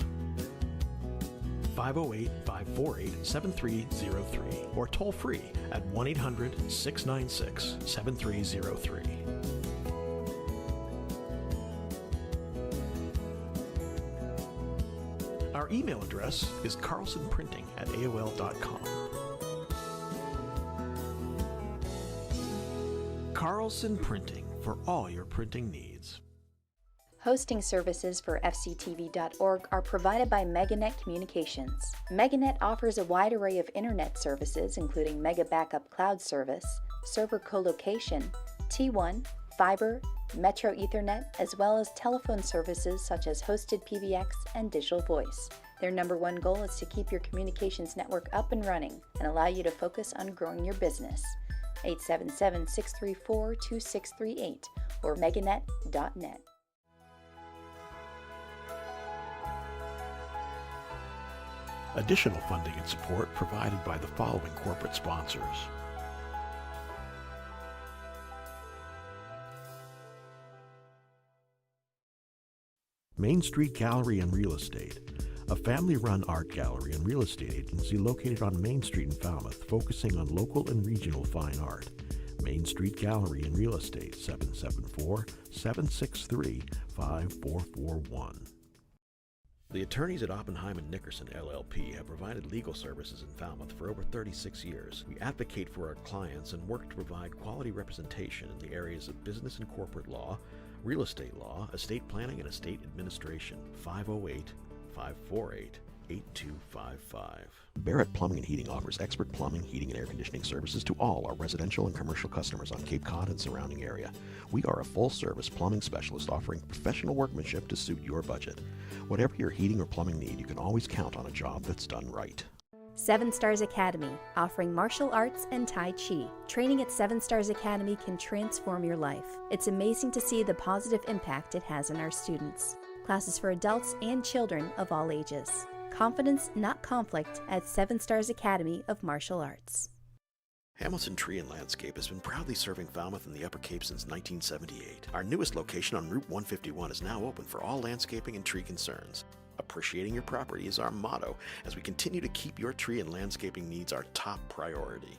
508-548-7303 or toll free at 1-800-696-7303. Our email address is carlsonprinting@aol.com. Carlson Printing for all your printing needs. Hosting services for FCTV.org are provided by Meganet Communications. Meganet offers a wide array of internet services, including Mega Backup Cloud Service, server colocation, T1, fiber, Metro Ethernet, as well as telephone services such as hosted PBX and digital voice. Their number one goal is to keep your communications network up and running and allow you to focus on growing your business. 877-634-2638 or meganet.net. Additional funding and support provided by the following corporate sponsors. Main Street Gallery and Real Estate, a family-run art gallery and real estate agency located on Main Street in Falmouth, focusing on local and regional fine art. Main Street Gallery and Real Estate, 774-763-5441. The attorneys at Oppenheim & Nickerson LLP have provided legal services in Falmouth for over 36 years. We advocate for our clients and work to provide quality representation in the areas of business and corporate law, real estate law, estate planning, and estate administration. 508-548-8255. Barrett Plumbing and Heating offers expert plumbing, heating, and air conditioning services to all our residential and commercial customers on Cape Cod and surrounding area. We are a full-service plumbing specialist offering professional workmanship to suit your budget. Whatever your heating or plumbing need, you can always count on a job that's done right. 7 Stars Academy, offering martial arts and Tai Chi. Training at 7 Stars Academy can transform your life. It's amazing to see the positive impact it has on our students. Classes for adults and children of all ages. Confidence, not conflict, at 7 Stars Academy of Martial Arts. Hamilton Tree and Landscape has been proudly serving Falmouth and the Upper Cape since 1978. Our newest location on Route 151 is now open for all landscaping and tree concerns. Appreciating your property is our motto as we continue to keep your tree and landscaping needs our top priority.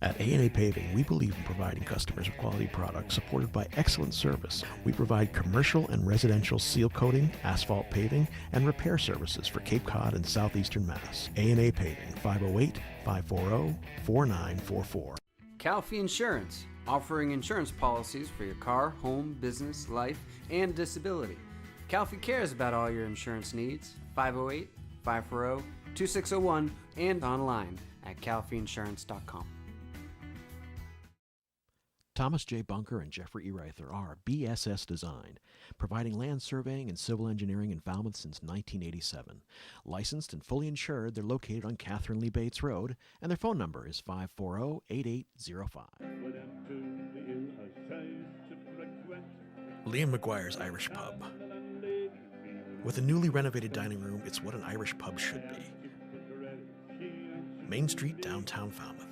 At A&A Paving, we believe in providing customers with quality products supported by excellent service. We provide commercial and residential seal coating, asphalt paving, and repair services for Cape Cod and southeastern Mass. A&A Paving, 508-540-4944. Calfee Insurance, offering insurance policies for your car, home, business, life, and disability. Calfee cares about all your insurance needs. 508-540-2601 and online at calfeeinsurance.com. Thomas J. Bunker and Jeffrey E. Reither are BSS Design, providing land surveying and civil engineering in Falmouth since 1987. Licensed and fully insured, they're located on Catherine Lee Bates Road, and their phone number is 540-8805. Liam McGuire's Irish Pub. With a newly renovated dining room, it's what an Irish pub should be. Main Street, downtown Falmouth.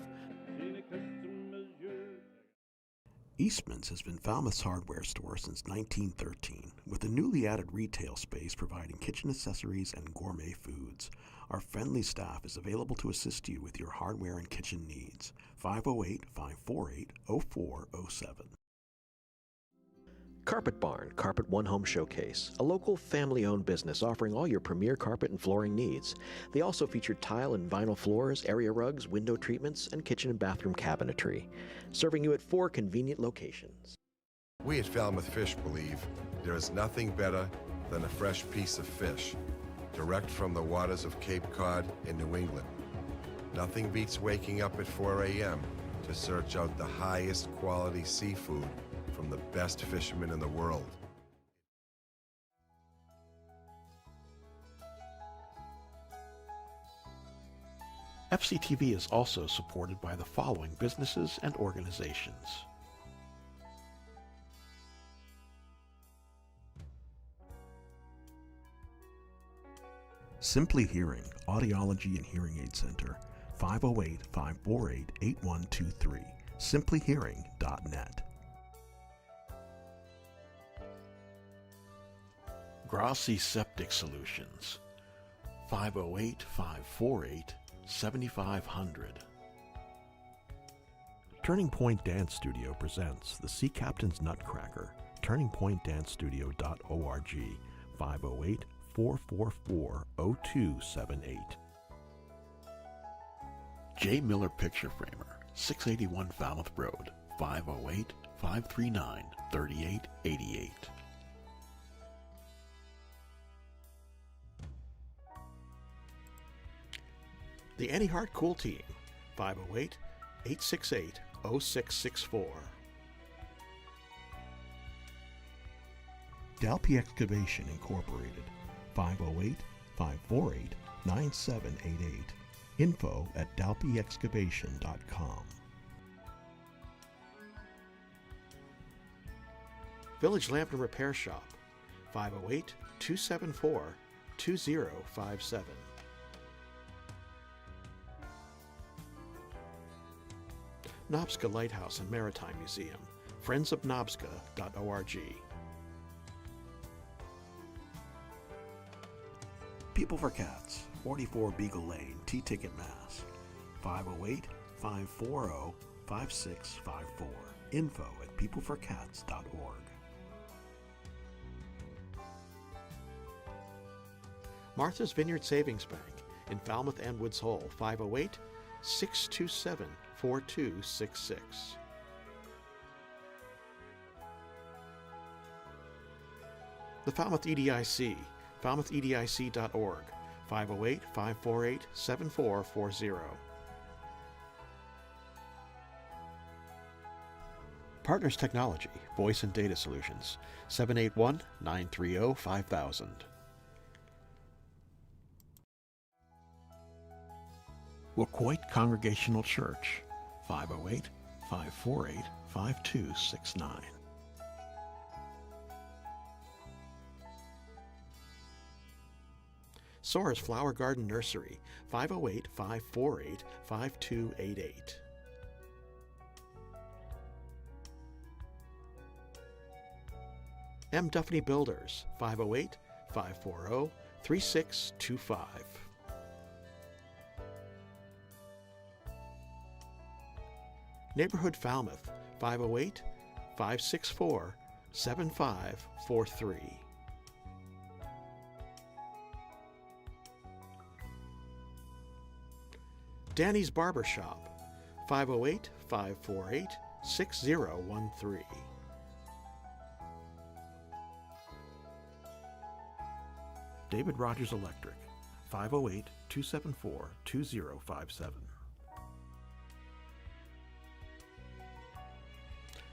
Eastman's has been Falmouth's hardware store since 1913, with a newly added retail space providing kitchen accessories and gourmet foods. Our friendly staff is available to assist you with your hardware and kitchen needs. 508-548-0407. Carpet Barn, Carpet One Home Showcase, a local family-owned business offering all your premier carpet and flooring needs. They also feature tile and vinyl floors, area rugs, window treatments, and kitchen and bathroom cabinetry, serving you at 4 convenient locations. We at Falmouth Fish believe there is nothing better than a fresh piece of fish, direct from the waters of Cape Cod in New England. Nothing beats waking up at 4 a.m. to search out the highest quality seafood from the best fishermen in the world. FCTV is also supported by the following businesses and organizations. Simply Hearing, Audiology and Hearing Aid Center, 508-548-8123. simplyhearing.net. Grassi Septic Solutions, 508-548-7500. Turning Point Dance Studio presents the Sea Captain's Nutcracker, turningpointdancestudio.org, 508-444-0278. J. Miller Picture Framer, 681 Falmouth Road, 508-539-3888. The Annie Hart Cool Team, 508-868-0664. Dalpy Excavation Incorporated, 508-548-9788. info@dalpyexcavation.com. Village Lamp and Repair Shop, 508-274-2057. Nobska Lighthouse and Maritime Museum, friendsofnobska.org. People for Cats, 44 Beagle Lane, T-Ticket, Mass. 508-540-5654. info@peopleforcats.org. Martha's Vineyard Savings Bank in Falmouth and Woods Hole, 508-627-4266. The Falmouth EDIC, falmouthedic.org, 508-548-7440. Partners Technology, Voice and Data Solutions, 781-930-5000. Wacoit Congregational Church, 508-548-5269. Soares Flower Garden Nursery, 508-548-5288. M. Duffney Builders, 508-540-3625. Neighborhood Falmouth, 508-564-7543. Danny's Barber Shop, 508-548-6013. David Rogers Electric, 508-274-2057.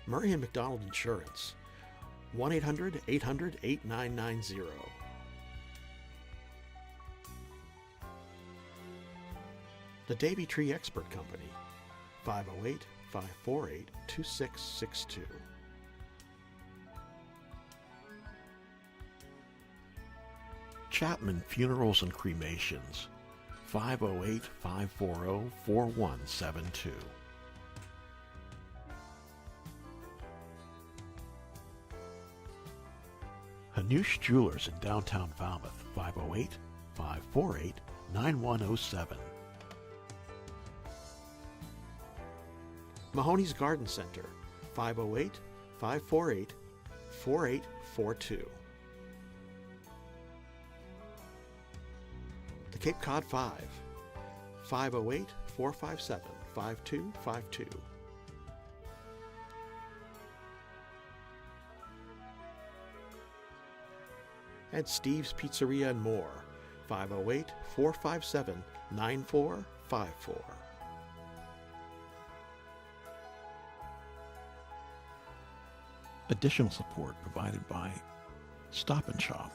Murray and McDonald Insurance, 1-800-800-8990. The Davy Tree Expert Company, 508-548-2662. Chapman Funerals and Cremations, 508-540-4172. Hanush Jewelers in downtown Falmouth, 508-548-9107. Mahoney's Garden Center, 508-548-4842. The Cape Cod 5, 508-457-5252. And Steve's Pizzeria and More, 508-457-9454. Additional support provided by Stop and Shop,